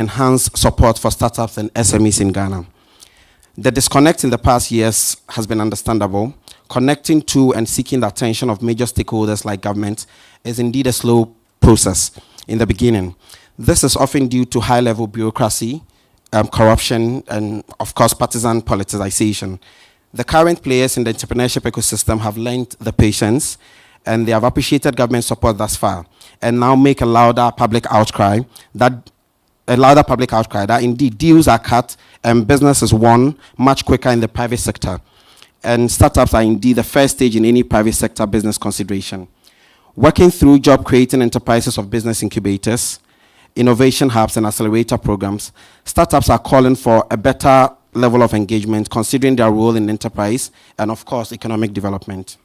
enhance support for startups and SMEs in Ghana. The disconnect in the past years has been understandable. Connecting to and seeking the attention of major stakeholders like government is indeed a slow process in the beginning. This is often due to high-level bureaucracy, corruption, and of course, partisan politicization. The current players in the entrepreneurship ecosystem have learned the patience, and they have appreciated government support thus far, and now make a louder public outcry that indeed deals are cut and business is won much quicker in the private sector. And startups are indeed the first stage in any private sector business consideration. Working through job-creating enterprises of business incubators, innovation hubs, and accelerator programs, startups are calling for a better level of engagement, considering their role in enterprise and, of course, economic development.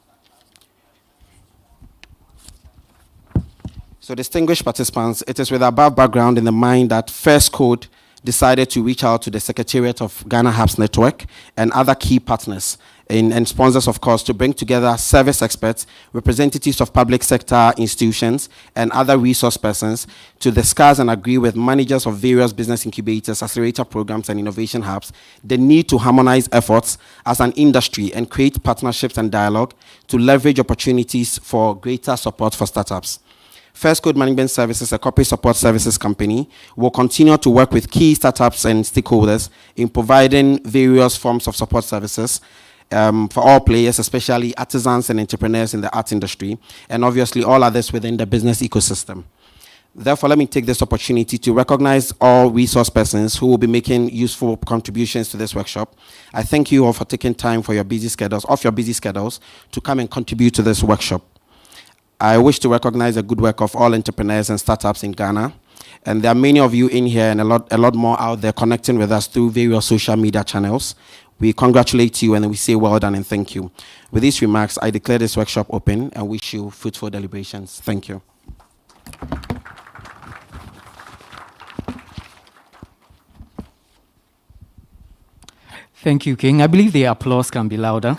So, distinguished participants, it is with above background in the mind that Firstcode decided to reach out to the Secretariat of Ghana Hubs Network and other key partners and sponsors, of course, to bring together service experts, representatives of public sector institutions, and other resource persons to discuss and agree with managers of various business incubators, accelerator programs, and innovation hubs the need to harmonize efforts as an industry and create partnerships and dialogue to leverage opportunities for greater support for startups. Firstcode Management Services, a corporate support services company, will continue to work with key startups and stakeholders in providing various forms of support services for all players, especially artisans and entrepreneurs in the art industry, and obviously all others within the business ecosystem. Therefore, let me take this opportunity to recognize all resource persons who will be making useful contributions to this workshop. I thank you all for taking time for your busy schedules, to come and contribute to this workshop. I wish to recognize the good work of all entrepreneurs and startups in Ghana. And there are many of you in here and a lot more out there connecting with us through various social media channels. We congratulate you and we say well done and thank you. With these remarks, I declare this workshop open and wish you fruitful deliberations. Thank you. Thank you, King. I believe the applause can be louder.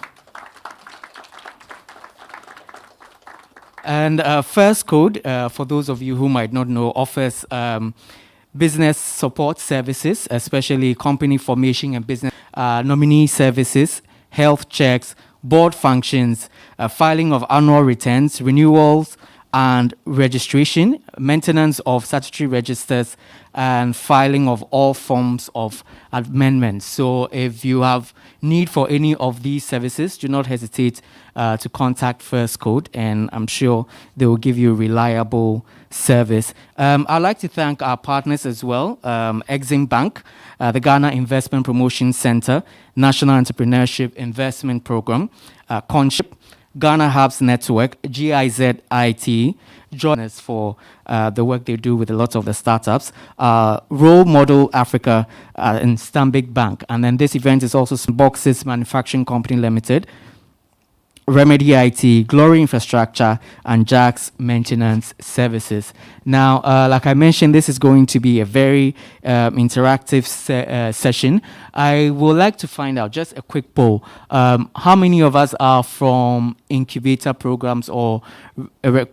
And Firstcode, for those of you who might not know, offers business support services, especially company formation and business nominee services, health checks, board functions, filing of annual returns, renewals and registration, maintenance of statutory registers, and filing of all forms of amendments. So if you have need for any of these services, do not hesitate to contact Firstcode, and I'm sure they will give you reliable service. I'd like to thank our partners as well, Exim Bank, the Ghana Investment Promotion Center, National Entrepreneurship Investment Program, Conship, Ghana Hubs Network, GIZ IT, join us for the work they do with a lot of the startups, Role Model Africa and Stanbic Bank. And then this event is also Boxes Manufacturing Company Limited, Remedy IT, Glory Infrastructure, and Jack's Maintenance Services. Now, like I mentioned, this is going to be a very interactive session. I would like to find out, just a quick poll, how many of us are from incubator programs or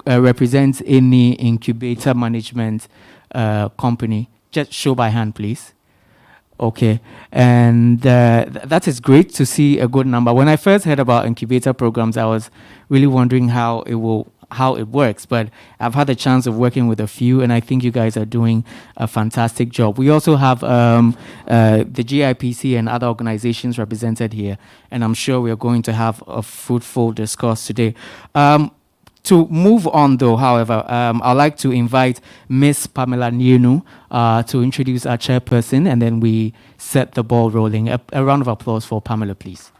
represent any incubator management company? Just show by hand, please. Okay, and that is great to see a good number. When I first heard about incubator programs, I was really wondering how it works, but I've had the chance of working with a few, and I think you guys are doing a fantastic job. We also have the GIPC and other organizations represented here, and I'm sure we are going to have a fruitful discourse today. To move on, though, however, I'd like to invite Ms. Pamela Nienu to introduce our chairperson, and then we set the ball rolling. A round of applause for Pamela, please.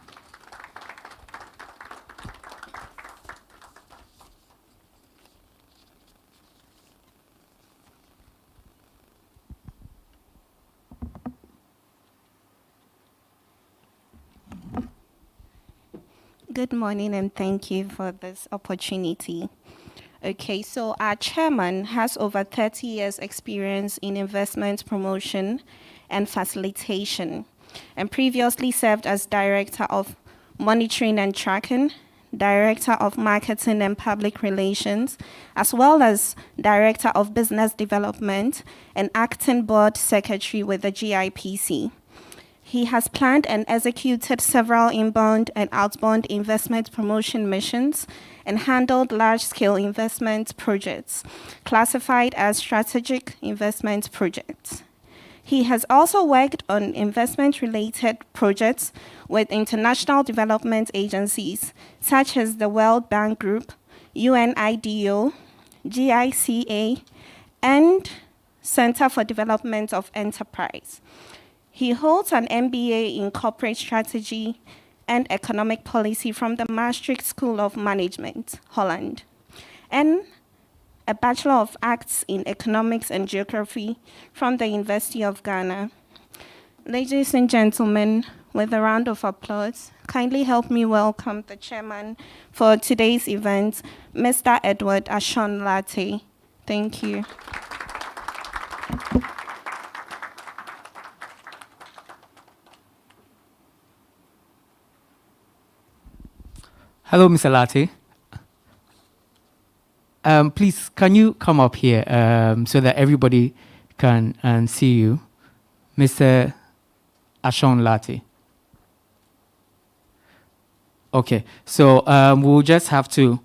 Good morning, and thank you for this opportunity. Okay, so our chairman has over 30 years experience in investment promotion and facilitation, and previously served as director of monitoring and tracking, Director of Marketing and Public Relations, as well as Director of Business Development and Acting Board Secretary with the GIPC. He has planned and executed several inbound and outbound investment promotion missions and handled large-scale investment projects classified as strategic investment projects. He has also worked on investment-related projects with international development agencies such as the World Bank Group, UNIDO, GICA, and Center for Development of Enterprise. He holds an MBA in Corporate Strategy and Economic Policy from the Maastricht School of Management, Holland, and a Bachelor of Arts in Economics and Geography from the University of Ghana. Ladies and gentlemen, with a round of applause, kindly help me welcome the chairman for today's event, Mr. Edward Ashon Latte. Thank you. Hello, Mr. Latte. Please, can you come up here so that everybody can see you? Mr. Ashon Latte. Okay, so we'll just have to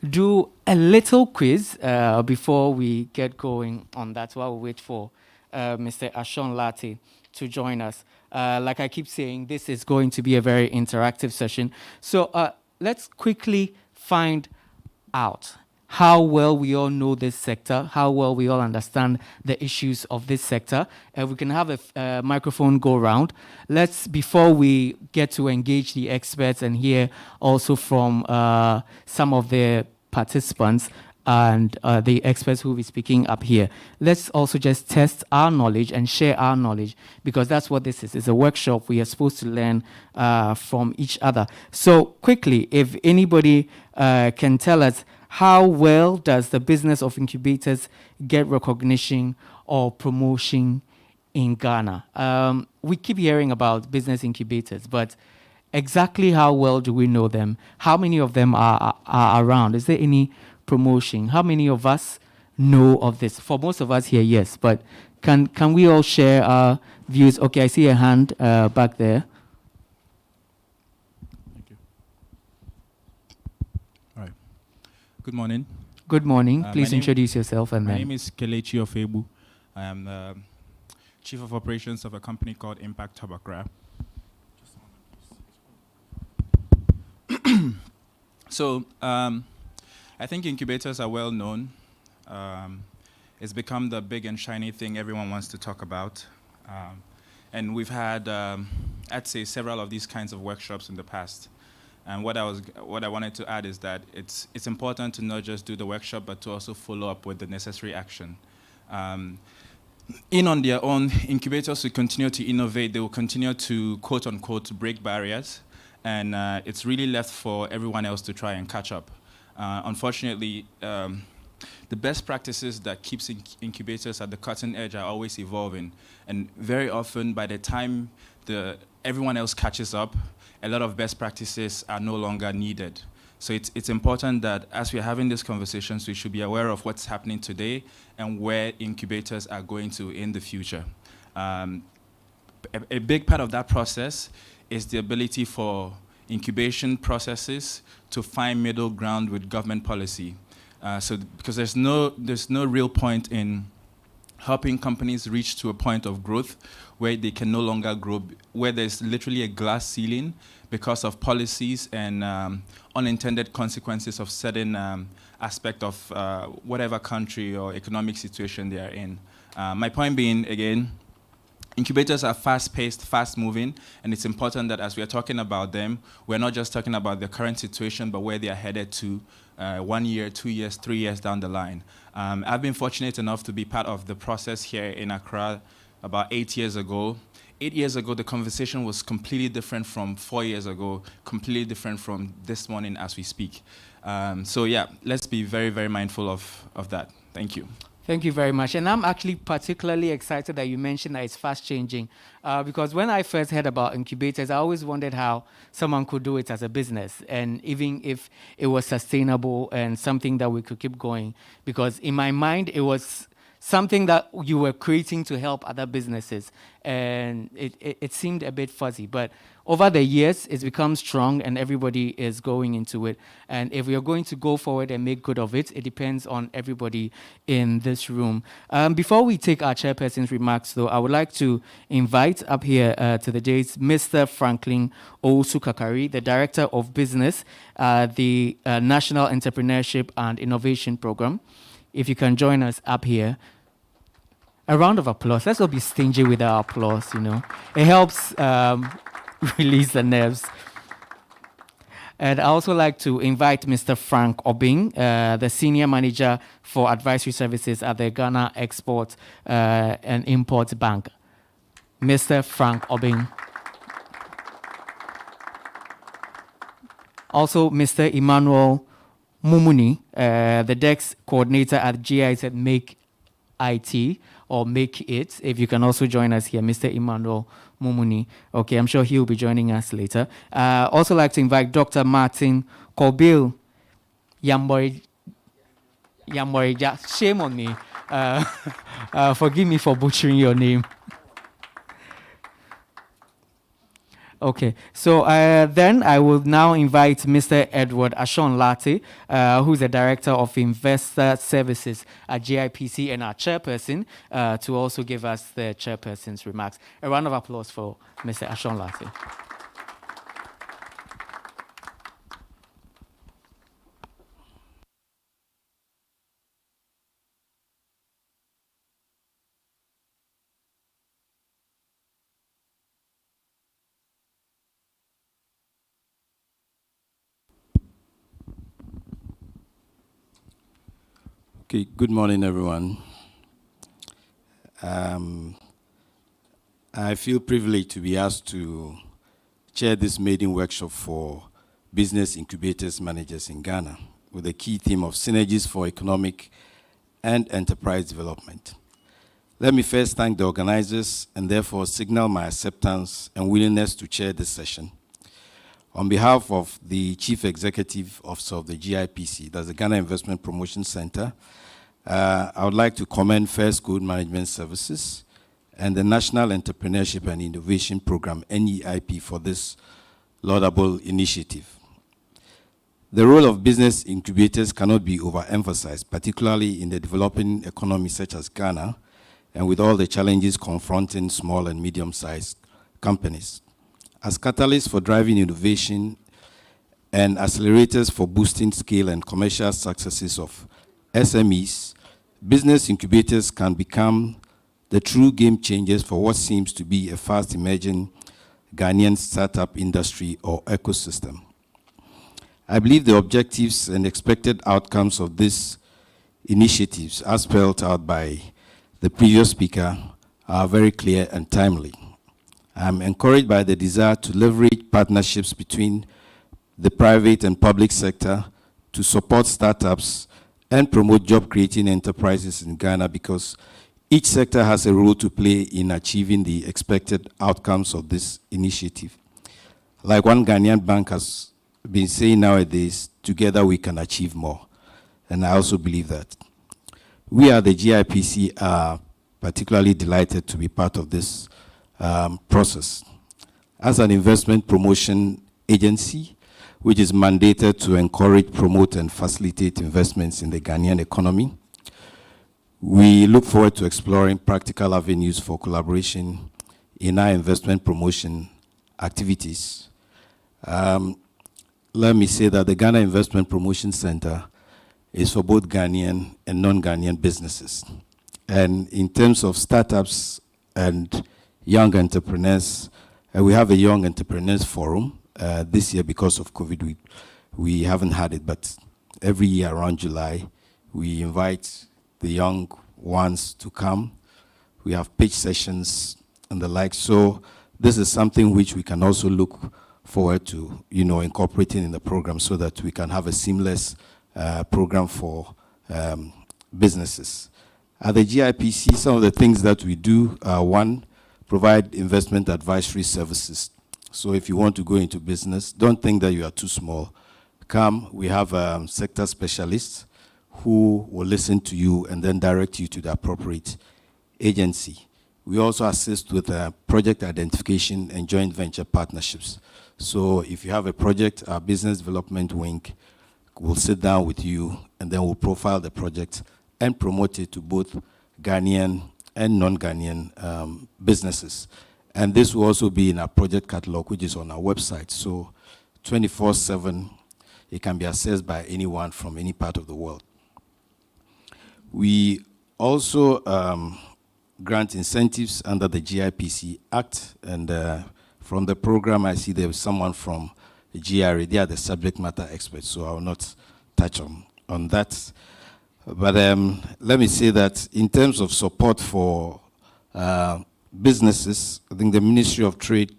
do a little quiz before we get going on that while we wait for Mr. Ashon Latte to join us. Like I keep saying, this is going to be a very interactive session. So let's quickly find out how well we all know this sector, how well we all understand the issues of this sector. We can have a microphone go around. Before we get to engage the experts and hear also from some of the participants and the experts who will be speaking up here, let's also just test our knowledge and share our knowledge, because that's what this is. It's a workshop. We are supposed to learn from each other. So quickly, if anybody can tell us, how well does the business of incubators get recognition or promotion in Ghana? We keep hearing about business incubators, but exactly how well do we know them? How many of them are around? Is there any promotion? How many of us know of this? For most of us here, yes, but can we all share our views? Okay, I see a hand back there. Good morning. Good morning. Please introduce yourself. And my then. name is Kelechi Ofebu. I am the Chief of Operations of a company called Impact Tabakra. So I think incubators are well known. It's become the big and shiny thing everyone wants to talk about. And we've had, I'd say, several of these kinds of workshops in the past. And what I wanted to add is that it's important to not just do the workshop, but to also follow up with the necessary action. On their own, incubators will continue to innovate. They will continue to, quote unquote, break barriers. And it's really left for everyone else to try and catch up. Unfortunately, the best practices that keeps incubators at the cutting edge are always evolving. And very often, by the time everyone else catches up, a lot of best practices are no longer needed. So it's important that as we're having these conversations, we should be aware of what's happening today and where incubators are going to in the future. A big part of that process is the ability for incubation processes to find middle ground with government policy. Because there's no real point in helping companies reach to a point of growth where they can no longer grow, where there's literally a glass ceiling because of policies and unintended consequences of certain aspect of whatever country or economic situation they are in. My point being, again, incubators are fast-paced, fast-moving, and it's important that as we are talking about them, we're not just talking about the current situation, but where they are headed to 1 year, 2 years, 3 years down the line. I've been fortunate enough to be part of the process here in Accra about 8 years ago. 8 years ago, the conversation was completely different from 4 years ago, completely different from this morning as we speak. So yeah, let's be very, very mindful of that. Thank you. Thank you very much. And I'm actually particularly excited that you mentioned that it's fast changing. Because when I first heard about incubators, I always wondered how someone could do it as a business, and even if it was sustainable and something that we could keep going. Because in my mind, it was something that you were creating to help other businesses. And it seemed a bit fuzzy. But over the years, it's become strong and everybody is going into it. And if we are going to go forward and make good of it, it depends on everybody in this room. Before we take our chairperson's remarks, though, I would like to invite up here to the dais Mr. Franklin Owusu-Kakari, the Director of Business, the National Entrepreneurship and Innovation Program. If you can join us up here. A round of applause. Let's not be stingy with our applause, you know. It helps release the nerves. And I also like to invite Mr. Frank Obing, the Senior Manager for Advisory Services at the Ghana Export and Import Bank. Mr. Frank Obing. Also, Mr. Emmanuel Mumuni, the DEX coordinator at GIZ Make IT or Make It. If you can also join us here, Mr. Emmanuel Mumuni. Okay, I'm sure he'll be joining us later. Also like to invite Dr. Martin Kobil Yamborija. Shame on me. Forgive me for butchering your name. Okay, so then I will now invite Mr. Edward Ashon Latte, who's the Director of Investor Services at GIPC and our chairperson, to also give us the chairperson's remarks. A round of applause for Mr. Ashon Latte. Okay, good morning, everyone. I feel privileged to be asked to chair this maiden workshop for business incubators managers in Ghana with the key theme of Synergies for Economic and Enterprise Development. Let me first thank the organizers and therefore signal my acceptance and willingness to chair this session. On behalf of the Chief Executive Officer of the GIPC, that's the Ghana Investment Promotion Center, I would like to commend Firstcode Management Services and the National Entrepreneurship and Innovation Program, NEIP, for this laudable initiative. The role of business incubators cannot be overemphasized, particularly in the developing economy such as Ghana, and with all the challenges confronting small and medium-sized companies. As catalysts for driving innovation and accelerators for boosting scale and commercial successes of SMEs, business incubators can become the true game changers for what seems to be a fast emerging Ghanaian startup industry or ecosystem. I believe the objectives and expected outcomes of these initiatives, as spelled out by the previous speaker, are very clear and timely. I'm encouraged by the desire to leverage partnerships between the private and public sector to support startups and promote job-creating enterprises in Ghana, because each sector has a role to play in achieving the expected outcomes of this initiative. Like one Ghanaian bank has been saying nowadays, together we can achieve more. And I also believe that. We at the GIPC are particularly delighted to be part of this process. As an investment promotion agency, which is mandated to encourage, promote, and facilitate investments in the Ghanaian economy, we look forward to exploring practical avenues for collaboration in our investment promotion activities. Let me say that the Ghana Investment Promotion Center is for both Ghanaian and non-Ghanaian businesses. And in terms of startups and young entrepreneurs, we have a Young Entrepreneurs Forum. This year, because of COVID, we haven't had it, but every year around July, we invite the young ones to come. We have pitch sessions and the like. So this is something which we can also look forward to, incorporating in the program so that we can have a seamless program for businesses. At the GIPC, some of the things that we do are, one, provide investment advisory services. So if you want to go into business, don't think that you are too small. Come, we have sector specialists who will listen to you and then direct you to the appropriate agency. We also assist with project identification and joint venture partnerships. So if you have a project, our business development wing will sit down with you and then we'll profile the project and promote it to both Ghanaian and non-Ghanaian businesses. And this will also be in our project catalog, which is on our website. So 24/7, it can be accessed by anyone from any part of the world. We also grant incentives under the GIPC Act, and from the program, I see there is someone from the GRA. They are the subject matter experts, so I will not touch on that. But let me say that in terms of support for businesses, I think the Ministry of Trade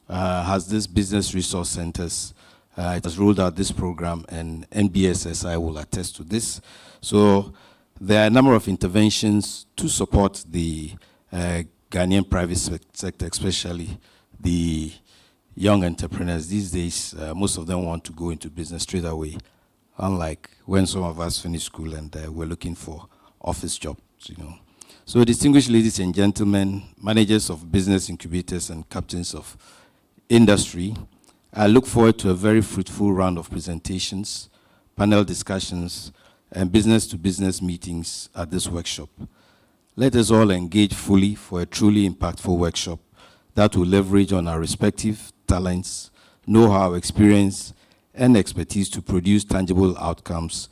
has this business resource centers. It has rolled out this program, and NBSSI will attest to this. So there are a number of interventions to support the Ghanaian private sector, especially the young entrepreneurs. These days, most of them want to go into business straight away, unlike when some of us finished school and we're looking for office jobs, you know. So distinguished ladies and gentlemen, managers of business incubators and captains of industry, I look forward to a very fruitful round of presentations, panel discussions, and business-to-business meetings at this workshop. Let us all engage fully for a truly impactful workshop that will leverage on our respective talents, know-how, experience, and expertise to produce tangible outcomes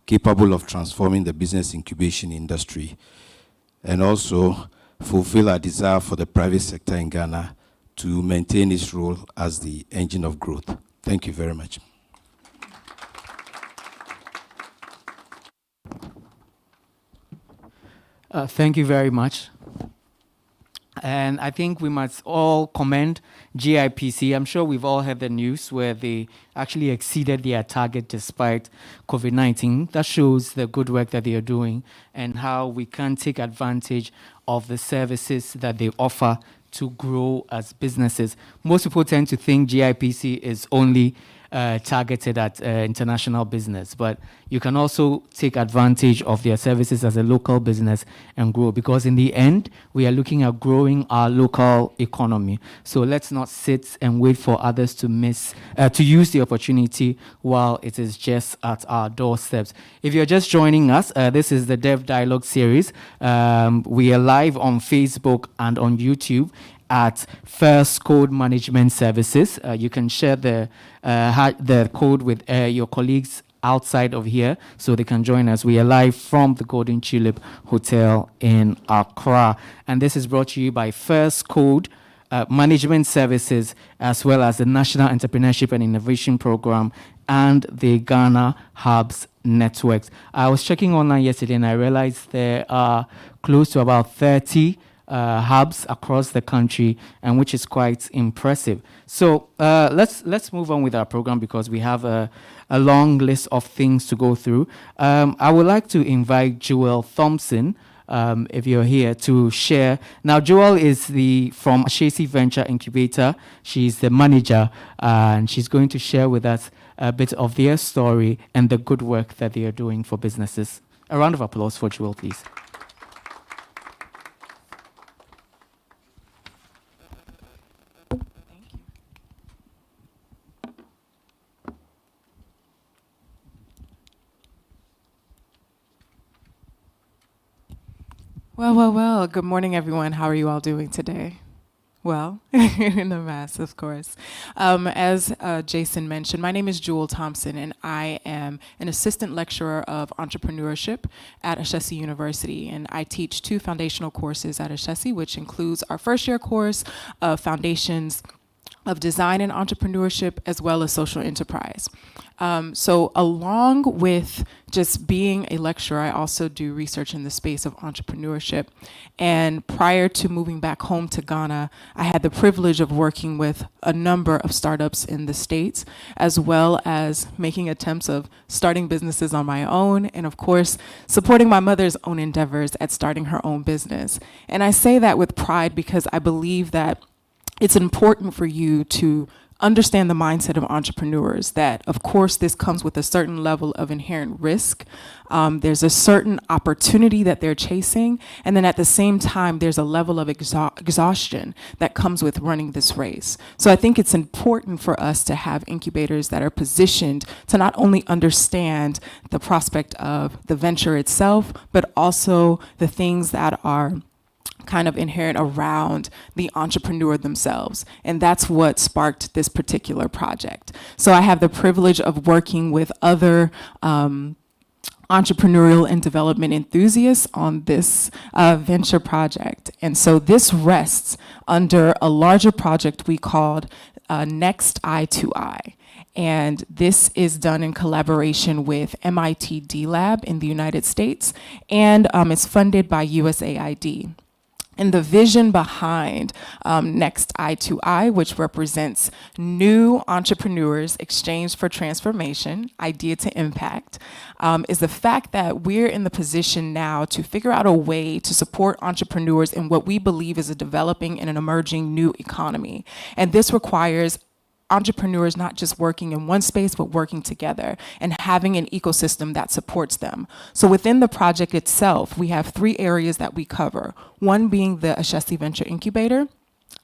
capable of transforming the business incubation industry, and also fulfill our desire for the private sector in Ghana to maintain its role as the engine of growth. Thank you very much. Thank you very much. And I think we must all commend GIPC. I'm sure we've all heard the news where they actually exceeded their target despite COVID-19. That shows the good work that they are doing and how we can take advantage of the services that they offer to grow as businesses. Most people tend to think GIPC is only targeted at international business, but you can also take advantage of their services as a local business and grow, because in the end, we are looking at growing our local economy. So let's not sit and wait for others to use the opportunity while it is just at our doorsteps. If you're just joining us, this is the Dev Dialogue series. We are live on Facebook and on YouTube at Firstcode Management Services. You can share the code with your colleagues outside of here so they can join us. We are live from the Golden Tulip Hotel in Accra. And this is brought to you by Firstcode Management Services, as well as the National Entrepreneurship and Innovation Program and the Ghana Hubs Networks. I was checking online yesterday and I realized there are close to about 30 hubs across the country, and which is quite impressive. So let's move on with our program, because we have a long list of things to go through. I would like to invite Joel Thompson, if you're here, to share. Now, Joel is from Ashesi Venture Incubator. She's the manager, and she's going to share with us a bit of their story and the good work that they are doing for businesses. A round of applause for Joel, please. Well, good morning, everyone. How are you all doing today? Well, in a mess, of course. As Jason mentioned, my name is Jewel Thompson, and I am an assistant lecturer of entrepreneurship at Ashesi University. And I teach 2 foundational courses at Ashesi, which includes our first year course of Foundations of design and entrepreneurship, as well as social enterprise. So along with just being a lecturer, I also do research in the space of entrepreneurship. And prior to moving back home to Ghana, I had the privilege of working with a number of startups in the States, as well as making attempts of starting businesses on my own, and of course, supporting my mother's own endeavors at starting her own business. And I say that with pride because I believe that it's important for you to understand the mindset of entrepreneurs, that of course this comes with a certain level of inherent risk. There's a certain opportunity that they're chasing, and then at the same time there's a level of exhaustion that comes with running this race. So I think it's important for us to have incubators that are positioned to not only understand the prospect of the venture itself, but also the things that are kind of inherent around the entrepreneur themselves. And that's what sparked this particular project. So I have the privilege of working with other entrepreneurial and development enthusiasts on this venture project. And so this rests under a larger project we called Next Eye to Eye. And this is done in collaboration with MIT D-Lab in the United States, and it's funded by USAID. And the vision behind Next Eye to Eye, which represents new entrepreneurs exchanged for transformation, idea to impact, is the fact that we're in the position now to figure out a way to support entrepreneurs in what we believe is a developing and an emerging new economy. And this requires entrepreneurs not just working in one space, but working together and having an ecosystem that supports them. So within the project itself, we have 3 areas that we cover. One being the Ashesi Venture Incubator,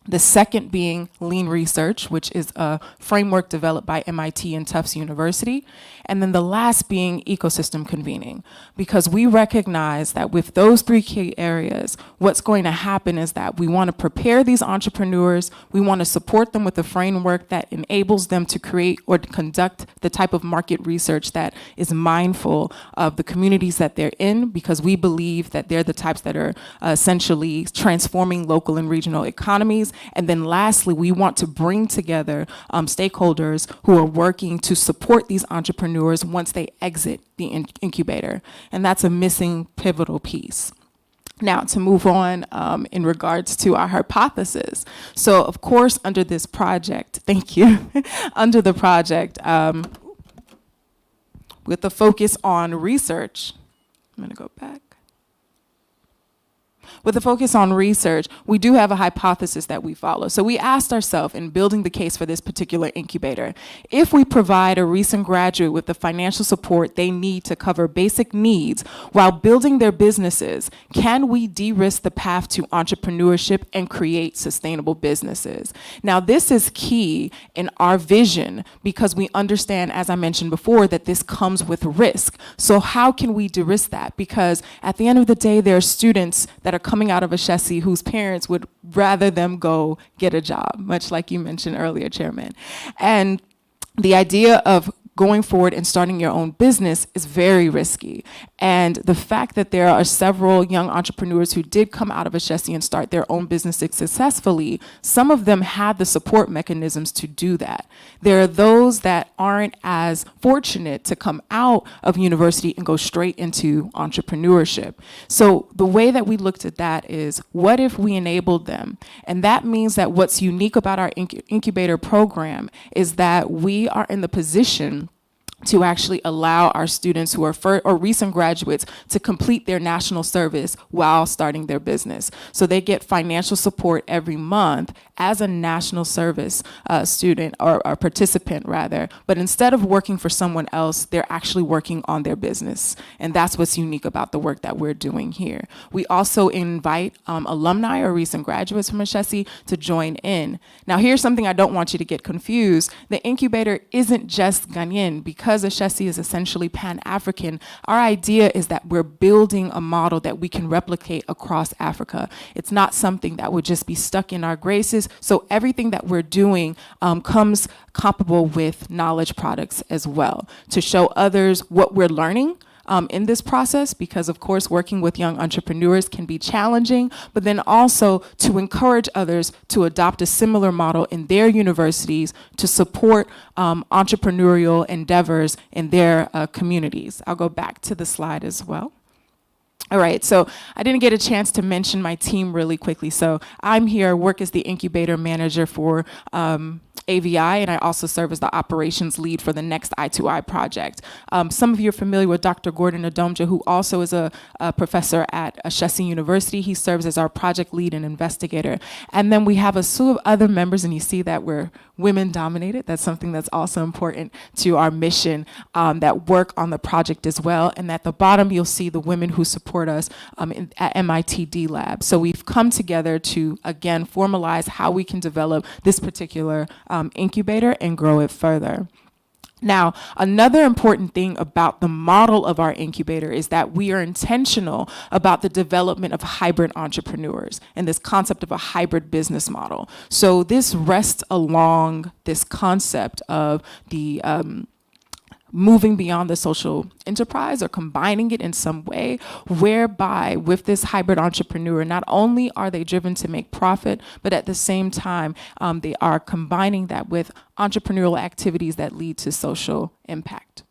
the second being lean research, which is a framework developed by MIT and Tufts University. And then the last being ecosystem convening, because we recognize that with those 3 key areas, what's going to happen is that we want to prepare these entrepreneurs, we want to support them with a framework that enables them to create or conduct the type of market research that is mindful of the communities that they're in, because we believe that they're the types that are essentially transforming local and regional economies. And then lastly, we want to bring together stakeholders who are working to support these entrepreneurs once they exit the incubator. And that's a missing pivotal piece. Now, to move on in regards to our hypothesis. So, of course, under this project, thank you, under the project, with the focus on research, I'm going to go back. With a focus on research, we do have a hypothesis that we follow. So we asked ourselves in building the case for this particular incubator, if we provide a recent graduate with the financial support they need to cover basic needs while building their businesses, can we de-risk the path to entrepreneurship and create sustainable businesses? Now, this is key in our vision because we understand, as I mentioned before, that this comes with risk. So how can we de-risk that? Because at the end of the day, there are students that are coming out of Ashesi whose parents would rather them go get a job, much like you mentioned earlier, Chairman. And the idea of going forward and starting your own business is very risky. And the fact that there are several young entrepreneurs who did come out of Ashesi and start their own businesses successfully, some of them had the support mechanisms to do that. There are those that aren't as fortunate to come out of university and go straight into entrepreneurship. So the way that we looked at that is, what if we enabled them? And that means that what's unique about our incubator program is that we are in the position to actually allow our students who are or recent graduates to complete their national service while starting their business. So they get financial support every month as a national service student or participant rather, but instead of working for someone else, they're actually working on their business. And that's what's unique about the work that we're doing here. We also invite alumni or recent graduates from Ashesi to join in. Now here's something I don't want you to get confused. The incubator isn't just Ghanaian. Because Ashesi is essentially Pan-African, our idea is that we're building a model that we can replicate across Africa. It's not something that would just be stuck in our graces. So everything that we're doing comes comparable with knowledge products as well, to show others what we're learning in this process, because of course working with young entrepreneurs can be challenging, but then also to encourage others to adopt a similar model in their universities to support entrepreneurial endeavors in their communities. I'll go back to the slide as well. All right, so I didn't get a chance to mention my team really quickly. So I'm here, work as the incubator manager for AVI, and I also serve as the operations lead for the next I2I project. Some of you are familiar with Dr. Gordon Adomja, who also is a professor at Ashesi University. He serves as our project lead and investigator. And then we have a slew of other members, and you see that we're women dominated. That's something that's also important to our mission, that work on the project as well. And at the bottom, you'll see the women who support us at MIT Lab. So we've come together to, again, formalize how we can develop this particular incubator and grow it further. Now, another important thing about the model of our incubator is that we are intentional about the development of hybrid entrepreneurs and this concept of a hybrid business model. So this rests along this concept of the moving beyond the social enterprise or combining it in some way, whereby with this hybrid entrepreneur, not only are they driven to make profit, but at the same time, they are combining that with entrepreneurial activities that lead to social impact.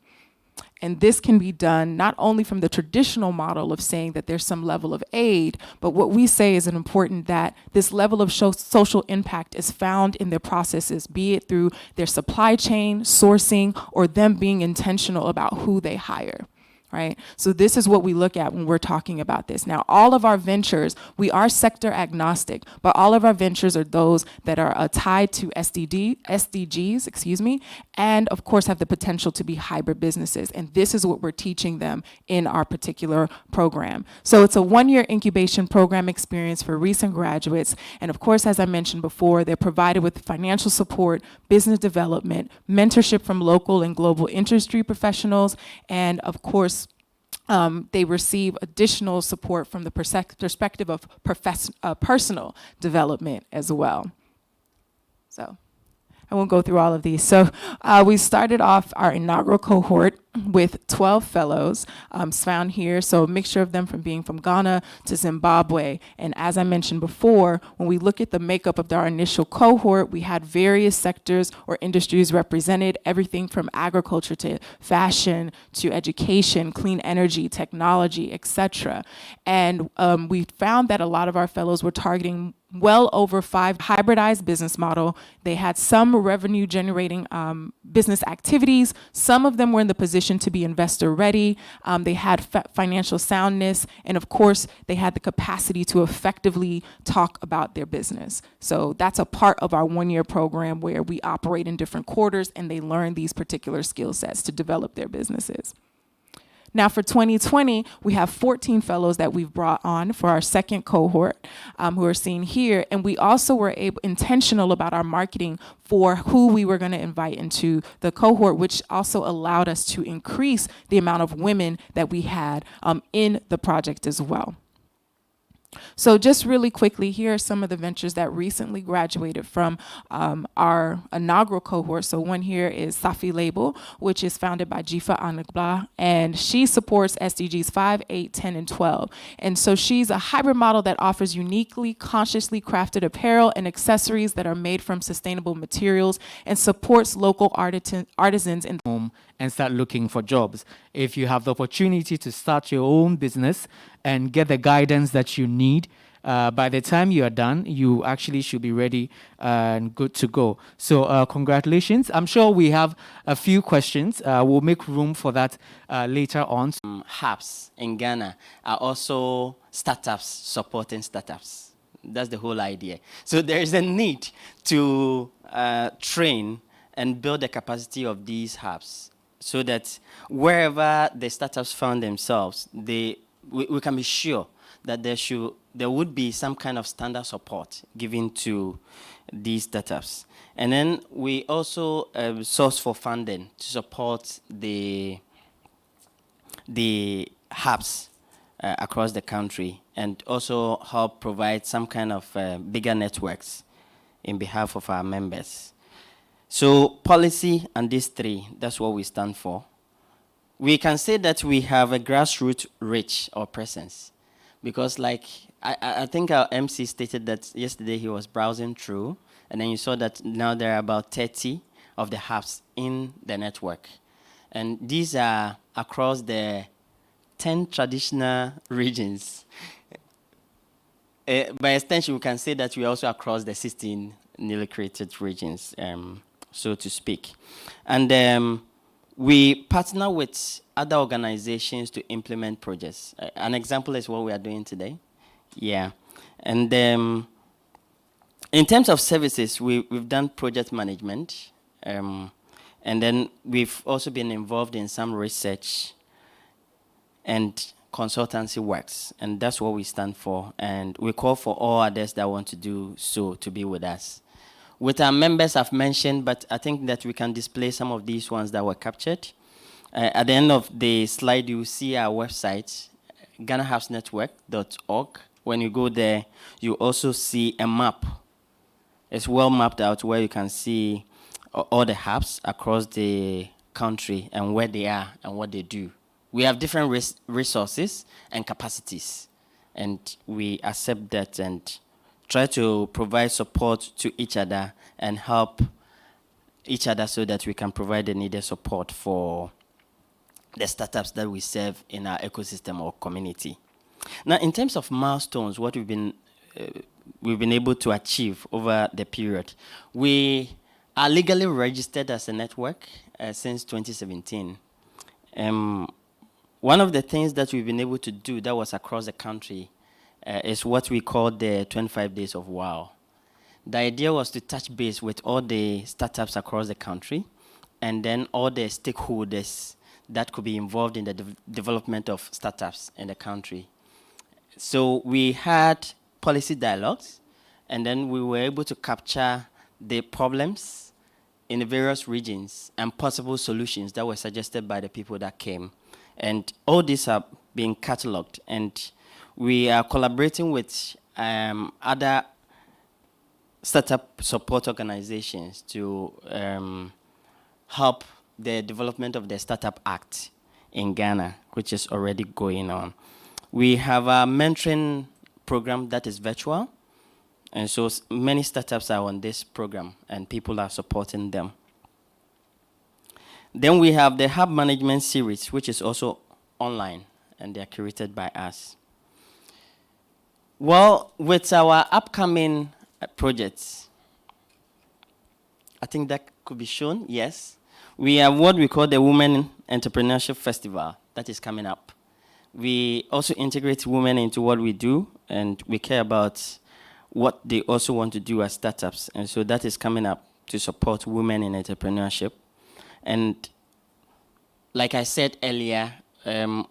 And this can be done not only from the traditional model of saying that there's some level of aid, but what we say is important that this level of social impact is found in their processes, be it through their supply chain, sourcing, or them being intentional about who they hire. Right? So this is what we look at when we're talking about this. Now, all of our ventures, we are sector agnostic, but all of our ventures are those that are tied to SDGs, and of course have the potential to be hybrid businesses. And this is what we're teaching them in our particular program. So it's a one-year incubation program experience for recent graduates. And of course, as I mentioned before, they're provided with financial support, business development, mentorship from local and global industry professionals, and of course, they receive additional support from the perspective of personal development as well. So I won't go through all of these. So we started off our inaugural cohort with 12 fellows found here. So a mixture of them from being from Ghana to Zimbabwe. And as I mentioned before, when we look at the makeup of our initial cohort, we had various sectors or industries represented, everything from agriculture to fashion to education, clean energy, technology, etc. And we found that a lot of our fellows were targeting well over 5 hybridized business model. They had some revenue generating business activities. Some of them were in the position to be investor ready. They had financial soundness. And of course, they had the capacity to effectively talk about their business. So that's a part of our one-year program where we operate in different quarters and they learn these particular skill sets to develop their businesses. Now for 2020, we have 14 fellows that we've brought on for our second cohort who are seen here. And we also were intentional about our marketing for who we were going to invite into the cohort, which also allowed us to increase the amount of women that we had in the project as well. So just really quickly, here are some of the ventures that recently graduated from our inaugural cohort. So one here is Safi Label, which is founded by Jifa Anagba, and she supports SDGs 5, 8, 10, and 12. And so she's a hybrid model that offers uniquely, consciously crafted apparel and accessories that are made from sustainable materials and supports local artisans in home and start looking for jobs. If you have the opportunity to start your own business and get the guidance that you need, by the time you are done, you actually should be ready and good to go. So congratulations. I'm sure we have a few questions. We'll make room for that later on. Hubs in Ghana are also startups supporting startups. That's the whole idea. So there is a need to train and build the capacity of these hubs so that wherever the startups found themselves, we can be sure that there would be some kind of standard support given to these startups. And then we also source for funding to support the hubs across the country and also help provide some kind of bigger networks in behalf of our members. So policy and these three, that's what we stand for. we can say that we have a grassroots reach or presence, because like I think our MC stated that yesterday he was browsing through, and then you saw that now there are about 30 of the hubs in the network. And these are across the 10 traditional regions. By extension, we can say that we are also across the 16 newly created regions, so to speak. And we partner with other organizations to implement projects. An example is what we are doing today. Yeah. And in terms of services, we've done project management. And then we've also been involved in some research and consultancy works, and that's what we stand for. And we call for all others that want to do so to be with us. With our members, I've mentioned, but I think that we can display some of these ones that were captured. At the end of the slide, you see our website, GhanaHubsNetwork.org. When you go there, you also see a map. It's well mapped out where you can see all the hubs across the country and where they are and what they do. We have different resources and capacities, and we accept that and try to provide support to each other and help each other so that we can provide the needed support for the startups that we serve in our ecosystem or community. Now, in terms of milestones, what we've been able to achieve over the period, we are legally registered as a network since 2017. One of the things that we've been able to do that was across the country is what we call the 25 Days of Wow. The idea was to touch base with all the startups across the country and then all the stakeholders that could be involved in the development of startups in the country. So we had policy dialogues, and then we were able to capture the problems in the various regions and possible solutions that were suggested by the people that came. And all these are being cataloged, and we are collaborating with other startup support organizations to help the development of the Startup Act in Ghana, which is already going on. We have a mentoring program that is virtual, and so many startups are on this program, and people are supporting them. Then we have the Hub Management Series, which is also online, and they are curated by us. Well, with our upcoming projects, I think that could be shown, yes. We have what we call the Women Entrepreneurship Festival that is coming up. We also integrate women into what we do, and we care about what they also want to do as startups. And so that is coming up to support women in entrepreneurship. And like I said earlier,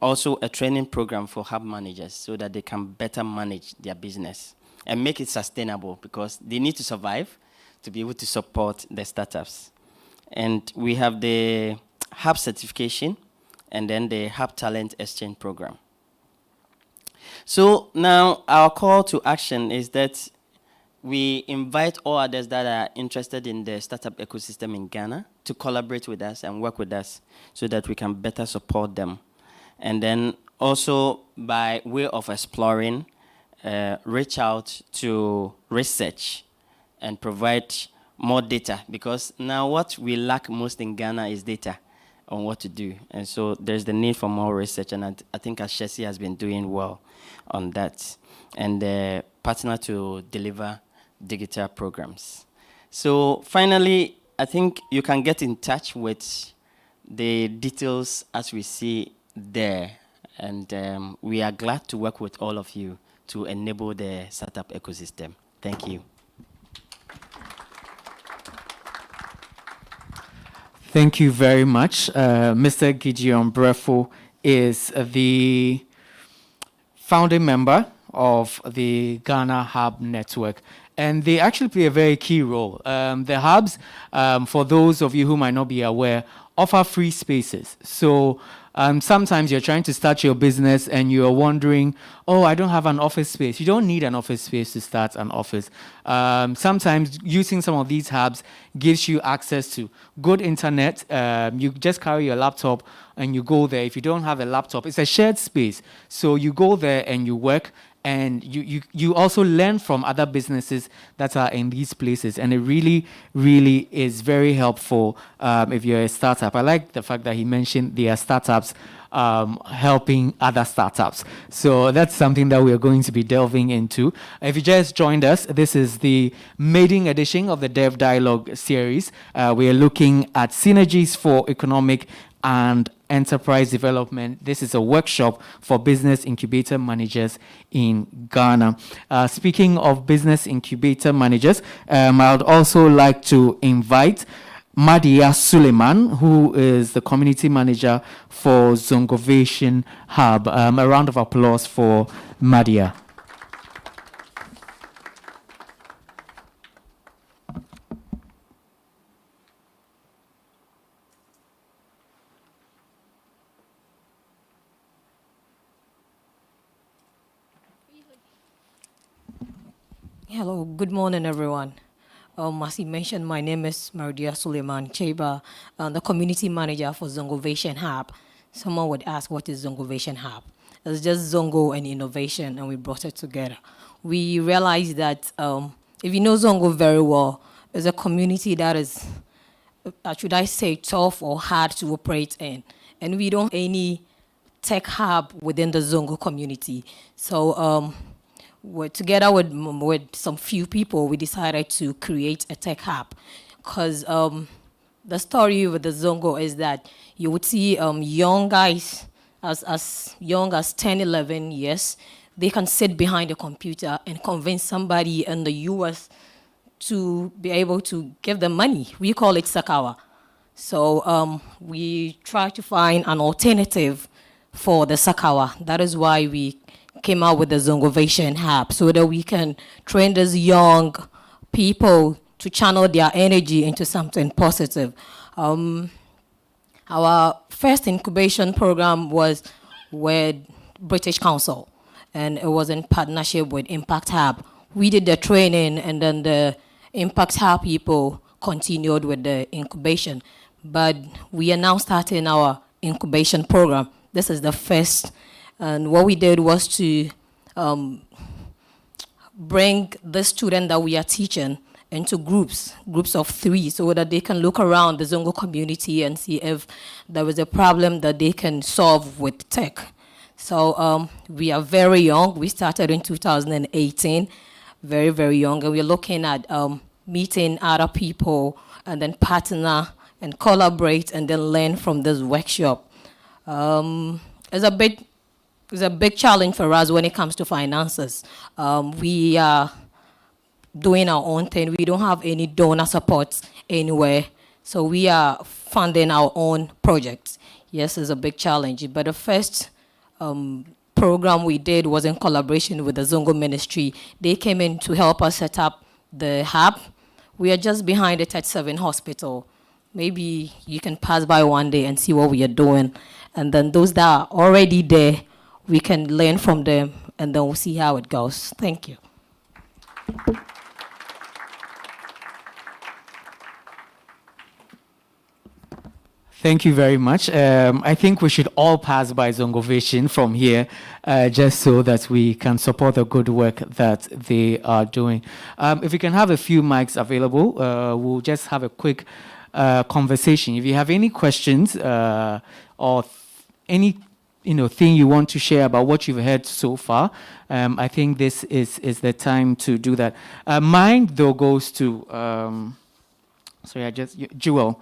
also a training program for hub managers so that they can better manage their business and make it sustainable, because they need to survive to be able to support the startups. And we have the hub certification and then the hub talent exchange program. So now our call to action is that we invite all others that are interested in the startup ecosystem in Ghana to collaborate with us and work with us so that we can better support them. And then also, by way of exploring, reach out to research and provide more data, because now what we lack most in Ghana is data on what to do. And so there's the need for more research, and I think Ashesi has been doing well on that, and partner to deliver digital programs. So finally, I think you can get in touch with the details as we see there, and we are glad to work with all of you to enable the startup ecosystem. Thank you. Thank you very much. Mr. Gideon Brefo is the founding member of the Ghana Hub Network, and they actually play a very key role. The hubs, for those of you who might not be aware, offer free spaces. So Sometimes you're trying to start your business and you're wondering, oh, I don't have an office space. You don't need an office space to start an office. Sometimes using some of these hubs gives you access to good internet. You just carry your laptop and you go there. If you don't have a laptop, it's a shared space. So you go there and you work, and you also learn from other businesses that are in these places. And it really, really is very helpful if you're a startup. I like the fact that he mentioned there are startups helping other startups. So that's something that we're going to be delving into. If you just joined us, this is the maiden edition of the Dev Dialogue series. We are looking at synergies for economic and enterprise development. This is a workshop for business incubator managers in Ghana. Speaking of business incubator managers, I would also like to invite Madia Suleiman, who is the community manager for Zongovation Hub. A round of applause for Madia. Hello, good morning, everyone. As he mentioned, my name is Maridia Suleiman Cheba. I'm the community manager for Zongovation Hub. Someone would ask, what is Zongovation Hub? It's just Zongo and innovation, and we brought it together. We realized that if you know Zongo very well, it's a community that is, should I say, tough or hard to operate in. And we don't have any tech hub within the Zongo community. So together with some few people, we decided to create a tech hub, because the story with the Zongo is that you would see young guys as young as 10, 11 years, they can sit behind a computer and convince somebody in the US to be able to give them money. We call it Sakawa. So we try to find an alternative for the Sakawa. That is why we came out with the Zongovation Hub, so that we can train these young people to channel their energy into something positive. Our first incubation program was with British Council, and it was in partnership with Impact Hub. We did the training, and then the Impact Hub people continued with the incubation. But we are now starting our incubation program. This is the first. And what we did was to bring the student that we are teaching into groups of 3, so that they can look around the Zongo community and see if there is a problem that they can solve with tech. So we are very young. We started in 2018, very, very young. And we're looking at meeting other people and then partner and collaborate and then learn from this workshop. It's a big challenge for us when it comes to finances. We are doing our own thing. We don't have any donor support anywhere. So we are funding our own projects. Yes, it's a big challenge. But the first program we did was in collaboration with the Zongo Ministry. They came in to help us set up the hub. We are just behind the 37 hospital. Maybe you can pass by one day and see what we are doing. And then those that are already there, we can learn from them, and then we'll see how it goes. Thank you. Thank you very much. I think we should all pass by Zongovation from here, just so that we can support the good work that they are doing. If we can have a few mics available, we'll just have a quick conversation. If you have any questions or any thing you want to share about what you've heard so far, I think this is the time to do that. Mine, though, goes to, Jewel.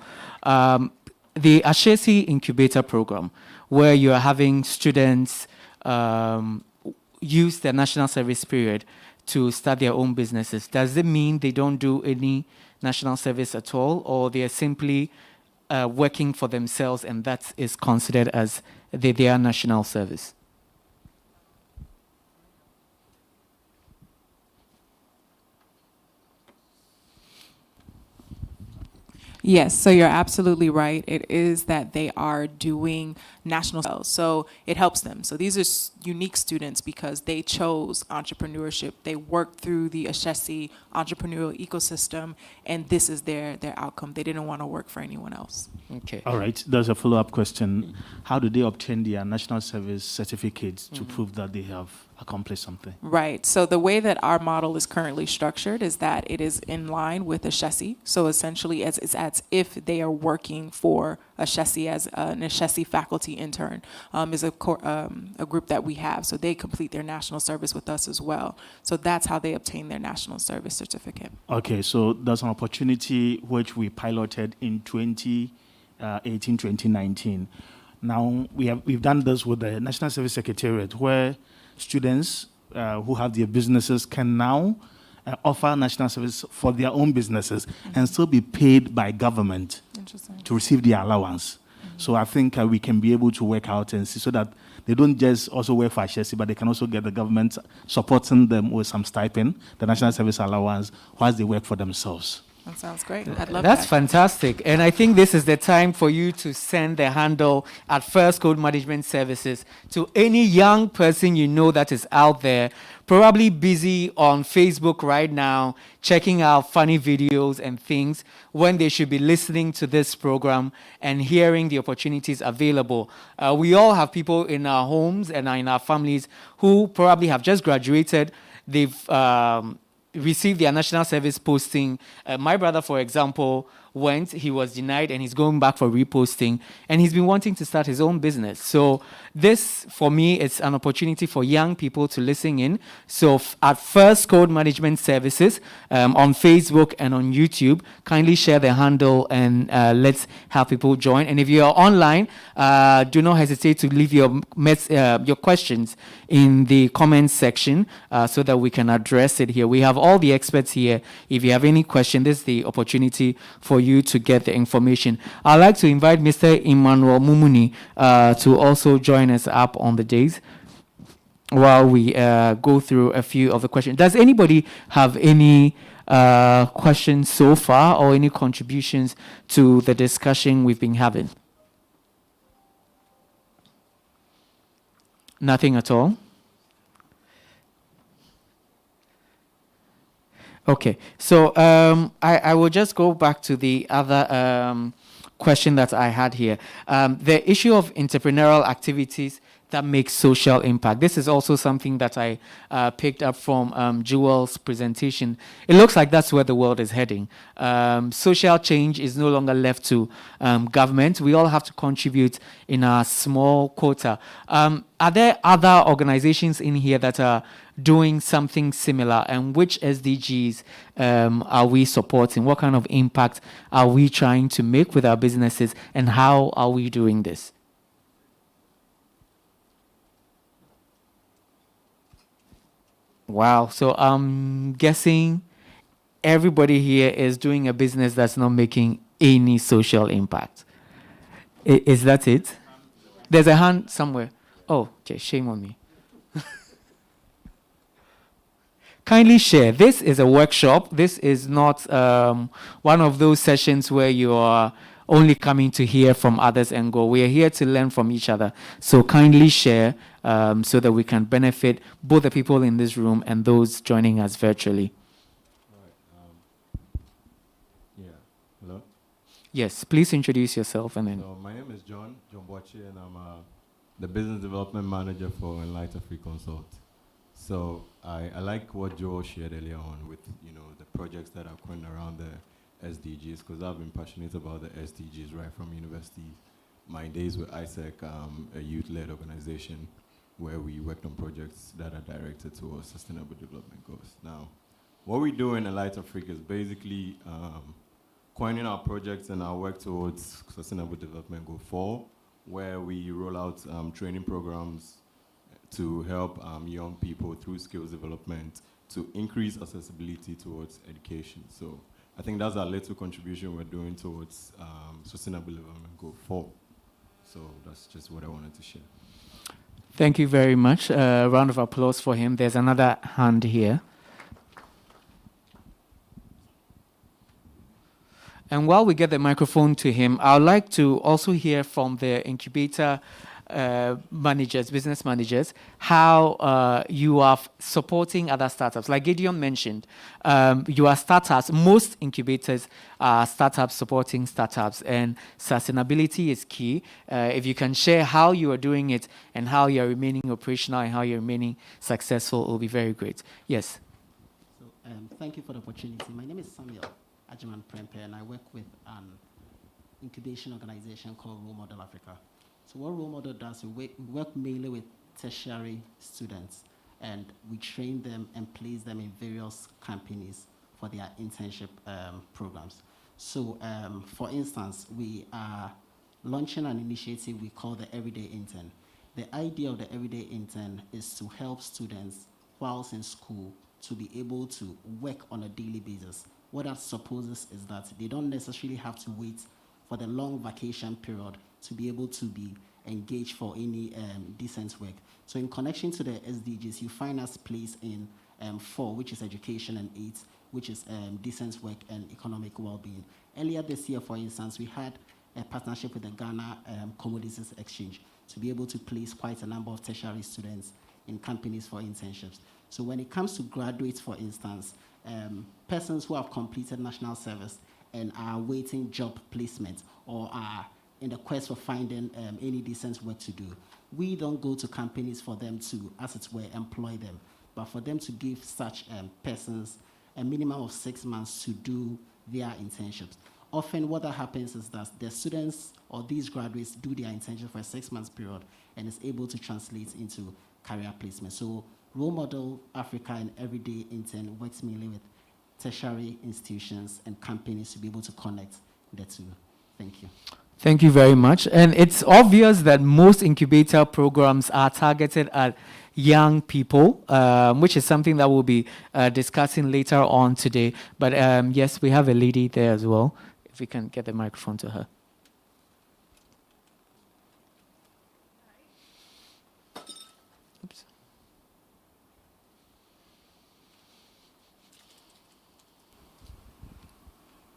The Ashesi Incubator Program, where you are having students use their national service period to start their own businesses. Does it mean they don't do any national service at all, or they are simply working for themselves and that is considered as their national service? Yes, so you're absolutely right. It is that they are doing national sales, so it helps them. So these are unique students because they chose entrepreneurship. They worked through the Ashesi entrepreneurial ecosystem, and this is their outcome. They didn't want to work for anyone else. Okay. All right, there's a follow-up question. How do they obtain their national service certificates to prove that they have accomplished something? Right. So the way that our model is currently structured is that it is in line with Ashesi. So essentially, it's as if they are working for Ashesi as an Ashesi faculty intern. Is a group that we have. So they complete their national service with us as well. So that's how they obtain their national service certificate. Okay, so there's an opportunity which we piloted in 2018, 2019. Now, we've done this with the National Service Secretariat, where students who have their businesses can now offer national service for their own businesses and still be paid by government to receive their allowance. So I think we can be able to work out and see so that they don't just also work for Ashesi, but they can also get the government supporting them with some stipend, the national service allowance, whilst they work for themselves. That sounds great. I'd love That's that. fantastic. And I think this is the time for you to send the handle at Firstcode Management Services to any young person you know that is out there, probably busy on Facebook right now, checking out funny videos and things when they should be listening to this program and hearing the opportunities available. We all have people in our homes and in our families who probably have just graduated. They've received their national service posting. My brother, for example, he was denied, and he's going back for reposting, and he's been wanting to start his own business. So this, for me, it's an opportunity for young people to listen in. So at Firstcode Management Services on Facebook and on YouTube, kindly share the handle and let's have people join. And if you're online, do not hesitate to leave your questions in the comments section so that we can address it here. We have all the experts here. If you have any question, this is the opportunity for you to get the information. I'd like to invite Mr. Emmanuel Mumuni to also join us up on the days while we go through a few of the questions. Does anybody have any questions so far or any contributions to the discussion we've been having? Nothing at all? Okay, so I will just go back to the other question that I had here. The issue of entrepreneurial activities that make social impact. This is also something that I picked up from Jewel's presentation. It looks like that's where the world is heading. Social change is no longer left to government. We all have to contribute in our small quota. Are there other organizations in here that are doing something similar, and which SDGs are we supporting? What kind of impact are we trying to make with our businesses, and how are we doing this? Wow, so I'm guessing everybody here is doing a business that's not making any social impact. Is that it? There's a hand somewhere. Oh, okay, shame on me. Kindly share. This is a workshop. This is not one of those sessions where you are only coming to hear from others and go. We are here to learn from each other. So kindly share so that we can benefit both the people in this room and those joining us virtually. Hello? Yes, please introduce yourself and then. So my name is John Boachi, and I'm the business development manager for Enlighten Free Consult. So I like what Joel shared earlier on with the projects that are going around the SDGs, because I've been passionate about the SDGs right from university. My days with ISEC, a youth-led organization where we worked on projects that are directed towards sustainable development goals. Now, what we do in Enlighten Africa is basically coining our projects and our work towards sustainable development goal 4, where we roll out training programs to help young people through skills development to increase accessibility towards education. So I think that's our little contribution we're doing towards Sustainable Development Goal 4. So that's just what I wanted to share. Thank you very much. Round of applause for him. There's another hand here. And while we get the microphone to him, I would like to also hear from the incubator managers, business managers, how you are supporting other startups. Like Gideon mentioned, you are startups. Most incubators are startups supporting startups, and sustainability is key. If you can share how you are doing it and how you are remaining operational and how you're remaining successful, it will be very great. Yes. So, thank you for the opportunity. My name is Samuel Ajiman Prempe, and I work with an incubation organization called Role Model Africa. So what Role Model does, we work mainly with tertiary students, and we train them and place them in various companies for their internship programs. So for instance, we are launching an initiative we call the Everyday Intern. The idea of the Everyday Intern is to help students whilst in school to be able to work on a daily basis. What that supposes is that they don't necessarily have to wait for the long vacation period to be able to be engaged for any decent work. So in connection to the SDGs, you find us placed in 4, which is education, and 8, which is decent work and economic well-being. Earlier this year, for instance, we had a partnership with the Ghana Commodities Exchange to be able to place quite a number of tertiary students in companies for internships. So when it comes to graduates, for instance, persons who have completed national service and are awaiting job placement or are in the quest for finding any decent work to do, we don't go to companies for them to, as it were, employ them, but for them to give such persons a minimum of 6 months to do their internships. Often what that happens is that the students or these graduates do their internship for a 6 months period and is able to translate into career placement. So Role Model Africa and Everyday Intern works mainly with tertiary institutions and companies to be able to connect the two. Thank you. Thank you very much. And it's obvious that most incubator programs are targeted at young people, which is something that we'll be discussing later on today. But yes, we have a lady there as well. If we can get the microphone to her. Oops.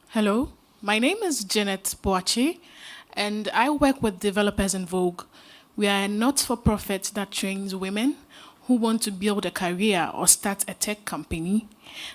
Hello, my name is Janet Boachi, and I work with Developers in Vogue. We are a not-for-profit that trains women who want to build a career or start a tech company.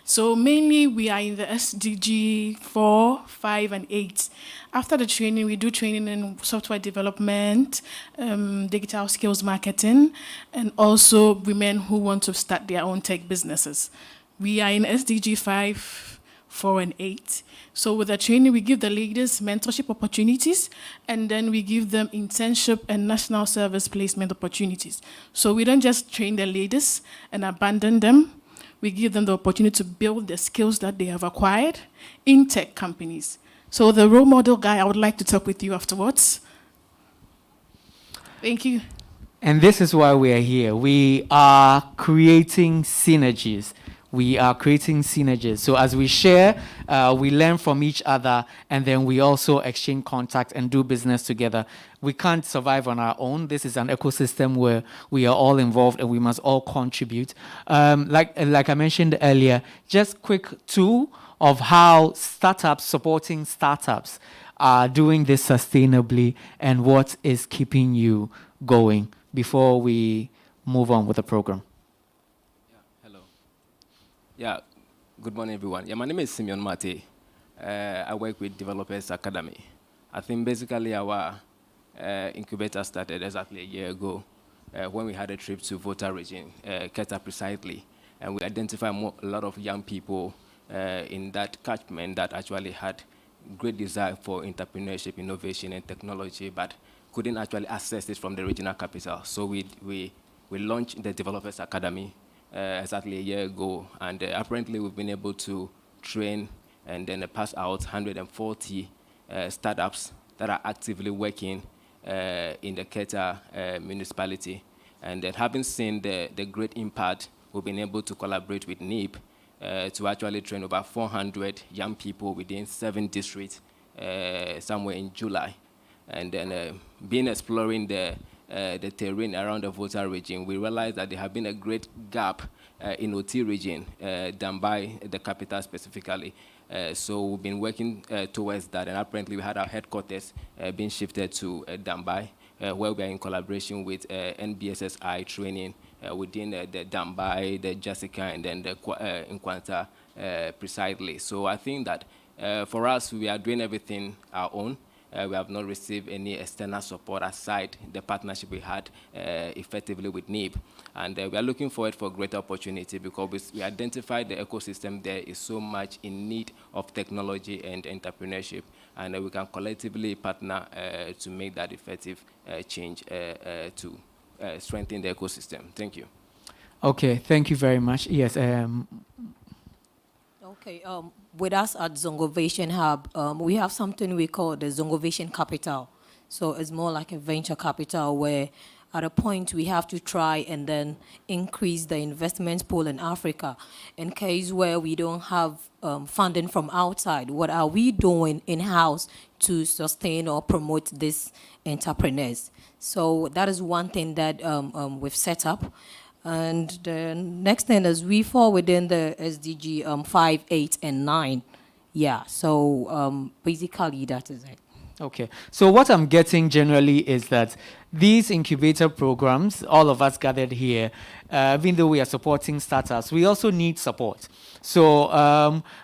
So mainly we are in the SDG 4, 5, and 8. After the training, we do training in software development, digital skills marketing, and also women who want to start their own tech businesses. We are in SDG 5, 4, and 8. So with the training, we give the ladies mentorship opportunities, and then we give them internship and national service placement opportunities. So we don't just train the ladies and abandon them. We give them the opportunity to build the skills that they have acquired in tech companies. So the role model guy, I would like to talk with you afterwards. Thank you. And this is why we are here. We are creating synergies. We are creating synergies. So as we share, we learn from each other, and then we also exchange contact and do business together. We can't survive on our own. This is an ecosystem where we are all involved and we must all contribute. Like I mentioned earlier, just quick tool of how startups supporting startups are doing this sustainably and what is keeping you going before we move on with the program. Yeah, good morning, everyone. Yeah, my name is Simeon Mate. I work with Developers Academy. I think basically our incubator started exactly a year ago when we had a trip to Volta region, Keta precisely, and we identified a lot of young people in that catchment that actually had great desire for entrepreneurship, innovation, and technology, but couldn't actually access it from the regional capital. So we launched the Developers Academy exactly a year ago, and apparently we've been able to train and then pass out 140 startups that are actively working in the Keta municipality. And then having seen the great impact, we've been able to collaborate with NIP to actually train over 400 young people within 7 districts somewhere in July. And then exploring the terrain around the Volta region, we realized that there have been a great gap in OT region done by the capital specifically. So we've been working towards that, and apparently we had our headquarters being shifted to Dambai, where we are in collaboration with NBSSI training within the Dambai, the Jessica, and then the Inquanta precisely. So I think that for us, we are doing everything our own. We have not received any external support aside the partnership we had effectively with NIB. And we are looking forward for greater opportunity because we identified the ecosystem there is so much in need of technology and entrepreneurship. And we can collectively partner to make that effective change to strengthen the ecosystem. Thank you. Okay, thank you very much. Yes. Okay, with us at Zongovation Hub, we have something we call the Zongovation Capital. So it's more like a venture capital where at a point we have to try and then increase the investment pool in Africa. In case where we don't have funding from outside, what are we doing in-house to sustain or promote these entrepreneurs? So that is one thing that we've set up. And the next thing is we fall within the SDG 5, 8, and 9. Yeah, so basically that is it. Okay, so what I'm getting generally is that these incubator programs, all of us gathered here, even though we are supporting startups, we also need support. So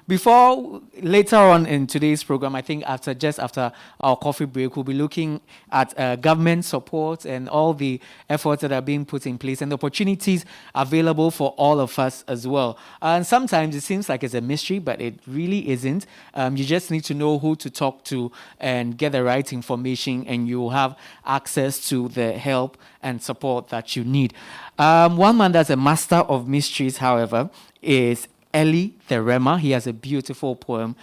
later on in today's program, I think just after our coffee break, we'll be looking at government support and all the efforts that are being put in place and the opportunities available for all of us as well. And sometimes it seems like it's a mystery, but it really isn't. You just need to know who to talk to and get the right information, and you'll have access to the help and support that you need. One man that's a master of mysteries, however, is Eli the Rema. He has a beautiful poem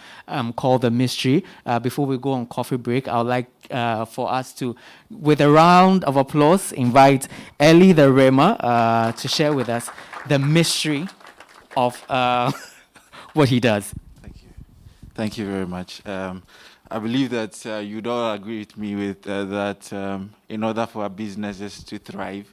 called The Mystery. Before we go on coffee break, I would like for us to, with a round of applause, invite Eli the Rema to share with us the mystery of what he does. Thank you. Thank you very much. I believe that you'd all agree with me with that in order for our businesses to thrive,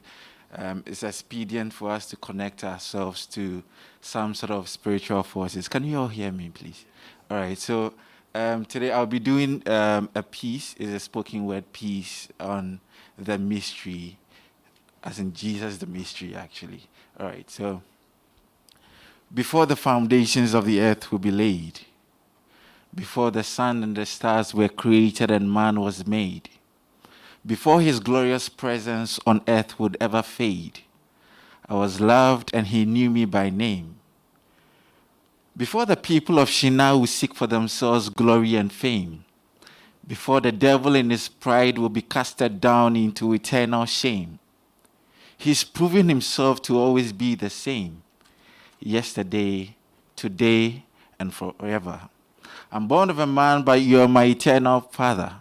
it's expedient for us to connect ourselves to some sort of spiritual forces. Can you all hear me, please? All right, so today I'll be doing a piece, it's a spoken word piece on the mystery, as in Jesus the mystery, actually. All right, so before the foundations of the earth will be laid, before the sun and the stars were created and man was made, before his glorious presence on earth would ever fade, I was loved and he knew me by name. Before the people of Shinar would seek for themselves glory and fame, before the devil in his pride will be casted down into eternal shame, he's proven himself to always be the same, yesterday, today, and forever. I'm born of a man, but you are my eternal Father,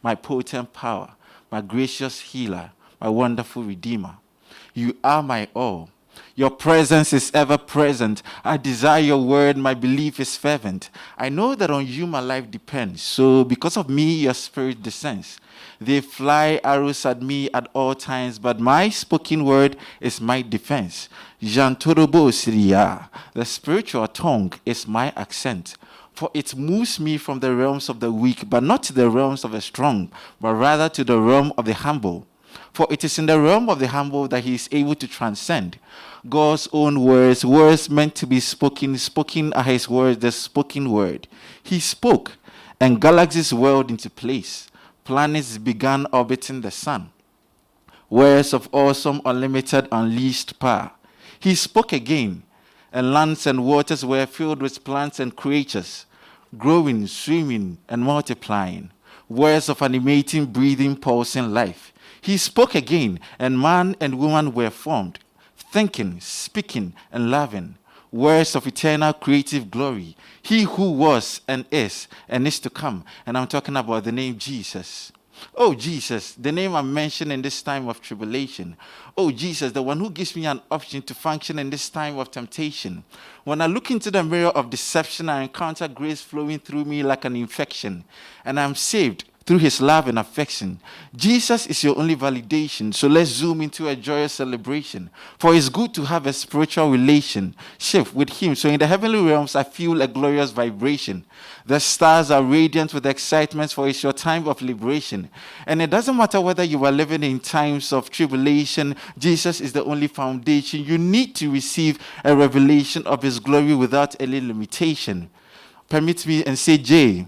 my potent power, my gracious healer, my wonderful redeemer. You are my all. Your presence is ever present. I desire your word. My belief is fervent. I know that on you my life depends. So because of me, your spirit descends. They fly arrows at me at all times, but my spoken word is my defense. Jantorobo Siria, the spiritual tongue is my accent. For it moves me from the realms of the weak, but not to the realms of the strong, but rather to the realm of the humble. For it is in the realm of the humble that he is able to transcend. God's own words, words meant to be spoken, spoken are his words, the spoken word. He spoke, and galaxies whirled into place. Planets began orbiting the sun. Words of awesome, unlimited, unleashed power. He spoke again, and lands and waters were filled with plants and creatures, growing, swimming, and multiplying. Words of animating, breathing, pulsing life. He spoke again, and man and woman were formed, thinking, speaking, and loving. Words of eternal creative glory. He who was and is to come. And I'm talking about the name Jesus. Oh, Jesus, the name I mentioned in this time of tribulation. Oh, Jesus, the one who gives me an option to function in this time of temptation. When I look into the mirror of deception, I encounter grace flowing through me like an infection. And I'm saved, through his love and affection. Jesus is your only validation, so let's zoom into a joyous celebration. For it's good to have a spiritual relationship with him. So in the heavenly realms, I feel a glorious vibration. The stars are radiant with excitement, for it's your time of liberation. And it doesn't matter whether you are living in times of tribulation, Jesus is the only foundation. You need to receive a revelation of his glory without any limitation. Permit me and say J.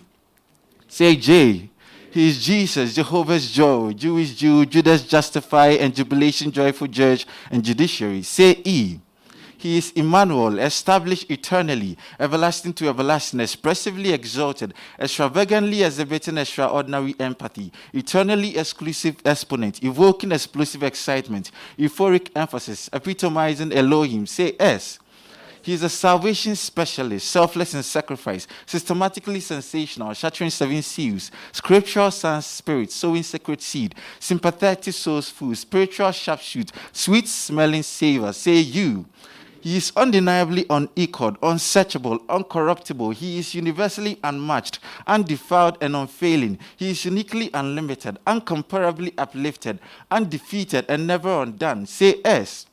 Say J. He is Jesus, Jehovah's joy, Jewish Jew, Judas justified, and jubilation, joyful judge, and judiciary. Say E. He is Emmanuel, established eternally, everlasting to everlasting, expressively exalted, extravagantly exhibiting extraordinary empathy, eternally exclusive exponent, evoking explosive excitement, euphoric emphasis, epitomizing Elohim. Say S. He is a salvation specialist, selfless in sacrifice, systematically sensational, shattering 7 seals, scriptural sans spirit, sowing sacred seed, sympathetic soul's food, spiritual sharpshoot, sweet-smelling savor. Say you. He is undeniably unequaled, unsearchable, uncorruptible. He is universally unmatched, undefiled, and unfailing. He is uniquely unlimited, incomparably uplifted, undefeated, and never undone. Say S.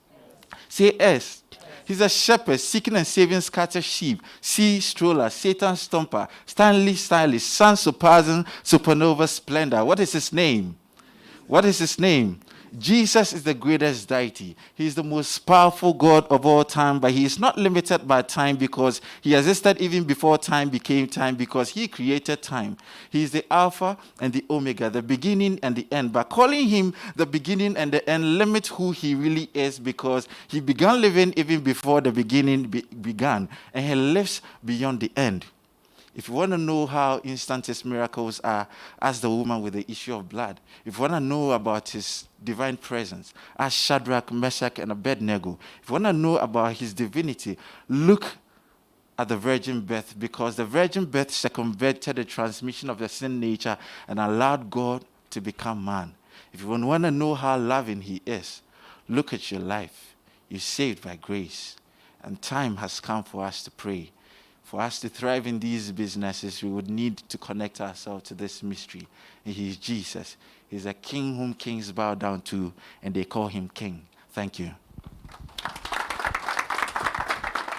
Say S. He's a shepherd seeking and saving scattered sheep, sea stroller, Satan stomper, Stanley stylish, sun surpassing supernova splendor. What is his name? What is his name? Jesus is the greatest deity. He is the most powerful God of all time, but he is not limited by time because he existed even before time became time, because he created time. He is the Alpha and the Omega, the beginning and the end. But calling him the beginning and the end limits who he really is, because he began living even before the beginning began, and he lives beyond the end. If you want to know how instant his miracles are, ask the woman with the issue of blood. If you want to know about his divine presence, ask Shadrach, Meshach, and Abednego. If you want to know about his divinity, look at the virgin birth, because the virgin birth circumvented the transmission of the sin nature and allowed God to become man. If you want to know how loving he is, look at your life. You're saved by grace, and time has come for us to pray. For us to thrive in these businesses, we would need to connect ourselves to this mystery. And he is Jesus. He's a king whom kings bow down to, and they call him king. Thank you.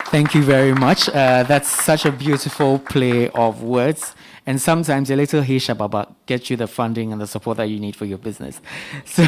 Thank you very much. That's such a beautiful play of words. And sometimes a little hey shababa gets you the funding and the support that you need for your business. So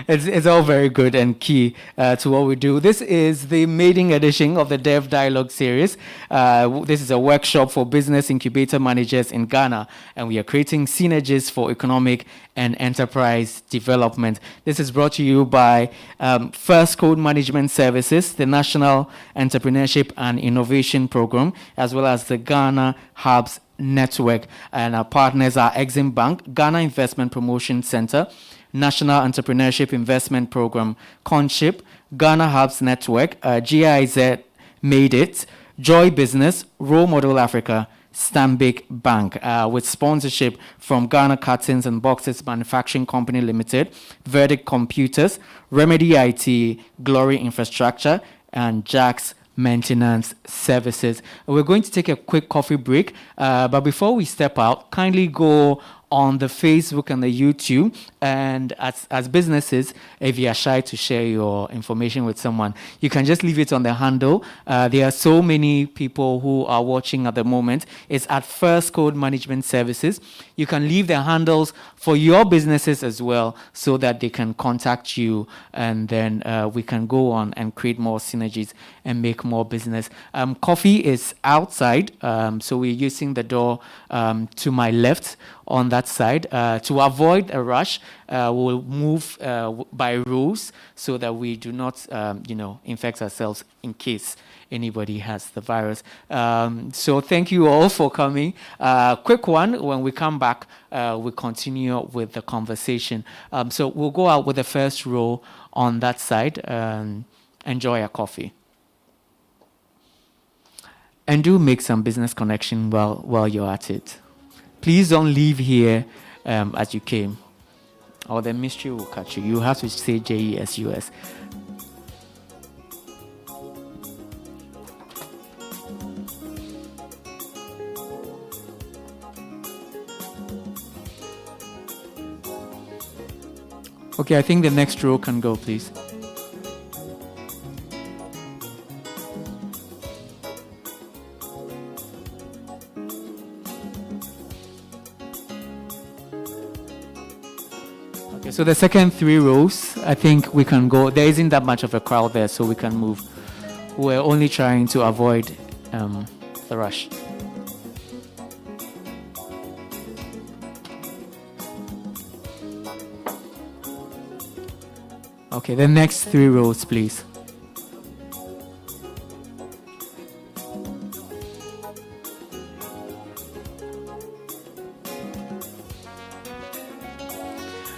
it's all very good and key to what we do. This is the maiden edition of the Dev Dialogue series. This is a workshop for business incubator managers in Ghana, and we are creating synergies for economic and enterprise development. This is brought to you by Firstcode Management Services, the National Entrepreneurship and Innovation Program, as well as the Ghana Hubs Network. And our partners are Exim Bank, Ghana Investment Promotion Center, National Entrepreneurship Investment Program, Conship, Ghana Hubs Network, GIZ Made It, Joy Business, Role Model Africa, Stanbic Bank, with sponsorship from Ghana Cartons and Boxes Manufacturing Company Limited, Verdict Computers, Remedy IT, Glory Infrastructure, and Jack's Maintenance Services. We're going to take a quick coffee break, but before we step out, kindly go on the Facebook and the YouTube, and as businesses, if you are shy to share your information with someone, you can just leave it on the handle. There are so many people who are watching at the moment. It's at Firstcode Management Services. You can leave their handles for your businesses as well, so that they can contact you, and then we can go on and create more synergies and make more business. Coffee is outside, so we're using the door to my left on that side. To avoid a rush, we'll move by rules so that we do not, infect ourselves in case anybody has the virus. So thank you all for coming. Quick one, when we come back, we'll continue with the conversation. So we'll go out with the first row on that side. Enjoy a coffee. And do make some business connection while you're at it. Please don't leave here as you came, or the mystery will catch you. You have to say JESUS. Okay, I think the next row can go, please. Okay, so the second 3 rows, I think we can go. There isn't that much of a crowd there, so we can move. We're only trying to avoid the rush. Okay, the next 3 rows, please.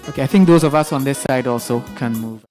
Okay, I think those of us on this side also can move.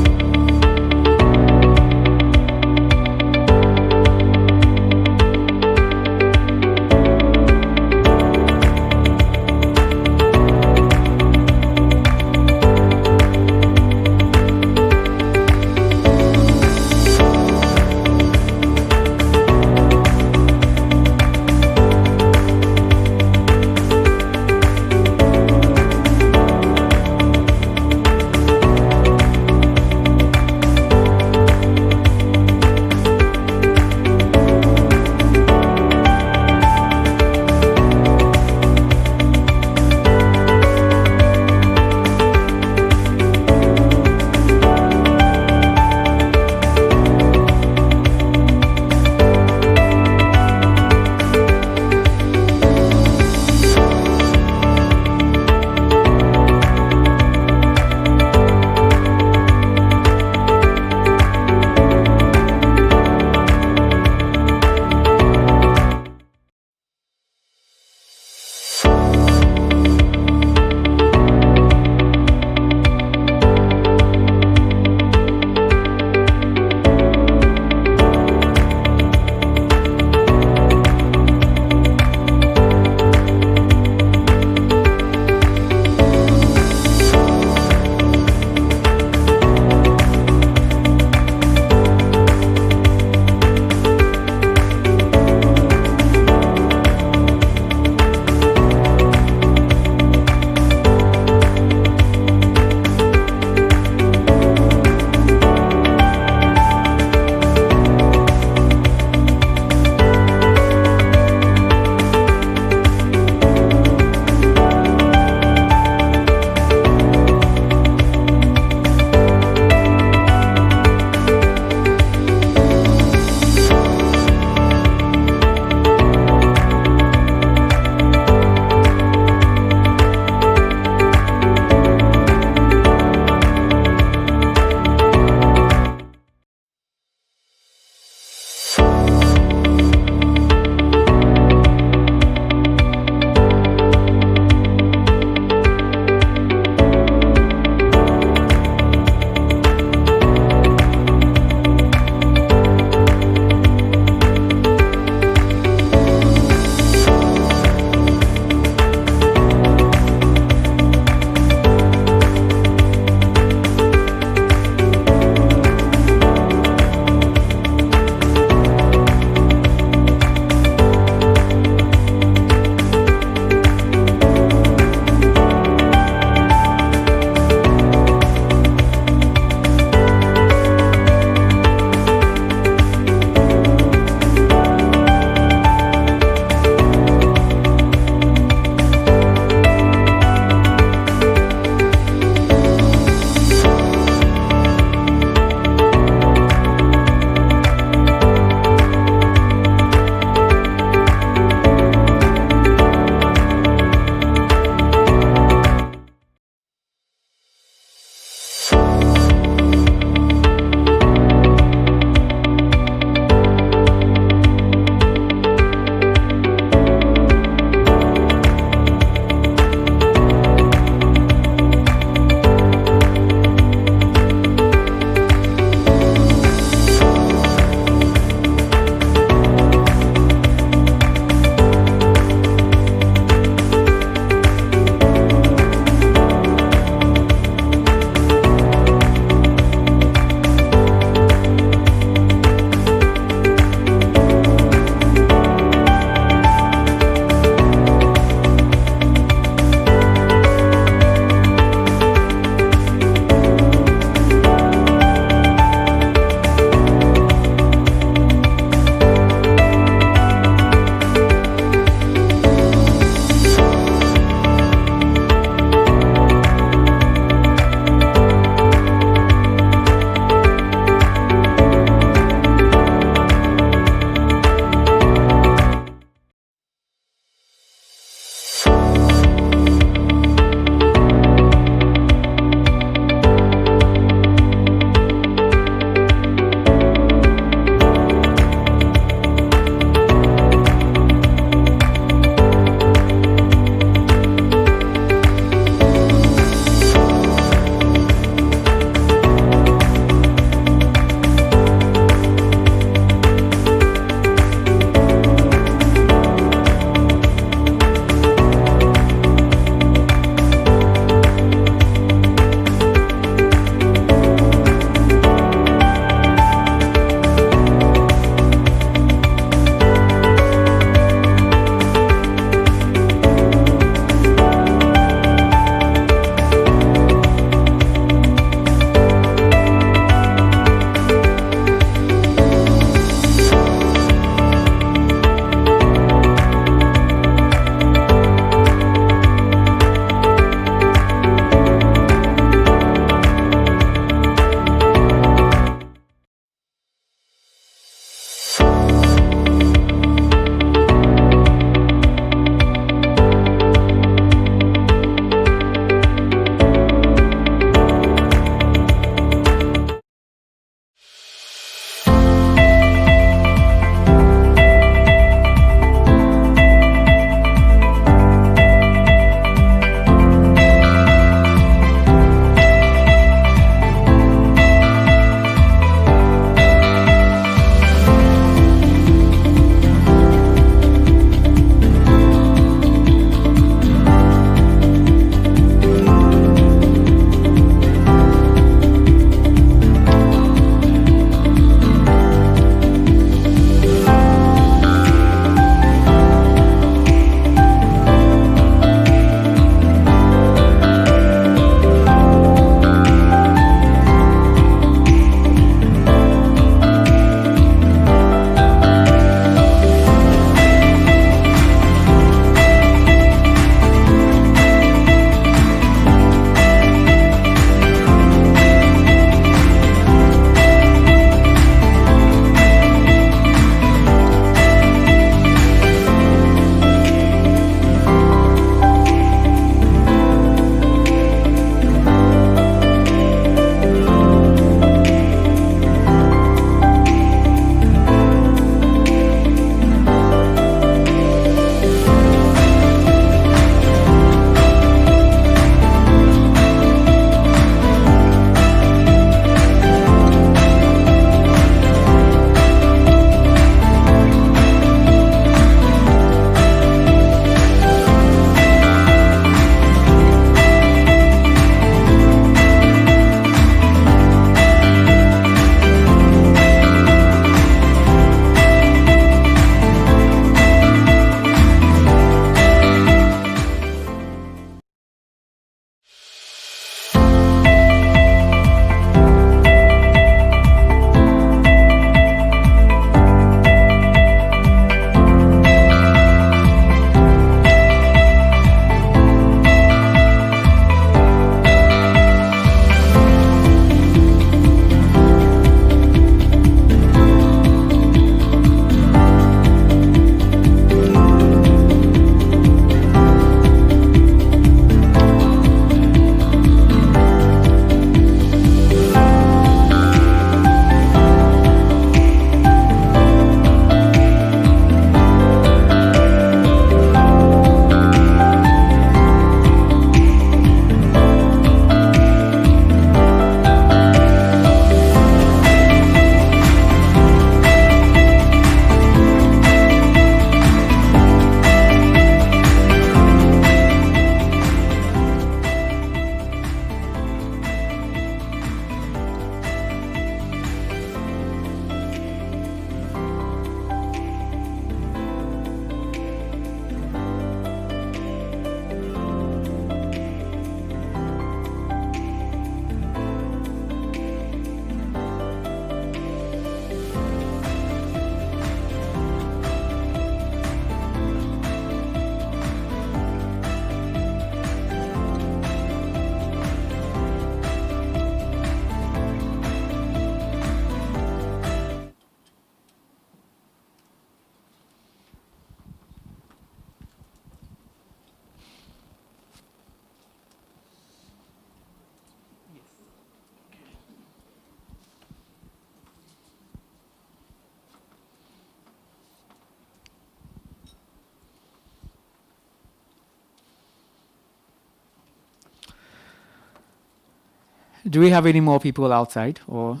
Do we have any more people outside, or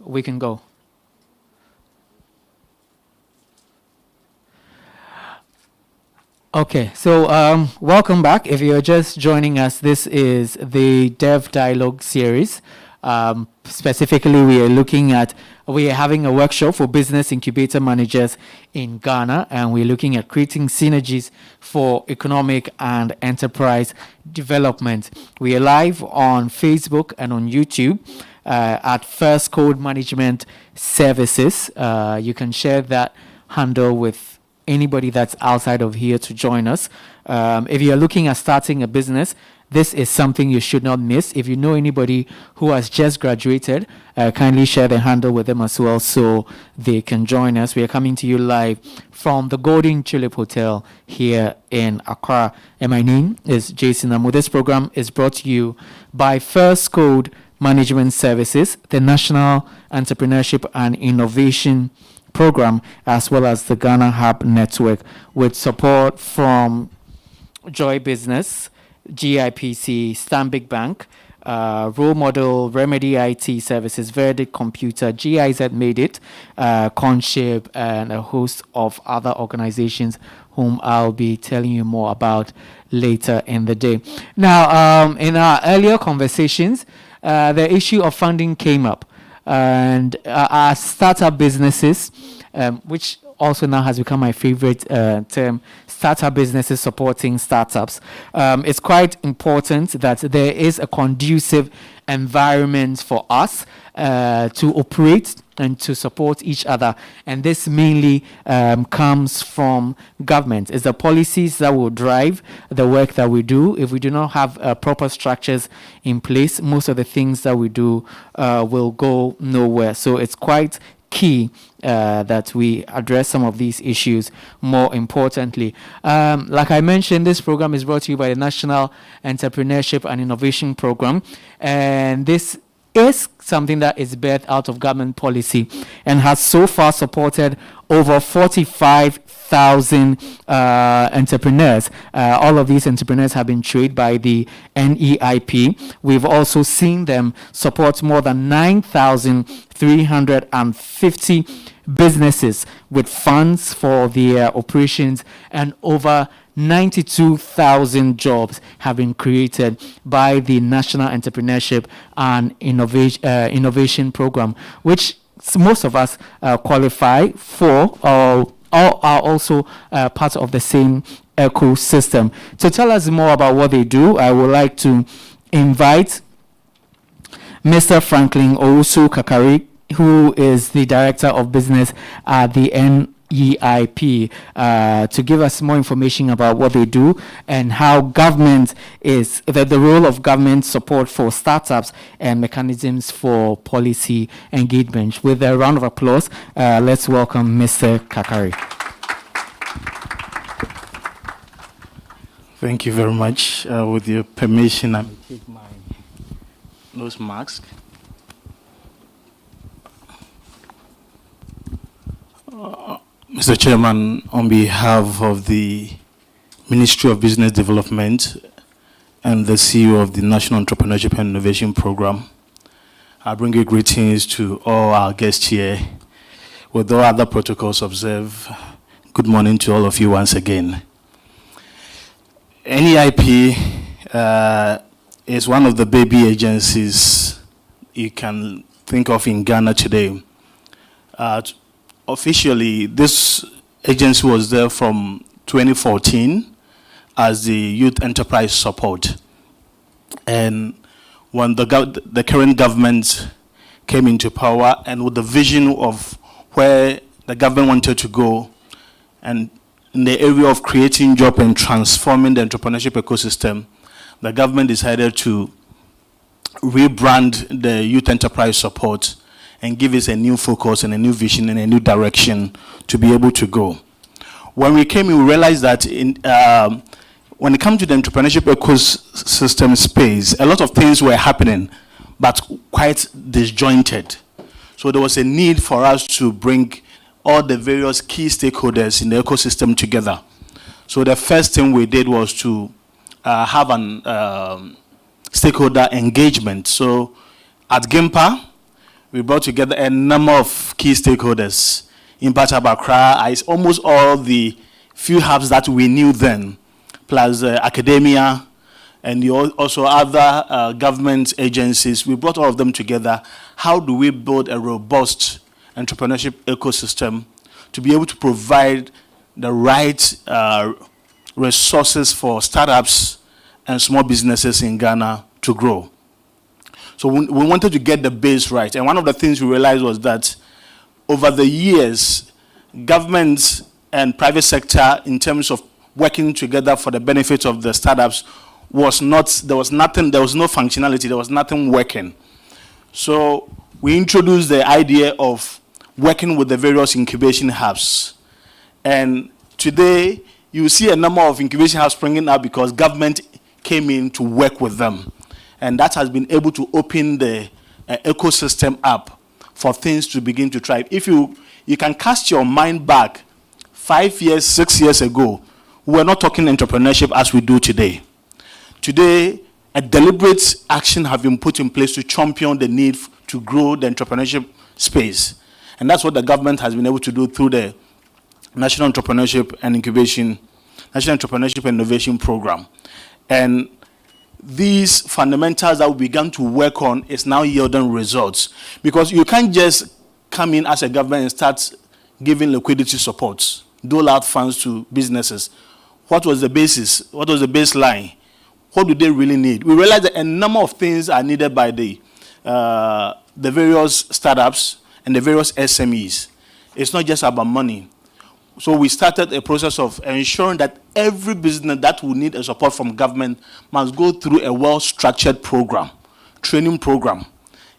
we can go? Okay, so welcome back. If you're just joining us, this is the Dev Dialogue series. Specifically, we are having a workshop for business incubator managers in Ghana, and we're looking at creating synergies for economic and enterprise development. We are live on Facebook and on YouTube at Firstcode Management Services. You can share that handle with anybody that's outside of here to join us. If you're looking at starting a business, this is something you should not miss. If you know anybody who has just graduated, kindly share the handle with them as well so they can join us. We are coming to you live from the Golden Tulip Hotel here in Accra. And my name is Jason Amu. This program is brought to you by Firstcode Management Services, the National Entrepreneurship and Innovation Program, as well as the Ghana Hub Network, with support from Joy Business, GIPC, Stanbic Bank, Role Model, Remedy IT Services, Verdict Computer, GIZ Made It, Conship, and a host of other organizations whom I'll be telling you more about later in the day. Now, in our earlier conversations, the issue of funding came up. And our startup businesses, which also now has become my favorite term, startup businesses supporting startups. It's quite important that there is a conducive environment for us to operate and to support each other. And this mainly comes from government. It's the policies that will drive the work that we do. If we do not have proper structures in place, most of the things that we do will go nowhere. So it's quite key that we address some of these issues more importantly. Like I mentioned, this program is brought to you by the National Entrepreneurship and Innovation Program, and this is something that is birthed out of government policy and has so far supported over 45,000 entrepreneurs. All of these entrepreneurs have been trained by the NEIP. We've also seen them support more than 9,350 businesses with funds for their operations, and over 92,000 jobs have been created by the National Entrepreneurship and Innovation Program, which most of us qualify for, or are also part of the same ecosystem. To tell us more about what they do, I would like to invite Mr. Franklin Owusu Kakari, who is the Director of Business at the NEIP, to give us more information about what they do and how government is, the role of government support for startups and mechanisms for policy engagement. With a round of applause, let's welcome Mr. Kakari. Thank you very much. With your permission, I will take my nose mask. Mr. Chairman, on behalf of the Ministry of Business Development and the CEO of the National Entrepreneurship and Innovation Program, I bring you greetings to all our guests here. With all other protocols observed, good morning to all of you once again. NEIP is one of the baby agencies you can think of in Ghana today. Officially, this agency was there from 2014 as the Youth Enterprise Support. And when the current government came into power, and with the vision of where the government wanted to go, and in the area of creating jobs and transforming the entrepreneurship ecosystem, the government decided to rebrand the Youth Enterprise Support and give us a new focus and a new vision and a new direction to be able to go. When we came in, we realized that when it comes to the entrepreneurship ecosystem space, a lot of things were happening, but quite disjointed. So there was a need for us to bring all the various key stakeholders in the ecosystem together. So the first thing we did was to have an stakeholder engagement. So At GIMPA, we brought together a number of key stakeholders. Impact Hub Accra is almost all the few hubs that we knew then, plus academia and also other government agencies. We brought all of them together. How do we build a robust entrepreneurship ecosystem to be able to provide the right resources for startups and small businesses in Ghana to grow? So we wanted to get the base right. And one of the things we realized was that over the years, governments and private sector, in terms of working together for the benefit of the startups, there was no functionality, there was nothing working. So we introduced the idea of working with the various incubation hubs. And today, you see a number of incubation hubs springing up because government came in to work with them. And that has been able to open the ecosystem up for things to begin to thrive. If you can cast your mind back 5 years, 6 years ago, we were not talking entrepreneurship as we do today. Today, a deliberate action has been put in place to champion the need to grow the entrepreneurship space. And that's what the government has been able to do through the National Entrepreneurship and Innovation Program. And these fundamentals that we began to work on is now yielding results. Because you can't just come in as a government and start giving liquidity support, dole out funds to businesses. What was the basis? What was the baseline? What do they really need? We realized that a number of things are needed by the various startups and the various SMEs. It's not just about money. So we started a process of ensuring that every business that will need a support from government must go through a well-structured program, training program,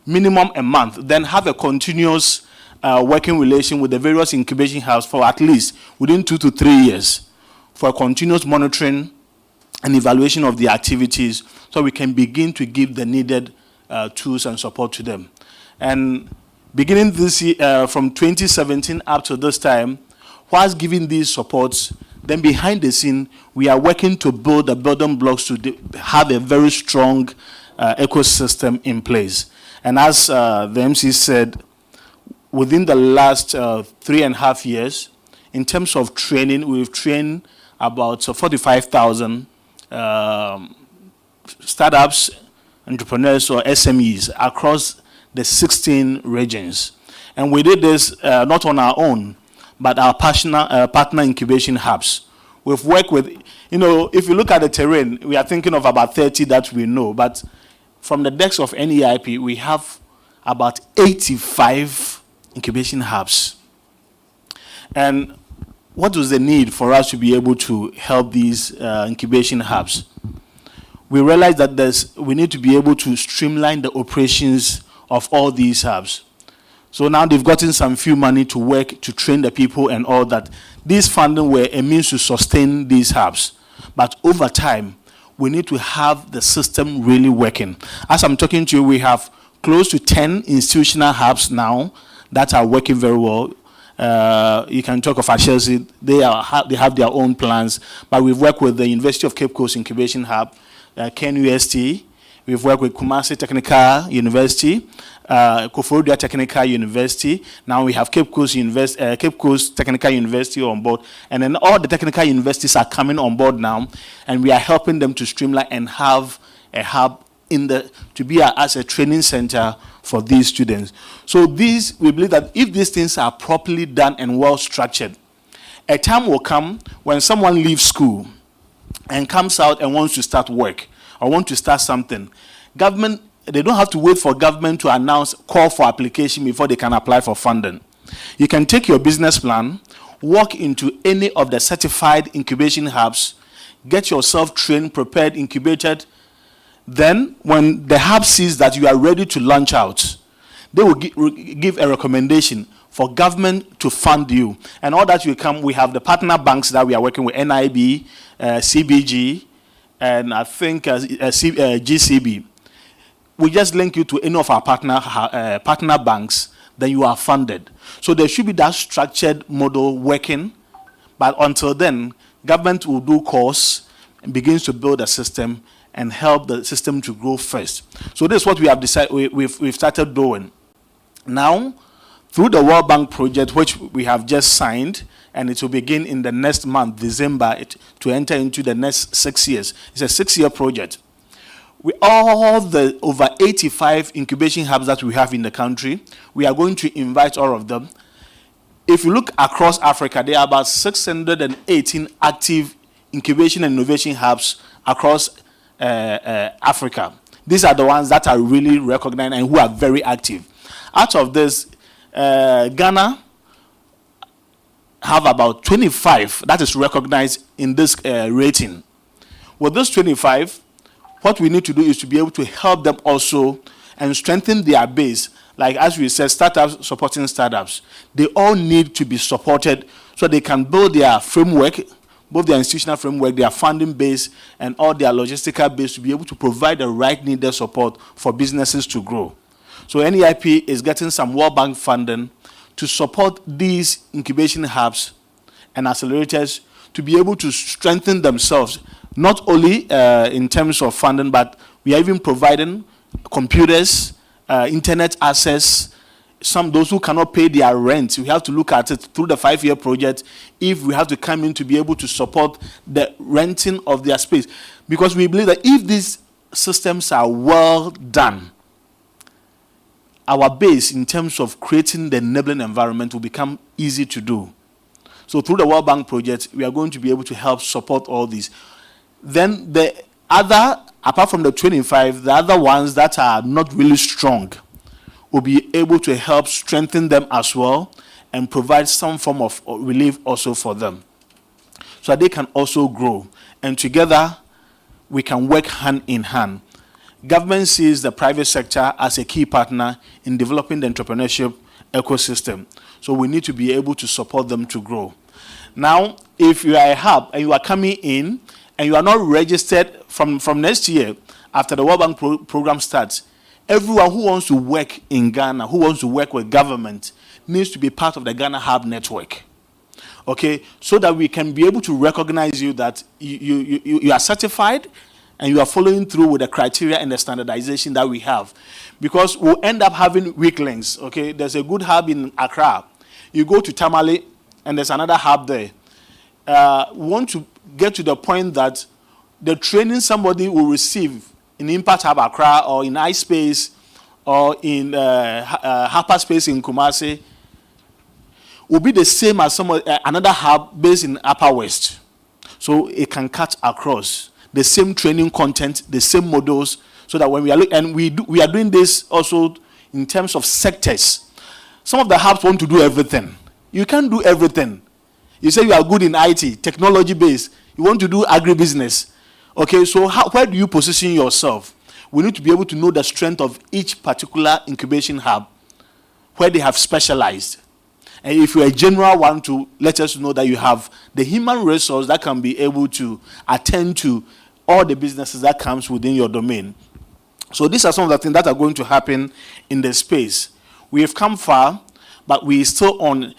minimum a month, then have a continuous working relation with the various incubation hubs for at least within 2 to 3 years for a continuous monitoring and evaluation of the activities so we can begin to give the needed tools and support to them. And beginning this year, from 2017 up to this time, whilst giving these supports, then behind the scene, we are working to build the building blocks to have a very strong ecosystem in place. And as the MC said, within the last 3.5 years, in terms of training, we've trained about 45,000 startups, entrepreneurs, or SMEs across the 16 regions. And we did this not on our own, but our partner incubation hubs. We've worked with, if you look at the terrain, we are thinking of about 30 that we know, but from the decks of NEIP, we have about 85 incubation hubs. And what was the need for us to be able to help these incubation hubs? We realized that we need to be able to streamline the operations of all these hubs. So now they've gotten some few money to work, to train the people and all that. These funding were a means to sustain these hubs. But over time, we need to have the system really working. As I'm talking to you, we have close to 10 institutional hubs now that are working very well. You can talk of Chelsea, they have their own plans, but we've worked with the University of Cape Coast Incubation Hub, Ken UST, we've worked with Kumasi Technical University, Koforidua Technical University. Now we have Cape Coast Technical University on board, and then all the technical universities are coming on board now, and we are helping them to streamline and have a hub to be as a training center for these students. So we believe that if these things are properly done and well structured, a time will come when someone leaves school and comes out and wants to start work or want to start something. Government, they don't have to wait for government to call for application before they can apply for funding. You can take your business plan, walk into any of the certified incubation hubs, get yourself trained, prepared, incubated. Then when the hub sees that you are ready to launch out, they will give a recommendation for government to fund you. And all that will come, we have the partner banks that we are working with, NIB, CBG, and I think GCB. We just link you to any of our partner banks, then you are funded. So there should be that structured model working, but until then, government will do course and begins to build a system, and help the system to grow first. So this is what we have decided. We've started doing. Now, through the World Bank project, which we have just signed, and it will begin in the next month, December, to enter into the next 6 years. It's a 6-year project. With all the over 85 incubation hubs that we have in the country, we are going to invite all of them. If you look across Africa, there are about 618 active incubation and innovation hubs across Africa. These are the ones that are really recognized and who are very active. Out of this, Ghana have about 25 that is recognized in this rating. With this 25, what we need to do is to be able to help them also and strengthen their base. Like as we said, startups supporting startups. They all need to be supported so they can build their framework, both their institutional framework, their funding base, and all their logistical base to be able to provide the right needed support for businesses to grow. So NEIP is getting some World Bank funding to support these incubation hubs and accelerators to be able to strengthen themselves, not only in terms of funding, but we are even providing computers, internet access. Those who cannot pay their rent, we have to look at it through the 5-year project if we have to come in to be able to support the renting of their space. Because we believe that if these systems are well done, our base in terms of creating the enabling environment will become easy to do. So through the World Bank project, we are going to be able to help support all these. Then the other, apart from the 25, the other ones that are not really strong will be able to help strengthen them as well and provide some form of relief also for them so that they can also grow. And together, we can work hand in hand. Government sees the private sector as a key partner in developing the entrepreneurship ecosystem. So we need to be able to support them to grow. Now, if you are a hub and you are coming in and you are not registered from next year, after the World Bank program starts, everyone who wants to work in Ghana, who wants to work with government, needs to be part of the Ghana Hub network. Okay, so that we can be able to recognize you that you are certified and you are following through with the criteria and the standardization that we have. Because we'll end up having weak links, okay? There's a good hub in Accra. You go to Tamale, and there's another hub there. We want to get to the point that the training somebody will receive in Impact Hub Accra or in iSpace or in Hyperspace in Kumasi will be the same as another hub based in Upper West. So it can cut across the same training content, the same models, so that when we are and we are doing this also in terms of sectors. Some of the hubs want to do everything. You can't do everything. You say you are good in IT, technology based. You want to do agribusiness. Okay, so where do you position yourself? We need to be able to know the strength of each particular incubation hub, where they have specialized. And if you're a general one, to let us know that you have the human resource that can be able to attend to all the businesses that comes within your domain. So these are some of the things that are going to happen in the space. We have come far, but we still on.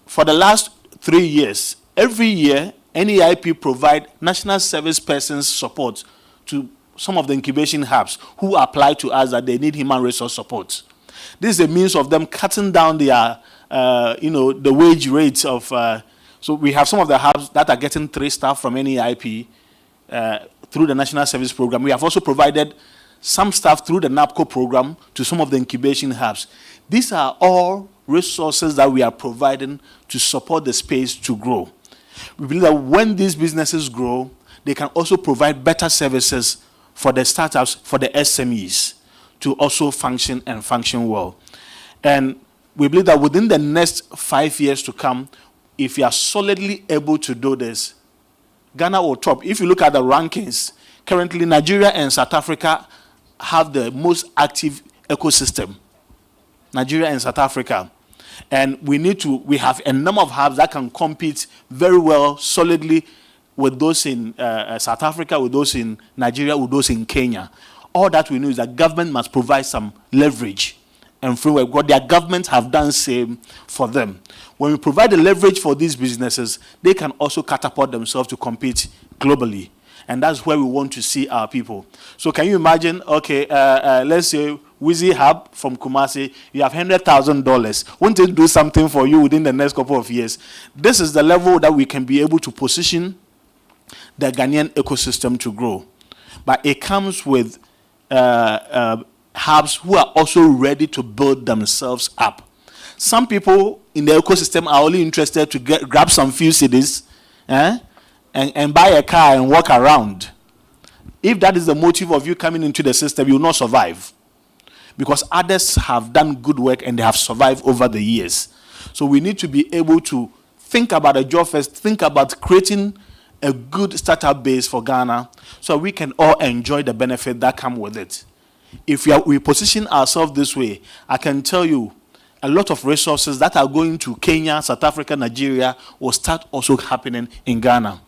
For the last 3 years, every year, NEIP provide national service persons support to some of the incubation hubs who apply to us that they need human resource support. This is a means of them cutting down their, the wage rates of. So we have some of the hubs that are getting 3 staff from NEIP through the National Service Program. We have also provided some staff through the NAPCO program to some of the incubation hubs. These are all resources that we are providing to support the space to grow. We believe that when these businesses grow, they can also provide better services for the startups, for the SMEs, to also function and function well. And we believe that within the next 5 years to come, if you are solidly able to do this, Ghana will top. If you look at the rankings, currently Nigeria and South Africa have the most active ecosystem. Nigeria and South Africa. And we have a number of hubs that can compete very well, solidly, with those in South Africa, with those in Nigeria, with those in Kenya. All that we know is that government must provide some leverage and framework. What their governments have done same for them. When we provide the leverage for these businesses, they can also catapult themselves to compete globally. And that's where we want to see our people. So can you imagine, okay, let's say Wizzy Hub from Kumasi, you have $100,000. Won't it do something for you within the next couple of years? This is the level that we can be able to position the Ghanaian ecosystem to grow. But it comes with hubs who are also ready to build themselves up. Some people in the ecosystem are only interested to grab some few cities and buy a car and walk around. If that is the motive of you coming into the system, you will not survive. Because others have done good work and they have survived over the years. So we need to be able to think about a job first, think about creating a good startup base for Ghana so we can all enjoy the benefit that come with it. If we position ourselves this way, I can tell you a lot of resources that are going to Kenya, South Africa, Nigeria will start also happening in Ghana.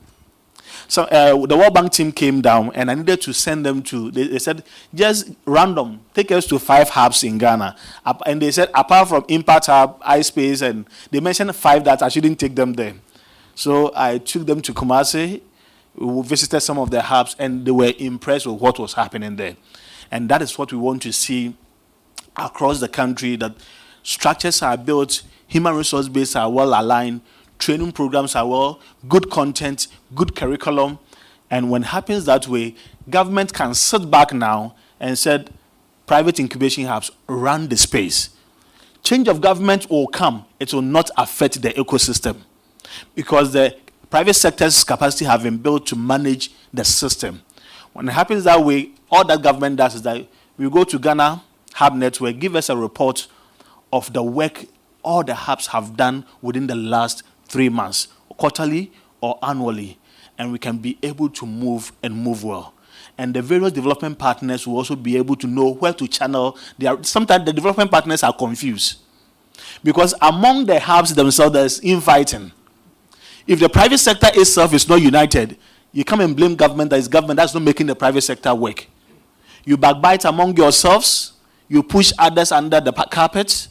So the World Bank team came down and I needed to send them to, they said, just random, take us to 5 hubs in Ghana. And they said, apart from Impact Hub, iSpace, and they mentioned 5 that I shouldn't take them there. So I took them to Kumasi, we visited some of their hubs, and they were impressed with what was happening there. And that is what we want to see across the country, that structures are built, human resource base are well aligned, training programs are well, good content, good curriculum. And when it happens that way, government can sit back now and said, private incubation hubs, run the space. Change of government will come. It will not affect the ecosystem because the private sector's capacity have been built to manage the system. When it happens that way, all that government does is that we go to Ghana Hub Network, give us a report of the work all the hubs have done within the last 3 months, quarterly or annually, and we can be able to move and move well. And the various development partners will also be able to know where to channel. Sometimes the development partners are confused because among the hubs themselves, there's infighting. If the private sector itself is not united, you come and blame government that is government that's not making the private sector work. You backbite among yourselves, you push others under the carpet,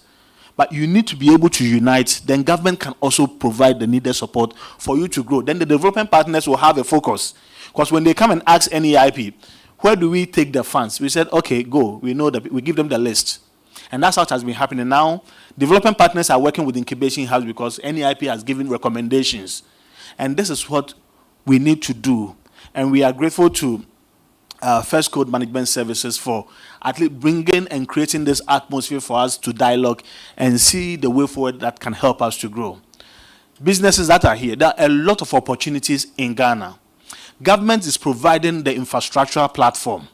but you need to be able to unite. Then government can also provide the needed support for you to grow. Then the development partners will have a focus. Because when they come and ask NEIP, where do we take the funds? We said, okay, go. We know that we give them the list. And that's how it has been happening. Now, development partners are working with incubation hubs because NEIP has given recommendations. And this is what we need to do. And we are grateful to Firstcode Management Services for at least bringing and creating this atmosphere for us to dialogue and see the way forward that can help us to grow. Businesses that are here, there are a lot of opportunities in Ghana. Government is providing the infrastructure platform,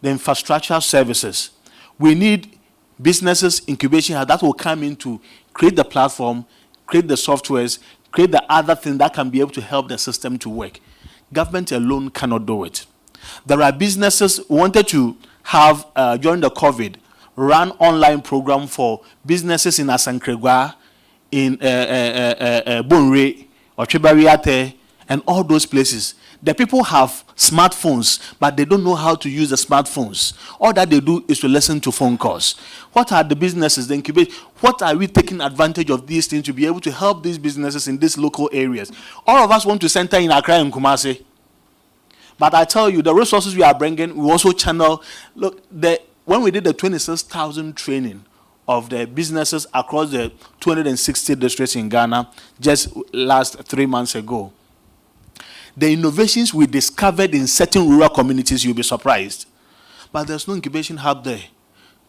the infrastructure services. We need businesses, incubation that will come in to create the platform, create the softwares, create the other thing that can be able to help the system to work. Government alone cannot do it. There are businesses who wanted to have, during the COVID, run online program for businesses in Asankregwa, in Bonre, or Chibariate, and all those places. The people have smartphones, but they don't know how to use the smartphones. All that they do is to listen to phone calls. What are the businesses, the incubate? What are we taking advantage of these things to be able to help these businesses in these local areas? All of us want to center in Accra and Kumasi. But I tell you, the resources we are bringing, we also channel. Look, when we did the 26,000 training of the businesses across the 260 districts in Ghana just last 3 months ago, the innovations we discovered in certain rural communities, you'll be surprised. But there's no incubation hub there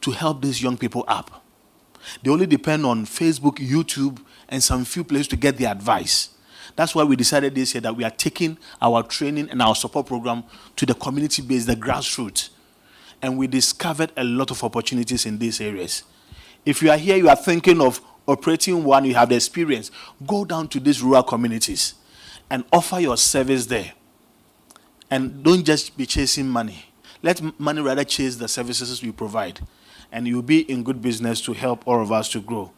to help these young people up. They only depend on Facebook, YouTube, and some few places to get the advice. That's why we decided this year that we are taking our training and our support program to the community base, the grassroots. And we discovered a lot of opportunities in these areas. If you are here, you are thinking of operating one, you have the experience, go down to these rural communities and offer your service there. And don't just be chasing money. Let money rather chase the services we provide. And you'll be in good business to help all of us to grow.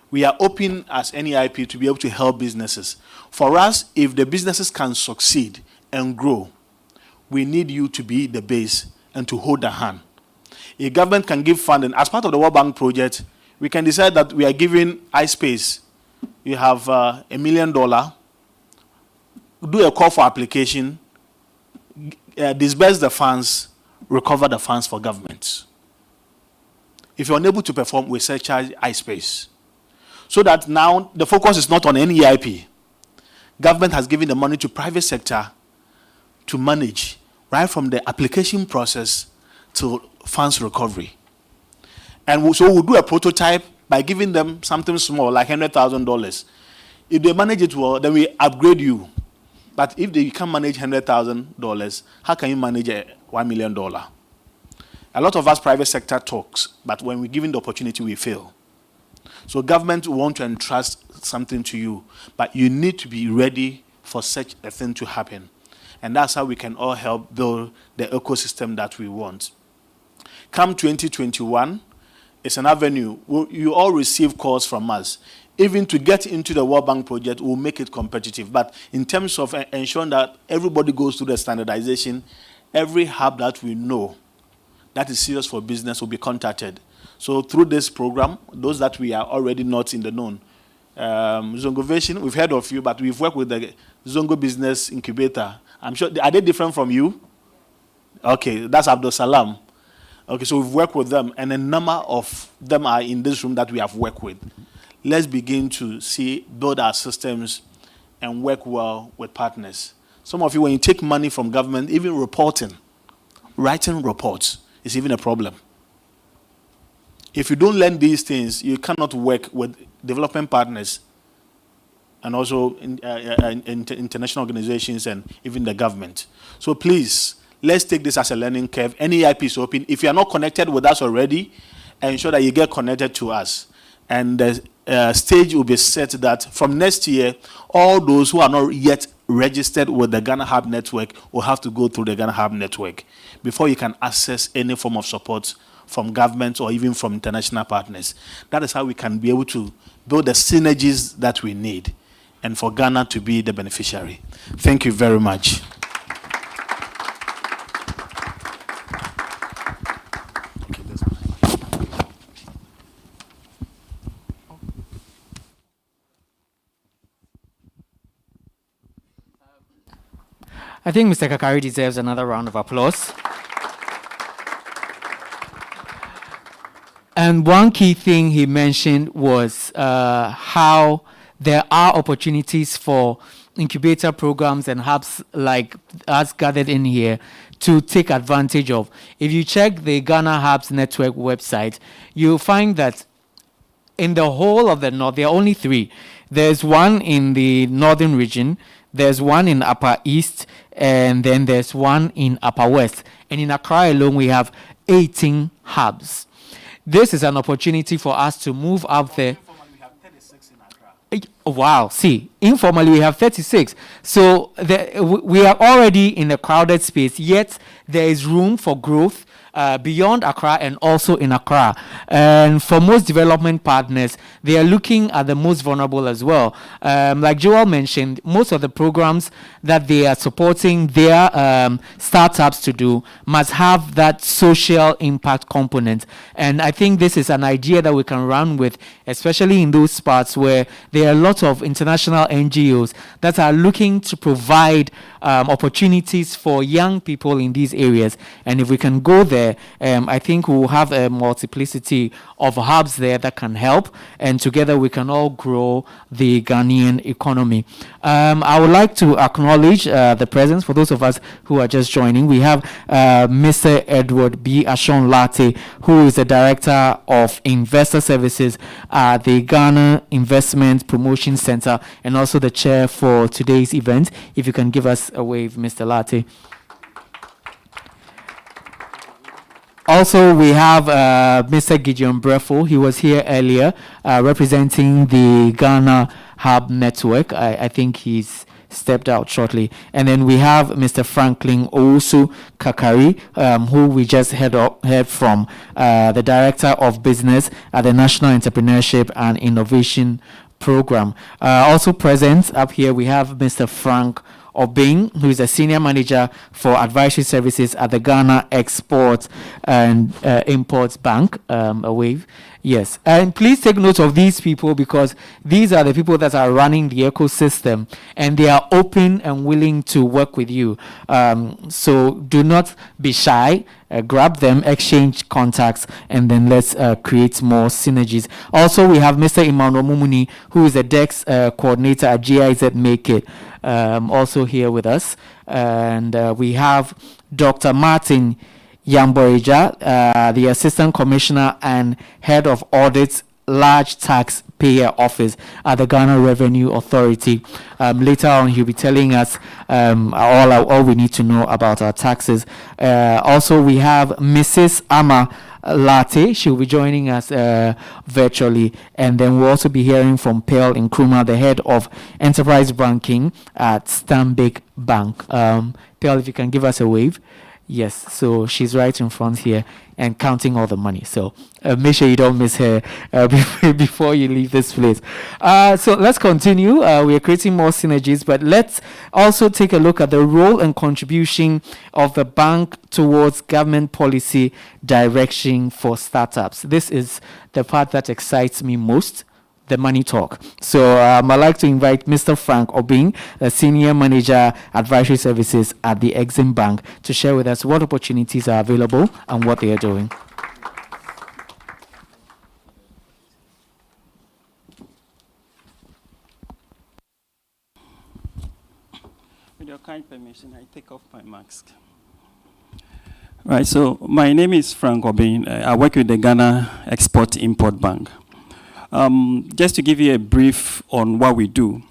We are open as NEIP to be able to help businesses. For us, if the businesses can succeed and grow, we need you to be the base and to hold the hand. A government can give funding. As part of the World Bank project, we can decide that we are giving iSpace. You have $1 million. Do a call for application. disburse the funds, recover the funds for government. If you're unable to perform, we surcharge iSpace. So that now the focus is not on any EIP. Government has given the money to private sector to manage, right from the application process to funds recovery. And so we'll do a prototype by giving them something small, like $100,000. If they manage it well, then we upgrade you. But if they can't manage $100,000, how can you manage a $1 million? A lot of us private sector talks, but when we're given the opportunity, we fail. So government want to entrust something to you, but you need to be ready for such a thing to happen. And that's how we can all help build the ecosystem that we want. Come 2021, it's an avenue. You all receive calls from us. Even to get into the World Bank project, we'll make it competitive. But in terms of ensuring that everybody goes through the standardization, every hub that we know that is serious for business will be contacted. So through this program, those that we are already not in the known, Zongovation, we've heard of you, but we've worked with the Zongo Business Incubator. I'm sure, are they different from you? Okay, that's Abdul Salam. Okay, so we've worked with them, and a number of them are in this room that we have worked with. Let's begin to build our systems and work well with partners. Some of you, when you take money from government, even writing reports is even a problem. If you don't learn these things, you cannot work with development partners and also international organizations and even the government. So please, let's take this as a learning curve. Any EIP is open. If you are not connected with us already, ensure that you get connected to us. And the stage will be set that from next year, all those who are not yet registered with the Ghana Hub Network will have to go through the Ghana Hub Network before you can access any form of support from government or even from international partners. That is how we can be able to build the synergies that we need and for Ghana to be the beneficiary. Thank you very much. I think Mr. Kakari deserves another round of applause. And one key thing he mentioned was how there are opportunities for incubator programs and hubs like us gathered in here to take advantage of. If you check the Ghana Hubs Network website, you'll find that in the whole of the north, there are only 3. There's one in the northern region, there's one in Upper East, and then there's one in Upper West. And in Accra alone, we have 18 hubs. This is an opportunity for us to move up there. Wow, see, informally we have 36. So we are already in a crowded space, yet there is room for growth beyond Accra and also in Accra. And for most development partners, they are looking at the most vulnerable as well. Like Joel mentioned, most of the programs that they are supporting their startups to do must have that social impact component. And I think this is an idea that we can run with, especially in those spots where there are a lot of international NGOs that are looking to provide opportunities for young people in these areas. And if we can go there, I think we'll have a multiplicity of hubs there that can help, and together we can all grow the Ghanaian economy. I would like to acknowledge the presence for those of us who are just joining. We have Mr. Edward B. Ashon Latte, who is the Director of Investor Services at the Ghana Investment Promotion Center and also the chair for today's event. If you can give us a wave, Mr. Latte. Also, we have Mr. Gideon Breffo. He was here earlier representing the Ghana Hub Network. I think he's stepped out shortly. And then we have Mr. Franklin Owusu Kakari, who we just heard from, the Director of Business at the National Entrepreneurship and Innovation Program. Also present up here, we have Mr. Frank Obeng, who is a senior manager for advisory services at the Ghana Export and Imports Bank. A wave. Yes, and please take note of these people, because these are the people that are running the ecosystem, and they are open and willing to work with you. So do not be shy. Grab them, exchange contacts, and then let's create more synergies. Also, we have Mr. Emmanuel Mumuni, who is a DEX coordinator at GIZ Make It, also here with us. And we have Dr. Martin Yamborija, the Assistant Commissioner and Head of Audits, Large Taxpayer Office at the Ghana Revenue Authority. Later on, he'll be telling us all we need to know about our taxes. Also, we have Mrs. Ama Latte. She'll be joining us virtually. And then we'll also be hearing from Pearl Nkrumah, the Head of Enterprise Banking at Stanbic Bank. Pearl, if you can give us a wave. Yes, so she's right in front here and counting all the money. So make sure you don't miss her before you leave this place. So let's continue. We are creating more synergies, but let's also take a look at the role and contribution of the bank towards government policy direction for startups. This is the part that excites me most, the money talk. So I'd like to invite Mr. Frank Obeng, the Senior Manager Advisory Services at the Exim Bank, to share with us what opportunities are available and what they are doing. With your kind permission, I take off my mask. Right, so my name is Frank Obeng. I work with the Ghana Export-Import Bank. Just to give you a brief on what we do.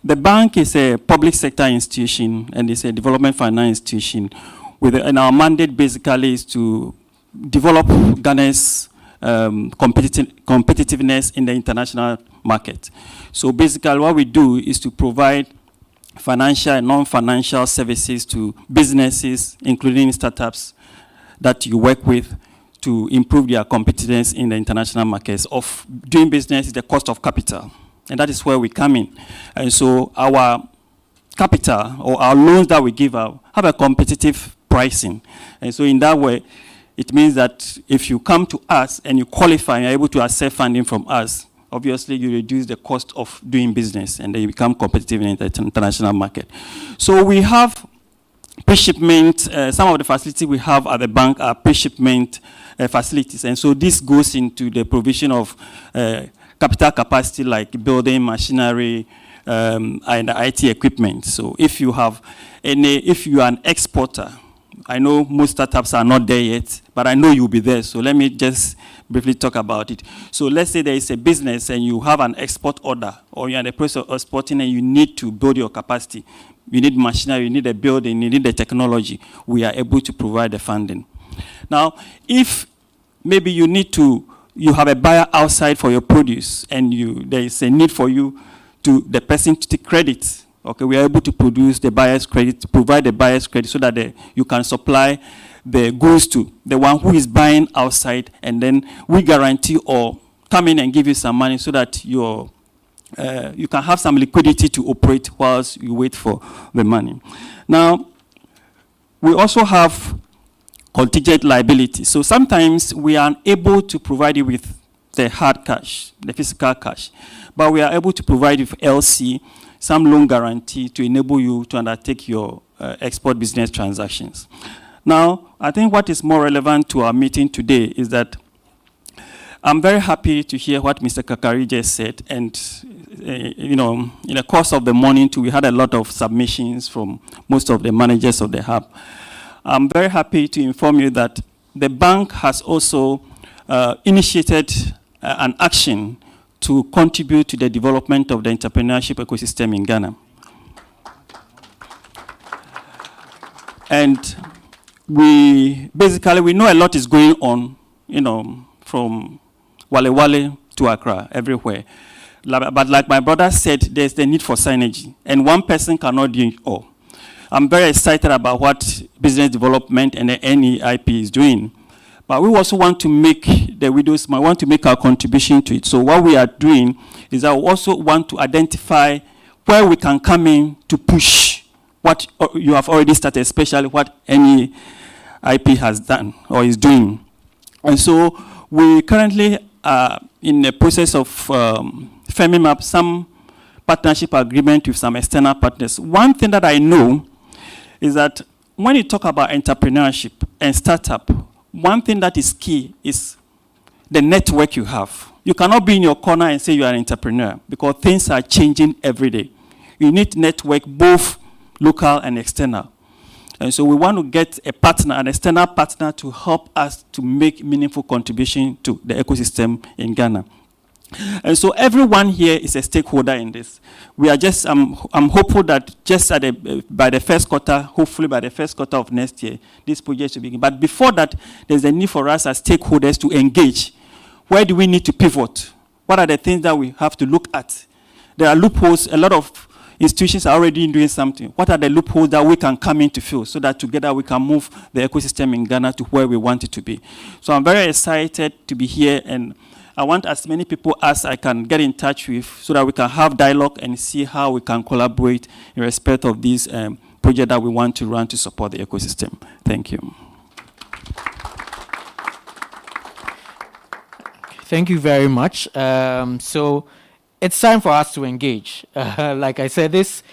The bank is a public sector institution and it's a development finance institution. And our mandate basically is to develop Ghana's competitiveness in the international market. So basically what we do is to provide financial and non-financial services to businesses, including startups that you work with, to improve their competitiveness in the international markets. Of doing business is the cost of capital, and that is where we come in. And so our capital or our loans that we give out have a competitive pricing. And so in that way, it means that if you come to us and you qualify and you're able to access funding from us, obviously you reduce the cost of doing business and then you become competitive in the international market. So we have pre-shipment, some of the facilities we have at the bank are pre-shipment facilities. And so this goes into the provision of capital capacity like building, machinery, and IT equipment. So if you are an exporter, I know most startups are not there yet, but I know you'll be there. So let me just briefly talk about it. So let's say there is a business and you have an export order, or you're in the process of exporting and you need to build your capacity. You need machinery, you need a building, you need the technology. We are able to provide the funding. Now, if maybe you have a buyer outside for your produce and there is a need for you the person to take credit, okay, we are able to produce the buyer's credit, provide the buyer's credit so that you can supply the goods to the one who is buying outside, and then we guarantee or come in and give you some money so that you can have some liquidity to operate whilst you wait for the money. Now, we also have contingent liability. So sometimes we are unable to provide you with the hard cash, the physical cash, but we are able to provide you with LC, some loan guarantee to enable you to undertake your export business transactions. Now, I think what is more relevant to our meeting today is that I'm very happy to hear what Mr. Kakari just said, and in the course of the morning too, we had a lot of submissions from most of the managers of the hub. I'm very happy to inform you that the bank has also initiated an action to contribute to the development of the entrepreneurship ecosystem in Ghana. And we know a lot is going on, from Wale Wale to Accra, everywhere. But like my brother said, there's the need for synergy, and one person cannot do it all. I'm very excited about what business development and the NEIP is doing. But we also want to make our contribution to it. So what we are doing is I also want to identify where we can come in to push what you have already started, especially what any IP has done or is doing. And so we currently are in the process of firming up some partnership agreement with some external partners. One thing that I know is that when you talk about entrepreneurship and startup, one thing that is key is the network you have. You cannot be in your corner and say you are an entrepreneur because things are changing every day. You need network, both local and external. And so we want to get a partner, an external partner, to help us to make meaningful contribution to the ecosystem in Ghana. And so everyone here is a stakeholder in this. We are just, I'm hopeful that just by the first quarter, hopefully by the first quarter of next year, this project will begin. But before that, there's a need for us as stakeholders to engage. Where do we need to pivot? What are the things that we have to look at? There are loopholes. A lot of institutions are already doing something. What are the loopholes that we can come in to fill so that together we can move the ecosystem in Ghana to where we want it to be? So I'm very excited to be here, and I want as many people as I can get in touch with so that we can have dialogue and see how we can collaborate in respect of this project that we want to run to support the ecosystem. Thank you. Thank you very much. So it's time for us to engage. Like I said, this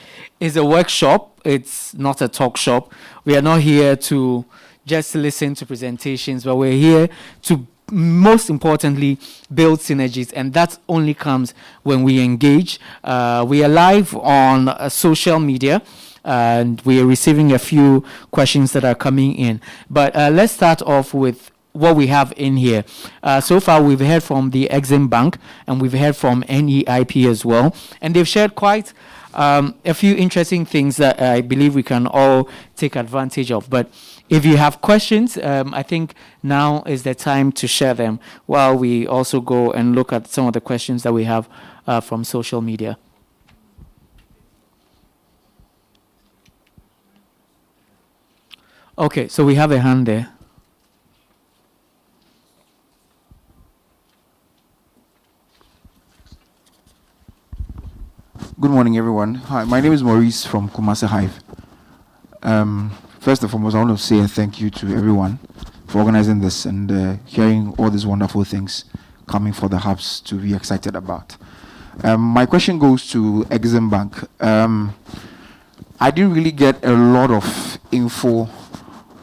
is a workshop. It's not a talk shop. We are not here to just listen to presentations, but we're here to, most importantly, build synergies, and that only comes when we engage. We are live on social media, and we are receiving a few questions that are coming in. But let's start off with what we have in here. So far, we've heard from the Exim Bank, and we've heard from NEIP as well, and they've shared quite a few interesting things that I believe we can all take advantage of. But if you have questions, I think now is the time to share them while we also go and look at some of the questions that we have from social media. Okay, so we have a hand there. Good morning, everyone. Hi, my name is Maurice from Kumasi Hive. First and foremost, I want to say a thank you to everyone for organizing this and hearing all these wonderful things coming for the hubs to be excited about. My question goes to Exim Bank. I didn't really get a lot of info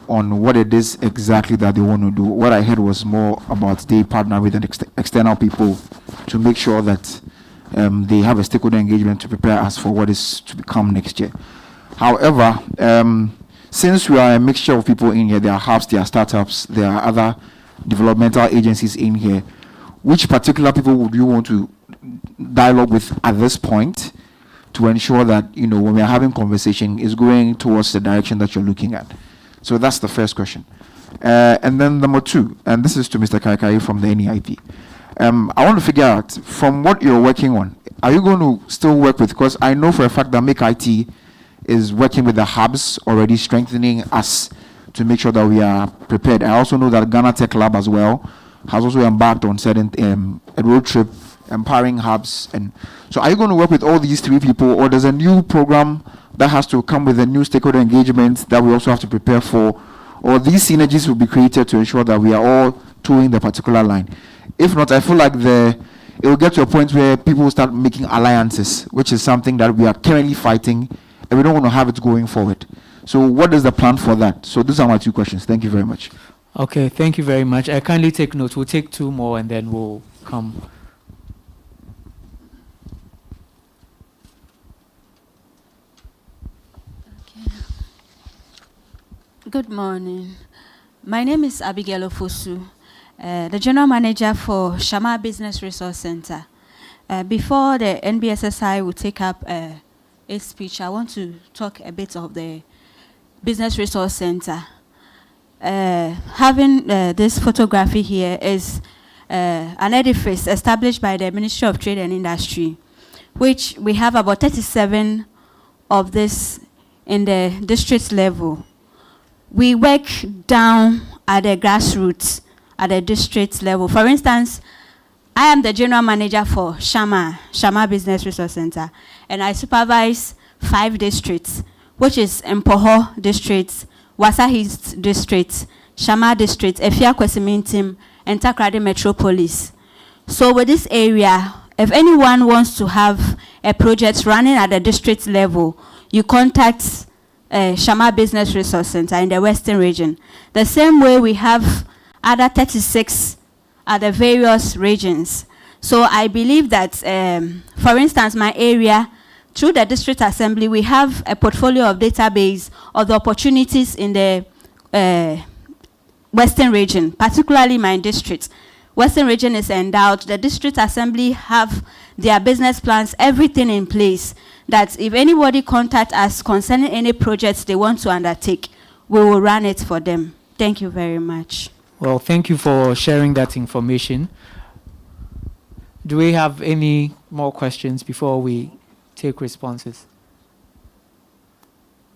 on what it is exactly that they want to do. What I heard was more about they partner with an external people to make sure that they have a stakeholder engagement to prepare us for what is to become next year. However, since we are a mixture of people in here, there are hubs, there are startups, there are other developmental agencies in here, which particular people would you want to dialogue with at this point to ensure that, you know, when we are having conversation, is going towards the direction that you're looking at? So that's the first question. And then number two, and this is to Mr. Kaikai from the NEIP. I want to figure out, from what you're working on, are you going to still work with, because I know for a fact that Make IT is working with the hubs, already strengthening us to make sure that we are prepared. I also know that Ghana Tech Lab as well has also embarked on certain a road trip, empowering hubs. And so are you going to work with all these three people, or there's a new program that has to come with a new stakeholder engagement that we also have to prepare for, or these synergies will be created to ensure that we are all towing the particular line? If not, I feel like it will get to a point where people will start making alliances, which is something that we are currently fighting, and we don't want to have it going forward. So what is the plan for that? So those are my two questions. Thank you very much. Okay, thank you very much. I kindly take note. We'll take two more and then we'll come. Okay. Good morning. My name is Abigail Ofosu, the General Manager for Shama Business Resource Center. Before the NBSSI will take up a speech, I want to talk a bit of the Business Resource Center. Having this photography here is an edifice established by the Ministry of Trade and Industry, which we have about 37 of this in the district level. We work down at the grassroots, at the district level. For instance, I am the general manager for Shama Business Resource Center, and I supervise 5 districts, which is Mpoho District, Wasa East District, Shama District, Efia Kwesimintim, and Takrady Metropolis. So with this area, if anyone wants to have a project running at the district level, you contact Shama Business Resource Center in the Western region. The same way we have other 36 at the various regions. So I believe that, for instance, my area, through the district assembly, we have a portfolio of database of the opportunities in the Western region, particularly my district. Western region is endowed. The district assembly have their business plans, everything in place, that if anybody contact us concerning any projects they want to undertake, we will run it for them. Thank you very much. Well, thank you for sharing that information. Do we have any more questions before we take responses?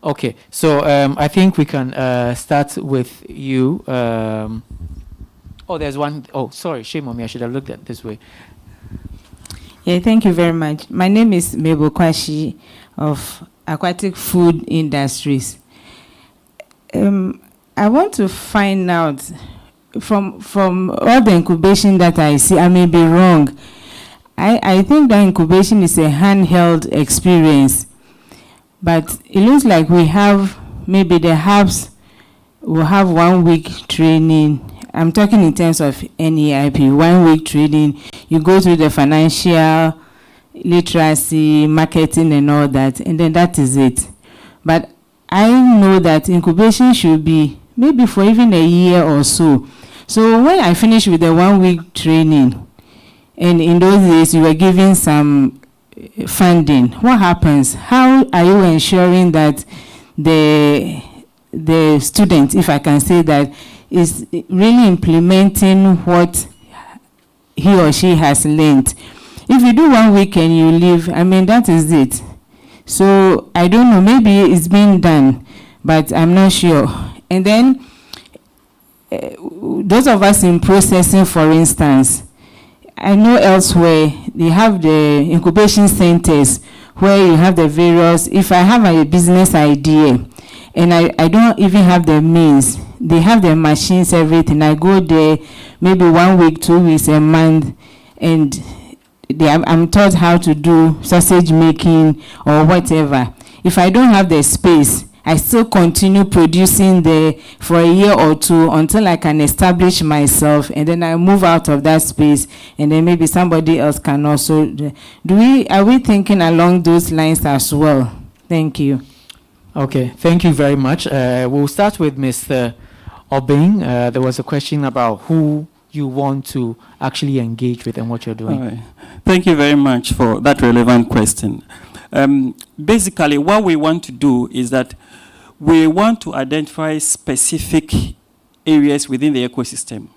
Okay, so I think we can start with you. Oh, there's one. Oh, sorry, shame on me. I should have looked at it this way. Yeah, thank you very much. My name is Mabel Kwashi of Aquatic Food Industries. I want to find out from all the incubation that I see, I may be wrong. I think that incubation is a handheld experience, but it looks like we have, maybe the hubs will have 1 week training. I'm talking in terms of NEIP, 1 week training. You go through the financial literacy, marketing and all that, and then that is it. But I know that incubation should be maybe for even a year or so. So when I finish with the 1 week training, and in those days you were given some funding, what happens? How are you ensuring that the student, if I can say that, is really implementing what he or she has learned? If you do 1 week and you leave, I mean, that is it. So I don't know, maybe it's been done, but I'm not sure. And then those of us in processing, for instance, I know elsewhere they have the incubation centers where you have the various, if I have a business idea and I don't even have the means, they have the machines, everything. I go there maybe 1 week, 2 weeks, a month, and I'm taught how to do sausage making or whatever. If I don't have the space, I still continue producing there for a year or two until I can establish myself, and then I move out of that space, and then maybe somebody else can also. Are we thinking along those lines as well? Thank you. Okay, thank you very much. We'll start with Mr. Obeng. There was a question about who you want to actually engage with and what you're doing. All right. Thank you very much for that relevant question. Basically, what we want to do is that we want to identify specific areas within the ecosystem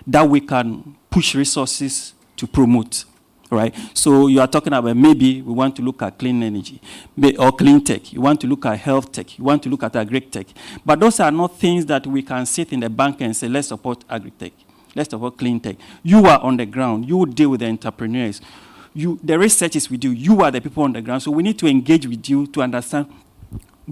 that we can push resources to promote, right? So you are talking about maybe we want to look at clean energy or clean tech. You want to look at health tech. You want to look at agri-tech. But those are not things that we can sit in the bank and say, let's support agri-tech. Let's support clean tech. You are on the ground. You deal with the entrepreneurs. The research is with you. You are the people on the ground. So we need to engage with you to understand,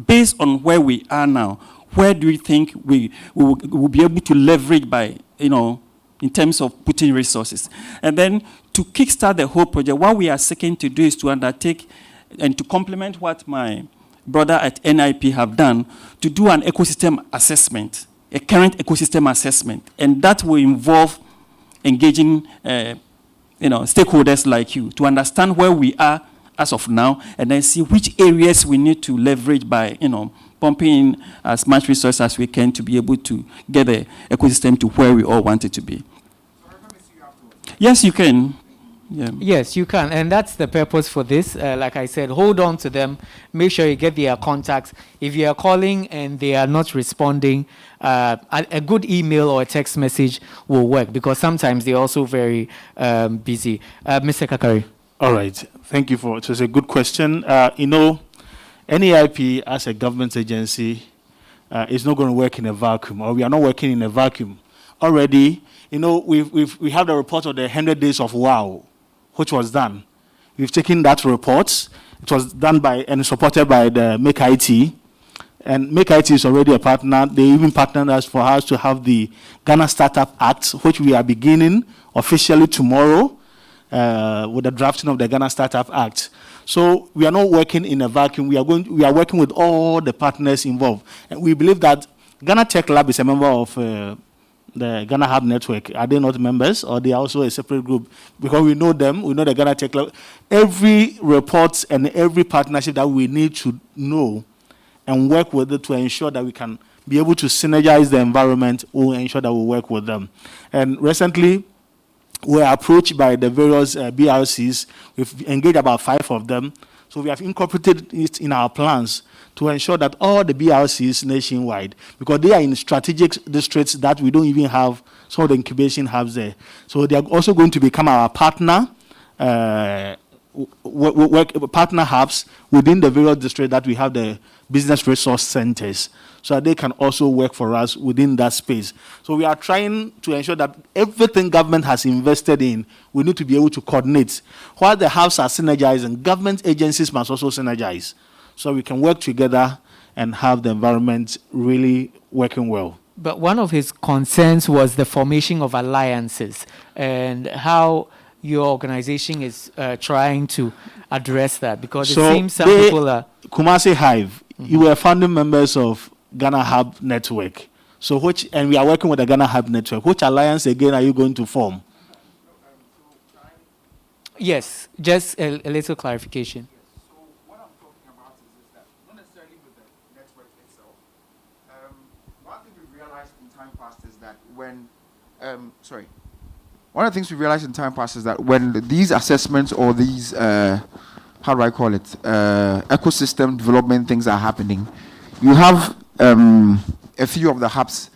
based on where we are now, where do you think we will be able to leverage by, in terms of putting resources? And then to kickstart the whole project, what we are seeking to do is to undertake and to complement what my brother at NIP have done, to do an ecosystem assessment, a current ecosystem assessment. And that will involve engaging stakeholders like you to understand where we are as of now, and then see which areas we need to leverage by, pumping in as much resources as we can to be able to get the ecosystem to where we all want it to be. Yes, you can. Yeah. Yes, you can, and that's the purpose for this. Like I said, hold on to them. Make sure you get their contacts. If you are calling and they are not responding, a good email or a text message will work, because sometimes they're also very busy. Mr. Kakari. All right. Thank you for it. It's a good question. NEIP as a government agency is not going to work in a vacuum, or we are not working in a vacuum. Already, we have the report of the 100 days of WOW, which was done. We've taken that report. It was done by and supported by the Make IT. And Make IT is already a partner. They even partnered us for us to have the Ghana Startup Act, which we are beginning officially tomorrow with the drafting of the Ghana Startup Act. So we are not working in a vacuum. We are working with all the partners involved. And we believe that Ghana Tech Lab is a member of the Ghana Hub Network. Are they not members, or they are also a separate group? Because we know them, we know the Ghana Tech Lab. Every report and every partnership that we need to know and work with it to ensure that we can be able to synergize the environment, we'll ensure that we work with them. And recently, we were approached by the various BRCs. We've engaged about 5 of them. So we have incorporated it in our plans to ensure that all the BRCs nationwide, because they are in strategic districts that we don't even have some of the incubation hubs there. So they are also going to become our partner, partner hubs within the various districts that we have the business resource centers, so that they can also work for us within that space. So we are trying to ensure that everything government has invested in, we need to be able to coordinate. While the hubs are synergizing, government agencies must also synergize, so we can work together and have the environment really working well. But one of his concerns was the formation of alliances and how your organization is trying to address that, because it seems some people are... Kumasi Hive, you were founding members of Ghana Hub Network. So and we are working with the Ghana Hub Network. Which alliance again are you going to form? Yes, just a little clarification. So what I'm talking about is that, not necessarily with the network itself. One thing we've realized in time past is that when, one of the things we realized in time past is that when these assessments or these, how do I call it, ecosystem development things are happening, you have a few of the hubs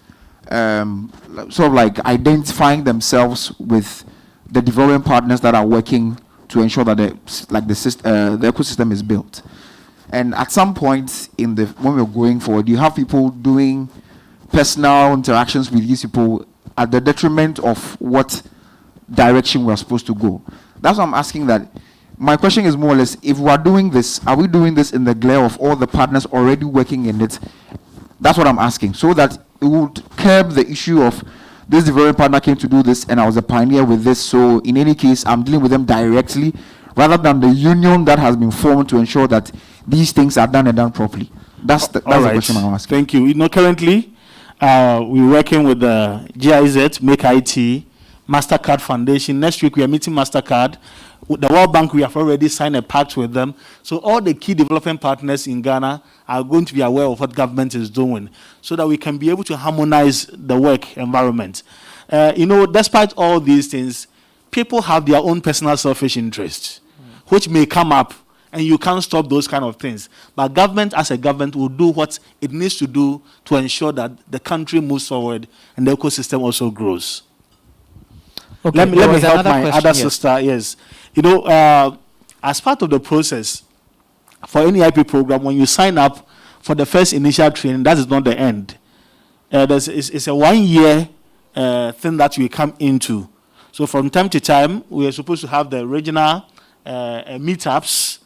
sort of like identifying themselves with the development partners that are working to ensure that the ecosystem is built. And at some point when we're going forward, you have people doing personal interactions with these people at the detriment of what direction we're supposed to go. That's why I'm asking that. My question is more or less, if we are doing this, are we doing this in the glare of all the partners already working in it? That's what I'm asking, so that it would curb the issue of this development partner came to do this and I was a pioneer with this, so in any case I'm dealing with them directly rather than the union that has been formed to ensure that these things are done and done properly. That's the question I'm asking. Thank you. Currently we're working with the GIZ, Make IT, MasterCard Foundation. Next week we are meeting MasterCard. With the World Bank, we have already signed a pact with them. So all the key development partners in Ghana are going to be aware of what government is doing so that we can be able to harmonize the work environment. Despite all these things, people have their own personal selfish interests, which may come up, and you can't stop those kind of things. But government, as a government, will do what it needs to do to ensure that the country moves forward and the ecosystem also grows. Okay, let me help my other sister. Yes. As part of the process for any IP program, when you sign up for the first initial training, that is not the end. It's a 1-year thing that we come into. So from time to time, we are supposed to have the regional meetups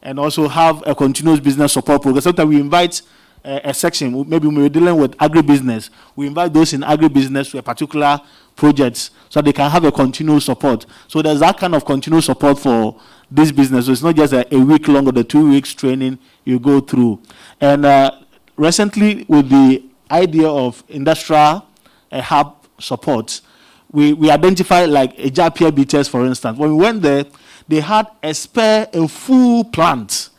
and also have a continuous business support program. Sometimes we invite a section, maybe when we're dealing with agribusiness, we invite those in agribusiness to a particular project so they can have a continuous support. So there's that kind of continuous support for this business. So it's not just a week long or the 2 weeks training you go through. And recently, with the idea of industrial hub support, we identified like a Japia BTS, for instance. When we went there, they had a full plant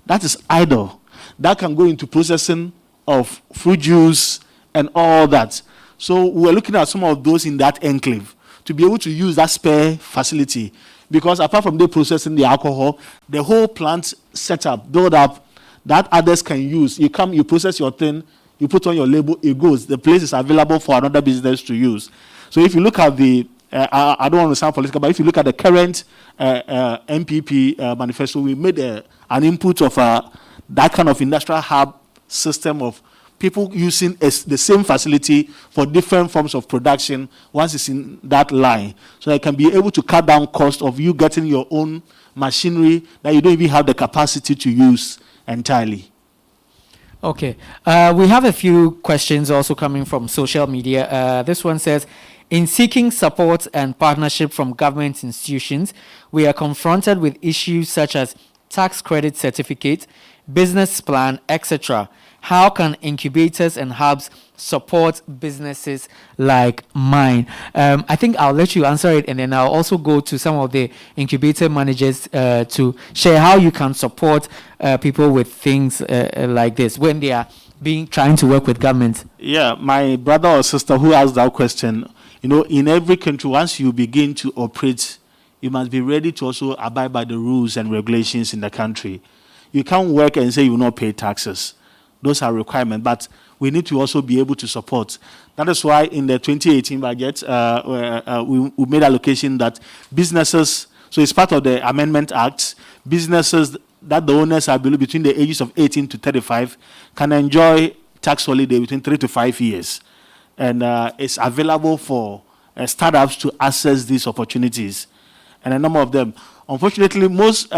that is idle, that can go into processing of fruit juice and all that. So we're looking at some of those in that enclave to be able to use that spare facility, because apart from they processing the alcohol, the whole plant setup, build up, that others can use. You come, you process your thing, you put on your label, it goes. The place is available for another business to use. So if you look at the, I don't want to sound political, but if you look at the current MPP manifesto, we made an input of that kind of industrial hub system of people using the same facility for different forms of production once it's in that line. So they can be able to cut down cost of you getting your own machinery that you don't even have the capacity to use entirely. Okay. We have a few questions also coming from social media. This one says, in seeking support and partnership from government institutions, we are confronted with issues such as tax credit certificate, business plan, etc. How can incubators and hubs support businesses like mine? I think I'll let you answer it, and then I'll also go to some of the incubator managers to share how you can support people with things like this when they are trying to work with government. Yeah, my brother or sister who asked that question, in every country, once you begin to operate, you must be ready to also abide by the rules and regulations in the country. You can't work and say you will not pay taxes. Those are requirements, but we need to also be able to support. That is why in the 2018 budget, we made allocation that businesses, so it's part of the Amendment Act, businesses that the owners are below between the ages of 18 to 35 can enjoy tax holiday between 3 to 5 years. And it's available for startups to access these opportunities. And a number of them. Unfortunately, most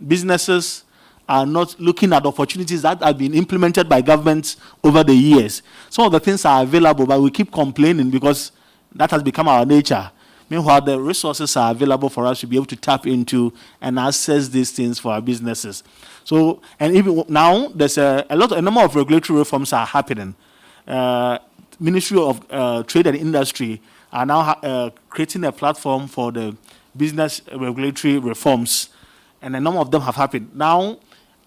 businesses are not looking at opportunities that have been implemented by governments over the years. Some of the things are available, but we keep complaining because that has become our nature. Meanwhile, the resources are available for us to be able to tap into and access these things for our businesses. So, and even now, there's a number of regulatory reforms are happening. Ministry of Trade and Industry are now creating a platform for the business regulatory reforms, and a number of them have happened. Now,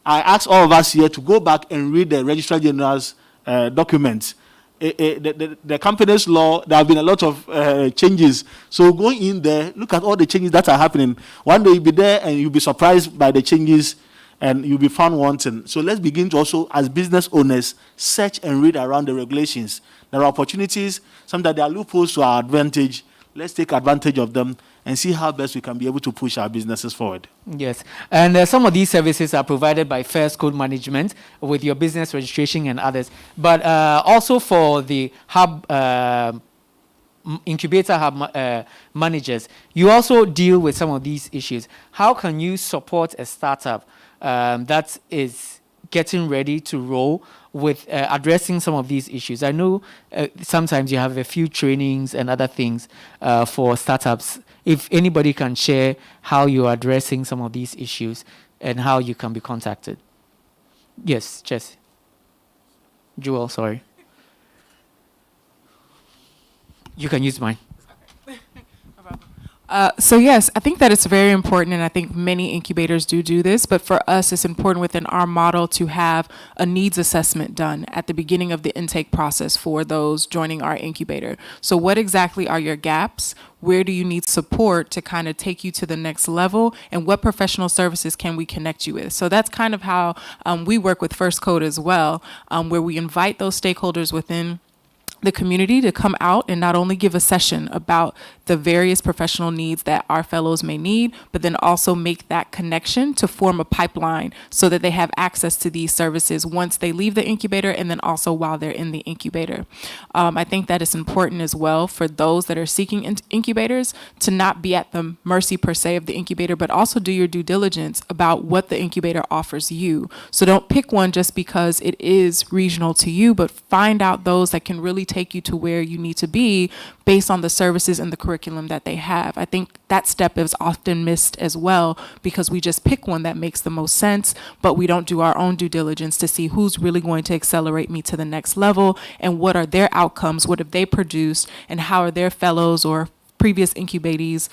I ask all of us here to go back and read the Registrar General's documents. The company's law, there have been a lot of changes. So go in there, look at all the changes that are happening. One day you'll be there and you'll be surprised by the changes and you'll be found wanting. So let's begin to also, as business owners, search and read around the regulations. There are opportunities, sometimes there are loopholes to our advantage. Let's take advantage of them and see how best we can be able to push our businesses forward. Yes, and some of these services are provided by Firstcode Management with your business registration and others. But also for the hub, incubator hub managers, you also deal with some of these issues. How can you support a startup that is getting ready to roll with addressing some of these issues? I know sometimes you have a few trainings and other things for startups. If anybody can share how you're addressing some of these issues and how you can be contacted. Yes, Jesse. Jewel, sorry. You can use mine. So yes, I think that it's very important, and I think many incubators do this, but for us, it's important within our model to have a needs assessment done at the beginning of the intake process for those joining our incubator. So what exactly are your gaps? Where do you need support to kind of take you to the next level? And what professional services can we connect you with? So that's kind of how we work with Firstcode as well, where we invite those stakeholders within the community to come out and not only give a session about the various professional needs that our fellows may need, but then also make that connection to form a pipeline so that they have access to these services once they leave the incubator and then also while they're in the incubator. I think that it's important as well for those that are seeking incubators to not be at the mercy per se of the incubator, but also do your due diligence about what the incubator offers you. So don't pick one just because it is regional to you, but find out those that can really take you to where you need to be based on the services and the curriculum that they have. I think that step is often missed as well because we just pick one that makes the most sense, but we don't do our own due diligence to see who's really going to accelerate me to the next level and what are their outcomes, what have they produced, and how are their fellows or previous incubatees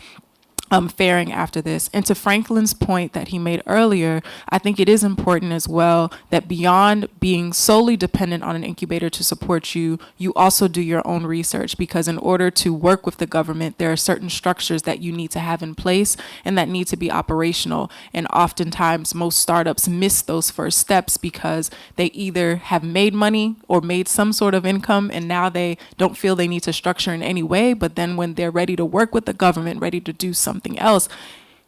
faring after this. And to Franklin's point that he made earlier, I think it is important as well that beyond being solely dependent on an incubator to support you, you also do your own research, because in order to work with the government, there are certain structures that you need to have in place and that need to be operational. And oftentimes most startups miss those first steps because they either have made money or made some sort of income and now they don't feel they need to structure in any way. But then when they're ready to work with the government, ready to do something else,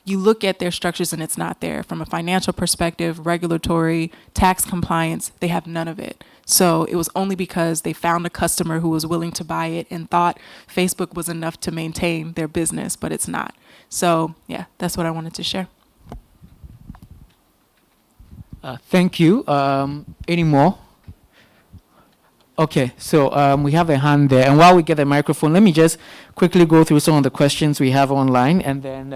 you look at their structures and it's not there. From a financial perspective, regulatory, tax compliance, they have none of it. So it was only because they found a customer who was willing to buy it and thought Facebook was enough to maintain their business, but it's not. So yeah, that's what I wanted to share. Thank you. Any more? Okay, so we have a hand there. And while we get the microphone, let me just quickly go through some of the questions we have online, and then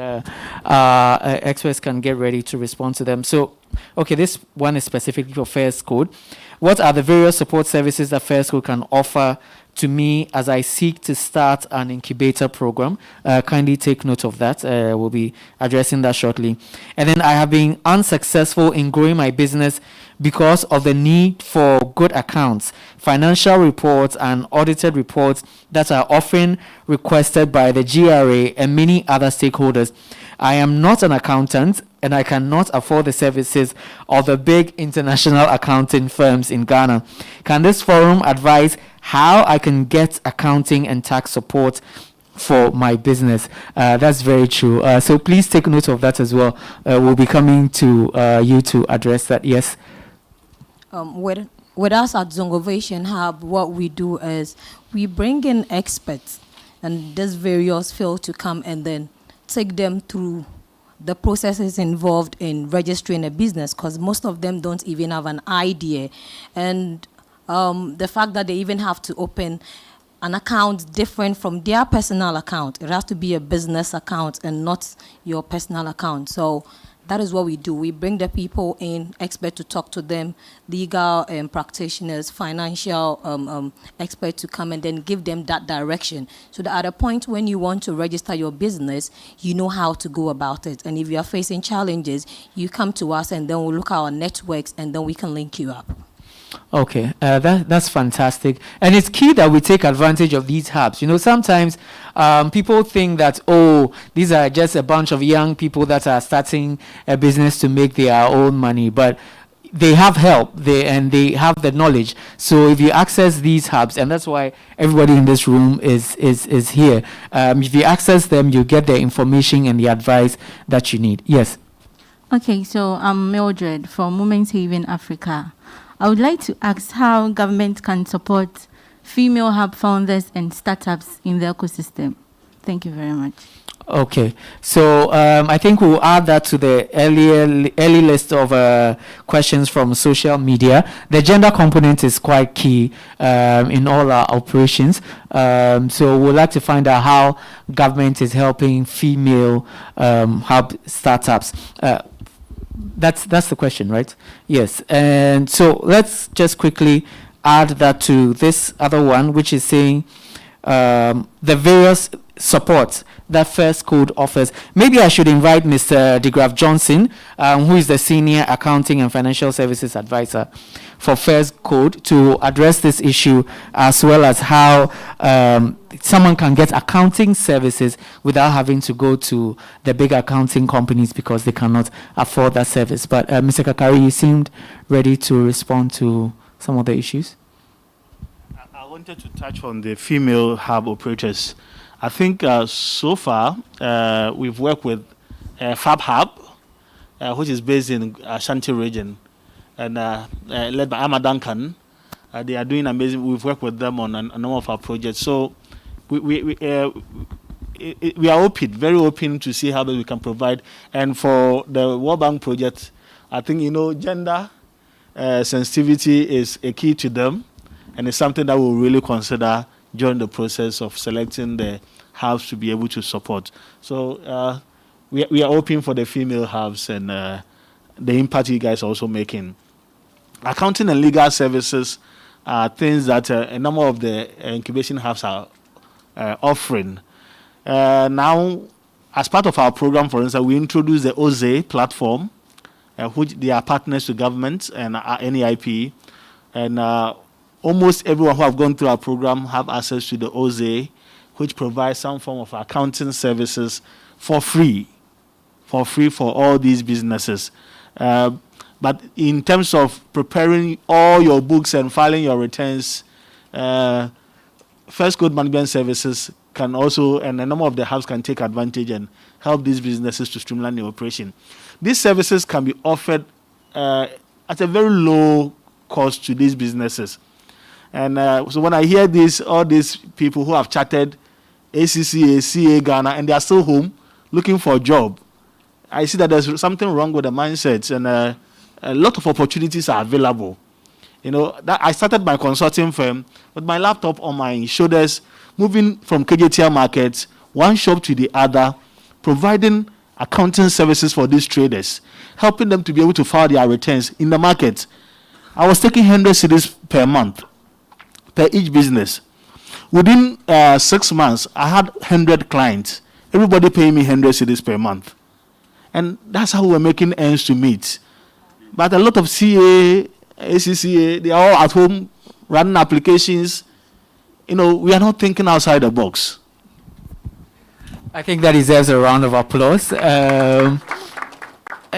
experts can get ready to respond to them. So, okay, this one is specifically for Firstcode. What are the various support services that Firstcode can offer to me as I seek to start an incubator program? Kindly take note of that. We'll be addressing that shortly. And then I have been unsuccessful in growing my business because of the need for good accounts, financial reports, and audited reports that are often requested by the GRA and many other stakeholders. I am not an accountant, and I cannot afford the services of the big international accounting firms in Ghana. Can this forum advise how I can get accounting and tax support for my business? That's very true. So please take note of that as well. We'll be coming to you to address that. Yes. With us at Zongovation Hub, what we do is we bring in experts and these various fields to come and then take them through the processes involved in registering a business, because most of them don't even have an idea. And the fact that they even have to open an account different from their personal account. It has to be a business account and not your personal account. So that is what we do. We bring the people in, expert to talk to them, legal practitioners, financial expert to come and then give them that direction. So that at a point when you want to register your business, you know how to go about it. And if you are facing challenges, you come to us and then we'll look at our networks and then we can link you up. Okay, that's fantastic. And it's key that we take advantage of these hubs. You know, sometimes people think that, oh, these are just a bunch of young people that are starting a business to make their own money. But they have help, they have the knowledge. So if you access these hubs, and that's why everybody in this room is here, if you access them, you get the information and the advice that you need. Yes. Okay, so I'm Mildred from Women's Haven Africa. I would like to ask how government can support female hub founders and startups in the ecosystem. Thank you very much. Okay, so I think we'll add that to the early list of questions from social media. The gender component is quite key in all our operations. So we'd like to find out how government is helping female hub startups. That's the question, right? Yes. And so let's just quickly add that to this other one, which is saying the various support that Firstcode offers. Maybe I should invite Mr. DeGraff Johnson, who is the Senior Accounting and Financial Services Advisor for Firstcode, to address this issue, as well as how someone can get accounting services without having to go to the big accounting companies because they cannot afford that service. But Mr. Kakari, you seemed ready to respond to some of the issues. I wanted to touch on the female hub operators. I think so far we've worked with Fab Hub, which is based in Ashanti region, and led by Amma Duncan. They are doing amazing. We've worked with them on a number of our projects. So we are open, very open to see how we can provide. And for the World Bank project, I think, gender sensitivity is a key to them, and it's something that we'll really consider during the process of selecting the hubs to be able to support. So we are open for the female hubs and the impact you guys are also making. Accounting and legal services are things that a number of the incubation hubs are offering. Now, as part of our program, for instance, we introduced the OZE platform, which they are partners to government and NEIP. And almost everyone who have gone through our program have access to the OZE, which provides some form of accounting services for free for all these businesses. But in terms of preparing all your books and filing your returns, Firstcode Management Services can also, and a number of the hubs can take advantage and help these businesses to streamline their operation. These services can be offered at a very low cost to these businesses. And so when I hear all these people who have chartered ACCA, CA Ghana, and they are still home looking for a job, I see that there's something wrong with the mindset. And a lot of opportunities are available. You know, that I started my consulting firm with my laptop on my shoulders, moving from KJTR markets, one shop to the other, providing accounting services for these traders, helping them to be able to file their returns in the market. I was taking 100 cedis per month, per each business. Within 6 months, I had 100 clients, everybody paying me 100 cedis per month. And that's how we're making ends to meet. But a lot of CA, ACCA, they are all at home running applications. You know, we are not thinking outside the box. I think that deserves a round of applause.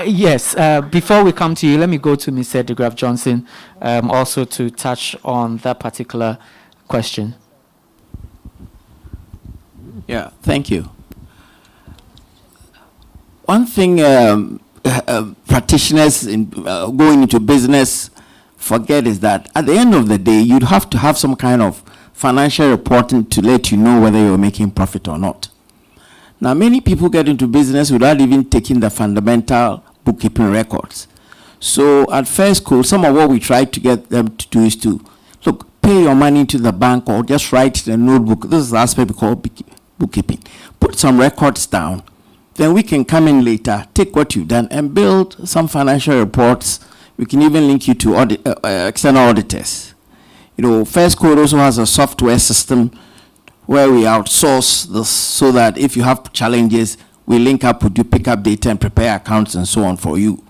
Yes, before we come to you, let me go to Mr. DeGraff Johnson also to touch on that particular question. Yeah, thank you. One thing practitioners in going into business forget is that at the end of the day, you'd have to have some kind of financial reporting to let you know whether you're making profit or not. Now, many people get into business without even taking the fundamental bookkeeping records. So at Firstcode, some of what we try to get them to do is to, look, pay your money to the bank or just write in a notebook. This is the aspect we call bookkeeping. Put some records down. Then we can come in later, take what you've done, and build some financial reports. We can even link you to external auditors. You know, Firstcode also has a software system where we outsource this so that if you have challenges, we link up with you, pick up data, and prepare accounts and so on for you.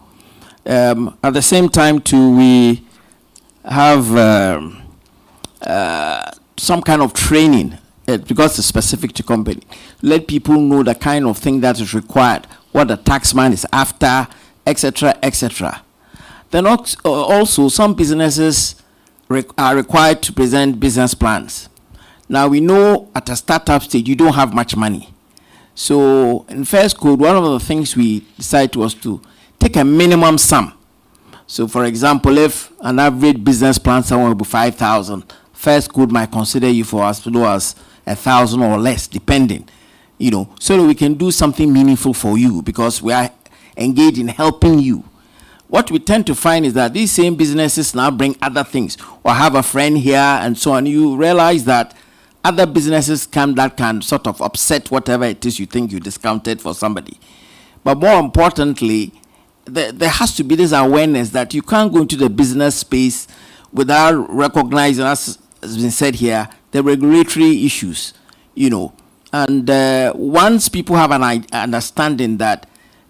At the same time, too, we have some kind of training because it's specific to company. Let people know the kind of thing that is required, what the taxman is after, etc., etc. Then also, some businesses are required to present business plans. Now, we know at a startup stage, you don't have much money. So in Firstcode, one of the things we decided was to take a minimum sum. So for example, if an average business plan somewhere will be 5,000, Firstcode might consider you for as low as 1,000 or less, depending, you know, so that we can do something meaningful for you because we are engaged in helping you. What we tend to find is that these same businesses now bring other things or have a friend here and so on. You realize that other businesses that can sort of upset whatever it is you think you discounted for somebody. But more importantly, there has to be this awareness that you can't go into the business space without recognizing, as has been said here, the regulatory issues, you know. And once people have an understanding that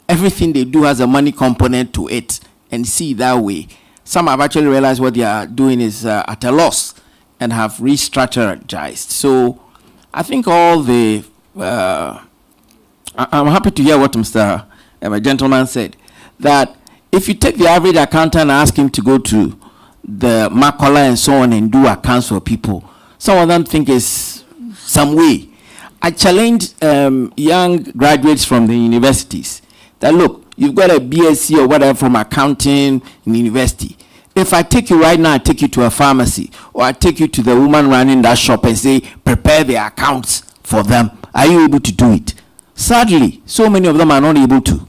everything they do has a money component to it and see that way, some have actually realized what they are doing is at a loss and have re-strategized. So I think all the, I'm happy to hear what Mr. Gentleman said, that if you take the average accountant and ask him to go to the Makola and so on and do accounts for people, some of them think it's some way. I challenge young graduates from the universities that, look, you've got a BSc or whatever from accounting in university. If I take you right now, I take you to a pharmacy, or I take you to the woman running that shop and say, prepare the accounts for them, are you able to do it? Sadly, so many of them are not able to.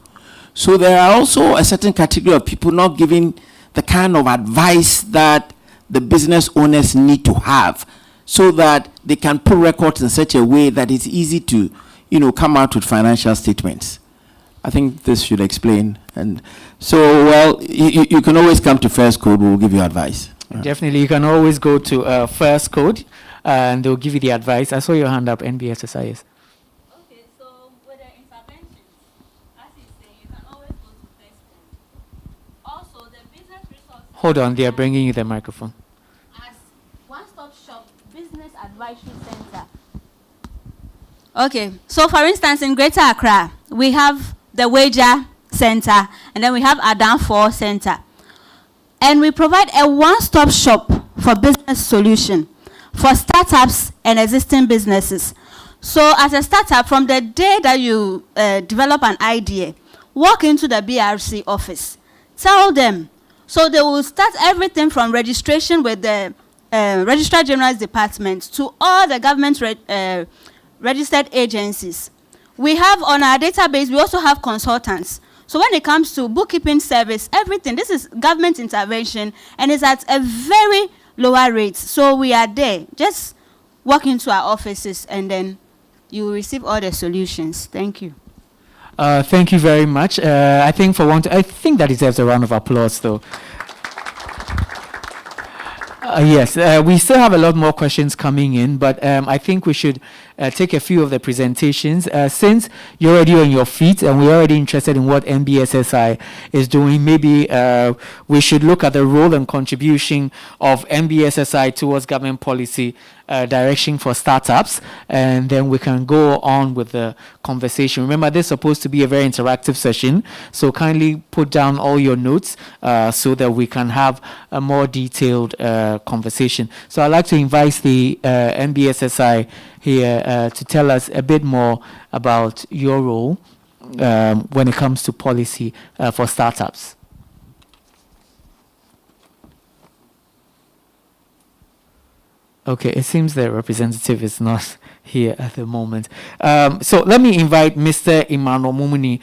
So there are also a certain category of people not giving the kind of advice that the business owners need to have so that they can put records in such a way that it's easy to, you know, come out with financial statements. I think this should explain. And so, well, you can always come to Firstcode. We'll give you advice. Definitely, you can always go to Firstcode and they'll give you the advice. I saw your hand up, NBSSIS. Okay, so with the interventions, as you say, you can always go to Firstcode. Also, the business resources. Hold on, they are bringing you the microphone. As one-stop shop business advisory center. Okay, so for instance, in Greater Accra, we have the Wager Center, and then we have Adan4 Center. And we provide a one-stop shop for business solution for startups and existing businesses. So as a startup, from the day that you develop an idea, walk into the BRC office, tell them. So they will start everything from registration with the Registrar General's Department to all the government registered agencies. We have on our database, we also have consultants. So when it comes to bookkeeping service, everything, this is government intervention, and it's at a very lower rate. So we are there. Just walk into our offices and then you will receive all the solutions. Thank you. Thank you very much. I think I think that deserves a round of applause, though. Yes, we still have a lot more questions coming in, but I think we should take a few of the presentations. Since you're already on your feet and we're already interested in what MBSSI is doing, maybe we should look at the role and contribution of MBSSI towards government policy direction for startups, and then we can go on with the conversation. Remember, this is supposed to be a very interactive session, so kindly put down all your notes so that we can have a more detailed conversation. So I'd like to invite the MBSSI here to tell us a bit more about your role when it comes to policy for startups. Okay, it seems the representative is not here at the moment. So let me invite Mr. Emmanuel Mumuni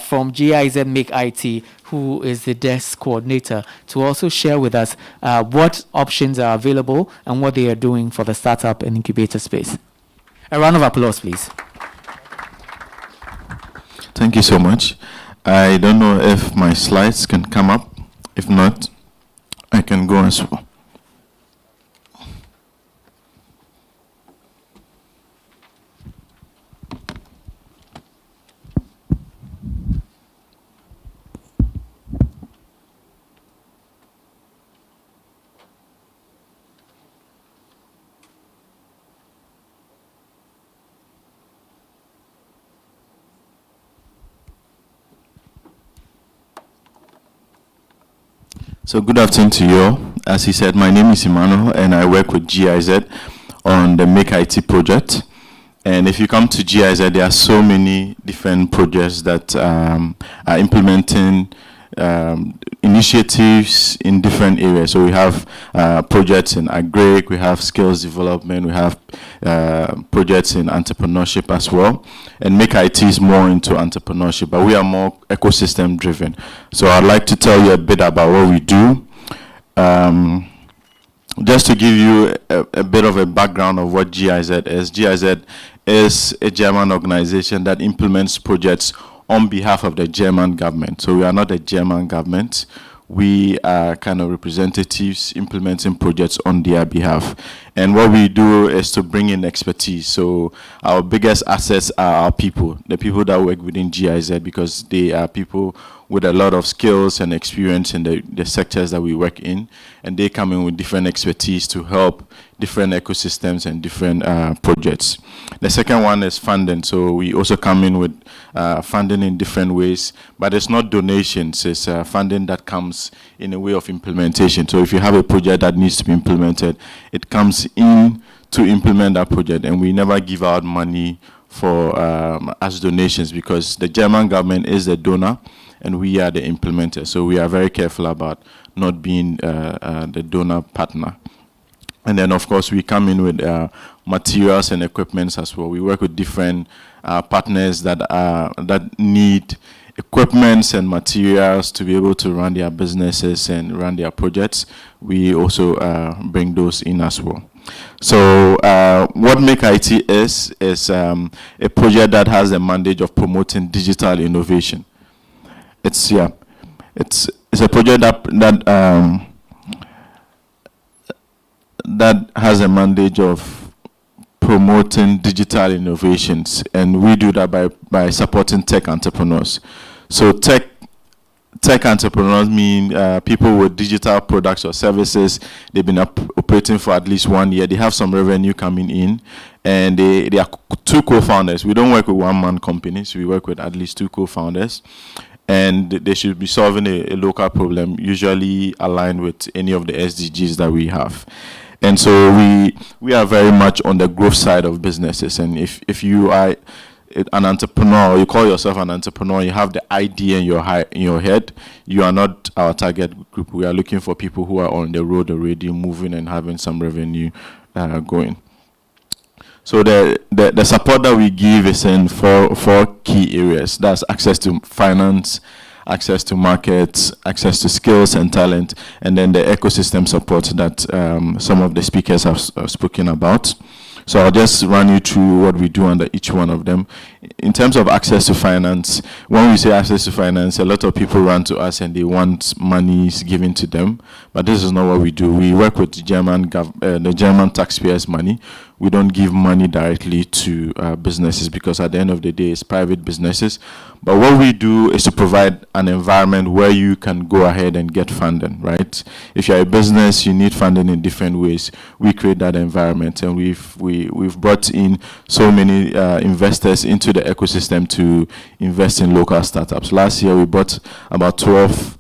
from GIZ Make IT, who is the desk coordinator, to also share with us what options are available and what they are doing for the startup and incubator space. A round of applause, please. Thank you so much. I don't know if my slides can come up. If not, I can go as well. So good afternoon to you all. As he said, my name is Emmanuel and I work with GIZ on the Make IT project. And if you come to GIZ, there are so many different projects that are implementing initiatives in different areas. So we have projects in agri, we have skills development, we have projects in entrepreneurship as well. And Make IT is more into entrepreneurship, but we are more ecosystem driven. So I'd like to tell you a bit about what we do. Just to give you a bit of a background of what GIZ is. GIZ is a German organization that implements projects on behalf of the German government. So we are not a German government. We are kind of representatives implementing projects on their behalf. And what we do is to bring in expertise. So our biggest assets are our people, the people that work within GIZ, because they are people with a lot of skills and experience in the sectors that we work in. And they come in with different expertise to help different ecosystems and different projects. The second one is funding. So we also come in with funding in different ways, but it's not donations, it's funding that comes in a way of implementation. So if you have a project that needs to be implemented, it comes in to implement that project, and we never give out money for as donations, because the German government is the donor and we are the implementer. So we are very careful about not being the donor partner. And then, of course, we come in with materials and equipments as well. We work with different partners that need equipments and materials to be able to run their businesses and run their projects. We also bring those in as well. So what Make IT is a project that has the mandate of promoting digital innovation. It's a project that has a mandate of promoting digital innovations, and we do that by supporting tech entrepreneurs. So tech entrepreneurs mean people with digital products or services. They've been operating for at least 1 year. They have some revenue coming in, and they are two co-founders. We don't work with one-man companies. We work with at least two co-founders, and they should be solving a local problem, usually aligned with any of the SDGs that we have. And so we are very much on the growth side of businesses. And if you are an entrepreneur, or you call yourself an entrepreneur, you have the idea in your head, you are not our target group. We are looking for people who are on the road already, moving and having some revenue going. So the support that we give is in four key areas. That's access to finance, access to markets, access to skills and talent, and then the ecosystem support that some of the speakers have spoken about. So I'll just run you through what we do under each one of them. In terms of access to finance, when we say access to finance, a lot of people run to us and they want monies given to them, but this is not what we do. We work with the German taxpayers' money. We don't give money directly to businesses because at the end of the day, it's private businesses. But what we do is to provide an environment where you can go ahead and get funding, right? If you're a business, you need funding in different ways. We create that environment, and we've brought in so many investors into the ecosystem to invest in local startups. Last year, we brought about 12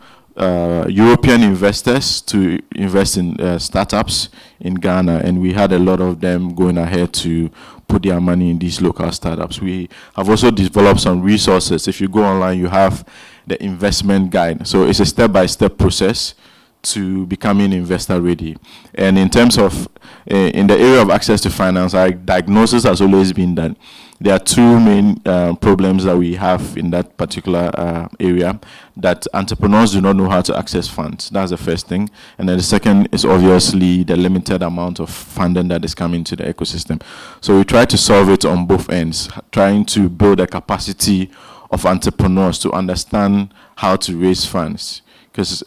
European investors to invest in startups in Ghana, and we had a lot of them going ahead to put their money in these local startups. We have also developed some resources. If you go online, you have the investment guide. So it's a step-by-step process to becoming investor ready. And in terms of, in the area of access to finance, our diagnosis has always been that there are two main problems that we have in that particular area, that entrepreneurs do not know how to access funds. That's the first thing. And then the second is obviously the limited amount of funding that is coming to the ecosystem. So we try to solve it on both ends, trying to build a capacity of entrepreneurs to understand how to raise funds. Because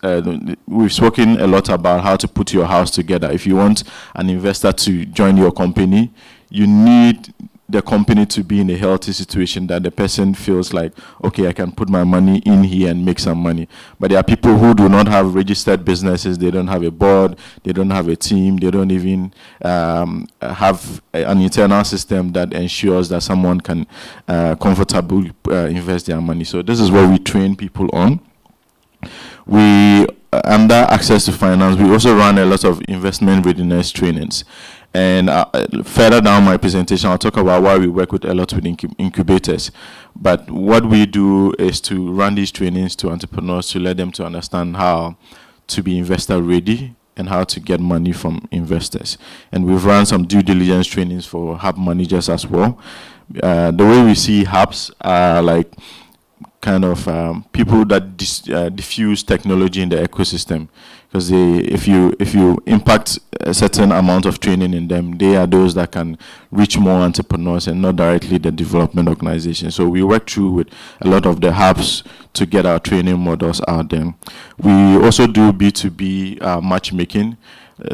we've spoken a lot about how to put your house together. If you want an investor to join your company, you need the company to be in a healthy situation that the person feels like, okay, I can put my money in here and make some money. But there are people who do not have registered businesses. They don't have a board. They don't have a team. They don't even have an internal system that ensures that someone can comfortably invest their money. So this is what we train people on. We, under access to finance, we also run a lot of investment readiness trainings. And further down my presentation, I'll talk about why we work with a lot with incubators. But what we do is to run these trainings to entrepreneurs to let them to understand how to be investor ready and how to get money from investors. And we've run some due diligence trainings for hub managers as well. The way we see hubs are like kind of people that diffuse technology in the ecosystem, because if you impact a certain amount of training in them, they are those that can reach more entrepreneurs and not directly the development organization. So we work through with a lot of the hubs to get our training models out there. We also do B2B matchmaking.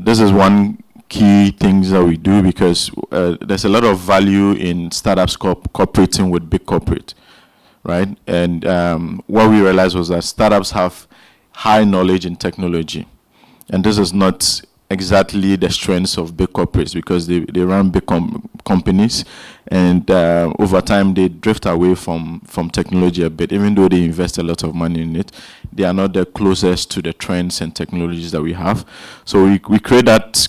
This is one key things that we do because there's a lot of value in startups cooperating with big corporate. Right, and what we realized was that startups have high knowledge in technology, and this is not exactly the strengths of big corporates because they run big companies, and over time they drift away from technology a bit. Even though they invest a lot of money in it, they are not the closest to the trends and technologies that we have. So we create that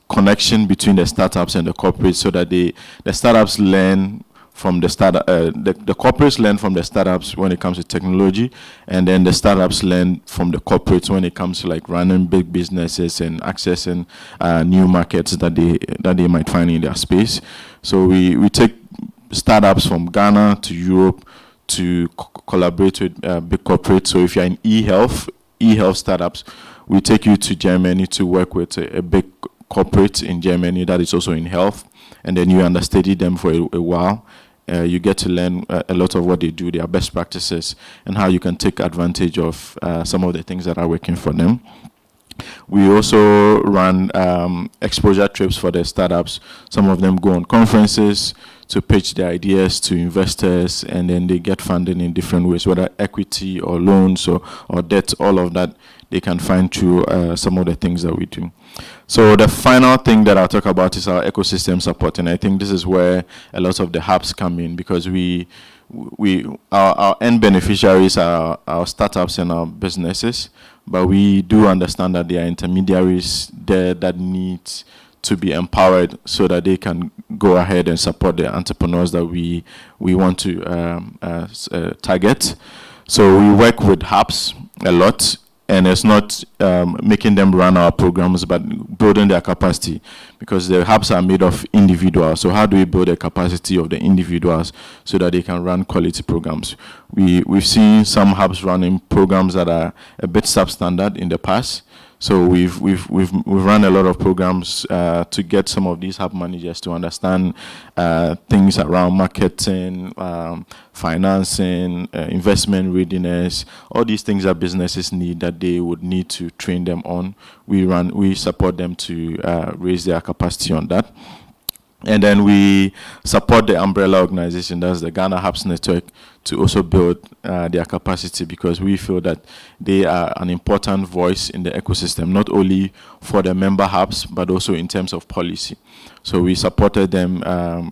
connection between the startups and the corporates so that the startups learn from the startup, the corporates learn from the startups when it comes to technology, and then the startups learn from the corporates when it comes to like running big businesses and accessing new markets that they might find in their space. So we take startups from Ghana to Europe to collaborate with big corporates. So if you're in e-health startups, we take you to Germany to work with a big corporate in Germany that is also in health, and then you understudy them for a while. You get to learn a lot of what they do, their best practices, and how you can take advantage of some of the things that are working for them. We also run exposure trips for the startups. Some of them go on conferences to pitch their ideas to investors, and then they get funding in different ways, whether equity or loans or debt, all of that they can find through some of the things that we do. So the final thing that I'll talk about is our ecosystem support, and I think this is where a lot of the hubs come in, because our end beneficiaries are our startups and our businesses, but we do understand that there are intermediaries there that need to be empowered so that they can go ahead and support the entrepreneurs that we want to target. So we work with hubs a lot. and it's not making them run our programs, but building their capacity, because the hubs are made of individuals. So how do we build the capacity of the individuals so that they can run quality programs? We've seen some hubs running programs that are a bit substandard in the past. So we've run a lot of programs to get some of these hub managers to understand things around marketing, financing, investment readiness, all these things that businesses need that they would need to train them on. We support them to raise their capacity on that. And then we support the umbrella organization, that's the Ghana Hubs Network, to also build their capacity, because we feel that they are an important voice in the ecosystem, not only for the member hubs, but also in terms of policy. So we supported them.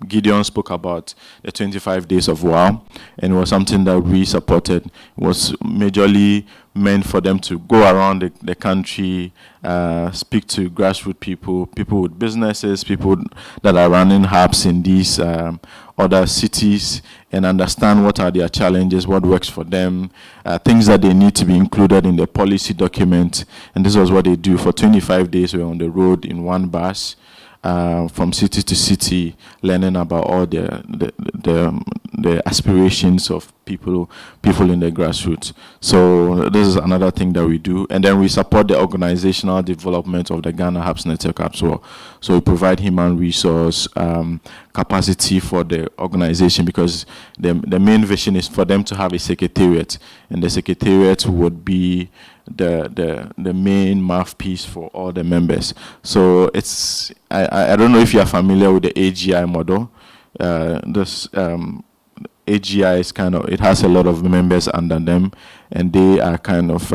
Gideon spoke about the 25 days of WOW, and it was something that we supported. It was majorly meant for them to go around the country, speak to grassroots people, people with businesses, people that are running hubs in these other cities, and understand what are their challenges, what works for them, things that they need to be included in the policy document. And this was what they do. For 25 days, we were on the road in one bus, from city to city, learning about all the aspirations of people in the grassroots. So this is another thing that we do. And then we support the organizational development of the Ghana Hubs Network as well. So we provide human resource capacity for the organization, because the main vision is for them to have a secretariat, and the secretariat would be the main mouthpiece for all the members. So it's I don't know if you are familiar with the AGI model. This AGI is it has a lot of members under them, and they are kind of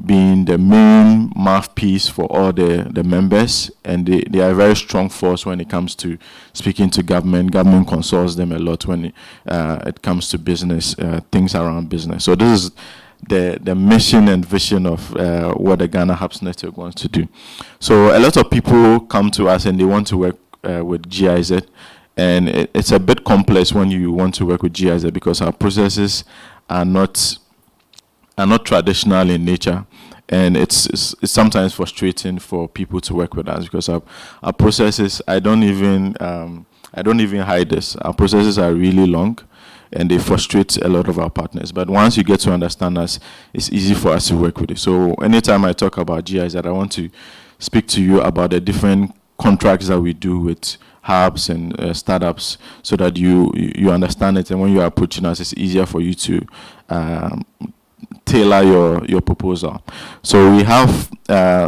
being the main mouthpiece for all the members, and they are a very strong force when it comes to speaking to government. Government consults them a lot when it comes to business, things around business. So this is the mission and vision of what the Ghana Hubs Network wants to do. So a lot of people come to us and they want to work with GIZ, and it's a bit complex when you want to work with GIZ, because our processes are not traditional in nature, and it's sometimes frustrating for people to work with us, because our processes, I don't even hide this. Our processes are really long, and they frustrate a lot of our partners. But once you get to understand us, it's easy for us to work with it. So anytime I talk about GIZ, I want to speak to you about the different contracts that we do with hubs and startups, so that you understand it, and when you are approaching us, it's easier for you to tailor your proposal. So we have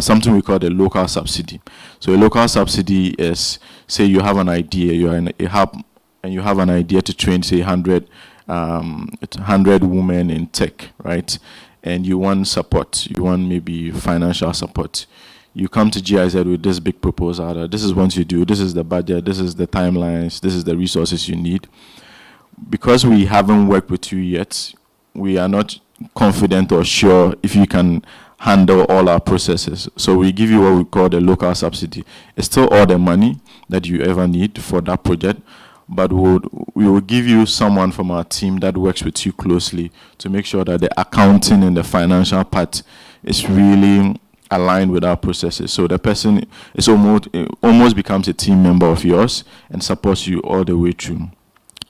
something we call the local subsidy. So a local subsidy is, say you have an idea, you're in a hub, and you have an idea to train, say, 100 women in tech, right? And you want support, you want maybe financial support. You come to GIZ with this big proposal that this is what you do, this is the budget, this is the timelines, this is the resources you need. Because we haven't worked with you yet, we are not confident or sure if you can handle all our processes. So we give you what we call the local subsidy. It's still all the money that you ever need for that project, but we will give you someone from our team that works with you closely to make sure that the accounting and the financial part is really aligned with our processes. So the person is almost becomes a team member of yours and supports you all the way through.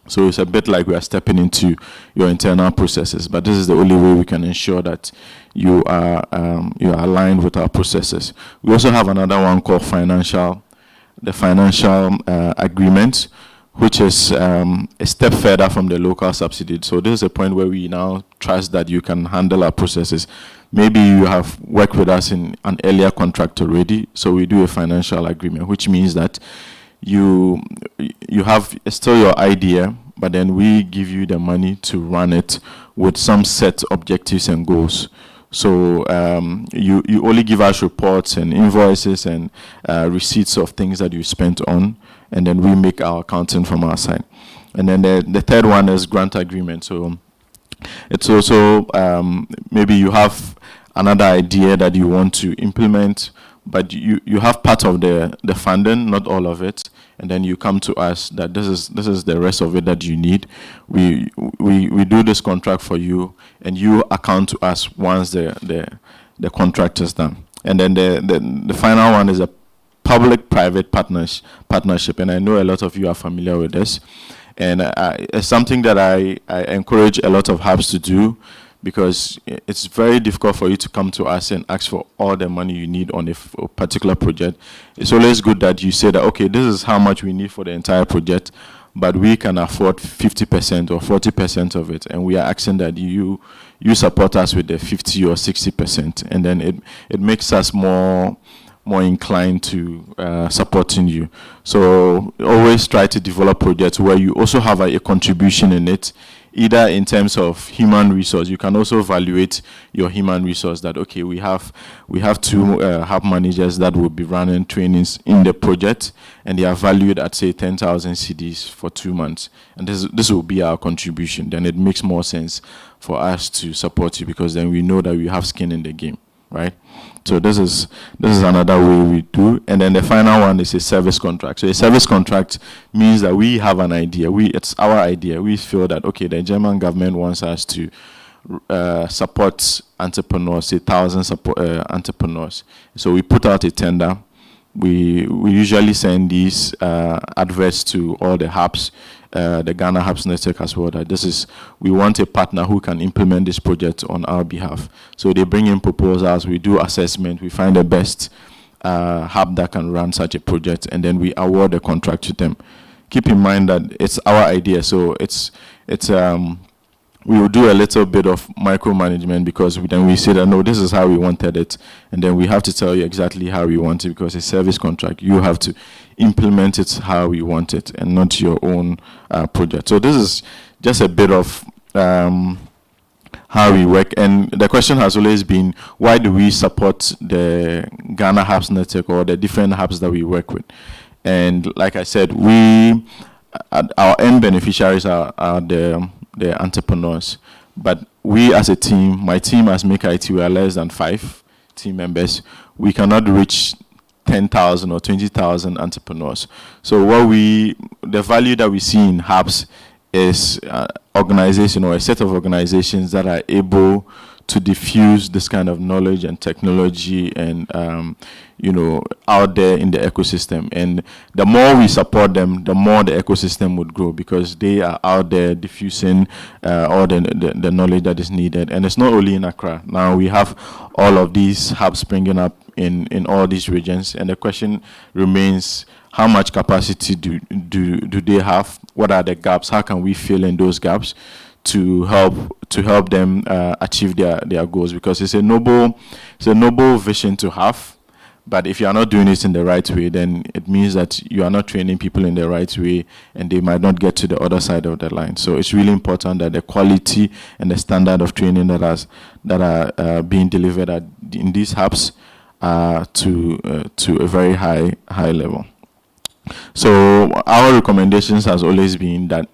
So it's a bit like we are stepping into your internal processes, but this is the only way we can ensure that you are aligned with our processes. We also have another one called the financial agreement, which is a step further from the local subsidy. So this is a point where we now trust that you can handle our processes. Maybe you have worked with us in an earlier contract already, so we do a financial agreement, which means that you have still your idea, but then we give you the money to run it with some set objectives and goals. So you only give us reports and invoices and receipts of things that you spent on, and then we make our accounting from our side. And then the third one is grant agreement. So it's also maybe you have another idea that you want to implement, but you have part of the funding, not all of it, and then you come to us that this is the rest of it that you need. We do this contract for you, and you account to us once the contract is done. And then the final one is a public-private partnership, and I know a lot of you are familiar with this, and it's something that I encourage a lot of hubs to do, because it's very difficult for you to come to us and ask for all the money you need on a particular project. It's always good that you say that, okay, this is how much we need for the entire project, but we can afford 50% or 40% of it, and we are asking that you support us with the 50 or 60%, and then it makes us more inclined to supporting you. So always try to develop projects where you also have a contribution in it, either in terms of human resource. You can also evaluate your human resource that, okay, we have 2 hub managers that will be running trainings in the project, and they are valued at, say, 10,000 cedis for 2 months, and this will be our contribution. Then it makes more sense for us to support you, because then we know that we have skin in the game, right? So this is another way we do. And then the final one is a service contract. So a service contract means that we have an idea. It's our idea. We feel that, okay, the German government wants us to support entrepreneurs, say 1,000 entrepreneurs. So we put out a tender. We usually send these adverts to all the hubs, the Ghana Hubs Network as well, that we want a partner who can implement this project on our behalf. So they bring in proposals, we do assessment, we find the best hub that can run such a project, and then we award the contract to them. Keep in mind that it's our idea, so we will do a little bit of micromanagement, because then we say that, no, this is how we wanted it, and then we have to tell you exactly how we want it, because it's a service contract. You have to implement it how we want it, and not your own project. So this is just a bit of how we work. And the question has always been, why do we support the Ghana Hubs Network or the different hubs that we work with? And like I said, our end beneficiaries are the entrepreneurs, but we as a team, my team as Make IT, we are less than 5 team members. We cannot reach 10,000 or 20,000 entrepreneurs. So the value that we see in hubs is organization, or a set of organizations that are able to diffuse this kind of knowledge and technology and out there in the ecosystem. And the more we support them, the more the ecosystem would grow, because they are out there diffusing all the knowledge that is needed. And it's not only in Accra. Now we have all of these hubs springing up in all these regions, and the question remains, how much capacity do they have? What are the gaps? How can we fill in those gaps to help them achieve their goals? Because it's a noble vision to have, but if you are not doing it in the right way, then it means that you are not training people in the right way, and they might not get to the other side of the line. So it's really important that the quality and the standard of training that are being delivered in these hubs to a very high level. So our recommendations has always been that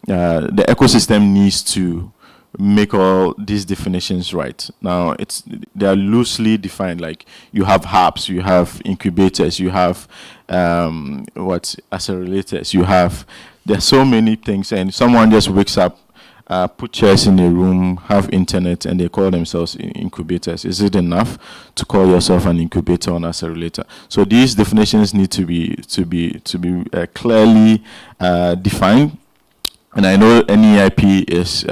the ecosystem needs to make all these definitions right. Now they are loosely defined. Like, you have hubs, you have incubators, you have accelerators, there's so many things, and someone just wakes up, put chairs in a room, have internet, and they call themselves incubators. Is it enough to call yourself an incubator or an accelerator? So these definitions need to be clearly defined. And I know NEIP is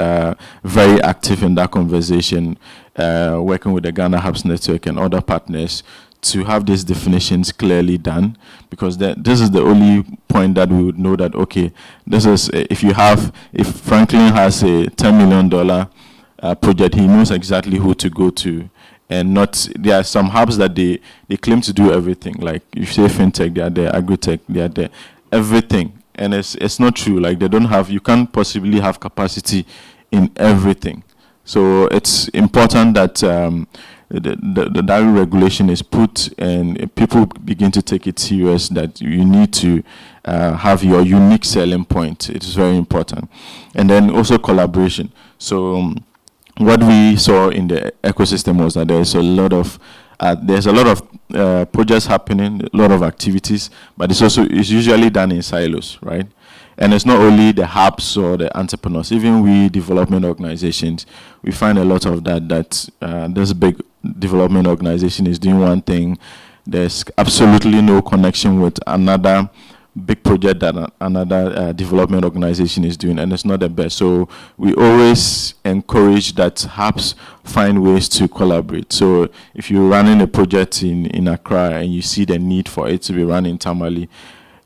very active in that conversation, working with the Ghana Hubs Network and other partners to have these definitions clearly done, because this is the only point that we would know that, okay, this is, if Franklin has a $10 million project, he knows exactly who to go to. And there are some hubs that they claim to do everything. Like, you say fintech, they are there, agri-tech, they are there, everything. And it's not true. Like, you can't possibly have capacity in everything. So it's important that the regulation is put and people begin to take it serious, that you need to have your unique selling point. It's very important. And then also collaboration. So what we saw in the ecosystem was that there's a lot of there's a lot of projects happening, a lot of activities, but it's usually done in silos, right? And it's not only the hubs or the entrepreneurs, even we development organizations, we find a lot of that this big development organization is doing one thing. There's absolutely no connection with another big project that another development organization is doing, and it's not the best. So we always encourage that hubs find ways to collaborate. So if you're running a project in Accra and you see the need for it to be run in Tamale,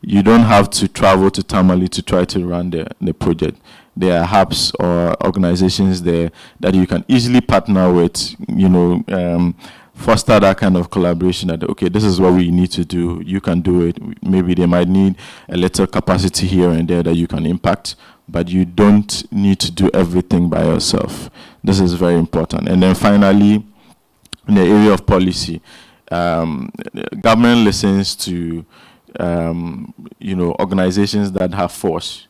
you don't have to travel to Tamale to try to run the project. There are hubs or organizations there that you can easily partner with, foster that kind of collaboration that, okay, this is what we need to do, you can do it. Maybe they might need a little capacity here and there that you can impact, but you don't need to do everything by yourself. This is very important. And then finally, in the area of policy, government listens to organizations that have force.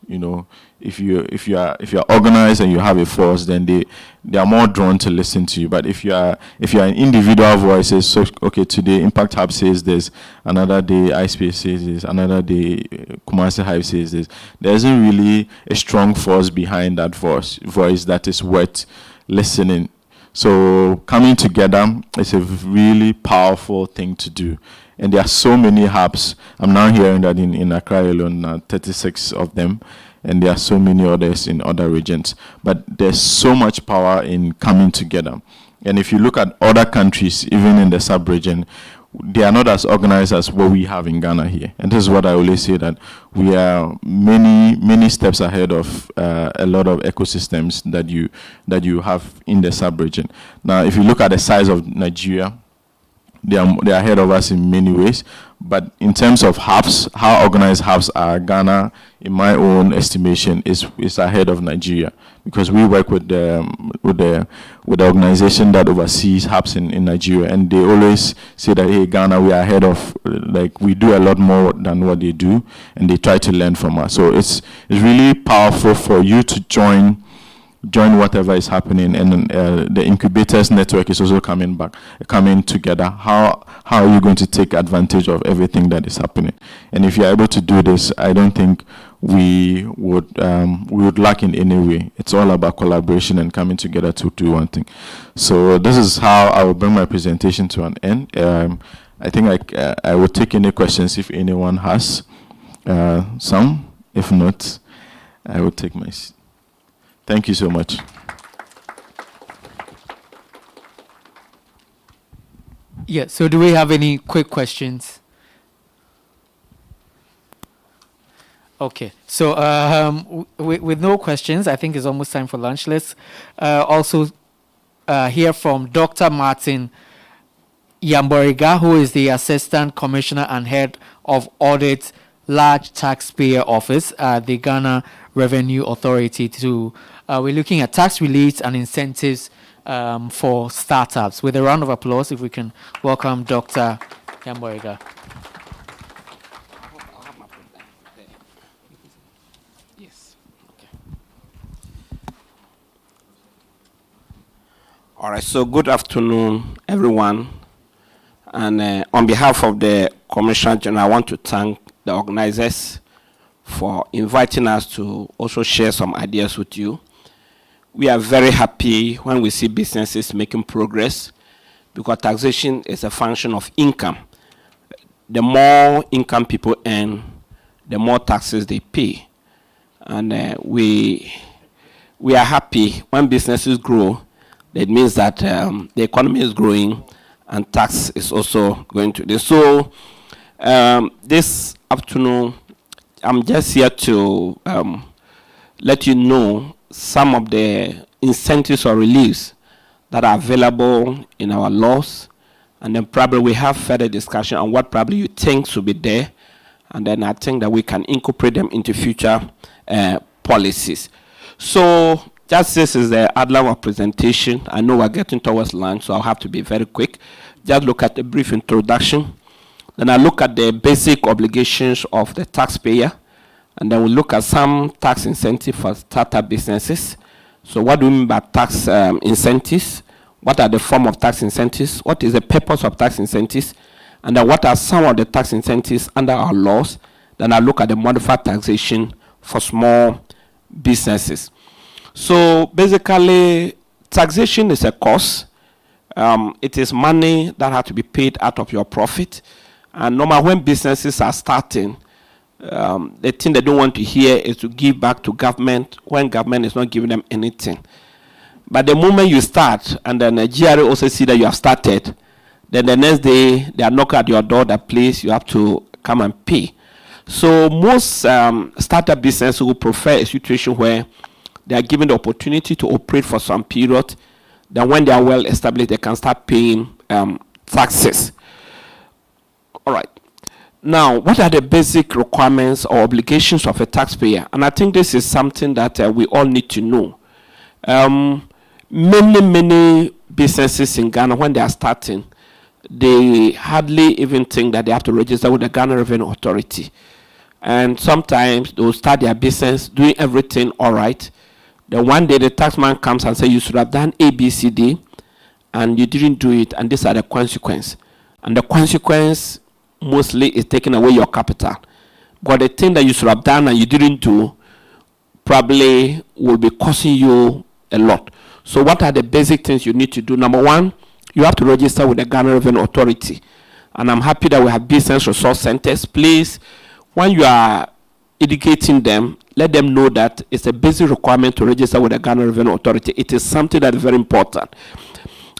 If you are organized and you have a force, then they are more drawn to listen to you. But if you are an individual voices, so okay, today Impact Hub says this, another day iSpace says this, another day Kumasi Hive says this. There isn't really a strong force behind that voice that is worth listening. So coming together is a really powerful thing to do. And there are so many hubs. I'm now hearing that in Accra alone, 36 of them, and there are so many others in other regions. But there's so much power in coming together. And if you look at other countries, even in the sub-region, they are not as organized as what we have in Ghana here. And this is what I always say, that we are many steps ahead of a lot of ecosystems that you have in the sub-region. Now, if you look at the size of Nigeria, they are ahead of us in many ways. But in terms of hubs, how organized hubs are, Ghana, in my own estimation, is ahead of Nigeria, because we work with the organization that oversees hubs in Nigeria, and they always say that, hey, Ghana, we are ahead of, we do a lot more than what they do, and they try to learn from us. So it's really powerful for you to join whatever is happening, and the incubators network is also coming together. How are you going to take advantage of everything that is happening? And if you're able to do this, I don't think we would lack in any way. It's all about collaboration and coming together to do one thing. So this is how I will bring my presentation to an end. I think I will take any questions if anyone has some. If not, I will take my seat. Thank you so much. Yeah, so do we have any quick questions? Okay, so with no questions, I think it's almost time for lunch. Let's also hear from Dr. Martin Yamboriga, who is the Assistant Commissioner and Head of Audit Large Taxpayer Office at the Ghana Revenue Authority. We're looking at tax reliefs and incentives for startups. With a round of applause, if we can welcome Dr. Yamboriga. Yes. Okay. All right. So good afternoon, everyone. And on behalf of the Commissioner General, I want to thank the organizers for inviting us to also share some ideas with you. We are very happy when we see businesses making progress, because taxation is a function of income. The more income people earn, the more taxes they pay. And we are happy when businesses grow. That means that the economy is growing and tax is also going to this. So this afternoon, I'm just here to let you know some of the incentives or reliefs that are available in our laws, and then probably we have further discussion on what probably you think should be there, and then I think that we can incorporate them into future policies. So just this is the outline of presentation. I know we're getting towards lunch, so I'll have to be very quick. Just look at a brief introduction. Then I look at the basic obligations of the taxpayer, and then we look at some tax incentive for startup businesses. So what do we mean by tax incentives? what are the form of tax incentives, what is the purpose of tax incentives, and then what are some of the tax incentives under our laws. Then I look at the modified taxation for small businesses. So basically, taxation is a cost. It is money that has to be paid out of your profit. And normally when businesses are starting, the thing they don't want to hear is to give back to government when government is not giving them anything. But the moment you start, and then the GRA also see that you have started, then the next day they are knocking at your door, that place you have to come and pay. So most startup businesses will prefer a situation where they are given the opportunity to operate for some period. Then when they are well established, they can start paying taxes. All right. Now, what are the basic requirements or obligations of a taxpayer? And I think this is something that we all need to know. Many businesses in Ghana, when they are starting, they hardly even think that they have to register with the Ghana Revenue Authority. And sometimes they'll start their business doing everything all right. Then one day the taxman comes and says, you should have done A, B, C, D, and you didn't do it, and these are the consequences. And the consequence mostly is taking away your capital. But the thing that you should have done and you didn't do probably will be costing you a lot. So what are the basic things you need to do? Number one, you have to register with the Ghana Revenue Authority. And I'm happy that we have business resource centers. Please, when you are educating them, let them know that it's a basic requirement to register with the Ghana Revenue Authority. It is something that is very important.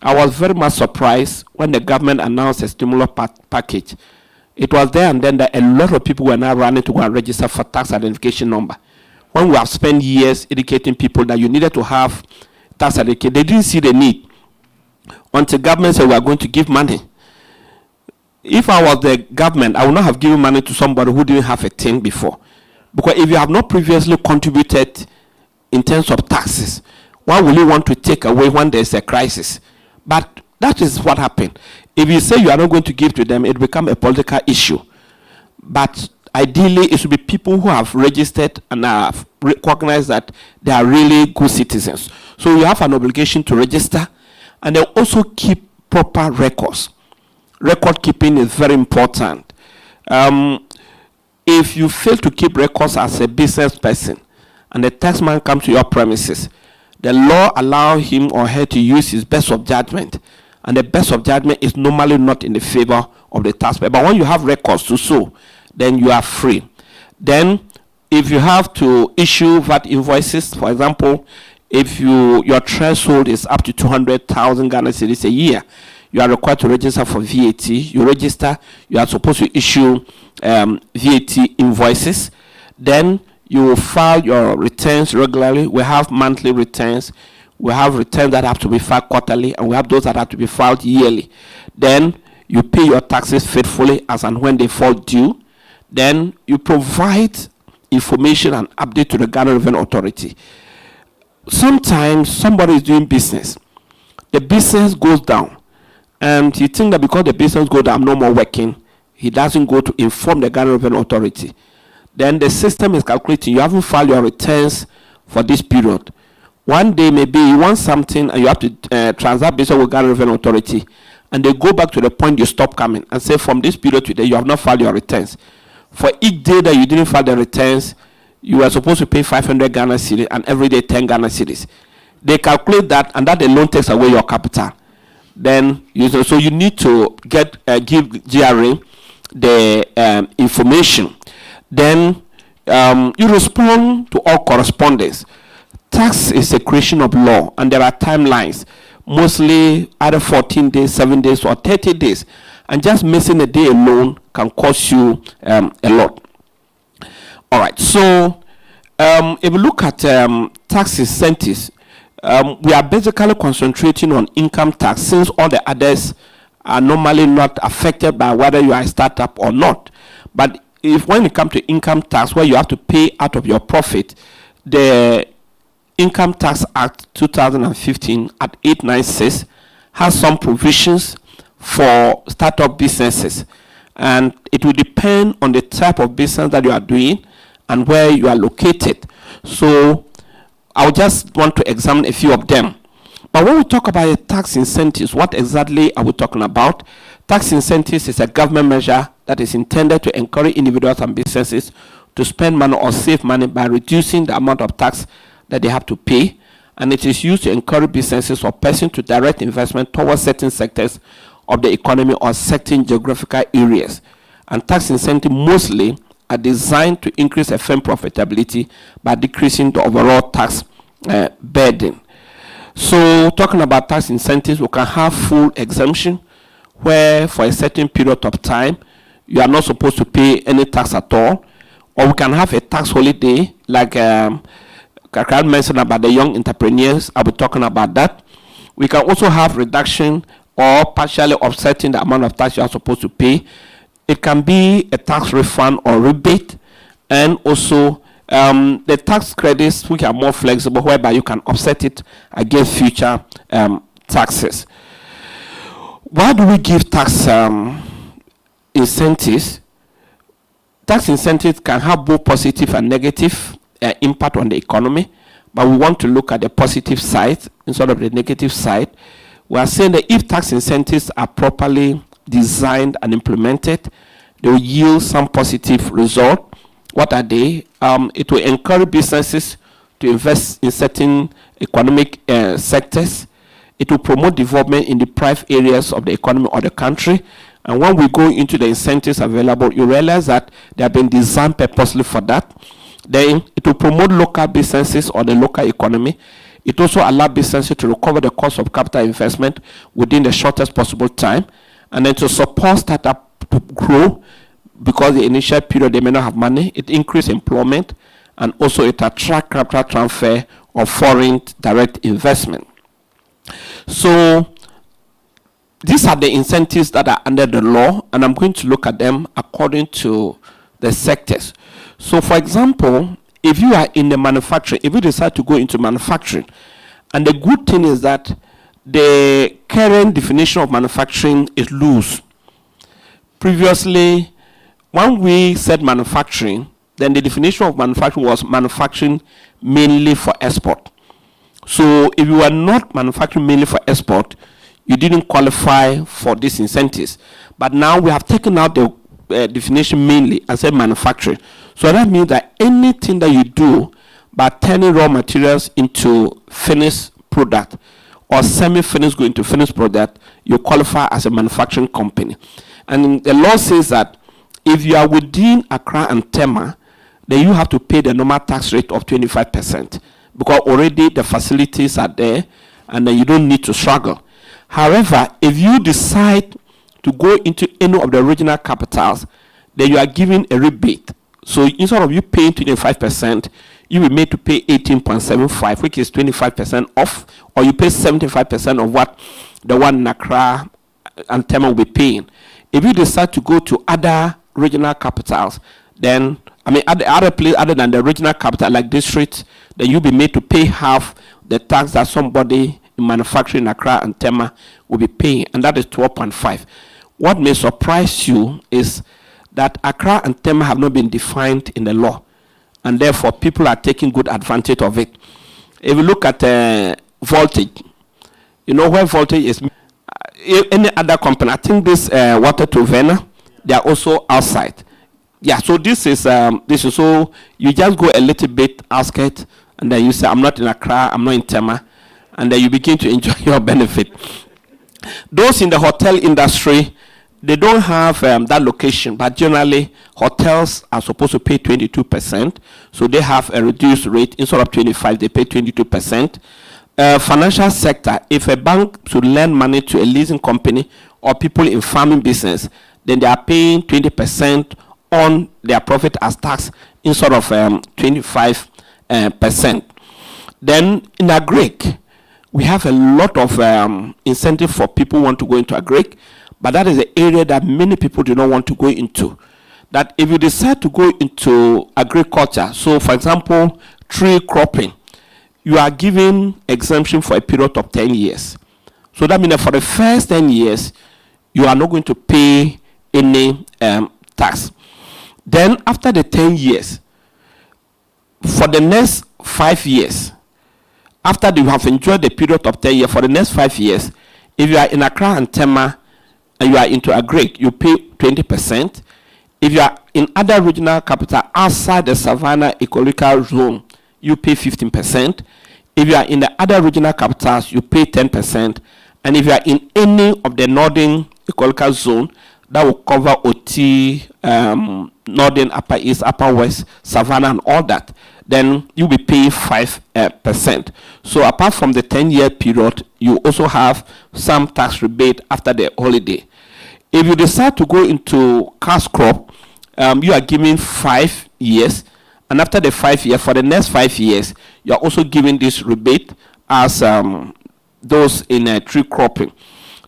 I was very much surprised when the government announced a stimulus package. It was there and then that a lot of people were now running to go and register for tax identification number. When we have spent years educating people that you needed to have tax identification, they didn't see the need until government said we are going to give money. If I was the government, I would not have given money to somebody who didn't have a thing before. Because if you have not previously contributed in terms of taxes, why will you want to take away when there's a crisis? But that is what happened. If you say you are not going to give to them, it will become a political issue. But ideally, it should be people who have registered and have recognized that they are really good citizens. So you have an obligation to register, and they also keep proper records. Record keeping is very important. If you fail to keep records as a business person, and the taxman comes to your premises, the law allows him or her to use his best of judgment. And the best of judgment is normally not in the favor of the taxpayer. But when you have records to show, then you are free. Then, if you have to issue VAT invoices, for example, if your threshold is up to 200,000 Ghana cedis a year, you are required to register for VAT. You register, you are supposed to issue VAT invoices. Then you will file your returns regularly. We have monthly returns. We have returns that have to be filed quarterly, and we have those that have to be filed yearly. Then you pay your taxes faithfully as and when they fall due. Then you provide information and update to the Ghana Revenue Authority. Sometimes somebody is doing business. The business goes down, and you think that because the business goes down, I'm no more working, he doesn't go to inform the Ghana Revenue Authority. Then the system is calculating, you haven't filed your returns for this period. One day maybe you want something and you have to transact business with Ghana Revenue Authority, and they go back to the point you stop coming and say from this period to today you have not filed your returns. For each day that you didn't file the returns, you are supposed to pay 500 Ghana cedis and every day 10 Ghana cedis. They calculate that, and that alone takes away your capital. Then so you need to give GRA the information. Then you respond to all correspondence. Tax is a creation of law, and there are timelines, mostly either 14 days, 7 days, or 30 days. And just missing a day alone can cost you a lot. All right, so if you look at tax incentives, we are basically concentrating on income tax, since all the others are normally not affected by whether you are a startup or not. But when it comes to income tax, where you have to pay out of your profit, the Income Tax Act 2015 at 896 has some provisions for startup businesses, and it will depend on the type of business that you are doing and where you are located. So I would just want to examine a few of them. But when we talk about tax incentives, what exactly are we talking about? Tax incentives is a government measure that is intended to encourage individuals and businesses to spend money or save money by reducing the amount of tax that they have to pay. And it is used to encourage businesses or persons to direct investment towards certain sectors of the economy or certain geographical areas. And tax incentives mostly are designed to increase a firm profitability by decreasing the overall tax burden. So talking about tax incentives, we can have full exemption where for a certain period of time you are not supposed to pay any tax at all, or we can have a tax holiday like Kakran mentioned about the young entrepreneurs. I'll be talking about that. We can also have reduction or partially offsetting the amount of tax you are supposed to pay. It can be a tax refund or rebate, and also the tax credits which are more flexible, whereby you can offset it against future taxes. Why do we give tax incentives? Tax incentives can have both positive and negative impact on the economy, but we want to look at the positive side instead of the negative side. We are saying that if tax incentives are properly designed and implemented, they will yield some positive result. What are they? It will encourage businesses to invest in certain economic sectors. It will promote development in the private areas of the economy or the country. And when we go into the incentives available, you realize that they have been designed purposely for that. Then it will promote local businesses or the local economy. It also allows businesses to recover the cost of capital investment within the shortest possible time, and then to support startup to grow, because the initial period they may not have money. It increases employment, and also it attracts capital transfer of foreign direct investment. So these are the incentives that are under the law, and I'm going to look at them according to the sectors. So for example, if you are in the manufacturing, if you decide to go into manufacturing, and the good thing is that the current definition of manufacturing is loose. Previously, when we said manufacturing, then the definition of manufacturing was manufacturing mainly for export. So if you are not manufacturing mainly for export, you didn't qualify for these incentives. But now we have taken out the definition mainly and said manufacturing. So that means that anything that you do by turning raw materials into finished product or semi-finished good into finished product, you qualify as a manufacturing company. And the law says that if you are within Accra and Tema, then you have to pay the normal tax rate of 25%, because already the facilities are there and then you don't need to struggle. However, if you decide to go into any of the regional capitals, then you are given a rebate. So instead of you paying 25%, you will be made to pay 18.75, which is 25% off, or you pay 75% of what the one in Accra and Tema will be paying. If you decide to go to other regional capitals, then, other place other than the regional capital, like districts, then you'll be made to pay half the tax that somebody in manufacturing in Accra and Tema will be paying, and that is 12.5. What may surprise you is that Accra and Tema have not been defined in the law, and therefore people are taking good advantage of it. If you look at voltage, you know where voltage is. Any other company, I think this Water to Vena, they are also outside. Yeah, so this is so you just go a little bit outskirts, and then you say, I'm not in Accra, I'm not in Tema, and then you begin to enjoy your benefit. Those in the hotel industry, they don't have that location, but generally hotels are supposed to pay 22%, so they have a reduced rate. Instead of 25, they pay 22%. Financial sector, if a bank should lend money to a leasing company or people in farming business, then they are paying 20% on their profit as tax instead of 25%. Then in agric, we have a lot of incentive for people who want to go into agric, but that is the area that many people do not want to go into. That if you decide to go into agriculture, so for example, tree cropping, you are given exemption for a period of 10 years. So that means that for the first 10 years, you are not going to pay any tax. Then after the 10 years, for the next 5 years, after you have enjoyed the period of 10 years, for the next 5 years, if you are in Accra and Tema and you are into Agric, you pay 20%. If you are in other regional capital outside the Savannah ecological zone, you pay 15%. If you are in the other regional capitals, you pay 10%. And if you are in any of the northern ecological zone, that will cover OT, northern, upper east, upper west, Savannah, and all that, then you'll be paying 5%. So apart from the 10-year period, you also have some tax rebate after the holiday. If you decide to go into cash crop, you are given 5 years, and after the 5 years, for the next 5 years, you are also giving this rebate as those in tree cropping.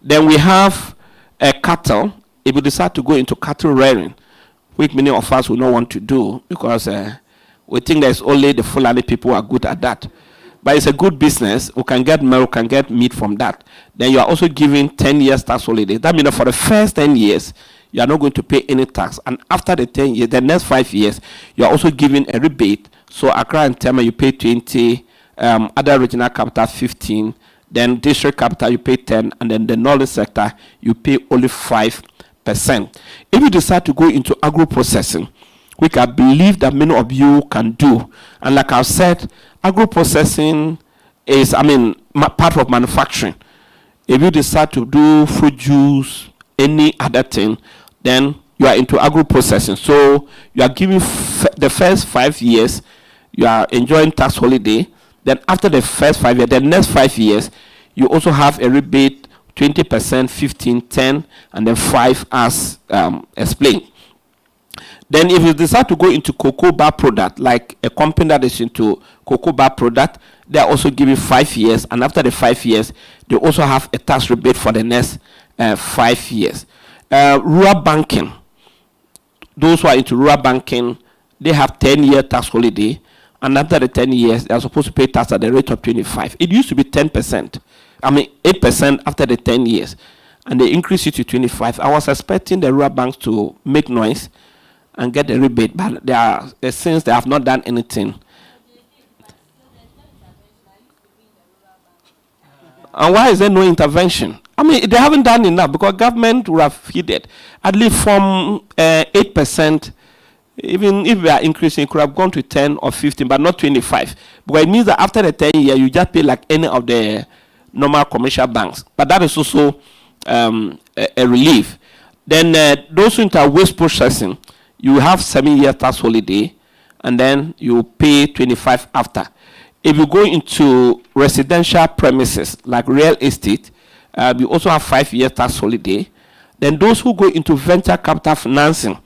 Then we have cattle. If you decide to go into cattle rearing, which many of us will not want to do because we think there's only the Fulani people who are good at that. But it's a good business. We can get milk, can get meat from that. Then you are also giving 10 years tax holiday. That means that for the first 10 years, you are not going to pay any tax. And after the 10 years, the next 5 years, you are also giving a rebate. So Accra and Tema, you pay 20, other regional capital 15, then district capital, you pay 10, and then the northern sector, you pay only 5%. If you decide to go into agro-processing, which I believe that many of you can do, and like I've said, agro-processing is, part of manufacturing. If you decide to do fruit juice, any other thing, then you are into agro-processing. So you are giving the first 5 years, you are enjoying tax holiday. Then after the first 5 years, the next 5 years, you also have a rebate, 20%, 15, 10, and then 5 as explained. Then if you decide to go into cocoa bar product, like a company that is into cocoa bar product, they are also giving 5 years, and after the 5 years, they also have a tax rebate for the next 5 years. Rural banking, those who are into rural banking, they have 10-year tax holiday, and after the 10 years, they are supposed to pay tax at the rate of 25. It used to be 10%. 8% after the 10 years, and they increased it to 25. I was expecting the rural banks to make noise and get a rebate, but since they have not done anything. And why is there no intervention? They haven't done enough because government would have heeded. At least from 8%, even if we are increasing, it could have gone to 10 or 15, but not 25. Because it means that after the 10 years, you just pay like any of the normal commercial banks. But that is also a relief. Then those who enter waste processing, you have 7-year tax holiday, and then you pay 25 after. If you go into residential premises like real estate, you also have 5-year tax holiday. Then those who go into venture capital financing,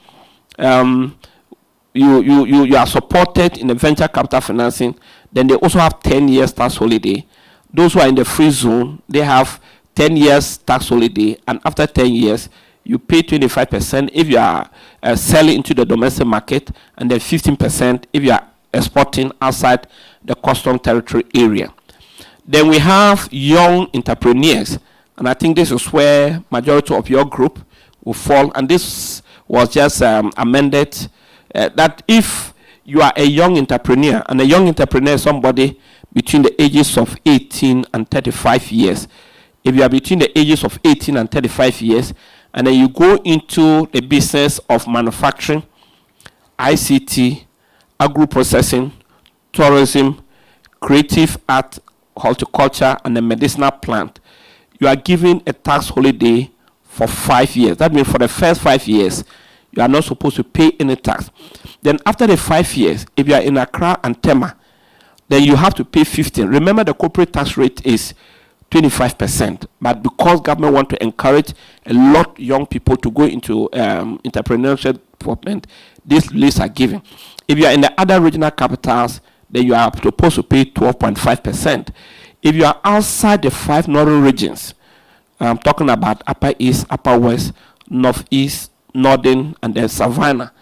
you are supported in the venture capital financing. Then they also have 10 years tax holiday. Those who are in the free zone, they have 10 years tax holiday, and after 10 years, you pay 25% if you are selling into the domestic market, and then 15% if you are exporting outside the custom territory area. Then we have young entrepreneurs, and I think this is where majority of your group will fall, and this was just amended that if you are a young entrepreneur, and a young entrepreneur is somebody between the ages of 18 and 35 years. If you are between the ages of 18 and 35 years, and then you go into the business of manufacturing, ICT, agro-processing, tourism, creative art, horticulture, and the medicinal plant, you are given a tax holiday for 5 years. That means for the first 5 years, you are not supposed to pay any tax. Then after the 5 years, if you are in Accra and Tema, then you have to pay 15. Remember, the corporate tax rate is 25%. But because government want to encourage a lot of young people to go into entrepreneurship development, these lists are given. If you are in the other regional capitals, then you are supposed to pay 12.5%. If you are outside the 5 northern regions, I'm talking about Upper East, Upper West, Northeast, Northern, and then Savannah,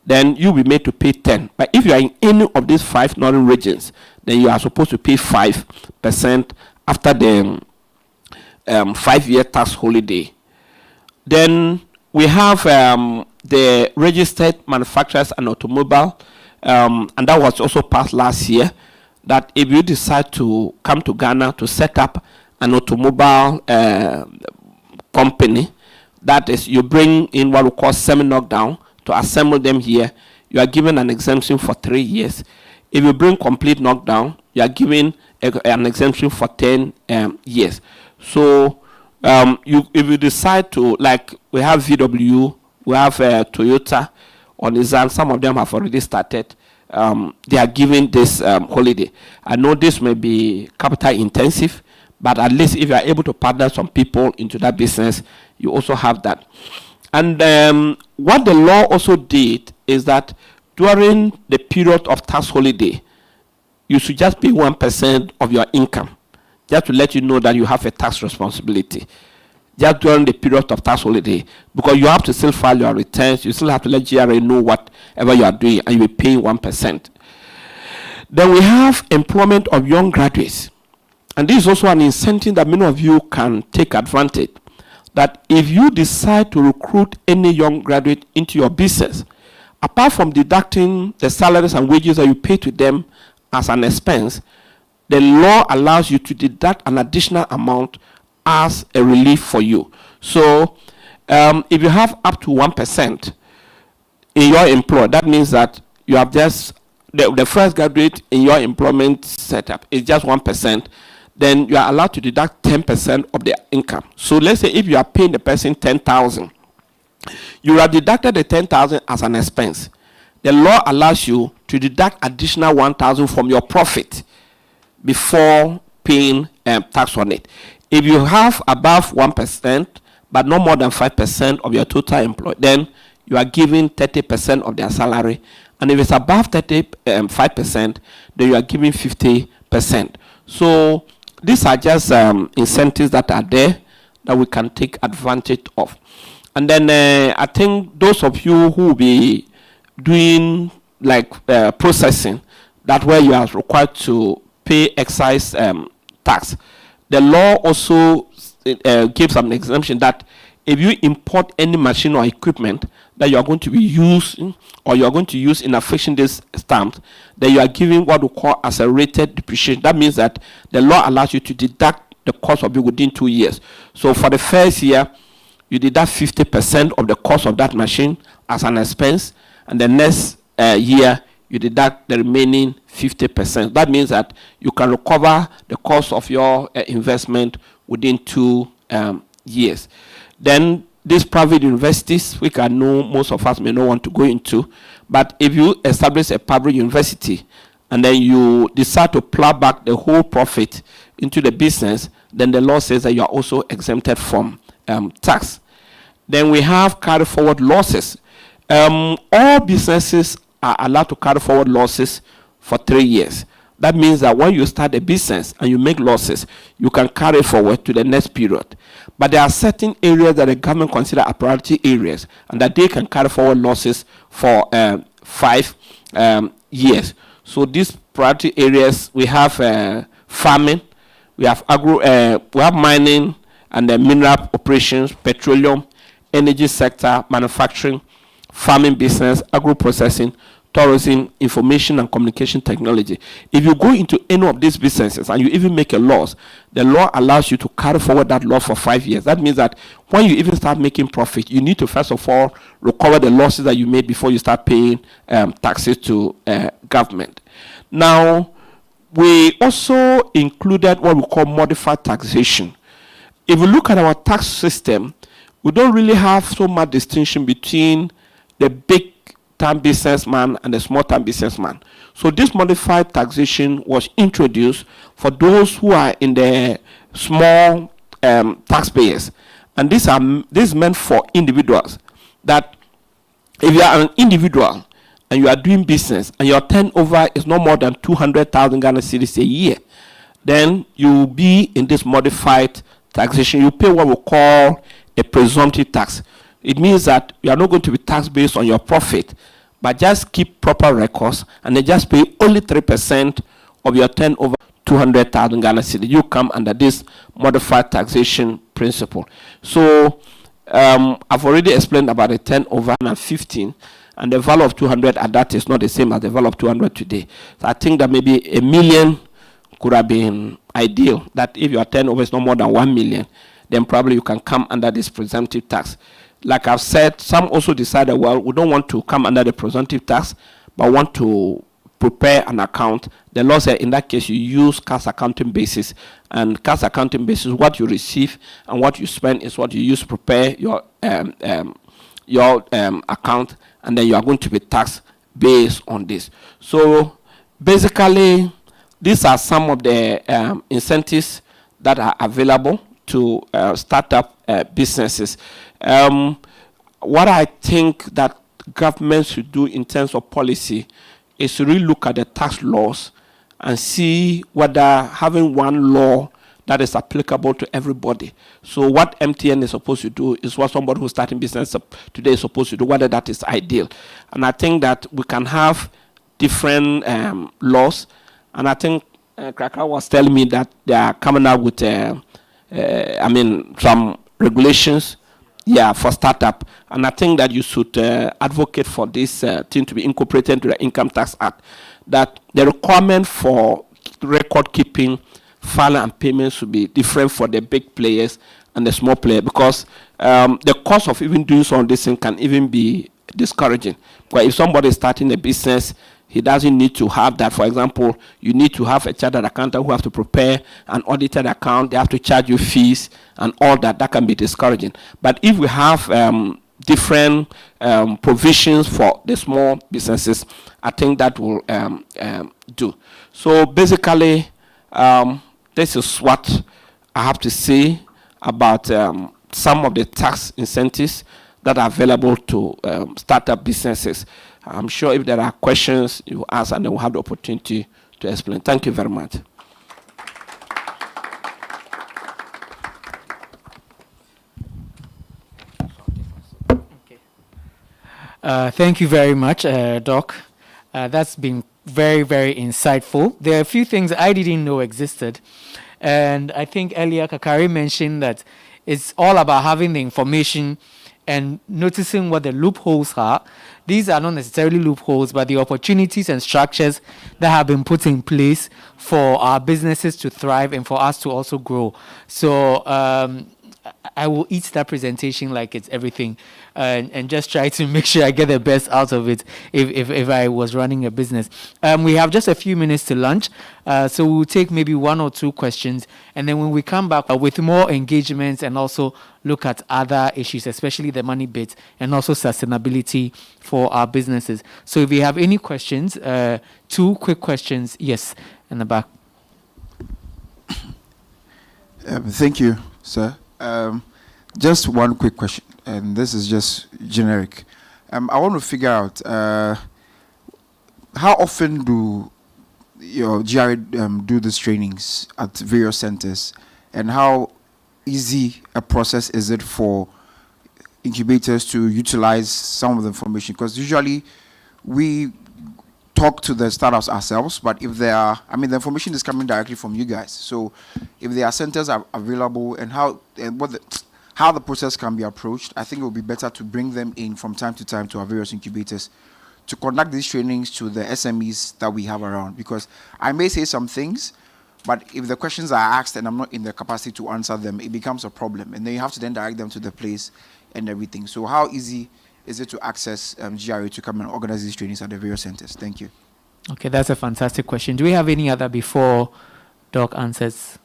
then you'll be made to pay 10. But if you are in any of these 5 northern regions, then you are supposed to pay 5% after the 5-year tax holiday. Then we have the registered manufacturers and automobile, and that was also passed last year. that if you decide to come to Ghana to set up an automobile company, that is, you bring in what we call semi-knockdown to assemble them here, you are given an exemption for 3 years. If you bring complete knockdown, you are given an exemption for 10 years. So if you decide to, like we have VW, we have Toyota or Nissan, some of them have already started. They are giving this holiday. I know this may be capital intensive, but at least if you are able to partner some people into that business, you also have that. And what the law also did is that during the period of tax holiday, you should just pay 1% of your income, just to let you know that you have a tax responsibility, just during the period of tax holiday, because you have to still file your returns, you still have to let GRA know whatever you are doing, and you will pay 1%. Then we have employment of young graduates. And this is also an incentive that many of you can take advantage. That if you decide to recruit any young graduate into your business, apart from deducting the salaries and wages that you pay to them as an expense, the law allows you to deduct an additional amount as a relief for you. So if you have up to 1% in your employer, that means that you have just, the first graduate in your employment setup is just 1%, then you are allowed to deduct 10% of their income. So let's say if you are paying the person 10,000, you have deducted the 10,000 as an expense. The law allows you to deduct additional 1,000 from your profit before paying tax on it. If you have above 1%, but no more than 5% of your total employed, then you are given 30% of their salary. And if it's above 5%, then you are giving 50%. So these are just incentives that are there that we can take advantage of. And then I think those of you who will be doing like processing, that where you are required to pay excise tax, the law also gives an exemption that if you import any machine or equipment that you are going to be using or you are going to use in affixing this stamp, then you are giving what we call accelerated depreciation. That means that the law allows you to deduct the cost of it within 2 years. So for the first year, you deduct 50% of the cost of that machine as an expense, and the next year you deduct the remaining 50%. That means that you can recover the cost of your investment within 2 years. Then these private universities, which I know most of us may not want to go into, but if you establish a public university and then you decide to plow back the whole profit into the business, then the law says that you are also exempted from tax. Then we have carry forward losses. All businesses are allowed to carry forward losses for 3 years. That means that when you start a business and you make losses, you can carry forward to the next period. But there are certain areas that the government consider are priority areas and that they can carry forward losses for 5 years. So these priority areas, we have farming, we have we have mining and mineral operations, petroleum, energy sector, manufacturing, farming business, agro-processing, tourism, information and communication technology. If you go into any of these businesses and you even make a loss, the law allows you to carry forward that loss for 5 years. That means that when you even start making profit, you need to first of all recover the losses that you made before you start paying taxes to government. Now, we also included what we call modified taxation. If you look at our tax system, we don't really have so much distinction between the big time businessman and the small time businessman. So this modified taxation was introduced for those who are in the small taxpayers. And this is meant for individuals, that if you are an individual and you are doing business and your turnover is no more than 200,000 Ghana cedis a year, then you will be in this modified taxation. You pay what we call a presumptive tax. It means that you are not going to be taxed based on your profit, but just keep proper records and then just pay only 3% of your turnover, 200,000 Ghana cedis. You come under this modified taxation principle. So I've already explained about the turnover and 15, And the value of 200 at that is not the same as the value of 200 today. So I think that maybe $1 million could have been ideal. That if your turnover is no more than 1 million, then probably you can come under this presumptive tax. Like I've said, some also decided, well, we don't want to come under the presumptive tax, but want to prepare an account. The law said in that case you use cash accounting basis, and cash accounting basis, what you receive and what you spend is what you use to prepare your account, and then you are going to be taxed based on this. So basically, these are some of the incentives that are available to start up businesses. What I think that government should do in terms of policy is to really look at the tax laws and see whether having one law that is applicable to everybody. So what MTN is supposed to do is what somebody who's starting business today is supposed to do, whether that is ideal. And I think that we can have different laws. And I think Kraka was telling me that they are coming out with, some regulations, for startup. And I think that you should advocate for this thing to be incorporated into the Income Tax Act, that the requirement for record keeping, filing and payments should be different for the big players and the small player, because the cost of even doing some of this thing can even be discouraging. But if somebody is starting a business, he doesn't need to have that. For example, you need to have a chartered accountant who have to prepare an audited account. They have to charge you fees and all that. That can be discouraging. But if we have different provisions for the small businesses, I think that will do. So basically, this is what I have to say about some of the tax incentives that are available to startup businesses. I'm sure if there are questions, you ask and then we'll have the opportunity to explain. Thank you very much. Thank you very much, Doc. That's been very, very insightful. There are a few things I didn't know existed. And I think earlier Kakari mentioned that it's all about having the information and noticing what the loopholes are. These are not necessarily loopholes, but the opportunities and structures that have been put in place for our businesses to thrive and for us to also grow. So I will eat that presentation like it's everything, and just try to make sure I get the best out of it if I was running a business. We have just a few minutes to lunch, so we'll take maybe 1 or 2 questions, and then when we come back with more engagements and also look at other issues, especially the money bit and also sustainability for our businesses. So if you have any questions, 2 quick questions. Yes, in the back. Thank you, sir. Just one quick question, and this is just generic. I want to figure out how often do your GRA do these trainings at various centers, and how easy a process is it for incubators to utilize some of the information? Because usually we talk to the startups ourselves, but if there are, the information is coming directly from you guys. So if there are centers are available, and how the process can be approached, I think it would be better to bring them in from time to time to our various incubators to conduct these trainings to the SMEs that we have around. Because I may say some things, but if the questions are asked and I'm not in the capacity to answer them, it becomes a problem. And then you have to then direct them to the place and everything. So how easy is it to access GRA to come and organize these trainings at the various centers? Thank you. Okay, that's a fantastic question. Do we have any other before Doc answers?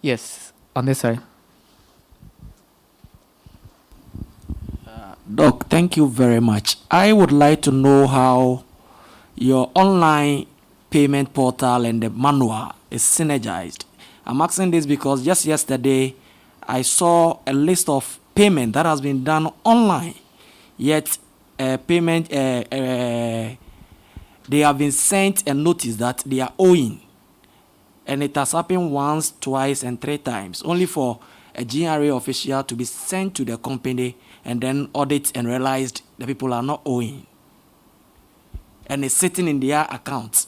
Yes, on this side. Doc, thank you very much. I would like to know how your online payment portal and the manual is synergized. I'm asking this because just yesterday I saw a list of payment that has been done online, yet payment they have been sent a notice that they are owing, and it has happened once, twice, and 3 times, only for a GRA official to be sent to the company and then audit and realized the people are not owing, and it's sitting in their accounts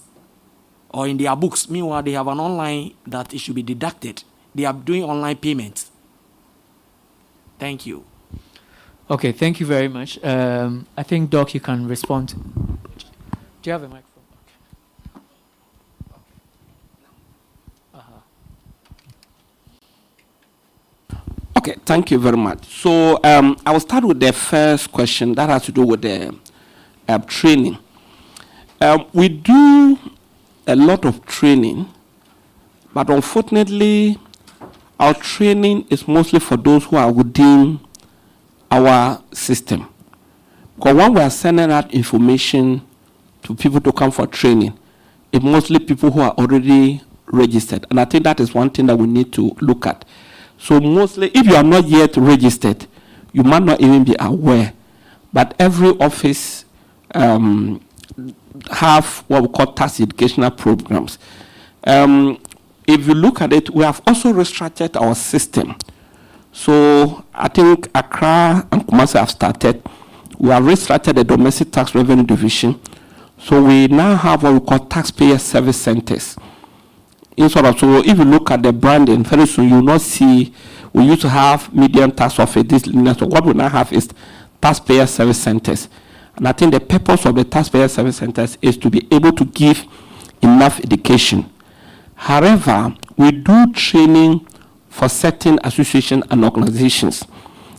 or in their books. Meanwhile, they have an online that it should be deducted. They are doing online payments. Thank you. Okay, thank you very much. I think, Doc, you can respond. Do you have a microphone? Okay, thank you very much. So I will start with the first question that has to do with the training. We do a lot of training, but unfortunately, our training is mostly for those who are within our system. Because when we are sending out information to people to come for training, it's mostly people who are already registered. And I think that is one thing that we need to look at. So mostly, if you are not yet registered, you might not even be aware. But every office have what we call tax educational programs. If you look at it, we have also restructured our system. So I think Accra and Kumasi have started. We have restructured the domestic tax revenue division. So we now have what we call taxpayer service centers. So if you look at the branding, very soon you will not see, we used to have medium tax office, this, so what we now have is taxpayer service centers. And I think the purpose of the taxpayer service centers is to be able to give enough education. However, we do training for certain associations and organizations.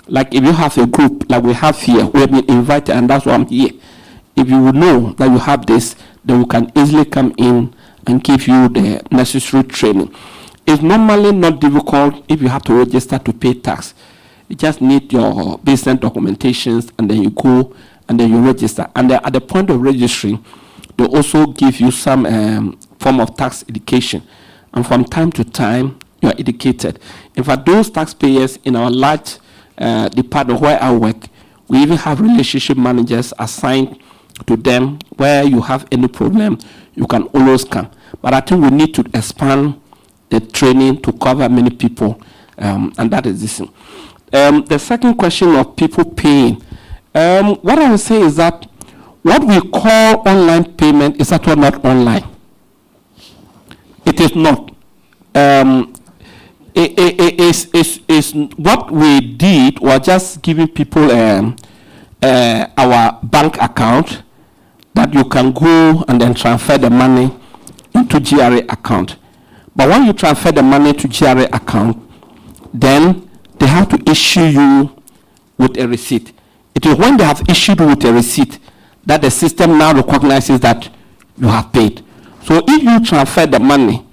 Like if you have a group like we have here, we have been invited and that's why I'm here. If you will know that you have this, then we can easily come in and give you the necessary training. It's normally not difficult if you have to register to pay tax. You just need your business documentations and then you go and then you register. And then at the point of registering, they also give you some form of tax education. And from time to time, you are educated. In fact, those taxpayers in our large department where I work, we even have relationship managers assigned to them. Where you have any problem, you can always come. But I think we need to expand the training to cover many people, and that is this. The second question of people paying, what I would say is that what we call online payment is actually not online. It is not. Is what we did was just giving people our bank account that you can go and then transfer the money into GRA account. But when you transfer the money to GRA account, then they have to issue you with a receipt. It is when they have issued you with a receipt that the system now recognizes that you have paid. So if you transfer the money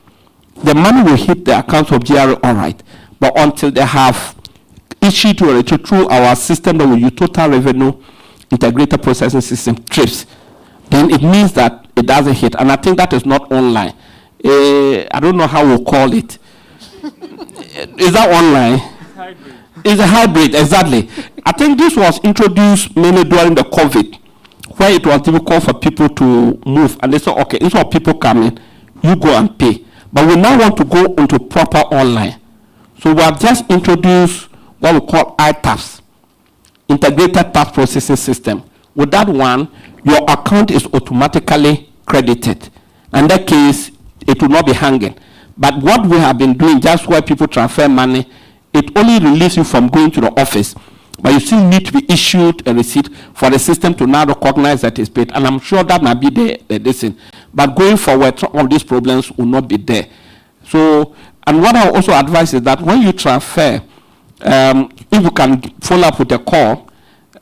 will hit the account of GRA all right. But until they have issued you a receipt through our system that we use, Total Revenue Integrated Processing System, TRIPS, then it means that it doesn't hit. And I think that is not online. I don't know how we'll call it. Is that online? It's a hybrid, exactly. I think this was introduced mainly during the COVID, where it was difficult for people to move. And they said, okay, instead of people coming, you go and pay. But we now want to go into proper online. So we have just introduced what we call ITAPS, Integrated Tax Processing System. With that one, your account is automatically credited. In that case, it will not be hanging. But what we have been doing, just where people transfer money, it only relieves you from going to the office. But you still need to be issued a receipt for the system to now recognize that it's paid. And I'm sure that might be the lesson. But going forward, some of these problems will not be there. So, and what I also advise is that when you transfer, if you can follow up with a call,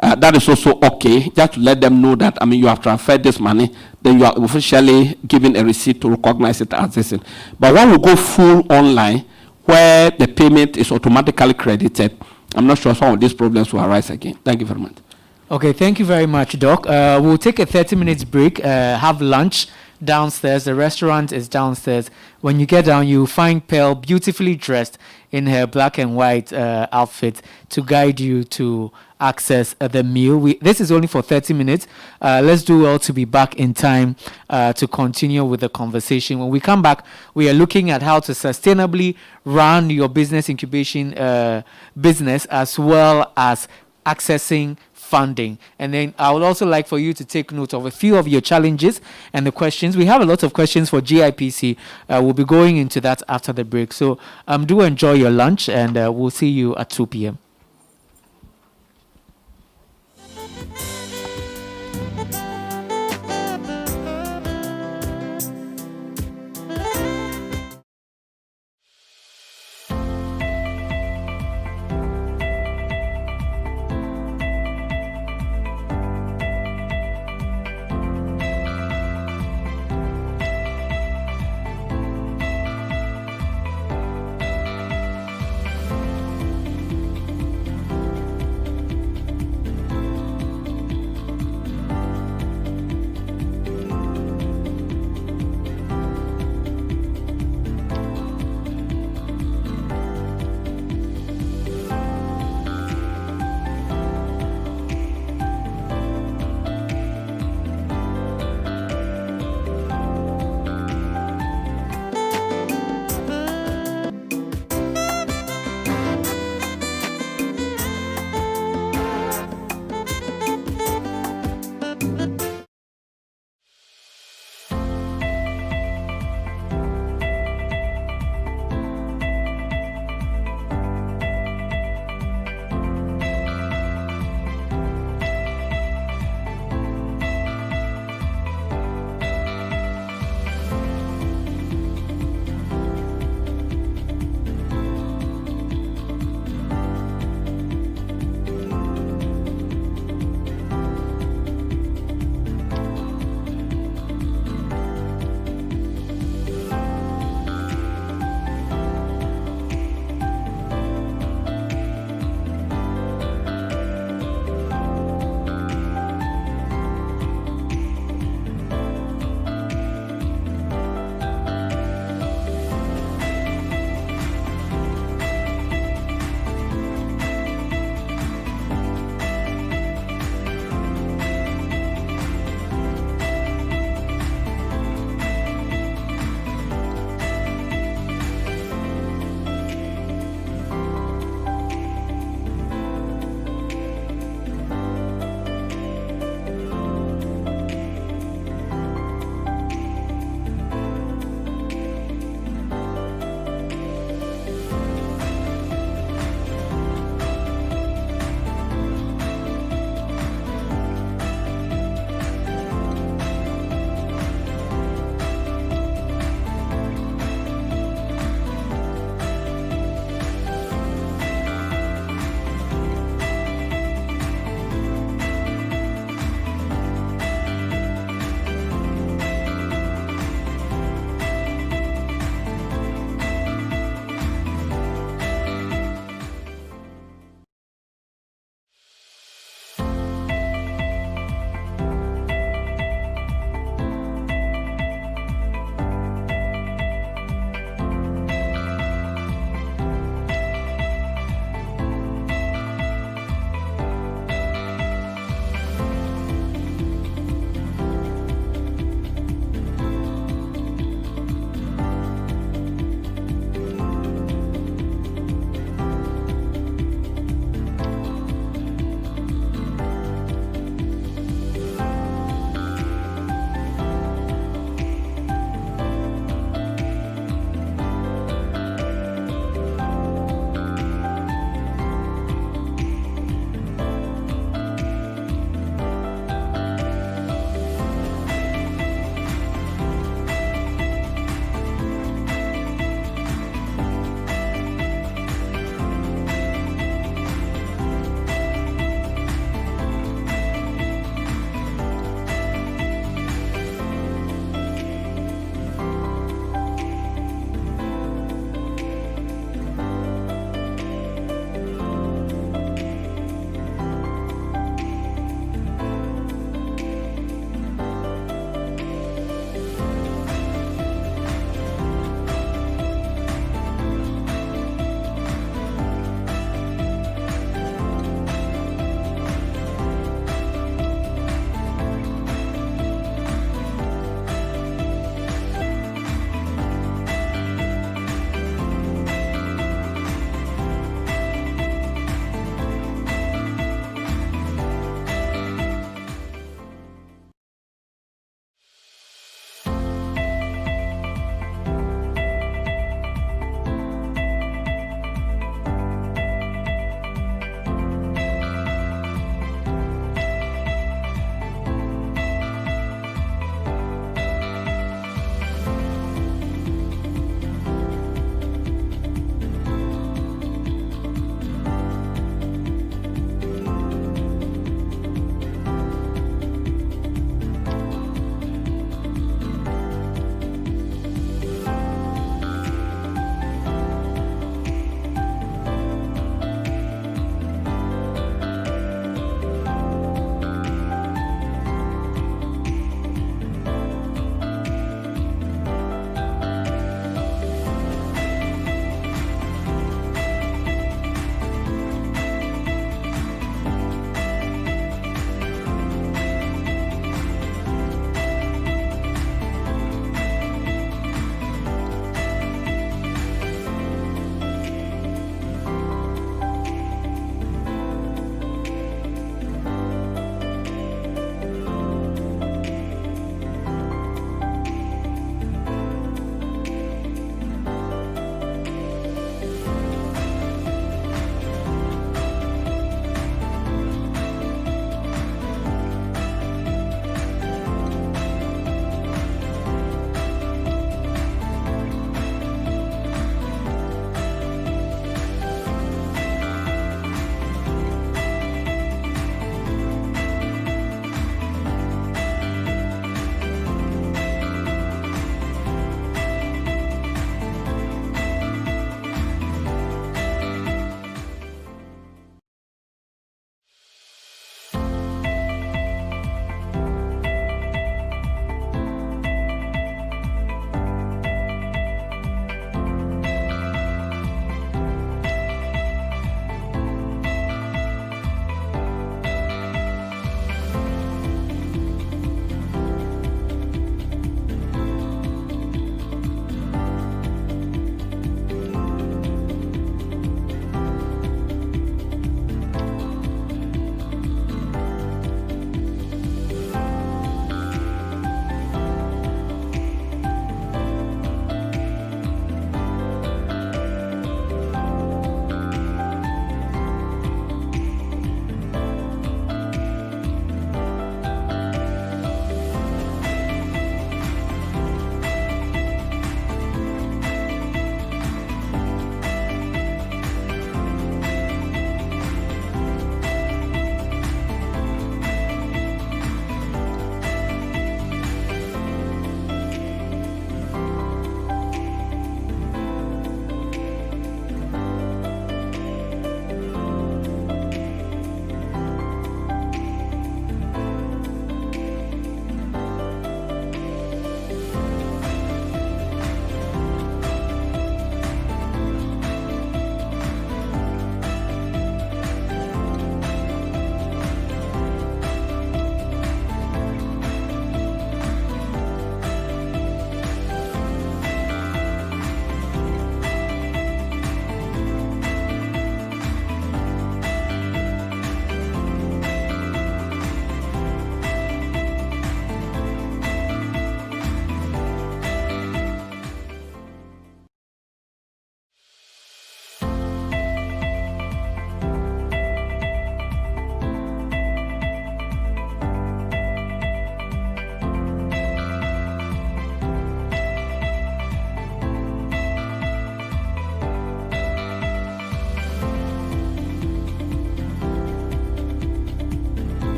that is also okay, just to let them know that, you have transferred this money, then you are officially given a receipt to recognize it as this. But when we go full online, where the payment is automatically credited, I'm not sure some of these problems will arise again. Thank you very much. Okay, thank you very much, Doc. We'll take a 30-minute break, have lunch downstairs. The restaurant is downstairs. When you get down, you'll find Pearl beautifully dressed in her black and white outfit to guide you to access the meal. This is only for 30 minutes. Let's do well to be back in time to continue with the conversation. When we come back, we are looking at how to sustainably run your business incubation business, as well as accessing funding. And then I would also like for you to take note of a few of your challenges and the questions. We have a lot of questions for GIPC. We'll be going into that after the break. So do enjoy your lunch, and we'll see you at 2 p.m.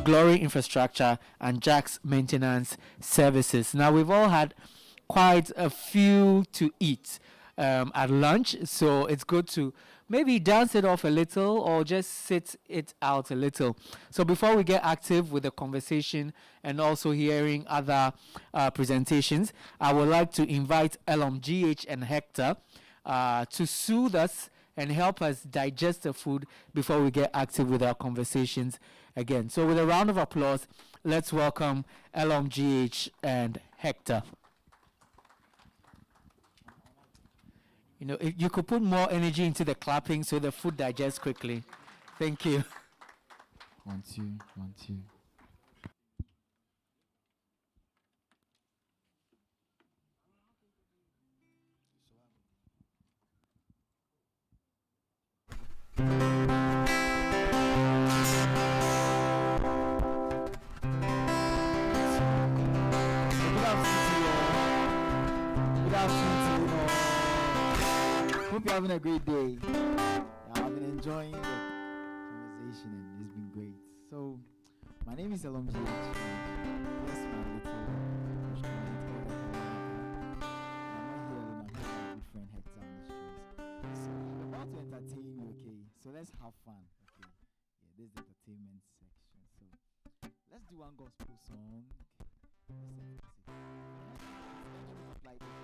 Glory Infrastructure, and Jack's Maintenance Services. Now, we've all had quite a few to eat at lunch, so it's good to maybe dance it off a little or just sit it out a little. So before we get active with the conversation and also hearing other presentations, I would like to invite Elom, GH, and Hector to soothe us and help us digest the food before we get active with our conversations again. So with a round of applause, let's welcome Elom, GH, and Hector. You know, if you could put more energy into the clapping so the food digests quickly. Thank you. 1, 2, 1, 2. Hope you're having a great day. I've been enjoying the conversation and it's been great. So, my name is Elom GH. Yes, my little instrument. I'm not here alone. I'm here with my good friend Hector on the streets. So, I'm about to entertain you, okay? So, let's have fun, okay? Yeah, this is the entertainment section. So, let's do one gospel song. Let's like something.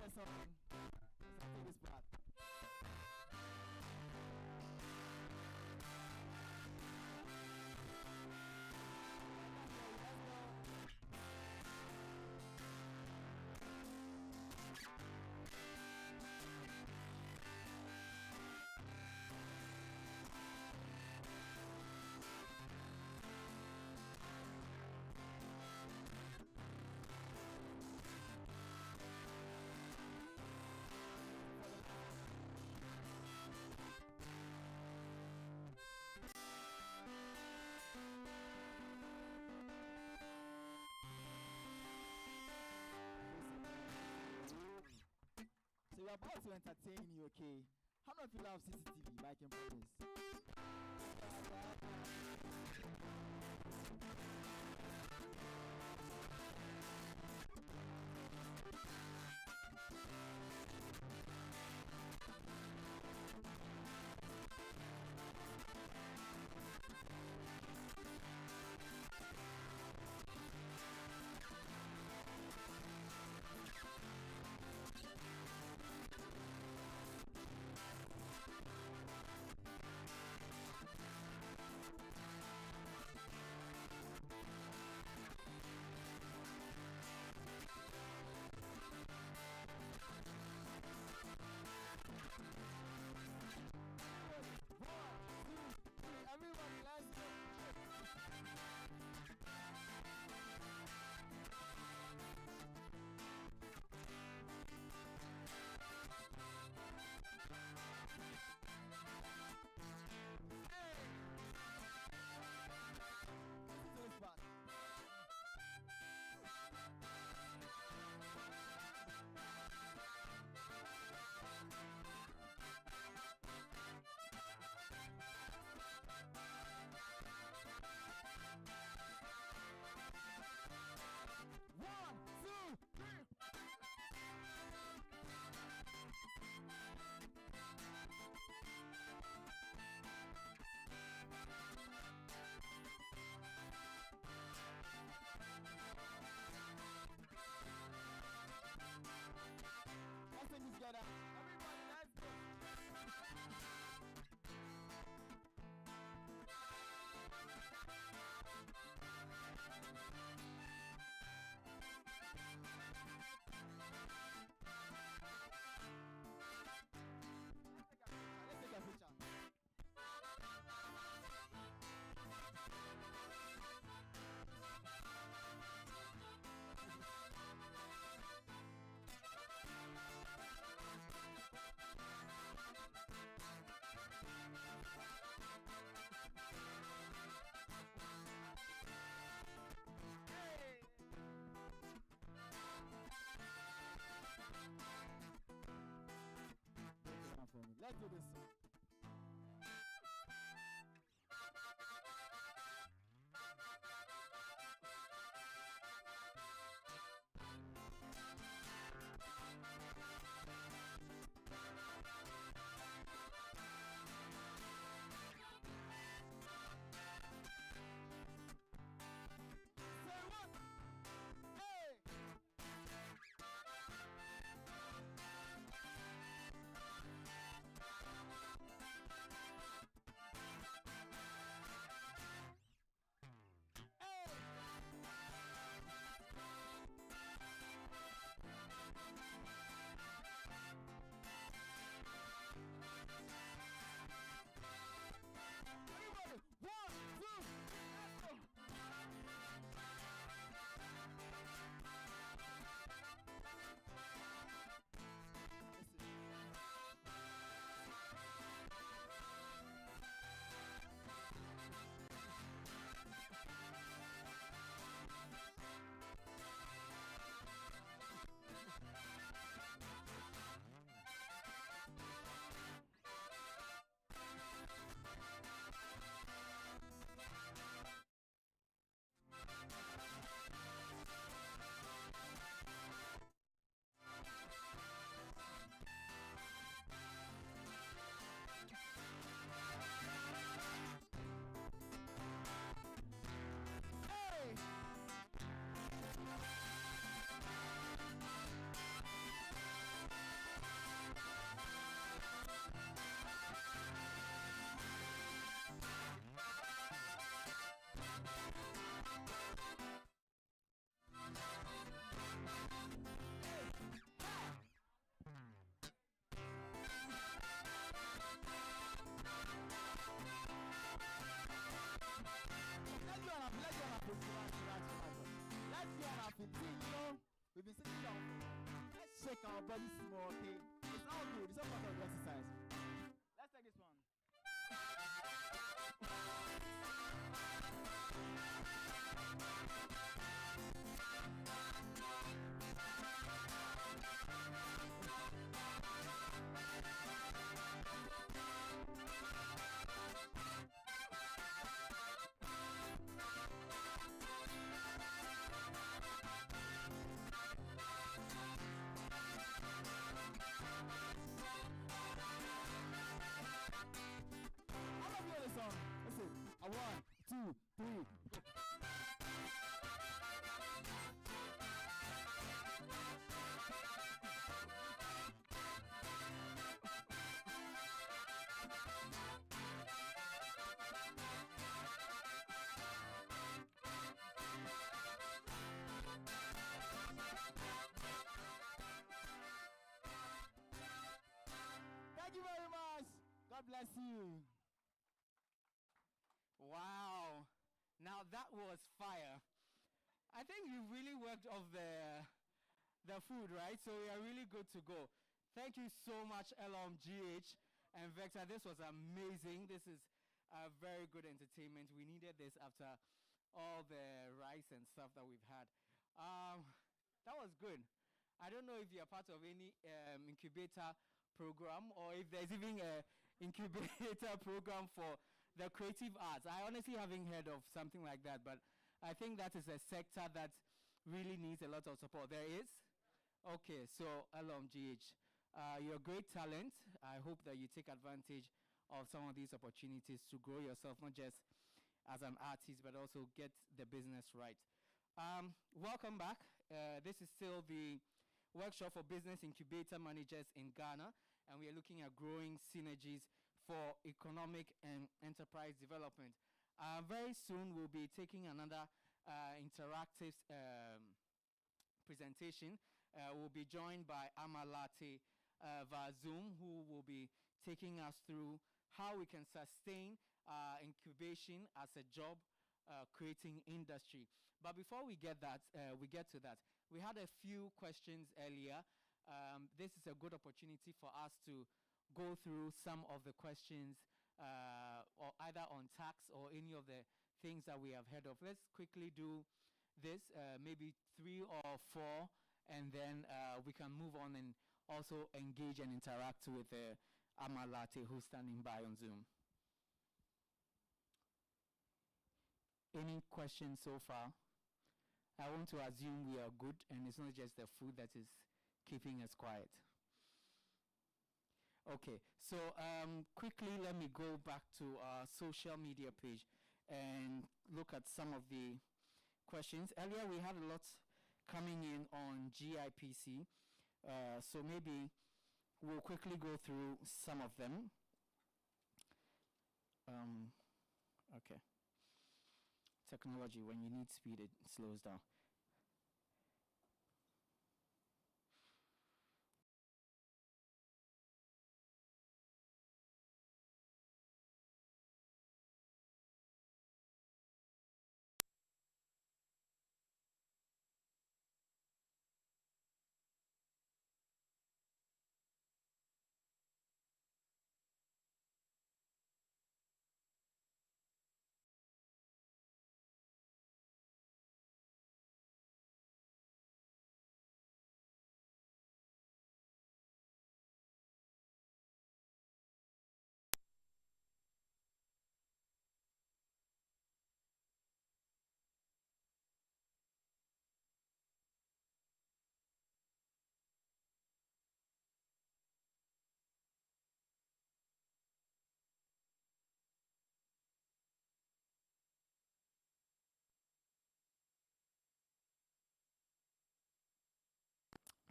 Let's take this part. So we're about to entertain you, okay? How many of you love CCTV? I can promise. our body small, okay? It's all good. It's all part of the exercise. Let's take this one. Listen, a 1, 2, 3. Go. Thank you very much. God bless you. Wow. Now that was fire. I think you really worked off the food, right? So we are really good to go. Thank you so much, LMGH and Vector. This was amazing. This is a very good entertainment. We needed this after all the rice and stuff that we've had. That was good. I don't know if you're part of any incubator program or if there's even a incubator program for the creative arts. I honestly haven't heard of something like that, but I think that is a sector that really needs a lot of support. There is? Okay, so LMGH, you're a great talent. I hope that you take advantage of some of these opportunities to grow yourself, not just as an artist, but also get the business right. Welcome back. This is still the workshop for business incubator managers in Ghana, and we are looking at growing synergies for economic and enterprise development. Very soon we'll be taking another interactive presentation. We'll be joined by Amalate via Zoom, who will be taking us through how we can sustain incubation as a job creating industry. But before we get to that, we had a few questions earlier. This is a good opportunity for us to go through some of the questions or either on tax or any of the things that we have heard of. Let's quickly do this, maybe 3 or 4, and then we can move on and also engage and interact with Amalate, who's standing by on Zoom. Any questions so far? I want to assume we are good and it's not just the food that is keeping us quiet. Okay, so quickly let me go back to our social media page and look at some of the questions. Earlier we had a lot coming in on GIPC, so maybe we'll quickly go through some of them. Okay. Technology, when you need speed, it slows down.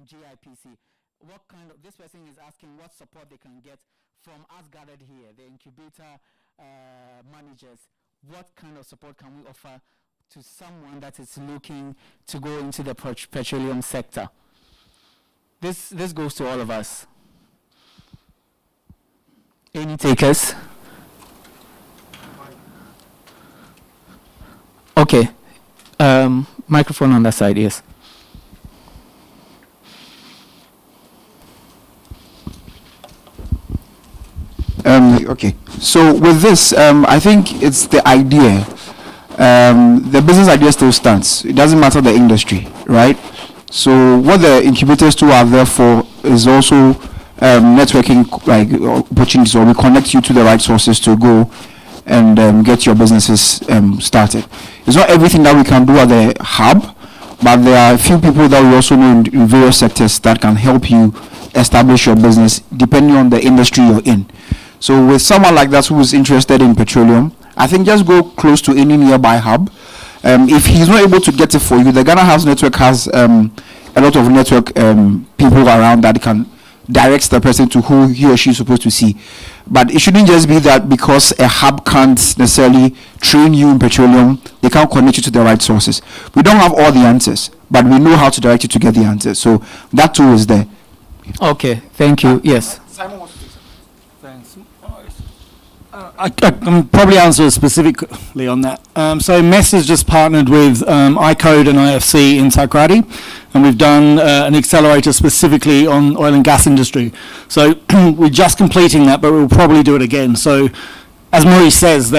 GIPC. What kind of, this person is asking what support they can get from us gathered here, the incubator managers. What kind of support can we offer to someone that is looking to go into the petroleum sector? This goes to all of us. Any takers? Okay. Microphone on that side, yes. Okay. So with this, I think it's the idea. The business idea still stands. It doesn't matter the industry, right? So what the incubators too are there for is also networking like opportunities, or we connect you to the right sources to go and get your businesses started. It's not everything that we can do at the hub, but there are a few people that we also know in various sectors that can help you establish your business depending on the industry you're in. So with someone like that who is interested in petroleum, I think just go close to any nearby hub. If he's not able to get it for you, the Ghana House Network has a lot of network people around that can direct the person to who he or she is supposed to see. But it shouldn't just be that because a hub can't necessarily train you in petroleum, they can't connect you to the right sources. We don't have all the answers, but we know how to direct you to get the answers. So that tool is there. Okay, thank you. Yes. Simon wants to say something. Thanks. I can probably answer specifically on that. So MES has just partnered with iCode and IFC in Takrady, and we've done an accelerator specifically on oil and gas industry. So we're just completing that, but we'll probably do it again. So as Maurice says,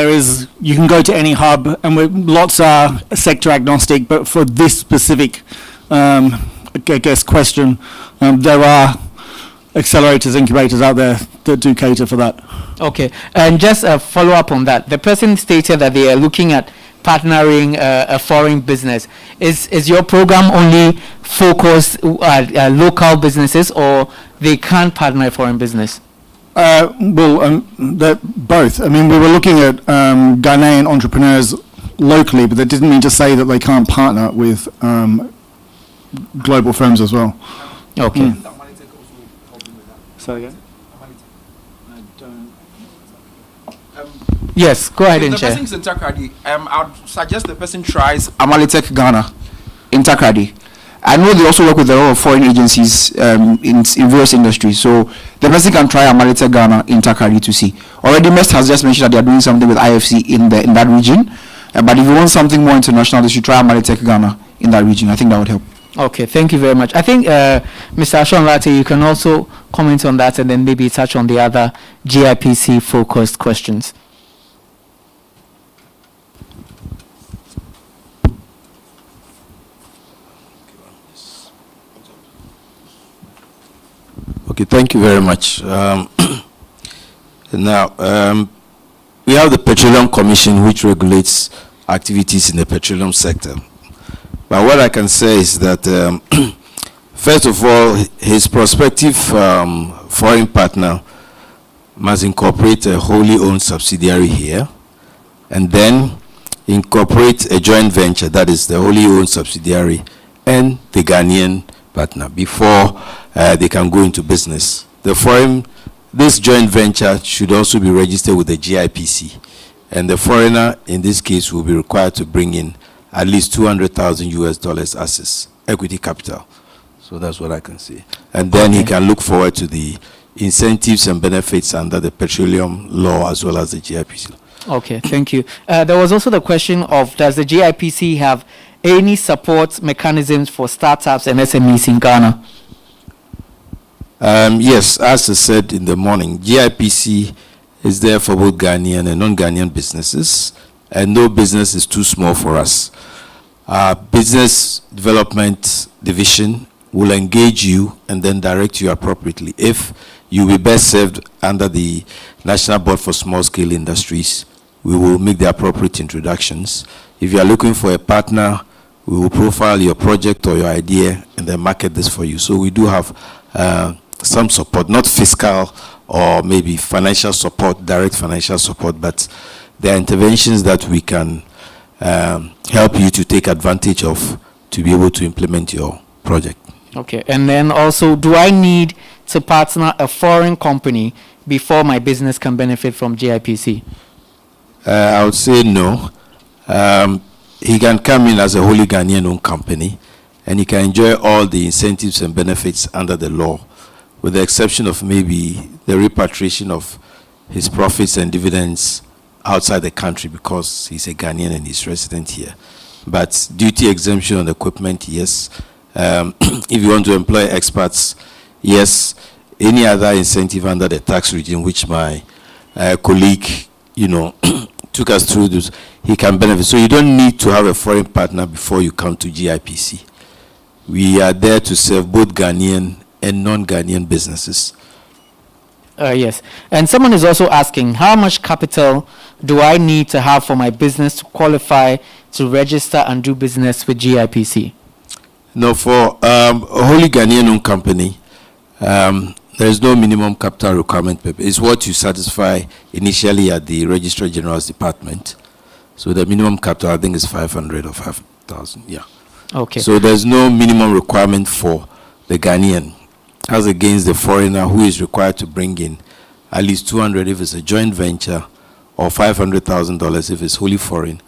you can go to any hub, and lots are sector agnostic, but for this specific question, there are accelerators, incubators out there that do cater for that. Okay, and just a follow up on that. The person stated that they are looking at partnering a foreign business. Is your program only focused at local businesses, or they can partner a foreign business? Both. I mean, we were looking at Ghanaian entrepreneurs locally, but that didn't mean to say that they can't partner with global firms as well. Okay. Say again? Yes, go ahead If and the share. person is in Takrady, I would suggest the person tries Amalitech Ghana in Takrady. I know they also work with a lot of foreign agencies in various industries. So the person can try Amalitech Ghana in Takrady to see. Already MEST has just mentioned that they are doing something with IFC in that region. But if you want something more international, they should try Amalitech Ghana in that region. I think that would help. Okay, thank you very much. I think, Mr. Ashon Latte, you can also comment on that and then maybe touch on the other GIPC-focused questions. Okay, thank you very much. Now, we have the Petroleum Commission, which regulates activities in the petroleum sector. But what I can say is that, first of all, his prospective foreign partner must incorporate a wholly owned subsidiary here, and then incorporate a joint venture, that is the wholly owned subsidiary, and the Ghanaian partner before they can go into business. This joint venture should also be registered with the GIPC, and the foreigner in this case will be required to bring in at least $200,000 as his equity capital. So that's what I can say. And then he can look forward to the incentives and benefits under the petroleum law as well as the GIPC law. Okay, thank you. There was also the question of, does the GIPC have any support mechanisms for startups and SMEs in Ghana? Yes, as I said in the morning, GIPC is there for both Ghanaian and non-Ghanaian businesses, and no business is too small for us. Our business development division will engage you and then direct you appropriately. If you will be best served under the National Board for Small Scale Industries, we will make the appropriate introductions. If you are looking for a partner, we will profile your project or your idea and then market this for you. So we do have some support, not fiscal or maybe financial support, direct financial support, but there are interventions that we can help you to take advantage of to be able to implement your project. Okay, and then also, do I need to partner a foreign company before my business can benefit from GIPC? I would say no. He can come in as a wholly Ghanaian-owned company, and he can enjoy all the incentives and benefits under the law, with the exception of maybe the repatriation of his profits and dividends outside the country because he's a Ghanaian and he's resident here. But duty exemption on equipment, yes. If you want to employ experts, yes. Any other incentive under the tax regime which my colleague, took us through this, he can benefit. So you don't need to have a foreign partner before you come to GIPC. We are there to serve both Ghanaian and non-Ghanaian businesses. Yes. And someone is also asking, how much capital do I need to have for my business to qualify to register and do business with GIPC? No, for a wholly Ghanaian-owned company, there is no minimum capital requirement. It's what you satisfy initially at the Registrar General's Department. So the minimum capital, I think, is 500 or 5,000. Yeah. Okay. So there's no minimum requirement for the Ghanaian, as against the foreigner who is required to bring in at least 200 if it's a joint venture, or $500,000 if it's wholly foreign,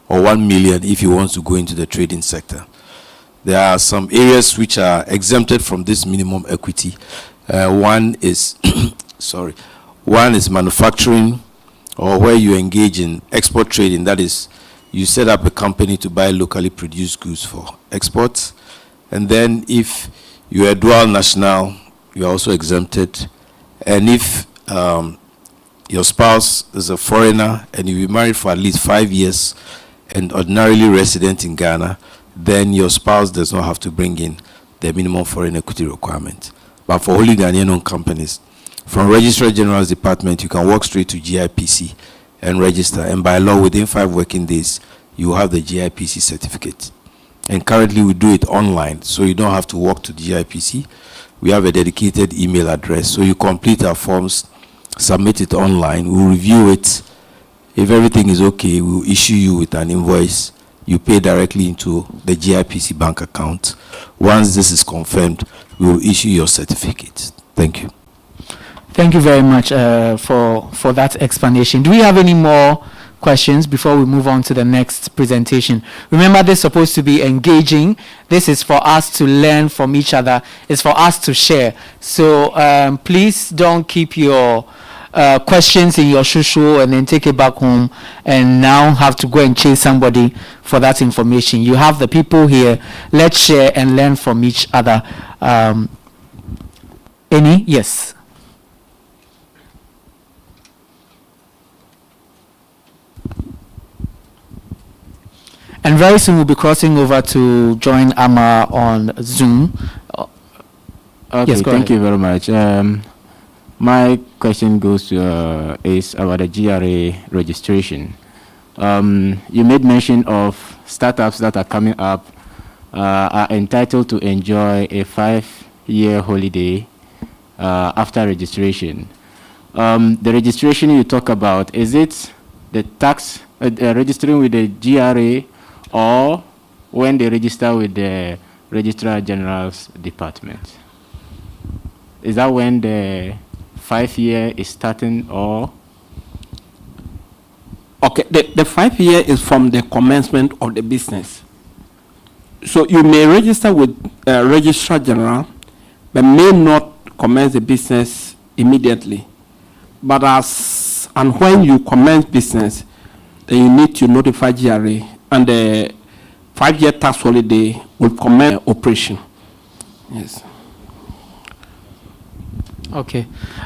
or 1 million if he wants to go into the trading sector. There are some areas which are exempted from this minimum equity. One is one is manufacturing, or where you engage in export trading. That is, you set up a company to buy locally produced goods for exports. And then if you are a dual national, you are also exempted. And if your spouse is a foreigner and you've been married for at least 5 years and ordinarily resident in Ghana, then your spouse does not have to bring in the minimum foreign equity requirement. But for wholly Ghanaian-owned companies, from Registrar General's Department, you can walk straight to GIPC and register. And by law, within 5 working days, you have the GIPC certificate. And currently, we do it online, so you don't have to walk to GIPC. We have a dedicated email address. So you complete our forms, submit it online. We'll review it. If everything is okay, we'll issue you with an invoice. You pay directly into the GIPC bank account. Once this is confirmed, we will issue your certificate. Thank you. Thank you very much for that explanation. Do we have any more questions before we move on to the next presentation? Remember, this is supposed to be engaging. This is for us to learn from each other. It's for us to share. So please don't keep your questions in your shushu and then take it back home and now have to go and chase somebody for that information. You have the people here. Let's share and learn from each other. Any? Yes. And very soon we'll be crossing over to join Amma on Zoom. Okay, yes, thank you very much. My question goes to is about the GRA registration. You made mention of startups that are coming up are entitled to enjoy a 5-year holiday after registration. The registration you talk about, is it the tax registering with the GRA, or when they register with the Registrar General's Department? Is that when the 5-year is starting, or? Okay, the 5-year is from the commencement of the business. So you may register with Registrar General, but may not commence the business immediately. But as and when you commence business, then you need to notify GRA, and the 5-year tax holiday will commence operation. Yes. Okay.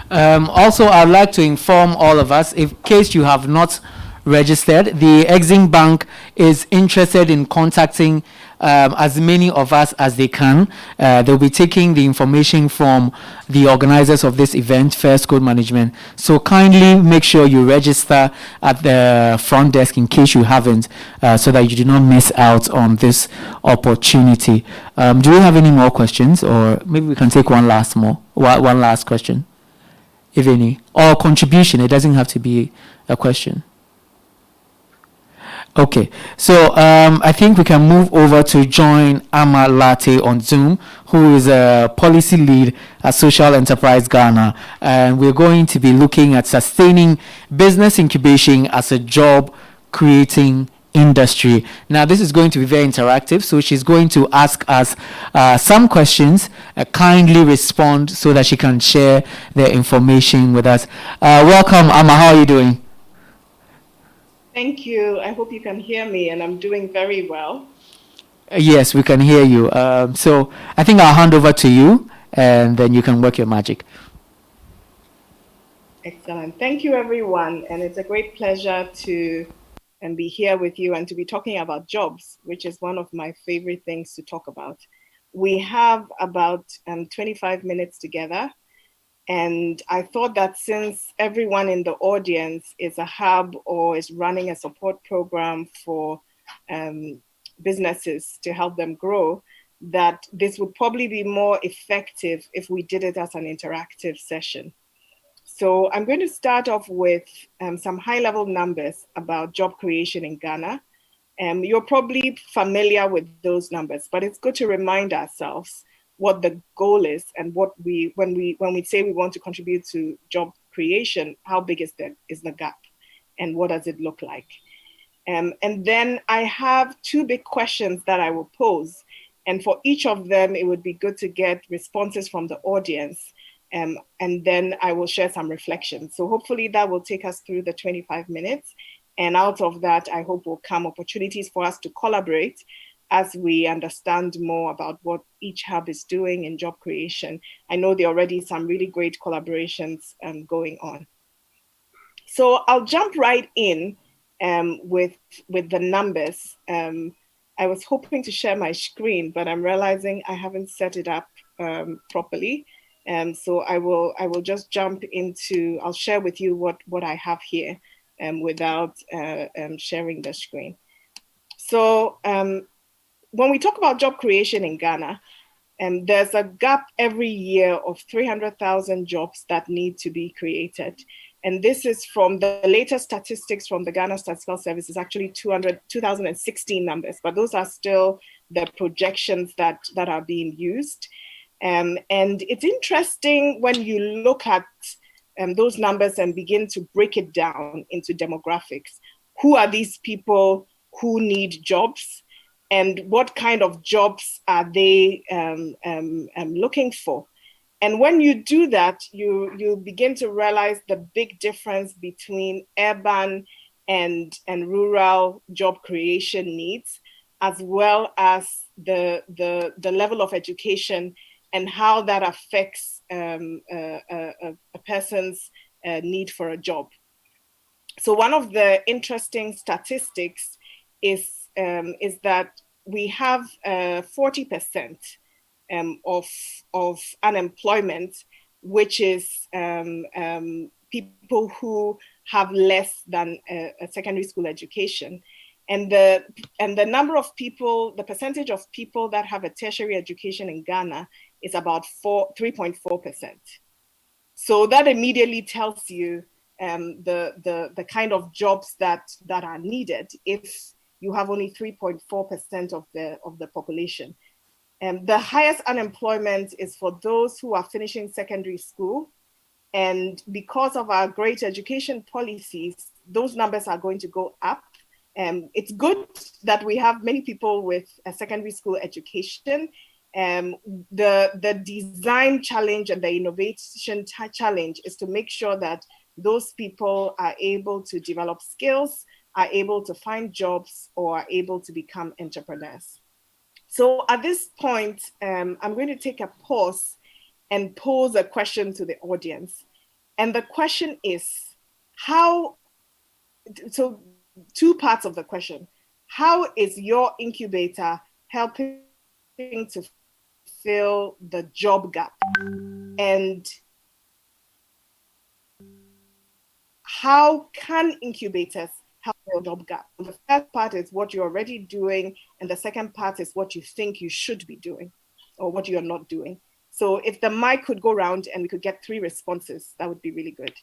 Also, I'd like to inform all of us, in case you have not registered, the Exim Bank is interested in contacting as many of us as they can. They'll be taking the information from the organizers of this event, Firstcode Management. So kindly make sure you register at the front desk in case you haven't, so that you do not miss out on this opportunity. Do we have any more questions, or maybe we can take one last question, if any, or contribution? It doesn't have to be a question. Okay, so I think we can move over to join Amma Latte on Zoom, who is a policy lead at Social Enterprise Ghana, and we're going to be looking at sustaining business incubation as a job-creating industry. Now, this is going to be very interactive, so she's going to ask us some questions, kindly respond so that she can share the information with us. Welcome, Amma. How are you doing? Thank you. I hope you can hear me, and I'm doing very well. Yes, we can hear you. So I think I'll hand over to you, and then you can work your magic. Excellent. Thank you, everyone. And it's a great pleasure to be here with you and to be talking about jobs, which is one of my favorite things to talk about. We have about 25 minutes together. And I thought that since everyone in the audience is a hub or is running a support program for businesses to help them grow, that this would probably be more effective if we did it as an interactive session. So I'm going to start off with some high-level numbers about job creation in Ghana. You're probably familiar with those numbers, but it's good to remind ourselves what the goal is and what when we say we want to contribute to job creation, how big is the gap and what does it look like? And then I have two big questions that I will pose. And for each of them, it would be good to get responses from the audience. And then I will share some reflections. So hopefully that will take us through the 25 minutes. And out of that, I hope will come opportunities for us to collaborate as we understand more about what each hub is doing in job creation. I know there are already some really great collaborations going on. So I'll jump right in with the numbers. I was hoping to share my screen, but I'm realizing I haven't set it up properly. So I will just jump into, I'll share with you what I have here without sharing the screen. So when we talk about job creation in Ghana, there's a gap every year of 300,000 jobs that need to be created. And this is from the latest statistics from the Ghana Statistical Service, is actually 2016 numbers, but those are still the projections that are being used. And it's interesting when you look at those numbers and begin to break it down into demographics. Who are these people who need jobs? And what kind of jobs are they looking for? And when you do that, you begin to realize the big difference between urban and rural job creation needs, as well as the level of education and how that affects a person's need for a job. So one of the interesting statistics is that we have 40% of unemployment, which is people who have less than a secondary school education. And the number of people, the percentage of people that have a tertiary education in Ghana is about 3.4%. So that immediately tells you the kind of jobs that are needed if you have only 3.4% of the population. The highest unemployment is for those who are finishing secondary school. And because of our great education policies, those numbers are going to go up. It's good that we have many people with a secondary school education. The design challenge and the innovation challenge is to make sure that those people are able to develop skills, are able to find jobs, or are able to become entrepreneurs. So at this point, I'm going to take a pause and pose a question to the audience. And the question is, so two parts of the question. How is your incubator helping to fill the job gap? And how can incubators help fill the job gap? The first part is what you're already doing, and the second part is what you think you should be doing or what you're not doing. So if the mic could go around and we could get 3 responses, that would be really good.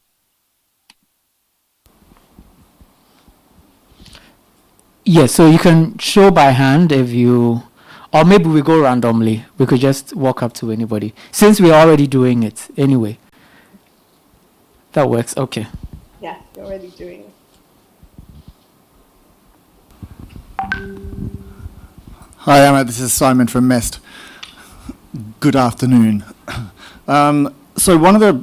Yes, so you can show by hand if you, or maybe we go randomly. We could just walk up to anybody, since we're already doing it anyway. That works, okay. Yeah, you're already doing it. Hi, Emma. This is Simon from MEST. Good afternoon. So one of the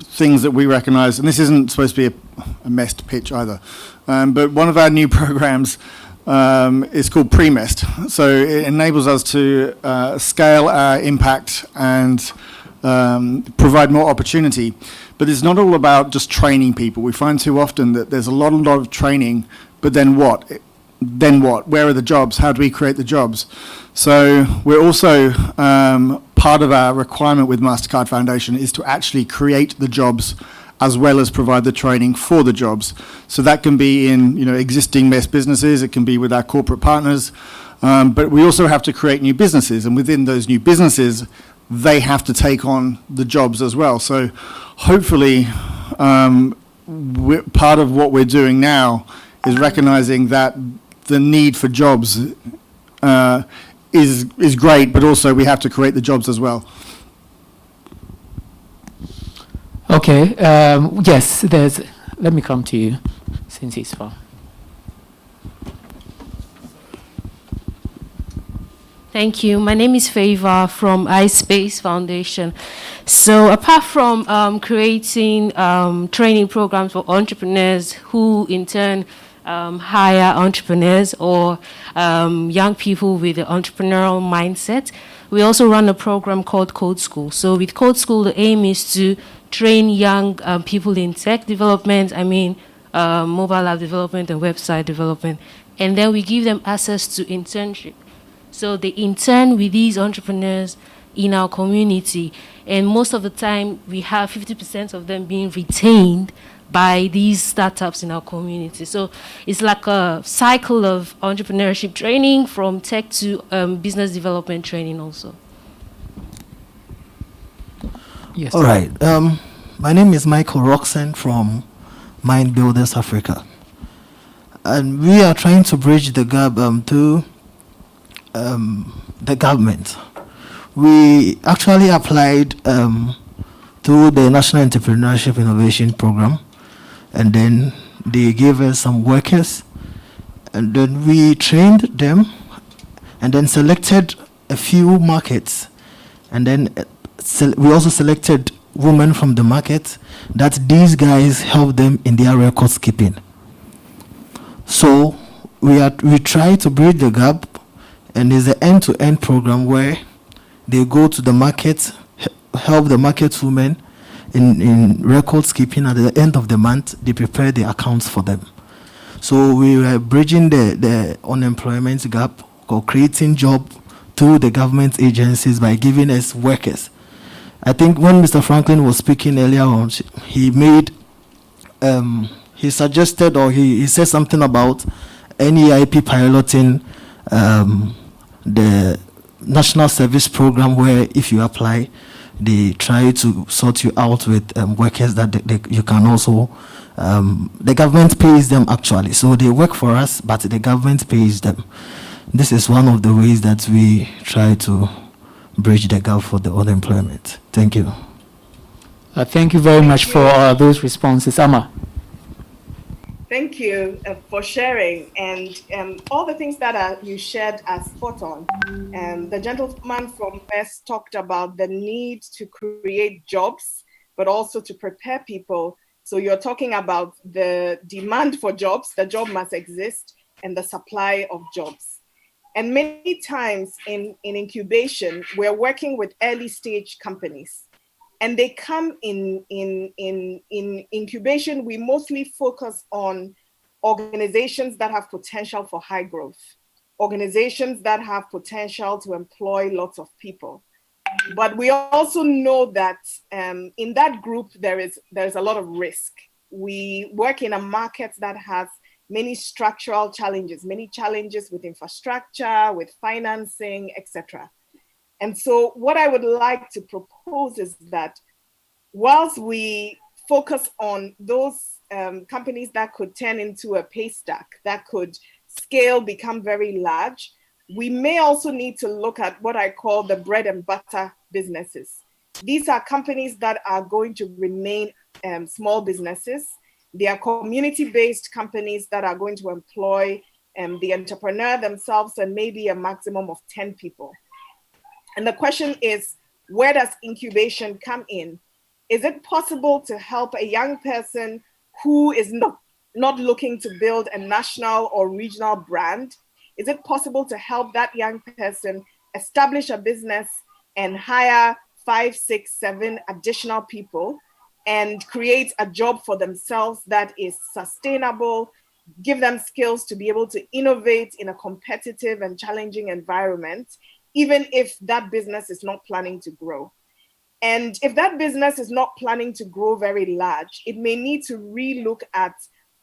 things that we recognise, and this isn't supposed to be a MEST pitch either, but one of our new programs is called Pre-MEST. So it enables us to scale our impact and provide more opportunity. But it's not all about just training people. We find too often that there's a lot of training, but then what? Then what? Where are the jobs? How do we create the jobs? So we're also, part of our requirement with MasterCard Foundation is to actually create the jobs as well as provide the training for the jobs. So that can be in existing businesses, it can be with our corporate partners, but we also have to create new businesses, and within those new businesses, they have to take on the jobs as well. So hopefully, part of what we're doing now is recognizing that the need for jobs is great, but also we have to create the jobs as well. Okay, yes, let me come to you since he's far. Thank you. My name is Favor from iSpace Foundation. So apart from creating training programs for entrepreneurs who in turn hire entrepreneurs or young people with an entrepreneurial mindset, we also run a program called Code School. So with Code School, the aim is to train young people in tech development, mobile app development and website development. And then we give them access to internship. So they intern with these entrepreneurs in our community. And most of the time, we have 50% of them being retained by these startups in our community. So it's like a cycle of entrepreneurship training from tech to business development training also. Yes. All right. My name is Michael Roxen from Mind Builders Africa. And we are trying to bridge the gap to the government. We actually applied to the National Entrepreneurship Innovation Program, and then they gave us some workers, and then we trained them, and then selected a few markets, and then we also selected women from the market that these guys help them in their records keeping. So we try to bridge the gap, and it's an end-to-end program where they go to the market, help the market women in records keeping. At the end of the month, they prepare the accounts for them. So we are bridging the unemployment gap or creating job through the government agencies by giving us workers. I think when Mr. Franklin was speaking earlier on, he suggested or he said something about NEIP piloting the National Service Program, where if you apply, they try to sort you out with workers that you can also, the government pays them actually. So they work for us, but the government pays them. This is one of the ways that we try to bridge the gap for the unemployment. Thank you. Thank you very much for those responses. Amma. Thank you for sharing, and all the things that you shared are spot on. The gentleman from West talked about the need to create jobs, but also to prepare people. So you're talking about the demand for jobs, the job must exist, and the supply of jobs. And many times in incubation, we're working with early stage companies. And they come in incubation, we mostly focus on organizations that have potential for high growth, organizations that have potential to employ lots of people. But we also know that in that group, there's a lot of risk. We work in a market that has many structural challenges, many challenges with infrastructure, with financing, etc. And so what I would like to propose is that whilst we focus on those companies that could turn into a pay stack, that could scale, become very large, we may also need to look at what I call the bread and butter businesses. These are companies that are going to remain small businesses. They are community-based companies that are going to employ the entrepreneur themselves and maybe a maximum of 10 people. And the question is, where does incubation come in? Is it possible to help a young person who is not looking to build a national or regional brand? Is it possible to help that young person establish a business and hire 5, 6, 7 additional people and create a job for themselves that is sustainable, give them skills to be able to innovate in a competitive and challenging environment, even if that business is not planning to grow. And if that business is not planning to grow very large, it may need to relook at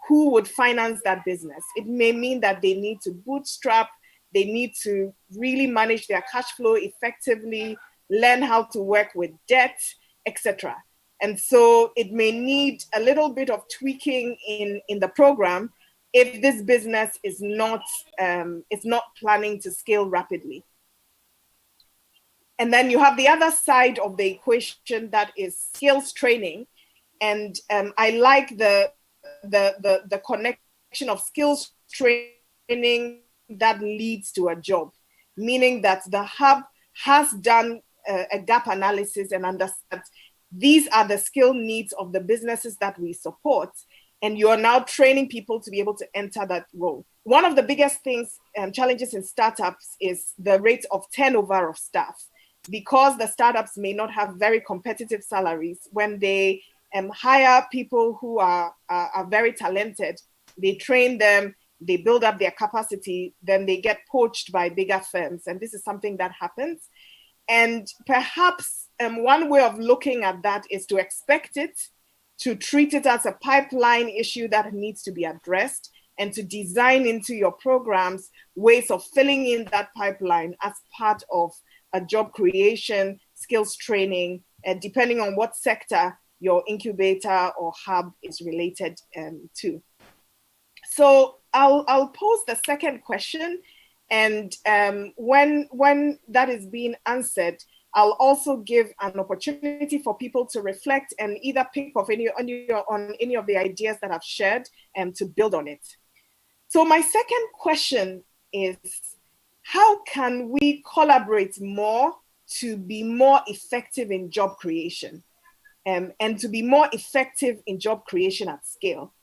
who would finance that business. It may mean that they need to bootstrap, they need to really manage their cash flow effectively, learn how to work with debt, etc. And so it may need a little bit of tweaking in the program if this business is not planning to scale rapidly. And then you have the other side of the equation that is skills training. And I like the connection of skills training that leads to a job, meaning that the hub has done a gap analysis and understands these are the skill needs of the businesses that we support. And you are now training people to be able to enter that role. One of the biggest things, challenges in startups is the rate of turnover of staff. Because the startups may not have very competitive salaries, when they hire people who are very talented, they train them, they build up their capacity, then they get poached by bigger firms. And this is something that happens. And perhaps one way of looking at that is to expect it, to treat it as a pipeline issue that needs to be addressed, and to design into your programs ways of filling in that pipeline as part of a job creation, skills training, depending on what sector your incubator or hub is related to. So I'll pose the second question, and when that is being answered, I'll also give an opportunity for people to reflect and either pick up on any of the ideas that I've shared and to build on it. So my second question is, how can we collaborate more to be more effective in job creation and to be more effective in job creation at scale?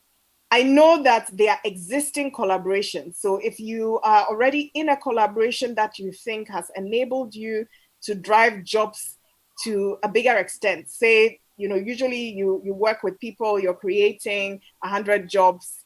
I know that there are existing collaborations. So if you are already in a collaboration that you think has enabled you to drive jobs to a bigger extent, say, usually you work with people, you're creating 100 jobs,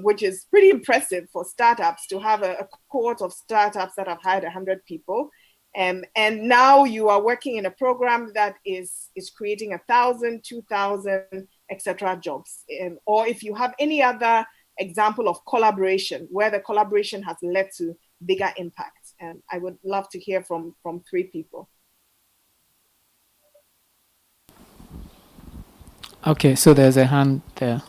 which is pretty impressive for startups to have a cohort of startups that have hired 100 people. And now you are working in a program that is creating 1,000, 2,000, etc. jobs. Or if you have any other example of collaboration where the collaboration has led to bigger impact, I would love to hear from 3 people. Okay, so there's a hand there.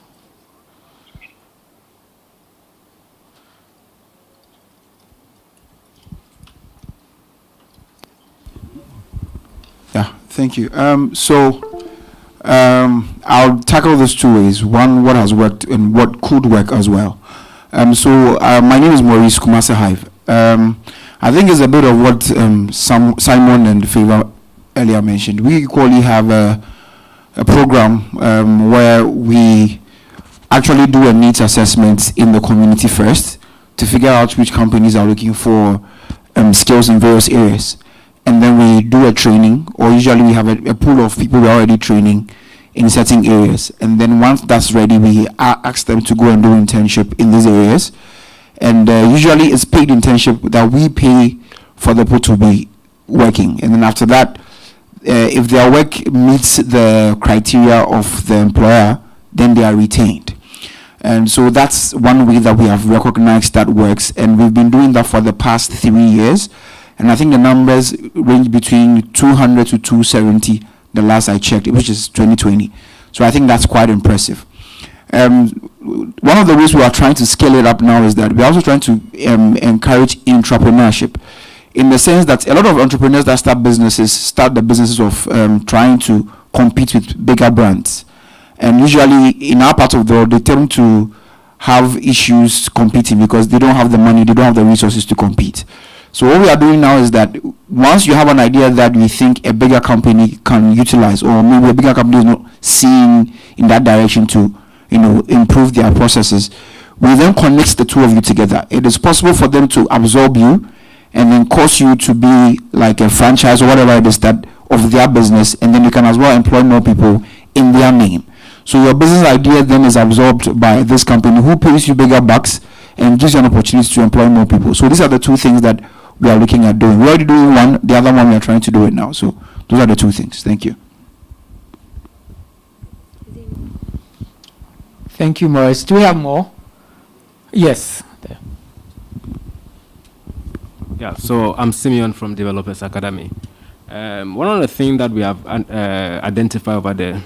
Yeah, thank you. I'll tackle this 2 ways. One, what has worked and what could work as well. My name is Maurice Kumase Hive. I think it's a bit of what Simon and Favor earlier mentioned. We equally have a program where we actually do a needs assessment in the community first to figure out which companies are looking for skills in various areas. And then we do a training, or usually we have a pool of people we're already training in certain areas. And then once that's ready, we ask them to go and do internship in these areas. And usually it's paid internship that we pay for the people to be working. And then after that, if their work meets the criteria of the employer, then they are retained. And so that's one way that we have recognized that works. And we've been doing that for the past 3 years. And I think the numbers range between 200 to 270 the last I checked, which is 2020. So I think that's quite impressive. One of the ways we are trying to scale it up now is that we're also trying to encourage entrepreneurship, in the sense that a lot of entrepreneurs that start the businesses of trying to compete with bigger brands. And usually in our part of the world, they tend to have issues competing because they don't have the money, they don't have the resources to compete. So what we are doing now is that once you have an idea that we think a bigger company can utilize, or maybe a bigger company is not seeing in that direction to, improve their processes, we then connect the 2 of you together. It is possible for them to absorb you and then cause you to be like a franchise or whatever it is that of their business, and then you can as well employ more people in their name. So your business idea then is absorbed by this company who pays you bigger bucks and gives you an opportunity to employ more people. So these are the two things that we are looking at doing. We're already doing one, the other one we are trying to do it now. So those are the two things. Thank you. Thank you, Maurice. Do we have more? Yes. There. Yeah, so I'm Simeon from Developers Academy. One of the things that we have identified over there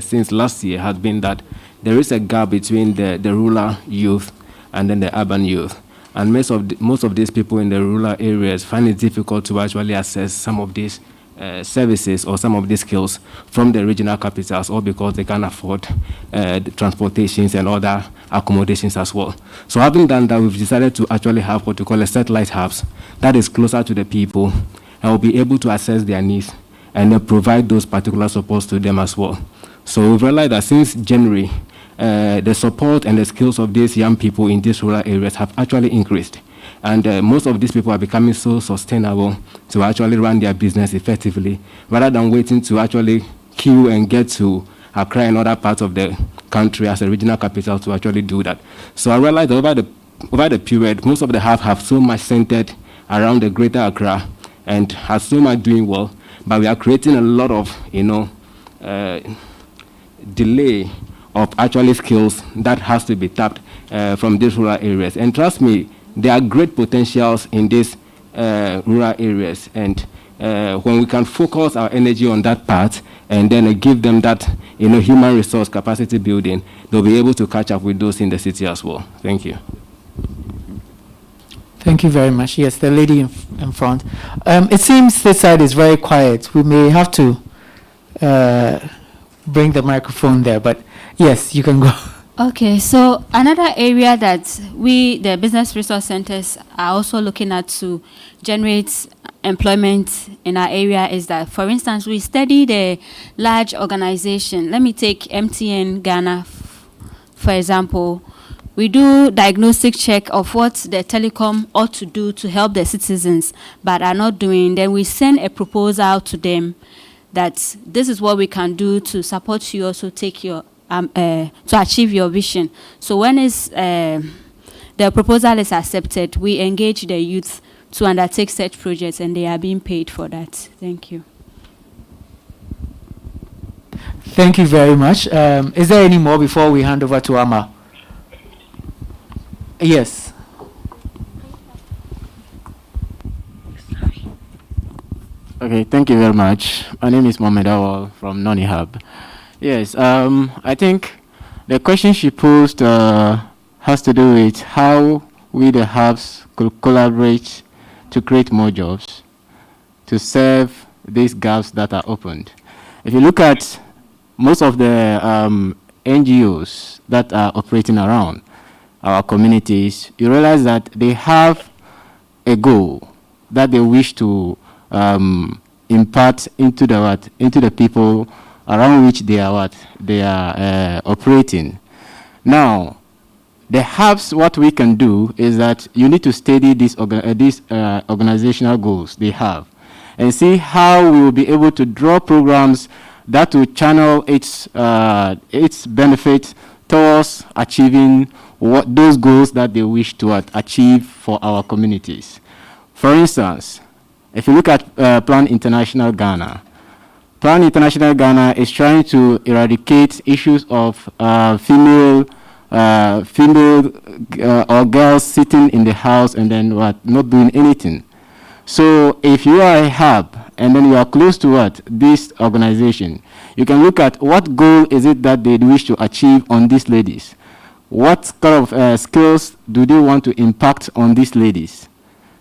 since last year has been that there is a gap between the rural youth and then the urban youth. And most of these people in the rural areas find it difficult to actually access some of these services or some of these skills from the regional capitals, or because they can't afford the transportations and other accommodations as well. So having done that, we've decided to actually have what we call a satellite hubs that is closer to the people and will be able to assess their needs and then provide those particular supports to them as well. So we've realized that since January, the support and the skills of these young people in these rural areas have actually increased. And most of these people are becoming so sustainable to actually run their business effectively, rather than waiting to actually queue and get to Accra and other parts of the country as a regional capital to actually do that. So I realized over the period, most of the hubs have so much centered around the greater Accra and have so much doing well, but we are creating a lot of, delay of actually skills that has to be tapped from these rural areas. And trust me, there are great potentials in these rural areas. And when we can focus our energy on that part and then give them that human resource capacity building, they'll be able to catch up with those in the city as well. Thank you. Thank you very much. Yes, the lady in front. It seems this side is very quiet. We may have to bring the microphone there, but yes, you can go. Okay, so another area that we, the business resource centers, are also looking at to generate employment in our area is that, for instance, we study the large organization. Let me take MTN Ghana, for example. We do diagnostic check of what the telecom ought to do to help the citizens, but are not doing. Then we send a proposal to them that this is what we can do to support you also take your to achieve your vision. So when the proposal is accepted, we engage the youth to undertake such projects, and they are being paid for that. Thank you. Thank you very much. Is there any more before we hand over to Amma? Yes. Okay, thank you very much. My name is Mohamed Awal from Noni Hub. Yes, I think the question she posed has to do with how we, the hubs, could collaborate to create more jobs, to serve these gaps that are opened. If you look at most of the NGOs that are operating around our communities, you realize that they have a goal that they wish to impart into the people around which they are operating. Now, the hubs, what we can do is that you need to study these organizational goals they have and see how we will be able to draw programs that will channel its benefit towards achieving those goals that they wish to achieve for our communities. For instance, if you look at Plan International Ghana, Plan International Ghana is trying to eradicate issues of female or girls sitting in the house and then not doing anything. So if you are a hub and then you are close to this organization, you can look at what goal is it that they wish to achieve on these ladies. What kind of skills do they want to impact on these ladies?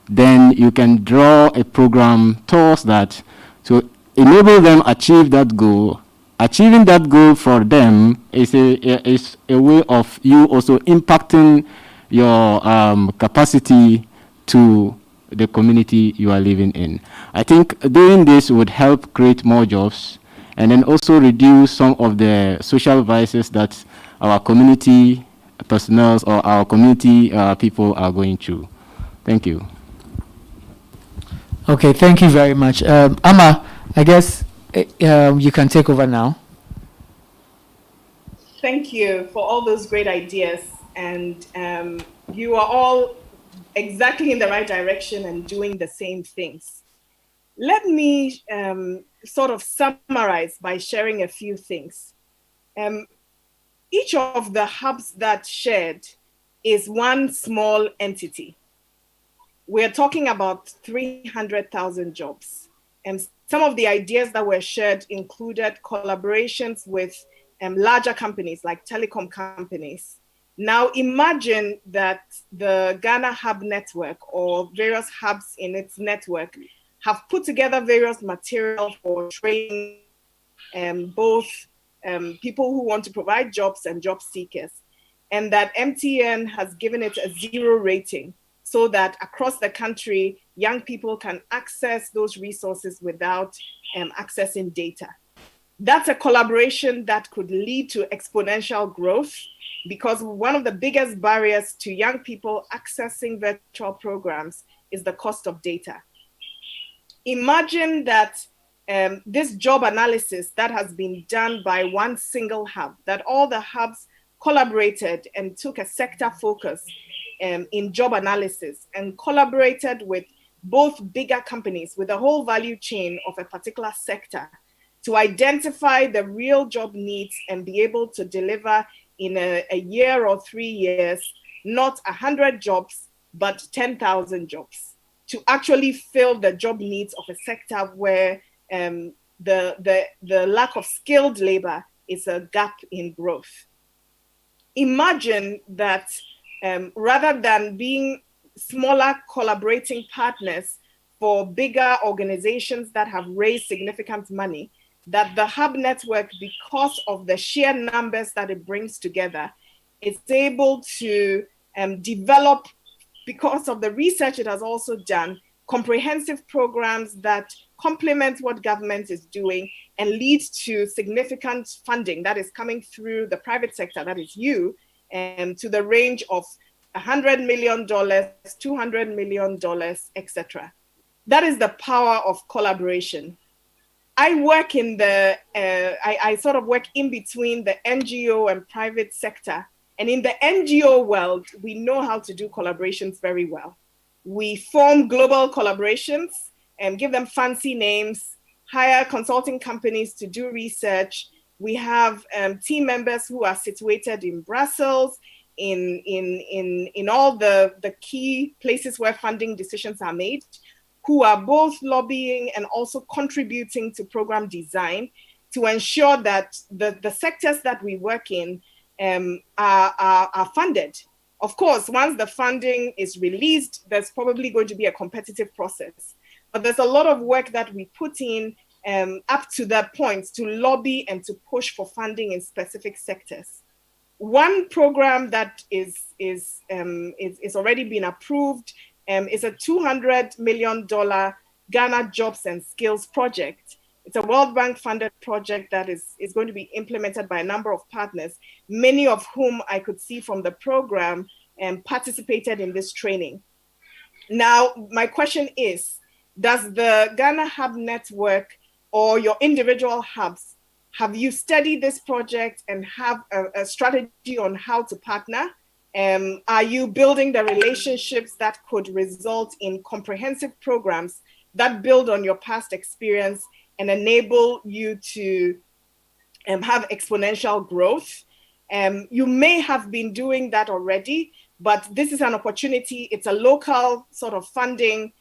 Then you can draw a program towards that to enable them achieve that goal. Achieving that goal for them is a way of you also impacting your capacity to the community you are living in. I think doing this would help create more jobs and then also reduce some of the social vices that our community personnel or our community people are going through. Thank you. Okay, thank you very much. Amma, I guess you can take over now. Thank you for all those great ideas. And you are all exactly in the right direction and doing the same things. Let me sort of summarize by sharing a few things. Each of the hubs that shared is one small entity. We're talking about 300,000 jobs. And some of the ideas that were shared included collaborations with larger companies like telecom companies. Now imagine that the Ghana Hub Network or various hubs in its network have put together various material for training both people who want to provide jobs and job seekers, and that MTN has given it a 0 rating so that across the country, young people can access those resources without accessing data. That's a collaboration that could lead to exponential growth, because one of the biggest barriers to young people accessing virtual programs is the cost of data. Imagine that this job analysis that has been done by one single hub, that all the hubs collaborated and took a sector focus in job analysis and collaborated with both bigger companies with the whole value chain of a particular sector to identify the real job needs and be able to deliver in a year or 3 years, not 100 jobs, but 10,000 jobs, to actually fill the job needs of a sector where the lack of skilled labor is a gap in growth. Imagine that rather than being smaller collaborating partners for bigger organizations that have raised significant money, that the hub network, because of the sheer numbers that it brings together, is able to develop, because of the research it has also done, comprehensive programs that complement what government is doing and lead to significant funding that is coming through the private sector, that is you, to the range of $100 million, $200 million, etc. That is the power of collaboration. I work in the, I sort of work in between the NGO and private sector. And in the NGO world, we know how to do collaborations very well. We form global collaborations and give them fancy names, hire consulting companies to do research. We have team members who are situated in Brussels, in all the key places where funding decisions are made, who are both lobbying and also contributing to program design to ensure that the sectors that we work in are funded. Of course, once the funding is released, there's probably going to be a competitive process. But there's a lot of work that we put in up to that point to lobby and to push for funding in specific sectors. One program that is already been approved is a $200 million Ghana Jobs and Skills project. It's a World Bank funded project that is going to be implemented by a number of partners, many of whom I could see from the program participated in this training. Now, my question is, does the Ghana Hub Network or your individual hubs, have you studied this project and have a strategy on how to partner? Are you building the relationships that could result in comprehensive programs that build on your past experience and enable you to have exponential growth? You may have been doing that already, but this is an opportunity. It's a local sort of funding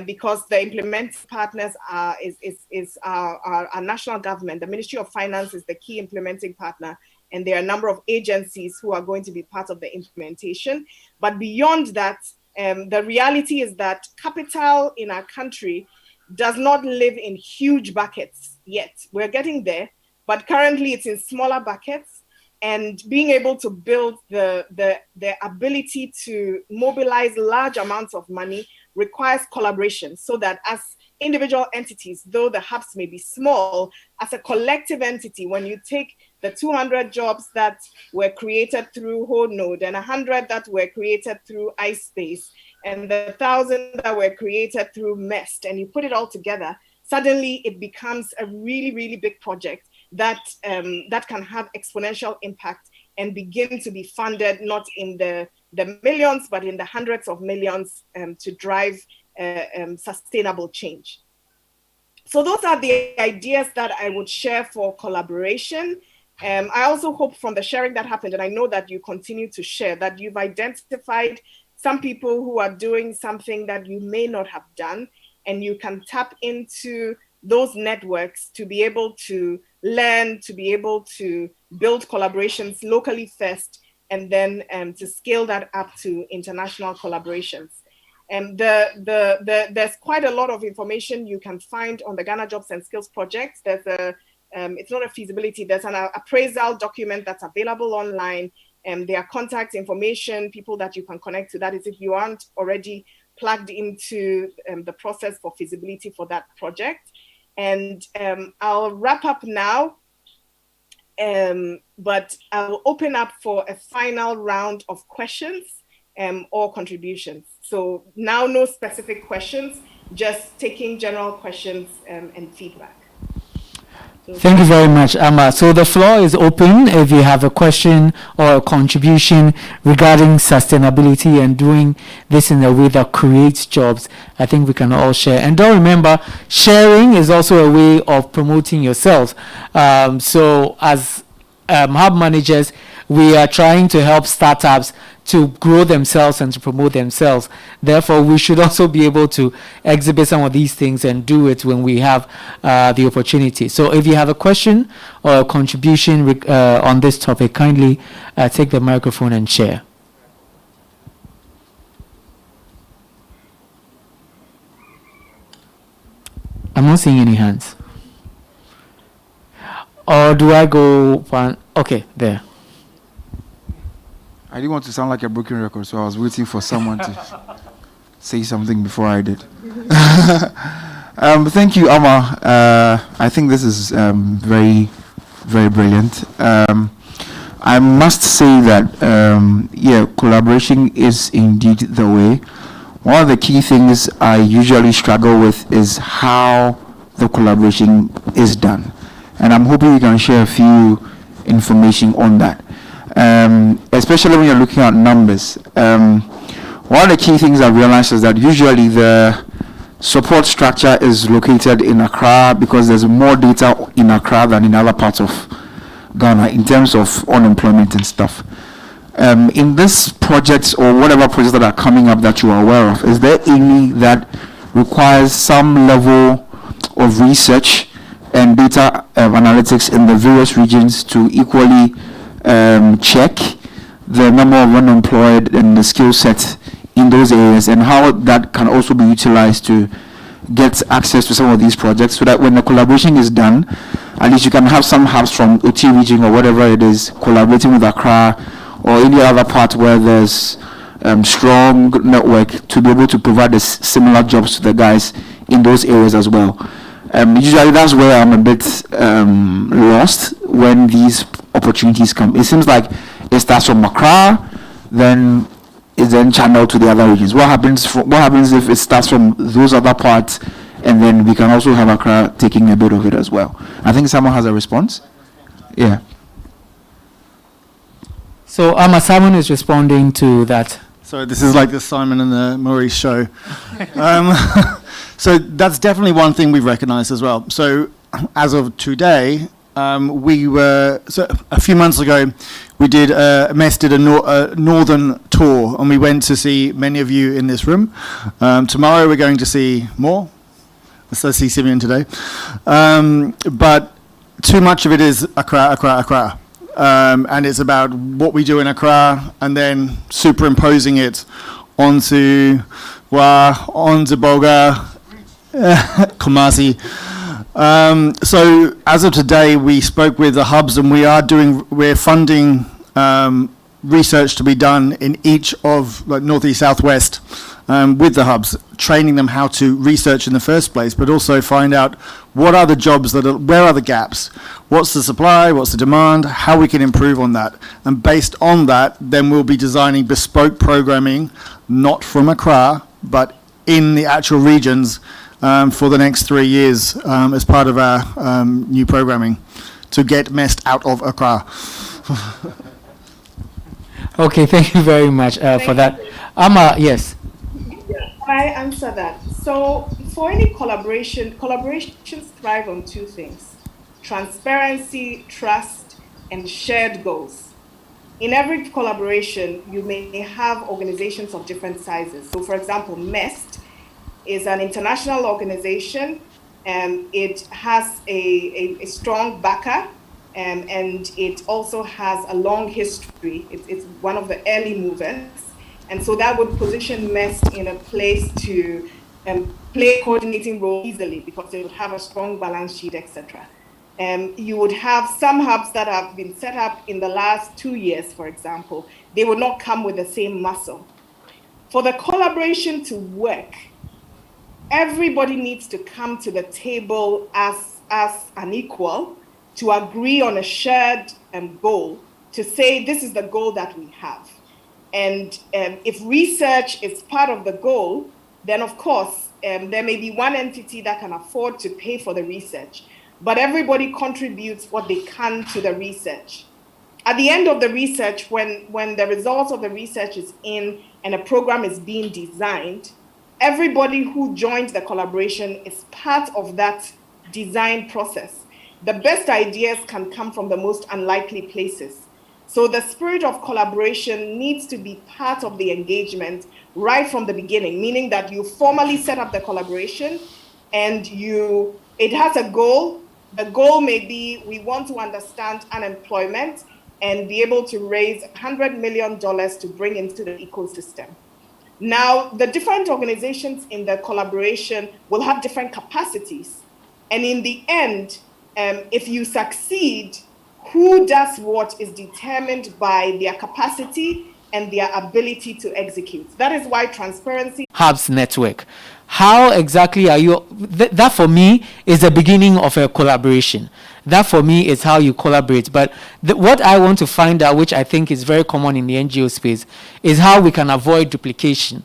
because the implementing partners are our national government. The Ministry of Finance is the key implementing partner, and there are a number of agencies who are going to be part of the implementation. But beyond that, the reality is that capital in our country does not live in huge buckets yet. We're getting there, but currently it's in smaller buckets. And being able to build the ability to mobilize large amounts of money requires collaboration, so that as individual entities, though the hubs may be small, as a collective entity, when you take the 200 jobs that were created through HoNode and 100 that were created through iSpace and the 1,000 that were created through MEST, and you put it all together, suddenly it becomes a really, really big project that can have exponential impact and begin to be funded not in the millions, but in the hundreds of millions to drive sustainable change. So those are the ideas that I would share for collaboration. I also hope from the sharing that happened, and I know that you continue to share, that you've identified some people who are doing something that you may not have done, and you can tap into those networks to be able to learn, to be able to build collaborations locally first, and then to scale that up to international collaborations. There's quite a lot of information you can find on the Ghana Jobs and Skills Project. There's it's not a feasibility, there's an appraisal document that's available online. There are contact information, people that you can connect to. That is if you aren't already plugged into the process for feasibility for that project. And I'll wrap up now, but I'll open up for a final round of questions or contributions. So now no specific questions, just taking general questions and feedback. So Thank you very much, Amma. So the floor is open if you have a question or a contribution regarding sustainability and doing this in a way that creates jobs. I think we can all share. And don't remember, sharing is also a way of promoting yourselves. So as hub managers, we are trying to help startups to grow themselves and to promote themselves. Therefore, we should also be able to exhibit some of these things and do it when we have the opportunity. So if you have a question or a contribution on this topic, kindly take the microphone and share. I'm not seeing any hands. Or do I go one? Okay, there. I didn't want to sound like a broken record, so I was waiting for someone to say something before I did. Thank you, Amma. I think this is very, very brilliant. I must say that, yeah, collaboration is indeed the way. One of the key things I usually struggle with is how the collaboration is done. And I'm hoping you can share a few information on that. Especially when you're looking at numbers. One of the key things I've realized is that usually the support structure is located in Accra because there's more data in Accra than in other parts of Ghana in terms of unemployment and stuff. In this projects or whatever projects that are coming up that you are aware of, is there any that requires some level of research and data analytics in the various regions to equally check the number of unemployed and the skill set in those areas, and how that can also be utilized to get access to some of these projects, so that when the collaboration is done, at least you can have some hubs from OT region or whatever it is collaborating with Accra or any other part where there's strong network to be able to provide similar jobs to the guys in those areas as well. Usually that's where I'm a bit lost when these opportunities come. It seems like it starts from Accra, then it's then channeled to the other regions. What happens if it starts from those other parts, and then we can also have Accra taking a bit of it as well? I think someone has a response. Yeah. So Simon is responding to that. So this is like the Simon and the Maurice show. So that's definitely one thing we've recognized as well. So as of today, so a few months ago, we did, MES did a northern tour, and we went to see many of you in this room. Tomorrow we're going to see more. Let's see Simeon today. But too much of it is Accra. And it's about what we do in Accra and then superimposing it onto Boga, Kumasi. So as of today, we spoke with the hubs, and we're funding research to be done in each of like Northeast, Southwest with the hubs, training them how to research in the first place, but also find out what are the jobs where are the gaps, what's the supply, what's the demand, how we can improve on that. And based on that, then we'll be designing bespoke programming, not from Accra, but in the actual regions, for the next 3 years as part of our new programming to get messed out of Accra. Okay, thank you very much for that. Yes. I answer that. So for any collaborations thrive on two things: transparency, trust, and shared goals. In every collaboration, you may have organizations of different sizes. So for example, MEST is an international organization, and it has a strong backer, and it also has a long history. It's one of the early movers. And so that would position MEST in a place to play a coordinating role easily because they would have a strong balance sheet, etc. You would have some hubs that have been set up in the last 2 years, for example. They would not come with the same muscle. For the collaboration to work, everybody needs to come to the table as an equal to agree on a shared goal, to say this is the goal that we have. And if research is part of the goal, then of course, there may be one entity that can afford to pay for the research, but everybody contributes what they can to the research. At the end of the research, when the results of the research is in and a program is being designed, everybody who joined the collaboration is part of that design process. The best ideas can come from the most unlikely places. So the spirit of collaboration needs to be part of the engagement right from the beginning, meaning that you formally set up the collaboration and it has a goal. The goal may be we want to understand unemployment and be able to raise $100 million to bring into the ecosystem. Now, the different organizations in the collaboration will have different capacities. And in the end, if you succeed, who does what is determined by their capacity and their ability to execute. That is why transparency. Hubs network. How exactly are you? That for me is the beginning of a collaboration. That for me is how you collaborate. But what I want to find out, which I think is very common in the NGO space, is how we can avoid duplication.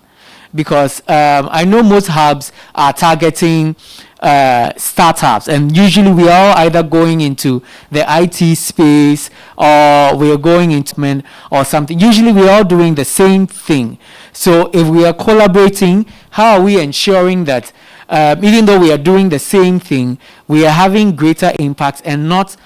Because I know most hubs are targeting startups, and usually we are either going into the IT space or we are going into or something. Usually we are all doing the same thing. So if we are collaborating, how are we ensuring that even though we are doing the same thing, we are having greater impact and not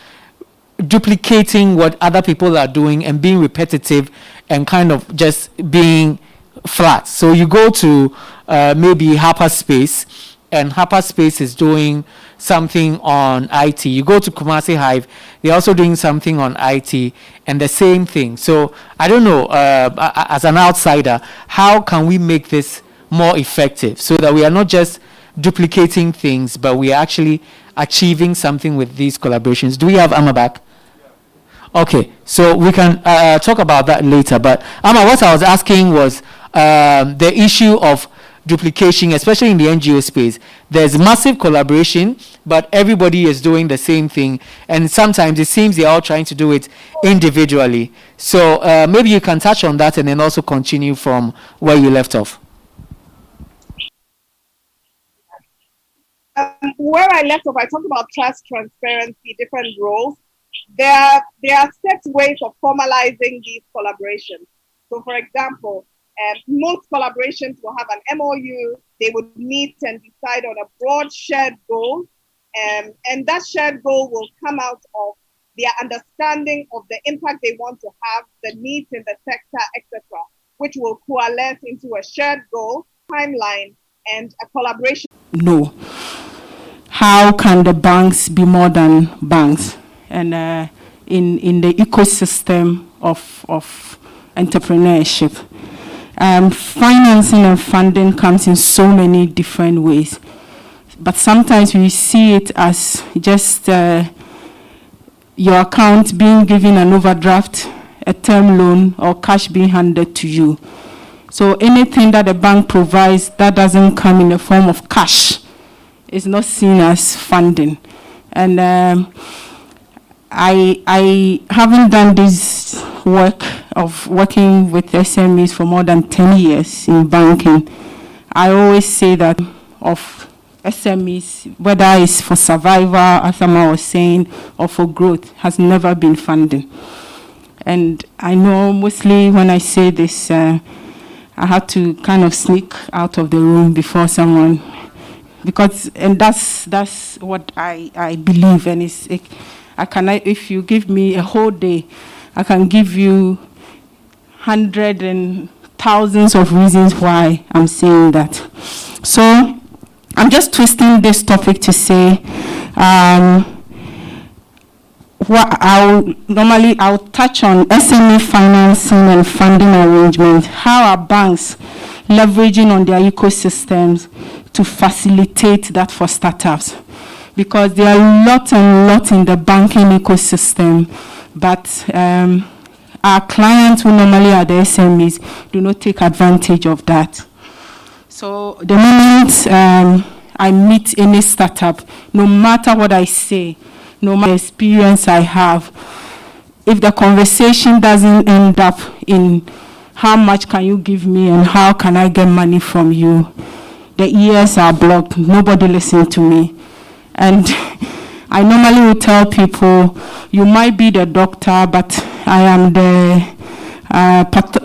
duplicating what other people are doing and being repetitive and kind of just being flat. So you go to maybe Hyperspace, and Hyperspace is doing something on IT. You go to Kumasi Hive, they're also doing something on IT, and the same thing. So I don't know, as an outsider, how can we make this more effective so that we are not just duplicating things, but we are actually achieving something with these collaborations? Do we have Amma back? Okay, so we can talk about that later. But Amma, what I was asking was the issue of duplication, especially in the NGO space. There's massive collaboration, but everybody is doing the same thing, and sometimes it seems they're all trying to do it individually. So maybe you can touch on that and then also continue from where you left off. Where I left off, I talked about trust, transparency, different roles. There are set ways of formalizing these collaborations. So for example, most collaborations will have an MOU. They would meet and decide on a broad shared goal. And that shared goal will come out of their understanding of the impact they want to have, the needs in the sector, etc., which will coalesce into a shared goal, timeline, and a collaboration. No. How can the banks be more than banks? And in the ecosystem of entrepreneurship, financing and funding comes in so many different ways. But sometimes we see it as just your account being given an overdraft, a term loan, or cash being handed to you. So anything that the bank provides that doesn't come in the form of cash is not seen as funding. And I haven't done this work of working with SMEs for more than 10 years in banking. I always say that of SMEs, whether it's for survival, as someone was saying, or for growth, has never been funding. And I know mostly when I say this, I have to kind of sneak out of the room before someone, and that's what I believe. And if you give me a whole day, I can give you hundreds and thousands of reasons why I'm saying that. So I'm just twisting this topic to say, I'll touch on SME financing and funding arrangements. How are banks leveraging on their ecosystems to facilitate that for startups? Because there are lots and lots in the banking ecosystem, but our clients, who normally are the SMEs, do not take advantage of that. So the moment I meet any startup, no matter what I say, no matter the experience I have, if the conversation doesn't end up in how much can you give me and how can I get money from you, the ears are blocked. Nobody listens to me. And I normally will tell people, you might be the doctor, but I am the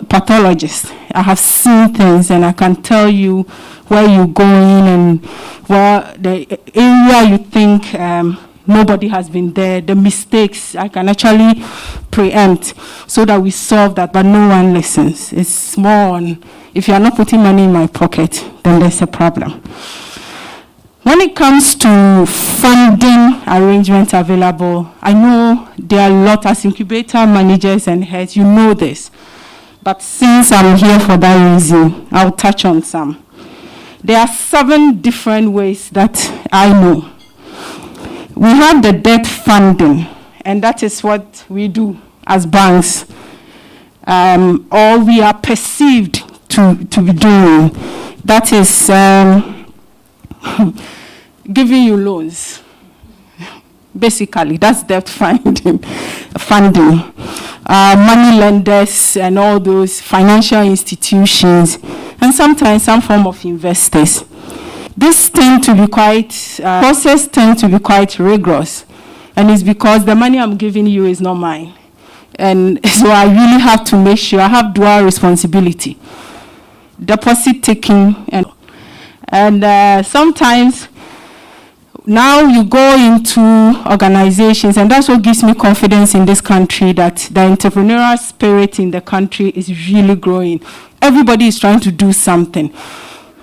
pathologist. I have seen things and I can tell you where you're going and where the area you think nobody has been there, the mistakes I can actually preempt so that we solve that, but no one listens. It's more on, if you are not putting money in my pocket, then there's a problem. When it comes to funding arrangements available, I know there are a lot as incubator managers and heads, you know this. But since I'm here for that reason, I'll touch on some. There are 7 different ways that I know. We have the debt funding, and that is what we do as banks, or we are perceived to be doing. That is giving you loans. Basically, that's debt funding. Money lenders and all those financial institutions, and sometimes some form of investors. This tend to be process tend to be quite rigorous, and it's because the money I'm giving you is not mine. And so I really have to make sure I have dual responsibility. Deposit taking and sometimes now you go into organizations, and that's what gives me confidence in this country, that the entrepreneurial spirit in the country is really growing. Everybody is trying to do something.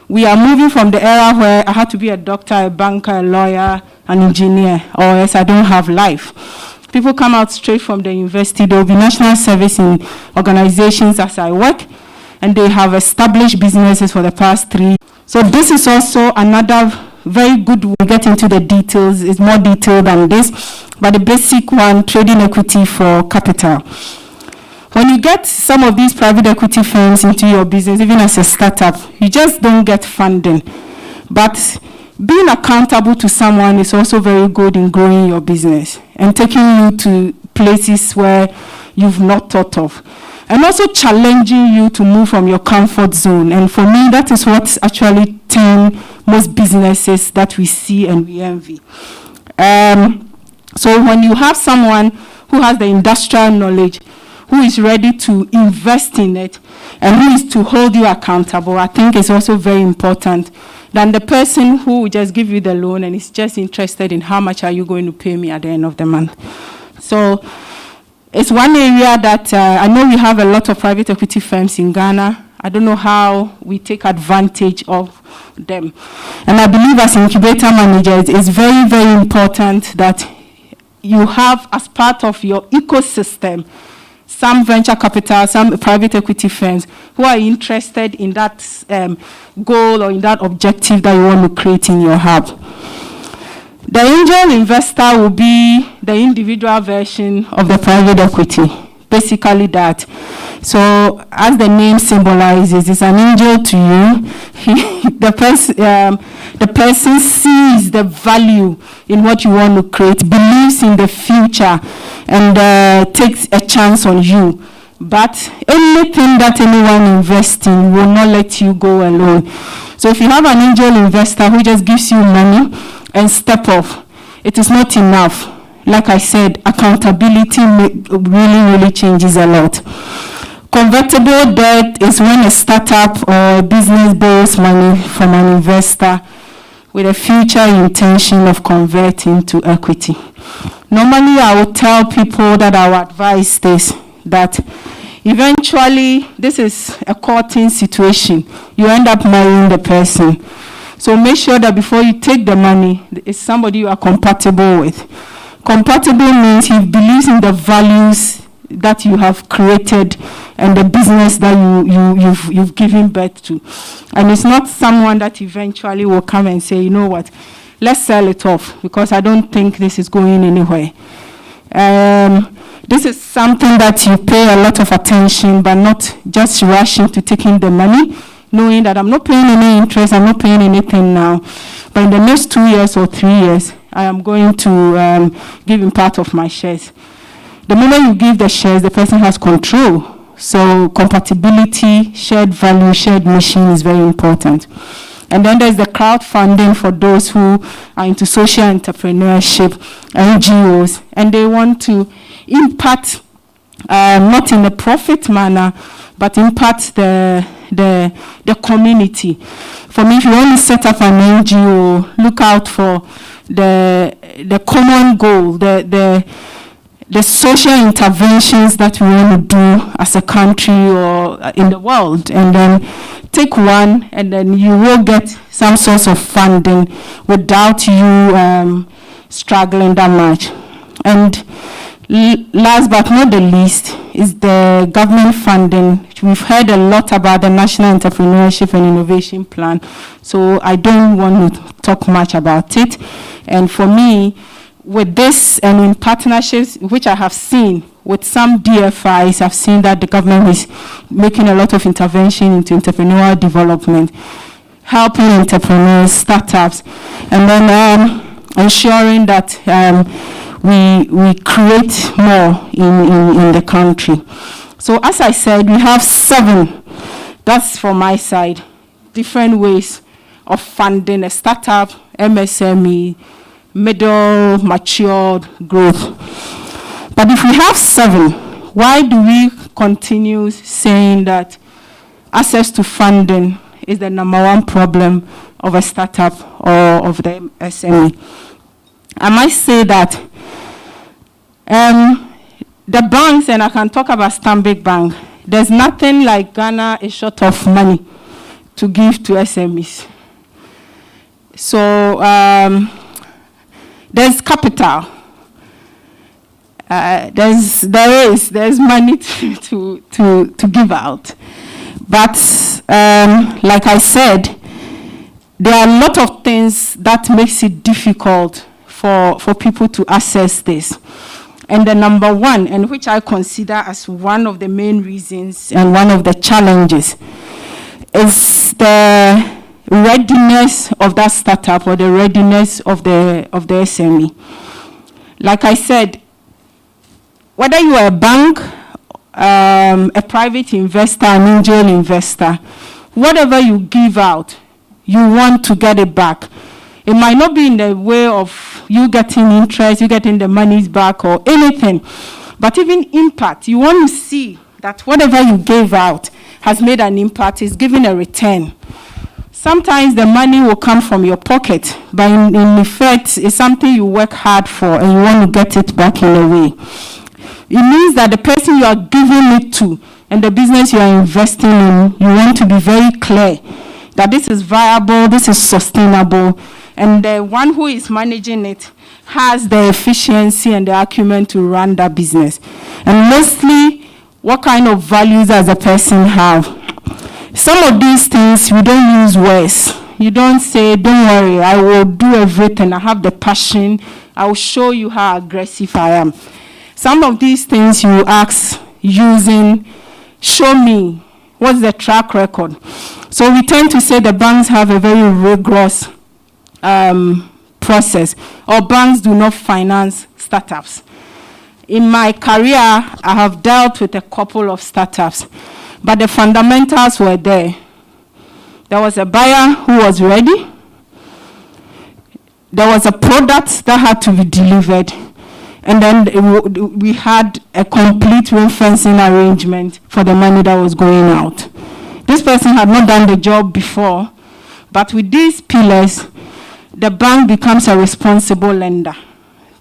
We are moving from the era where I had to be a doctor, a banker, a lawyer, an engineer, or else I don't have life. People come out straight from the university. There will be national service in organizations as I work, and they have established businesses for the past 3. So this is also another very good. We'll get into the details. It's more detailed than this, but the basic one, trading equity for capital. When you get some of these private equity firms into your business, even as a startup, you just don't get funding. But being accountable to someone is also very good in growing your business and taking you to places where you've not thought of. And also challenging you to move from your comfort zone. And for me, that is what's actually turned most businesses that we see and we envy. So when you have someone who has the industrial knowledge, who is ready to invest in it, and who is to hold you accountable, I think is also very important than the person who will just give you the loan and is just interested in how much are you going to pay me at the end of the month. So it's one area that I know we have a lot of private equity firms in Ghana. I don't know how we take advantage of them. And I believe as incubator managers, it's very, very important that you have as part of your ecosystem some venture capital, some private equity firms who are interested in that goal or in that objective that you want to create in your hub. The angel investor will be the individual version of the private equity, basically that. So as the name symbolizes, it's an angel to you. The person sees the value in what you want to create, believes in the future, and takes a chance on you. But any anything that anyone invests in will not let you go alone. So if you have an angel investor who just gives you money and step off, it is not enough. Like I said, accountability really changes a lot. Convertible debt is when a startup or a business borrows money from an investor with a future intention of converting to equity. Normally, I would tell people that I would advise this, that eventually, this is a courting situation. You end up marrying the person. So make sure that before you take the money, it's somebody you are compatible with. Compatible means he believes in the values that you have created and the business that you've given birth to. And it's not someone that eventually will come and say, you know what, let's sell it off because I don't think this is going anywhere. This is something that you pay a lot of attention, but not just rushing to taking the money, knowing that I'm not paying any interest, I'm not paying anything now. But in the next 2 years or 3 years, I am going to give him part of my shares. The moment you give the shares, the person has control. So compatibility, shared value, shared mission is very important. And then there's the crowdfunding for those who are into social entrepreneurship, NGOs, and they want to impact, not in a profit manner, but impact the community. For me, if you want to set up an NGO, look out for the common goal, the social interventions that we want to do as a country or in the world, and then take one, and then you will get some source of funding without you struggling that much. And last but not the least is the government funding. We've heard a lot about the National Entrepreneurship and Innovation Plan, so I don't want to talk much about it. And for me, with this and in partnerships, which I have seen with some DFIs, I've seen that the government is making a lot of intervention into entrepreneurial development, helping entrepreneurs, startups, and then ensuring that we create more in the country. So as I said, we have 7, that's from my side, different ways of funding a startup, MSME, middle, matured growth. But if we have 7, why do we continue saying that access to funding is the number 1 problem of a startup or of the SME? I might say that the banks, and I can talk about Stanbic Bank, there's nothing like Ghana is short of money to give to SMEs. So there's capital. There's money to give out. But like I said, there are a lot of things that makes it difficult for people to access this. And the number 1, and which I consider as one of the main reasons and one of the challenges, is the readiness of that startup or the readiness of the SME. Like I said, whether you are a bank, a private investor, an angel investor, whatever you give out, you want to get it back. It might not be in the way of you getting interest, you getting the monies back or anything, but even impact. You want to see that whatever you gave out has made an impact, is giving a return. Sometimes the money will come from your pocket, but in effect, it's something you work hard for and you want to get it back in a way. It means that the person you are giving it to and the business you are investing in, you want to be very clear that this is viable, this is sustainable, and the one who is managing it has the efficiency and the acumen to run that business. And mostly, what kind of values does a person have? Some of these things, we don't use words. You don't say, don't worry, I will do everything, I have the passion, I will show you how aggressive I am. Some of these things you ask using, show me, what's the track record? So we tend to say the banks have a very rigorous process, or banks do not finance startups. In my career, I have dealt with a couple of startups. but the fundamentals were there. There was a buyer who was ready. There was a product that had to be delivered. And then we had a complete ring fencing arrangement for the money that was going out. This person had not done the job before, but with these pillars, the bank becomes a responsible lender.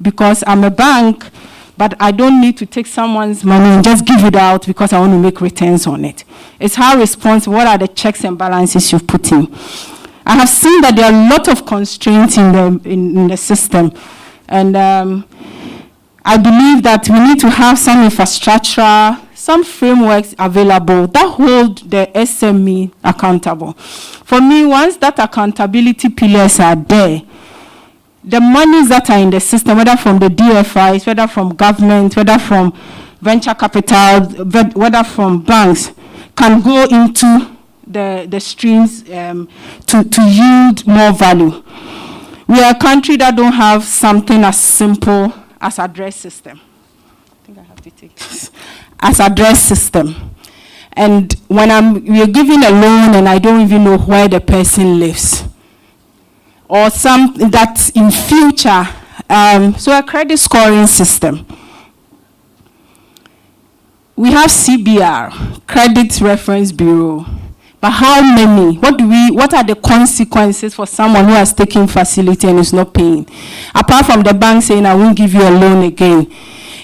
Because I'm a bank, but I don't need to take someone's money and just give it out because I want to make returns on it. It's how responsible, what are the checks and balances you've put in. I have seen that there are a lot of constraints in the system. And I believe that we need to have some infrastructure, some frameworks available that hold the SME accountable. For me, once that accountability pillars are there, the monies that are in the system, whether from the DFIs, whether from government, whether from venture capital, whether from banks, can go into the streams to yield more value. We are a country that don't have something as simple as address system. I think I have to take this. As address system. And when we are giving a loan and I don't even know where the person lives, or something that in future, so a credit scoring system. We have CBR, Credit Reference Bureau. But how many? What are the consequences for someone who has taken facility and is not paying? Apart from the bank saying, I won't give you a loan again.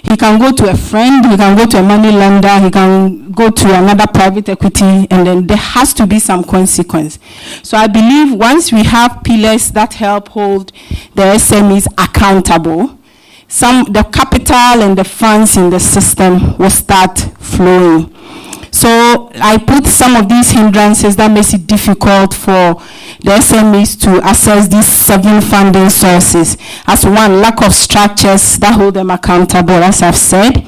He can go to a friend, he can go to a money lender, he can go to another private equity, and then there has to be some consequence. So I believe once we have pillars that help hold the SMEs accountable, the capital and the funds in the system will start flowing. So I put some of these hindrances that makes it difficult for the SMEs to access these 7 funding sources. As one, lack of structures that hold them accountable, as I've said.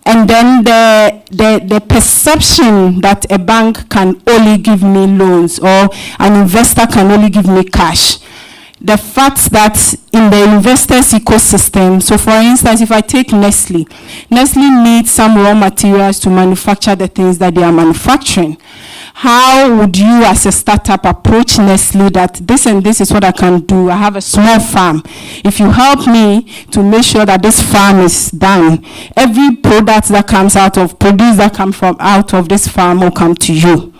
And then the perception that a bank can only give me loans or an investor can only give me cash. The fact that in the investors ecosystem, so for instance, if I take Nestle needs some raw materials to manufacture the things that they are manufacturing. How would you as a startup approach Nestle that this and this is what I can do? I have a small farm. If you help me to make sure that this farm is done, every product that comes out of, produce that comes from out of this farm will come to you.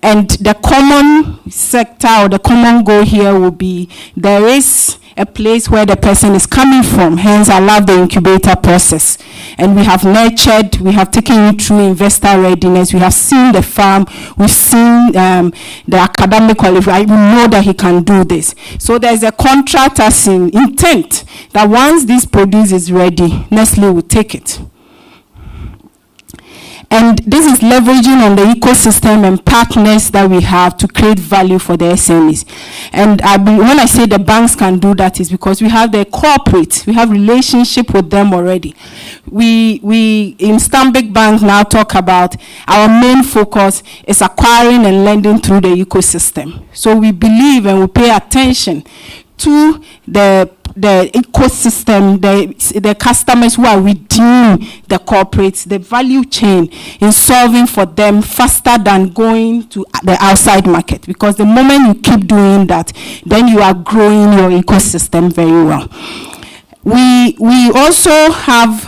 And the common sector or the common goal here will be there is a place where the person is coming from. Hence, I love the incubator process. And we have nurtured, we have taken you through investor readiness. We have seen the farm, we've seen the academic qualification. We know that he can do this. So there's a contract as in intent that once this produce is ready, Nestle will take it. And this is leveraging on the ecosystem and partners that we have to create value for the SMEs. And when I say the banks can do that, is because we have the corporate, we have relationship with them already. We in Stanbic Bank now talk about our main focus is acquiring and lending through the ecosystem. So we believe and we pay attention to the ecosystem, the customers who are within the corporates, the value chain in solving for them faster than going to the outside market. Because the moment you keep doing that, then you are growing your ecosystem very well. We also have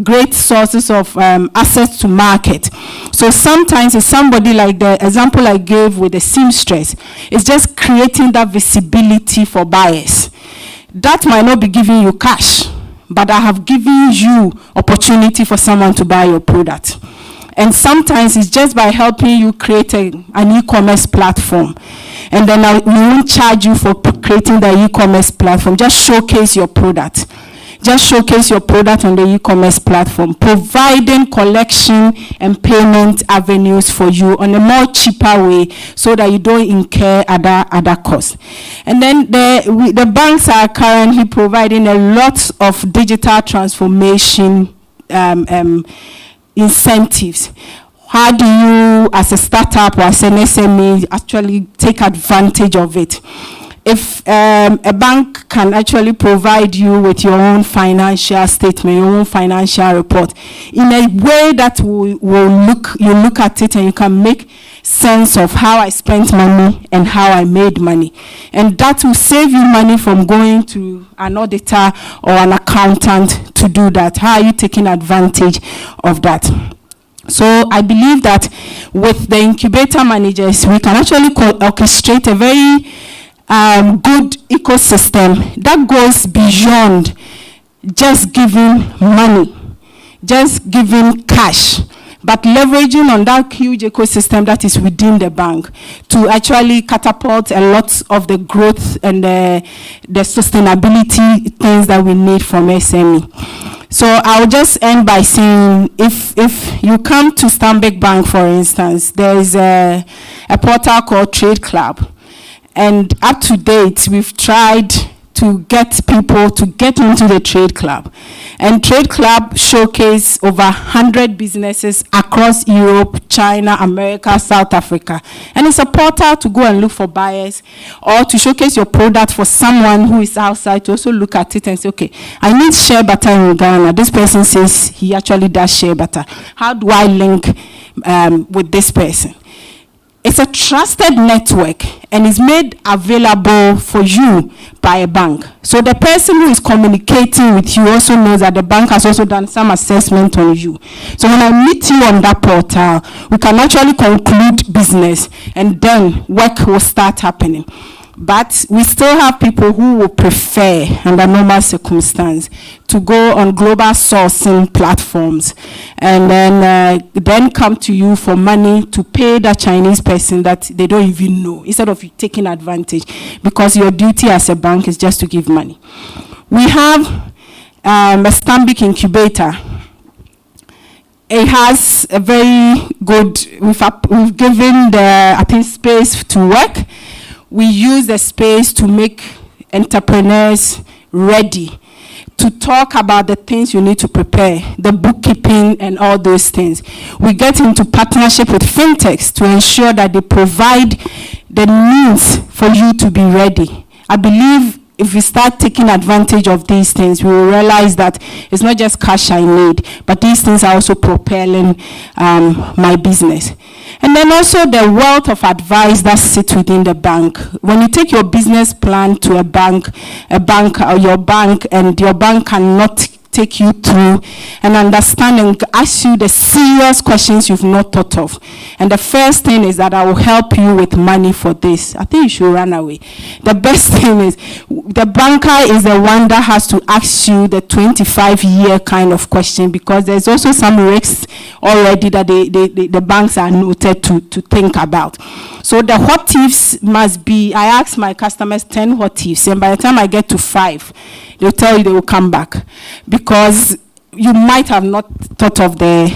great sources of access to market. So sometimes it's somebody like the example I gave with the seamstress. It's just creating that visibility for buyers. That might not be giving you cash, but I have given you opportunity for someone to buy your product. And sometimes it's just by helping you create an e-commerce platform. And then we won't charge you for creating the e-commerce platform. Just showcase your product. Just showcase your product on the e-commerce platform, providing collection and payment avenues for you on a more cheaper way so that you don't incur other costs. And then the banks are currently providing a lot of digital transformation incentives. How do you, as a startup or as an SME, actually take advantage of it? if a bank can actually provide you with your own financial statement, your own financial report, in a way that you look at it and you can make sense of how I spent money and how I made money. And that will save you money from going to an auditor or an accountant to do that. How are you taking advantage of that? So I believe that with the incubator managers, we can actually orchestrate a very good ecosystem that goes beyond just giving money, just giving cash, but leveraging on that huge ecosystem that is within the bank to actually catapult a lot of the growth and the sustainability things that we need from SME. So I'll just end by saying, if you come to Stanbic Bank, for instance, there is a portal called Trade Club. And up to date, we've tried to get people to get into the Trade Club. And Trade Club showcase over 100 businesses across Europe, China, America, South Africa. And it's a portal to go and look for buyers or to showcase your product for someone who is outside to also look at it and say, okay, I need shea butter in Ghana. This person says he actually does shea butter. How do I link with this person? It's a trusted network and is made available for you by a bank. So the person who is communicating with you also knows that the bank has also done some assessment on you. So when I meet you on that portal, we can actually conclude business and then work will start happening. But we still have people who will prefer, under normal circumstance, to go on global sourcing platforms and then come to you for money to pay that Chinese person that they don't even know, instead of you taking advantage, because your duty as a bank is just to give money. We have a Stanbic Incubator. It has a very good, we've given the space to work. We use the space to make entrepreneurs ready to talk about the things you need to prepare, the bookkeeping and all those things. We get into partnership with fintechs to ensure that they provide the means for you to be ready. I believe if we start taking advantage of these things, we will realize that it's not just cash I need, but these things are also propelling my business. And then also the wealth of advice that sits within the bank. When you take your business plan to a bank or your bank, and your bank cannot take you through and understand and ask you the serious questions you've not thought of. And the first thing is that I will help you with money for this. I think you should run away. The best thing is the banker is the one that has to ask you the 25-year kind of question, because there's also some risks already that the banks are noted to think about. So the what ifs must be, I ask my customers 10 what ifs, and by the time I get to 5, they'll tell you they will come back, because you might have not thought of the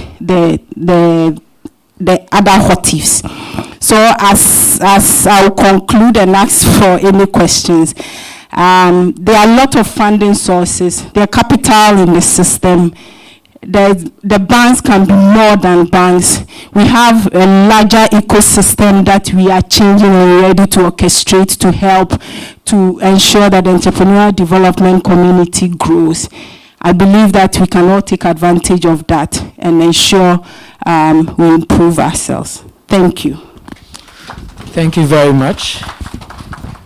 other what ifs. So as I'll conclude and ask for any questions, there are a lot of funding sources. There are capital in the system. The banks can be more than banks. We have a larger ecosystem that we are changing and ready to orchestrate to help to ensure that the entrepreneurial development community grows. I believe that we can all take advantage of that and ensure we improve ourselves. Thank you. Thank you very much.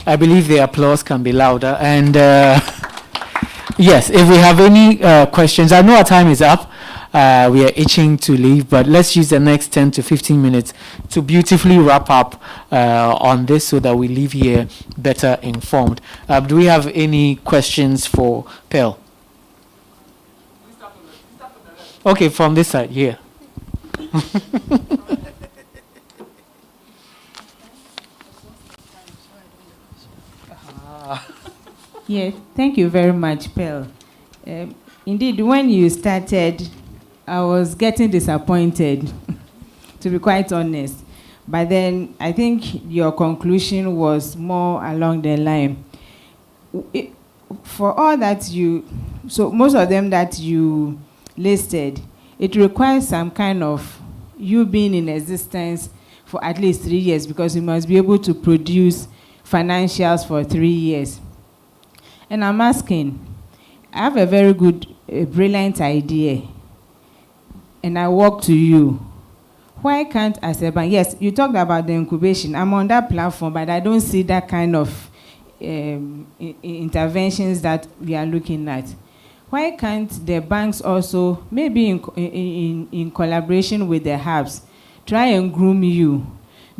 I believe the applause can be louder. And yes, if we have any questions, I know our time is up. We are itching to leave, but let's use the next 10 to 15 minutes to beautifully wrap up on this so that we leave here better informed. Do we have any questions for Pearl? Okay, from this side, here. Yes, thank you very much, Pearl. Indeed, when you started, I was getting disappointed, to be quite honest. But then I think your conclusion was more along the line. For all that so most of them that you listed, it requires some kind of you being in existence for at least 3 years, because you must be able to produce financials for 3 years. And I'm asking, I have a very good, brilliant idea, and I walk to you. Why can't as a bank? Yes, you talked about the incubation. I'm on that platform, but I don't see that kind of interventions that we are looking at. Why can't the banks also, maybe in collaboration with the hubs, try and groom you?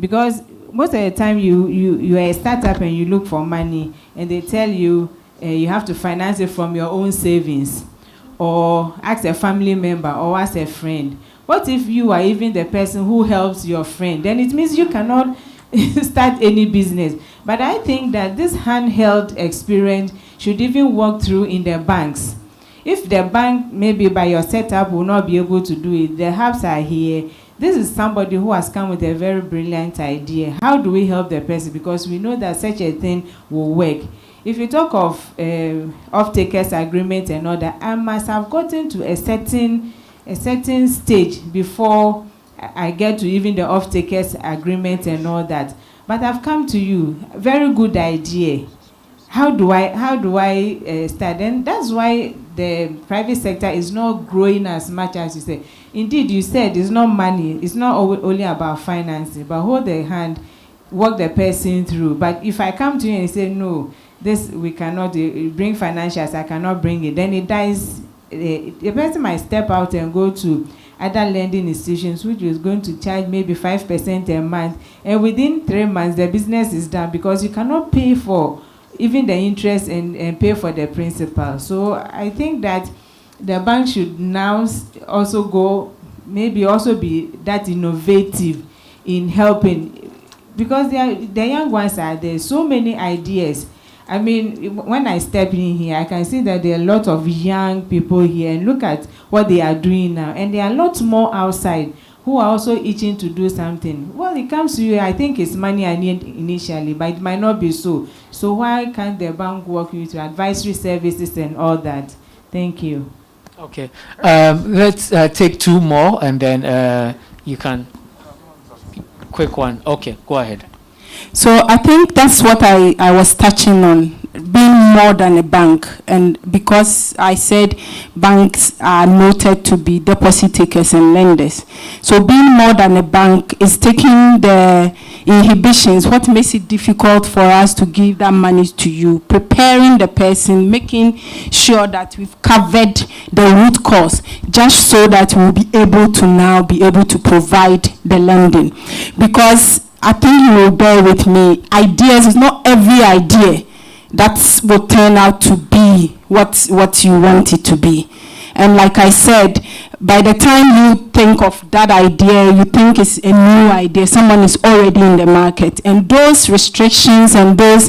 Because most of the time you are a startup and you look for money, and they tell you you have to finance it from your own savings, or ask a family member, or ask a friend. What if you are even the person who helps your friend? Then it means you cannot start any business. But I think that this handheld experience should even work through in the banks. If the bank, maybe by your setup, will not be able to do it, the hubs are here. This is somebody who has come with a very brilliant idea. How do we help the person? Because we know that such a thing will work. If you talk of off-takers agreement and all that, I must have gotten to a certain stage before I get to even the off-takers agreement and all that. But I've come to you, very good idea. How do I start? And that's why the private sector is not growing as much as you say. Indeed, you said it's not money. It's not only about financing, but hold the hand, walk the person through. But if I come to you and say, no, this we cannot bring financials, I cannot bring it, then it dies. The person might step out and go to other lending institutions, which is going to charge maybe 5% a month. And within 3 months, the business is done because you cannot pay for even the interest and pay for the principal. So I think that the bank should now also go, maybe also be that innovative in helping, because the young ones are there, so many ideas. I mean, when I step in here, I can see that there are a lot of young people here, and look at what they are doing now. And there are a lot more outside who are also itching to do something. Well, it comes to you, I think it's money I need initially, but it might not be so. So why can't the bank work with advisory services and all that? Thank you. Okay. Let's take 2 more, and then you can. Quick one. Okay, go ahead. So I think that's what I was touching on, being more than a bank. And because I said banks are noted to be deposit takers and lenders. So being more than a bank is taking the inhibitions, what makes it difficult for us to give that money to you, preparing the person, making sure that we've covered the root cause, just so that we'll be able to now be able to provide the lending. Because I think you will bear with me, ideas is not every idea that will turn out to be what you want it to be. And like I said, by the time you think of that idea, you think it's a new idea, someone is already in the market. And those restrictions and those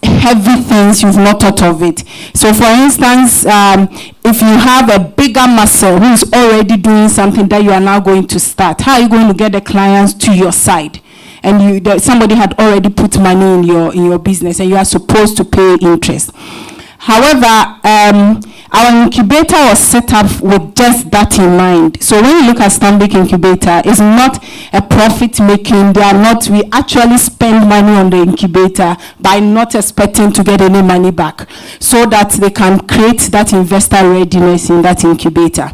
heavy things, you've not thought of it. So for instance, if you have a bigger muscle who is already doing something that you are now going to start, how are you going to get the clients to your side? And somebody had already put money in your business, and you are supposed to pay interest. However, our incubator was set up with just that in mind. So when you look at Stanbic Incubator, it's not a profit making. We actually spend money on the incubator by not expecting to get any money back, so that they can create that investor readiness in that incubator.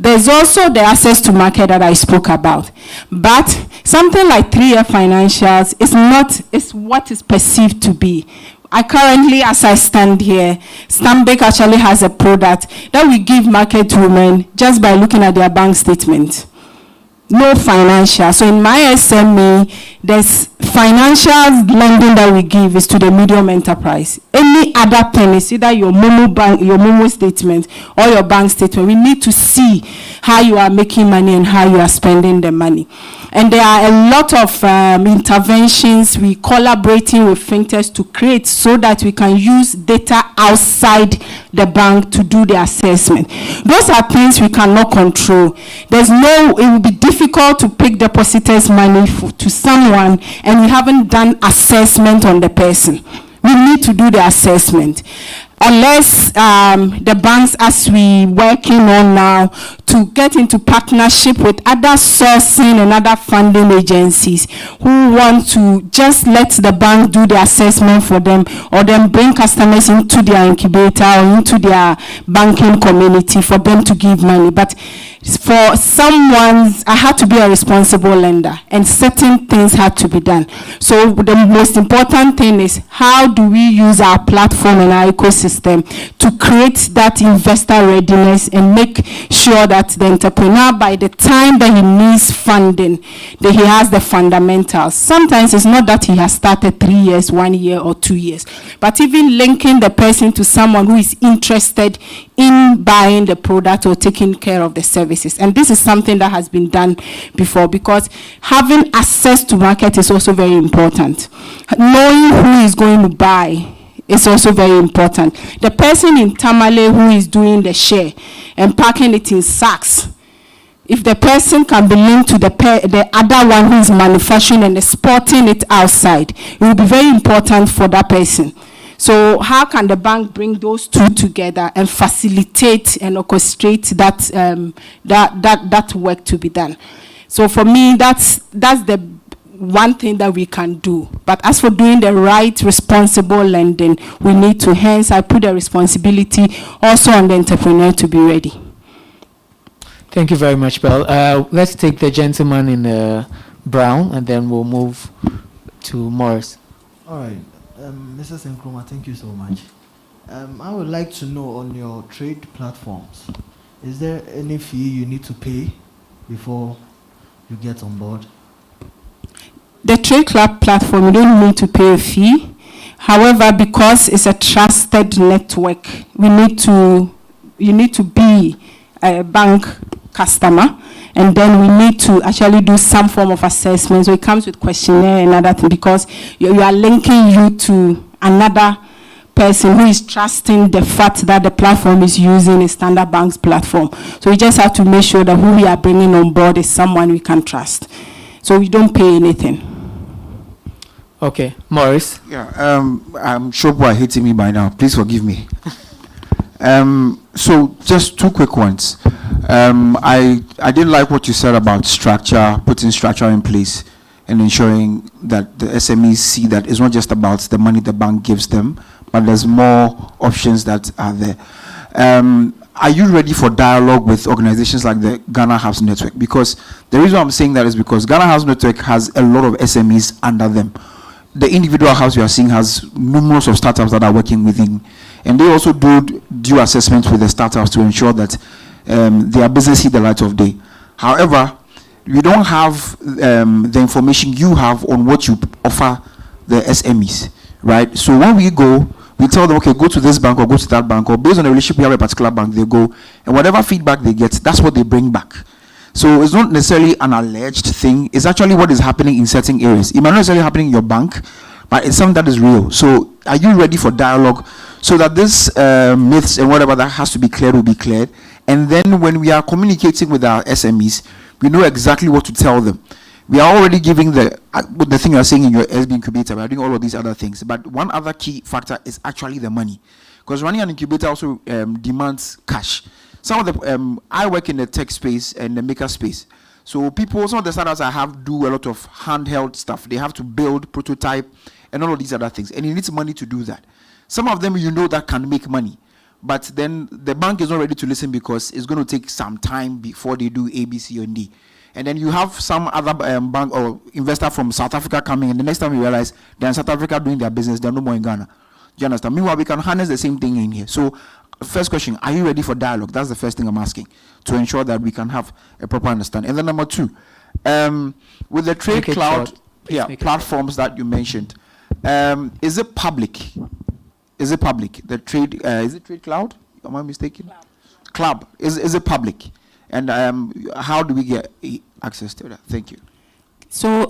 There's also the access to market that I spoke about. But something like 3-year financials is what is perceived to be. I currently, as I stand here, Stanbic actually has a product that we give market women just by looking at their bank statement. No financial. So in my SME, there's financial lending that we give is to the medium enterprise. Any other thing is either your Momo statement or your bank statement. We need to see how you are making money and how you are spending the money. And there are a lot of interventions we collaborating with fintechs to create, so that we can use data outside the bank to do the assessment. Those are things we cannot control. It will be difficult to pick depositors' money to someone, and we haven't done assessment on the person. We need to do the assessment. unless the banks, as we working on now, to get into partnership with other sourcing and other funding agencies who want to just let the bank do the assessment for them, or then bring customers into their incubator or into their banking community for them to give money. But for someone, I had to be a responsible lender, and certain things had to be done. So the most important thing is, how do we use our platform and our ecosystem to create that investor readiness and make sure that the entrepreneur, by the time that he needs funding, that he has the fundamentals. Sometimes it's not that he has started 3 years, 1 year, or 2 years, but even linking the person to someone who is interested in buying the product or taking care of the services. And this is something that has been done before, because having access to market is also very important. Knowing who is going to buy is also very important. The person in Tamale who is doing the share and packing it in sacks, if the person can be linked to the other one who is manufacturing and exporting it outside, it will be very important for that person. So how can the bank bring those two together and facilitate and orchestrate that work to be done? So for me, that's the one thing that we can do. But as for doing the right, responsible lending, we need to, hence I put the responsibility also on the entrepreneur to be ready. Thank you very much, Pearl. Let's take the gentleman in brown, and then we'll move to Morris. All right. Mrs. Nkrumah, thank you so much. I would like to know, on your trade platforms, is there any fee you need to pay before you get on board? The Trade Club platform, you don't need to pay a fee. However, because it's a trusted network, you need to be a bank customer, and then we need to actually do some form of assessment. So it comes with questionnaire and other thing, because you are linking you to another person who is trusting the fact that the platform is using a Standard Bank's platform. So we just have to make sure that who we are bringing on board is someone we can trust. So we don't pay anything. Okay, Morris. Yeah, I'm sure people are hating me by now. Please forgive me. So just two quick ones. I didn't like what you said about structure, putting structure in place and ensuring that the SMEs see that it's not just about the money the bank gives them, but there's more options that are there. Are you ready for dialogue with organizations like the Ghana House Network? Because the reason I'm saying that is because Ghana House Network has a lot of SMEs under them. The individual house you are seeing has numerous of startups that are working within, and they also do due assessment with the startups to ensure that their business see the light of day. However, we don't have the information you have on what you offer the SMEs, right? So when we go, we tell them, okay, go to this bank or go to that bank, or based on the relationship we have with a particular bank, they go, and whatever feedback they get, that's what they bring back. So it's not necessarily an alleged thing. It's actually what is happening in certain areas. It might not necessarily happening in your bank, but it's something that is real. So are you ready for dialogue so that this myths and whatever that has to be cleared will be cleared? And then when we are communicating with our SMEs, we know exactly what to tell them. We are already giving the thing you are saying in your SB incubator. We are doing all of these other things. But one other key factor is actually the money. Because running an incubator also demands cash. Some of the, I work in the tech space and the maker space. So people, some of the startups I have do a lot of handheld stuff. They have to build, prototype, and all of these other things. And it needs money to do that. Some of them, that can make money. But then the bank is not ready to listen because it's going to take some time before they do A, B, C, and D. And then you have some other bank or investor from South Africa coming, and the next time you realize they're in South Africa doing their business, they're no more in Ghana. Do you understand? Meanwhile, we can harness the same thing in here. So, first question, are you ready for dialogue? That's the first thing I'm asking, to ensure that we can have a proper understanding. And then number two, with the trade cloud platforms that you mentioned, is it public? Is it public? The trade, is it trade cloud? Am I mistaken? Club. Is it public? And how do we get access to that? Thank you. So,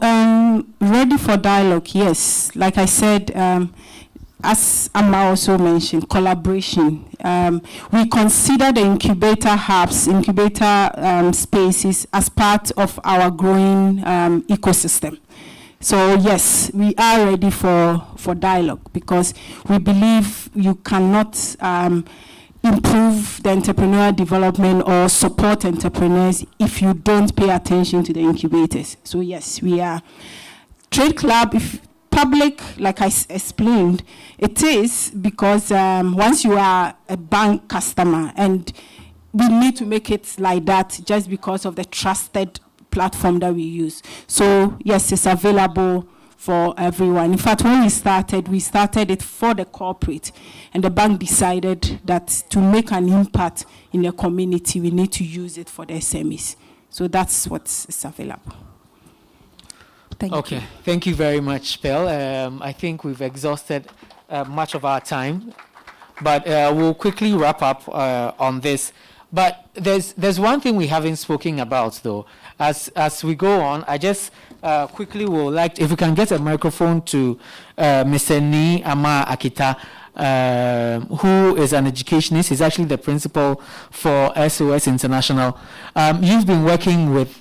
ready for dialogue, yes. Like I said, as Amma also mentioned, collaboration. We consider the incubator hubs, incubator spaces as part of our growing ecosystem. So yes, we are ready for dialogue, because we believe you cannot improve the entrepreneurial development or support entrepreneurs if you don't pay attention to the incubators. So yes, we are Trade Club. If public, like I explained, it is because once you are a bank customer, and we need to make it like that just because of the trusted platform that we use. So yes, it's available for everyone. In fact, when we started it for the corporate, and the bank decided that to make an impact in the community, we need to use it for the SMEs. So that's what's available. Thank you. Thank you very much, Pearl. I think we've exhausted much of our time, but we'll quickly wrap up on this. But there's one thing we haven't spoken about, though. As we go on, I just quickly would like, if we can get a microphone to Mr. Ni Ama Akita, who is an educationist. He's actually the principal for SOS International. You've been working with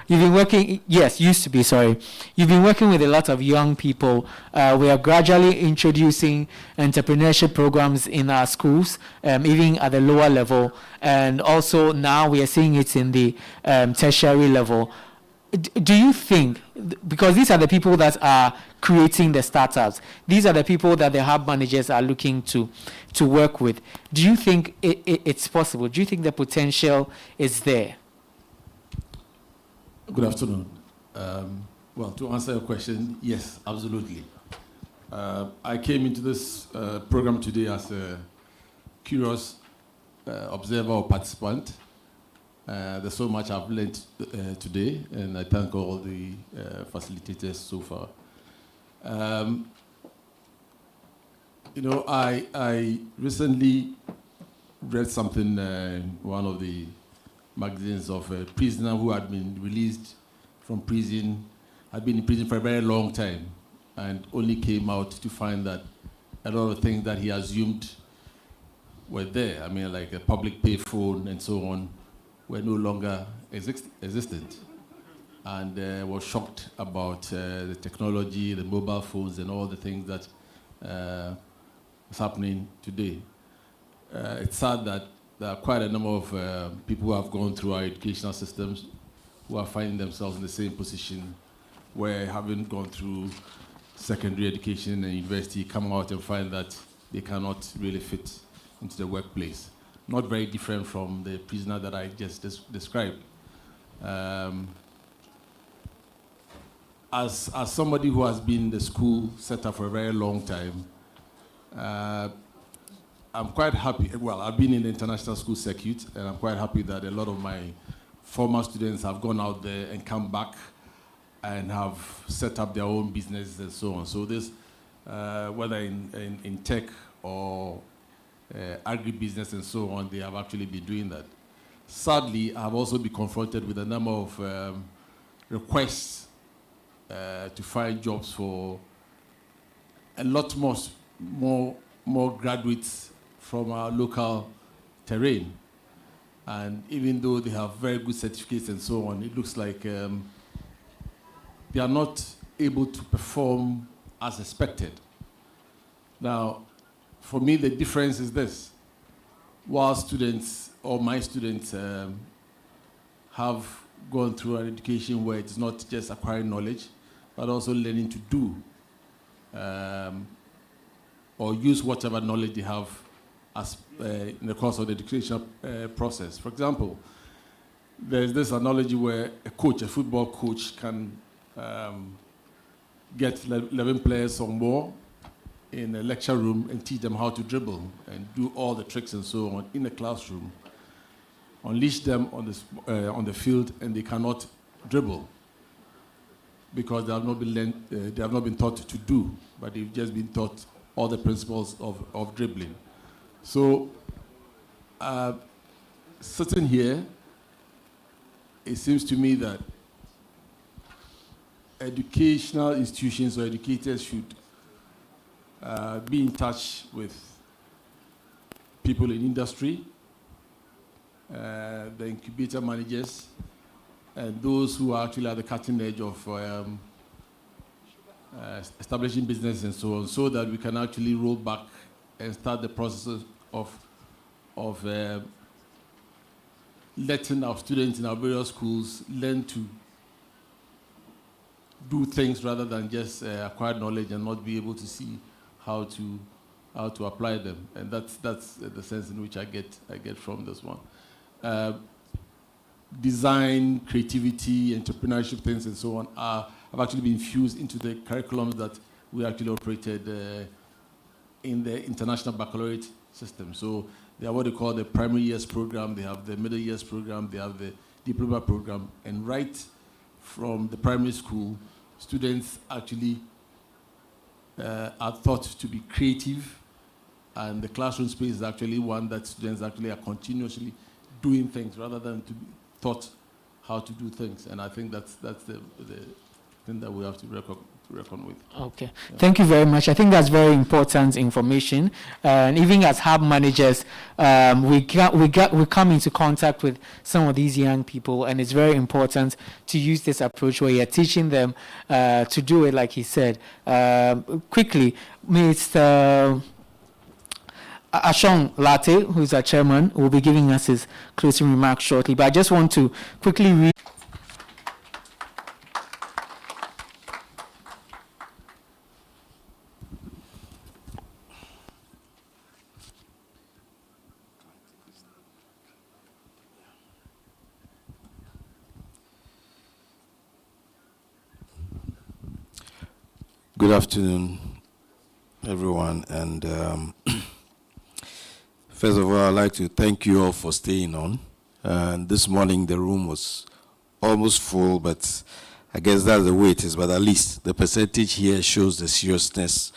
used to be, sorry. You've been working with a lot of young people. We are gradually introducing entrepreneurship programs in our schools, even at the lower level. And also now we are seeing it in the tertiary level. Do you think, because these are the people that are creating the startups, these are the people that the hub managers are looking to work with, do you think it's possible? Do you think the potential is there? Good afternoon. Well, to answer your question, yes, absolutely. I came into this program today as a curious observer or participant. There's so much I've learned today, and I thank all the facilitators so far. I recently read something in one of the magazines of a prisoner who had been released from prison, had been in prison for a very long time, and only came out to find that a lot of things that he assumed were there, I mean, like a public payphone and so on, were no longer existent. And was shocked about the technology, the mobile phones, and all the things that is happening today. It's sad that there are quite a number of people who have gone through our educational systems who are finding themselves in the same position, where having gone through secondary education and university, come out and find that they cannot really fit into the workplace. Not very different from the prisoner that I just described. As somebody who has been in the school sector for a very long time, I'm quite happy. Well, I've been in the international school circuit, and I'm quite happy that a lot of my former students have gone out there and come back and have set up their own businesses and so on. So this, whether in tech or agribusiness and so on, they have actually been doing that. Sadly, I've also been confronted with a number of requests to find jobs for a lot more graduates from our local terrain. And even though they have very good certificates and so on, it looks like they are not able to perform as expected. Now, for me, the difference is this. While students, or my students, have gone through an education where it's not just acquiring knowledge, but also learning to do or use whatever knowledge they have as in the course of the educational process. For example, there's this analogy where a football coach can get 11 players or more in a lecture room and teach them how to dribble and do all the tricks and so on in a classroom, unleash them on the field, and they cannot dribble because they have not been taught to do, but they've just been taught all the principles of dribbling. So, sitting here, it seems to me that educational institutions or educators should be in touch with people in industry, the incubator managers, and those who are actually at the cutting edge of establishing business and so on, so that we can actually roll back and start the process of letting our students in our various schools learn to do things rather than just acquire knowledge and not be able to see how to apply them. And that's the sense in which I get from this one. Design, creativity, entrepreneurship things and so on have actually been fused into the curriculums that we actually operated in the international baccalaureate system. So they are what they call the primary years program, they have the middle years program, they have the diploma program, and right from the primary school, students actually are taught to be creative, and the classroom space is actually one that students actually are continuously doing things rather than to be taught how to do things. And I think that's the thing that we have to reckon with. Okay, yeah. Thank you very much. I think that's very important information. And even as hub managers, we come into contact with some of these young people, and it's very important to use this approach where you're teaching them to do it, like he said. Quickly, Mr. Ashong Latte, who's our chairman, will be giving us his closing remarks shortly. But I just want to quickly read. Good afternoon, everyone. And first of all, I'd like to thank you all for staying on. This morning, the room was almost full, but I guess that's the way it is. But at least the percentage here shows the seriousness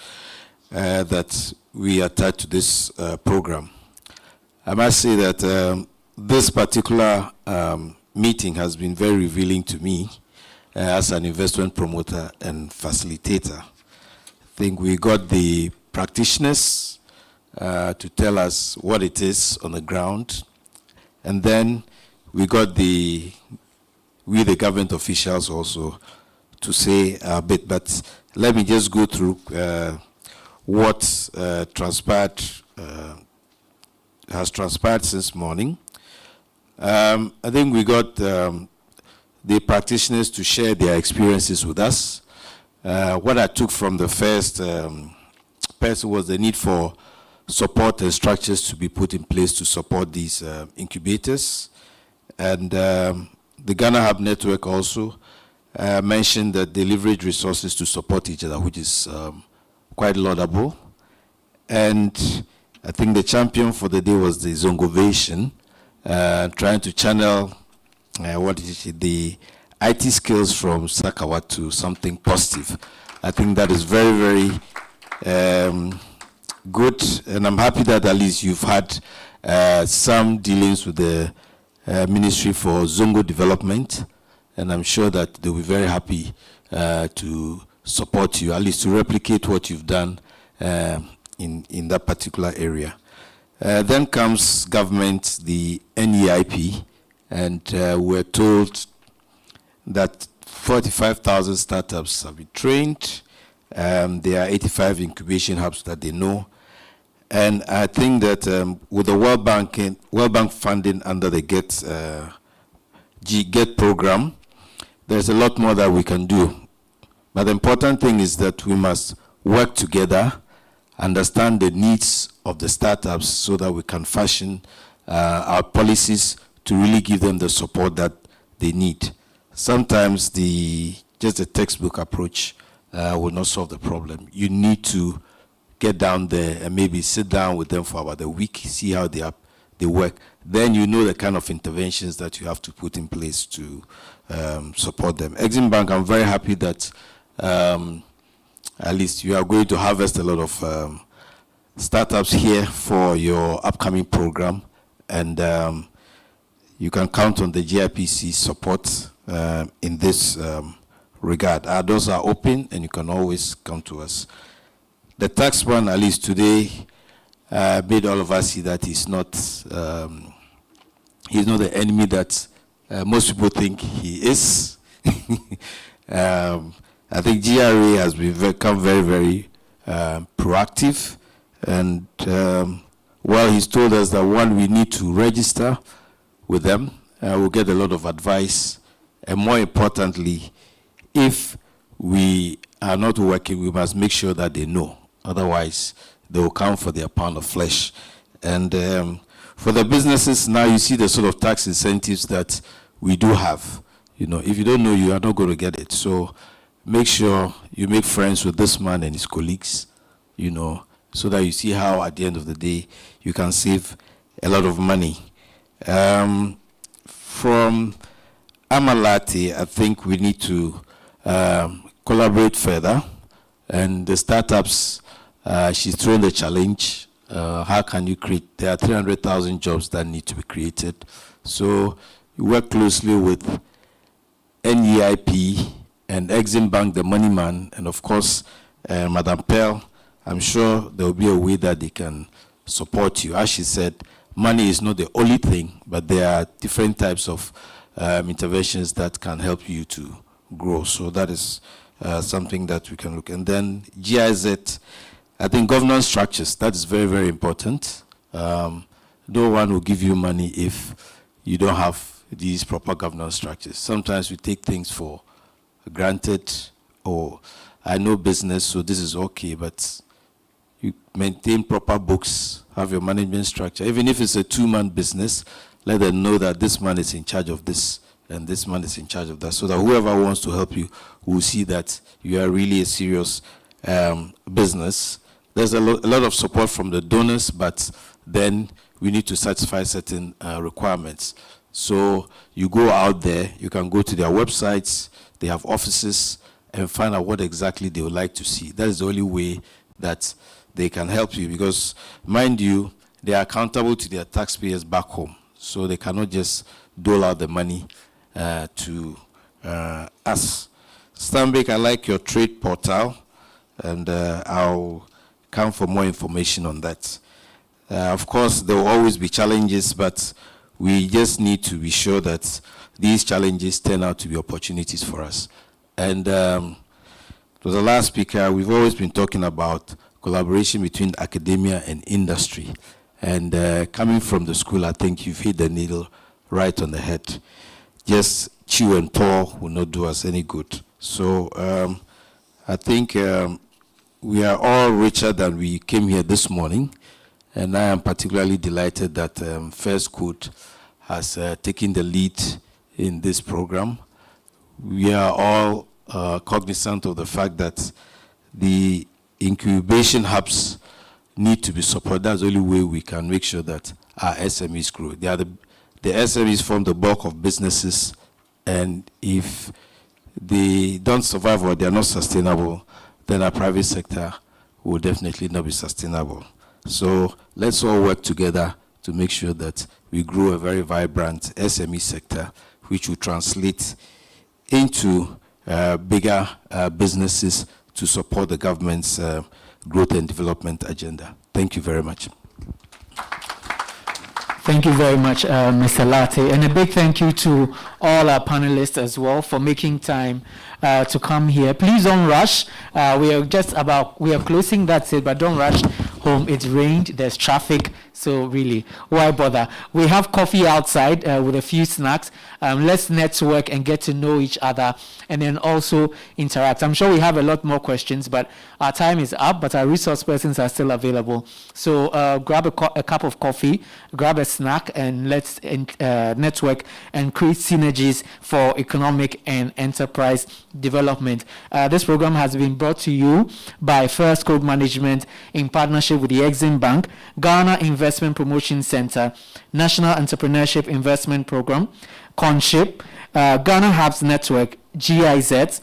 that we attach to this program. I must say that this particular meeting has been very revealing to me as an investment promoter and facilitator. I think we got the practitioners to tell us what it is on the ground, and then we got the government officials also to say a bit. But let me just go through what has transpired since morning. I think we got the practitioners to share their experiences with us. What I took from the first person was the need for support and structures to be put in place to support these incubators. And the Ghana Hub Network also mentioned that they leverage resources to support each other, which is quite laudable. And I think the champion for the day was the Zongovation, trying to channel the IT skills from Sakawa to something positive. I think that is very, very good, and I'm happy that at least you've had some dealings with the Ministry for Zongo Development, and I'm sure that they'll be very happy to support you, at least to replicate what you've done in that particular area. Then comes government, the NEIP, and we're told that 45,000 startups have been trained. There are 85 incubation hubs that they know. And I think that with the World Bank funding under the GET program, there's a lot more that we can do. But the important thing is that we must work together, understand the needs of the startups so that we can fashion our policies to really give them the support that they need. Sometimes just the textbook approach will not solve the problem. You need to get down there and maybe sit down with them for about a week, see how they work. Then you know the kind of interventions that you have to put in place to support them. Exim Bank, I'm very happy that at least you are going to harvest a lot of startups here for your upcoming program, and you can count on the GIPC support in this regard. Our doors are open, and you can always come to us. The tax one, at least today, made all of us see that he's not the enemy that most people think he is. I think GRA has become very, very proactive, and well, he's told us that one, we need to register with them. We'll get a lot of advice, and more importantly, if we are not working, we must make sure that they know. Otherwise, they will come for their pound of flesh. And for the businesses, now you see the sort of tax incentives that we do have. You know, if you don't know, you are not going to get it. So make sure you make friends with this man and his colleagues, you know, so that you see how at the end of the day you can save a lot of money. From Amalati, I think we need to collaborate further. And the startups, she's thrown the challenge. How can you create? There are 300,000 jobs that need to be created. So you work closely with NEIP and Exim Bank, the money man, and of course, Madam Pearl. I'm sure there will be a way that they can support you. As she said, money is not the only thing, but there are different types of interventions that can help you to grow. So that is something that we can look. And then GIZ, I think governance structures, that is very, very important. No one will give you money if you don't have these proper governance structures. Sometimes we take things for granted, or I know business, so this is okay, but you maintain proper books, have your management structure. Even if it's a two-man business, let them know that this man is in charge of this and this man is in charge of that, so that whoever wants to help you will see that you are really a serious business. There's a lot of support from the donors, but then we need to satisfy certain requirements. So you go out there, you can go to their websites, they have offices, and find out what exactly they would like to see. That is the only way that they can help you, because, mind you, they are accountable to their taxpayers back home, so they cannot just dole out the money to us. Stanbic, I like your trade portal, and I'll come for more information on that. Of course, there will always be challenges, but we just need to be sure that these challenges turn out to be opportunities for us. And to the last speaker, we've always been talking about collaboration between academia and industry. And coming from the school, I think you've hit the needle right on the head. Just chew and pour will not do us any good. So I think we are all richer than we came here this morning. And I am particularly delighted that Firstcode has taken the lead in this program. We are all cognizant of the fact that the incubation hubs need to be supported. That's the only way we can make sure that our SMEs grow. The SMEs form the bulk of businesses, and if they don't survive or they are not sustainable, then our private sector will definitely not be sustainable. So let's all work together to make sure that we grow a very vibrant SME sector, which will translate into bigger businesses to support the government's growth and development agenda. Thank you very much. Thank you very much, Mr. Latte. And a big thank you to all our panelists as well for making time to come here. Please don't rush. We are closing, that's it, but don't rush home. It's rained, there's traffic, so really, why bother? We have coffee outside with a few snacks. Let's network and get to know each other, and then also interact. I'm sure we have a lot more questions, but our time is up, but our resource persons are still available. So grab a cup of coffee, grab a snack, and let's network and create synergies for economic and enterprise development. This program has been brought to you by Firstcode Management in partnership with the Exim Bank, Ghana Investment Promotion Center, National Entrepreneurship Investment Program, Conship, Ghana Hubs Network, GIZ,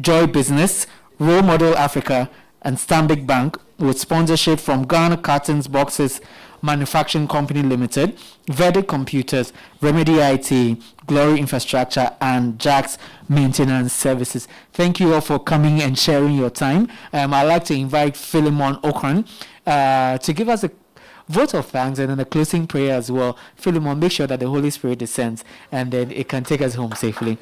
Joy Business, Role Model Africa, and Stanbic Bank, with sponsorship from Ghana Cartons Boxes Manufacturing Company Limited, Verdict Computers, Remedy IT, Glory Infrastructure, and Jack's Maintenance Services. Thank you all for coming and sharing your time. I'd like to invite Philemon Okran to give us a vote of thanks and then a closing prayer as well. Philemon, make sure that the Holy Spirit descends and then it can take us home safely.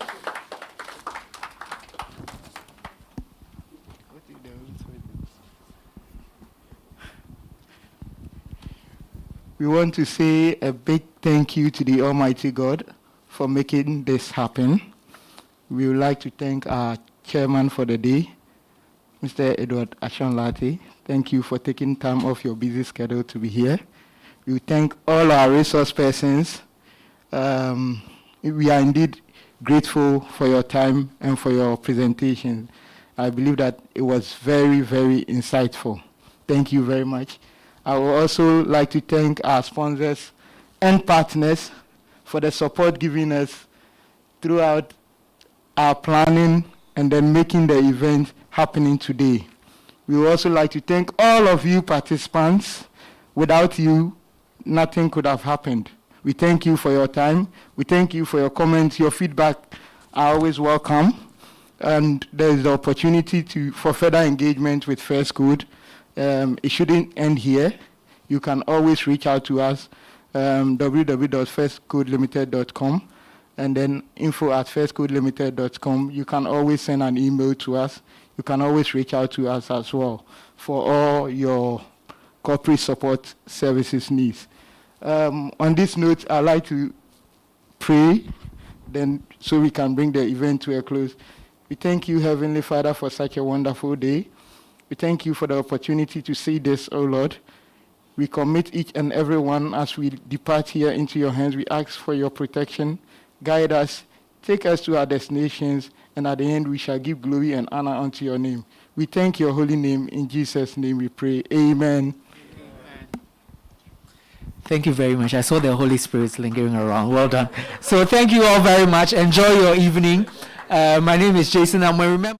We want to say a big thank you to the Almighty God for making this happen. We would like to thank our chairman for the day, Mr. Edward Ashonlati. Thank you for taking time off your busy schedule to be here. We thank all our resource persons. We are indeed grateful for your time and for your presentation. I believe that it was very, very insightful. Thank you very much. I would also like to thank our sponsors and partners for the support given us throughout our planning and then making the event happening today. We would also like to thank all of you participants. Without you, nothing could have happened. We thank you for your time. We thank you for your comments. Your feedback are always welcome. And there is the opportunity for further engagement with Firstcode. It shouldn't end here. You can always reach out to us, www.firstcodelimited.com, and then info@firstcodelimited.com. You can always send an email to us. You can always reach out to us as well for all your corporate support services needs. On this note, I'd like to pray, then so we can bring the event to a close. We thank you, Heavenly Father, for such a wonderful day. We thank you for the opportunity to see this, O Lord. We commit each and every one as we depart here into your hands. We ask for your protection. Guide us, take us to our destinations, and at the end we shall give glory and honor unto your name. We thank your holy name. In Jesus' name we pray. Amen. Thank you very much. I saw the Holy Spirit lingering around. Well done. So thank you all very much. Enjoy your evening. My name is Jason. And remember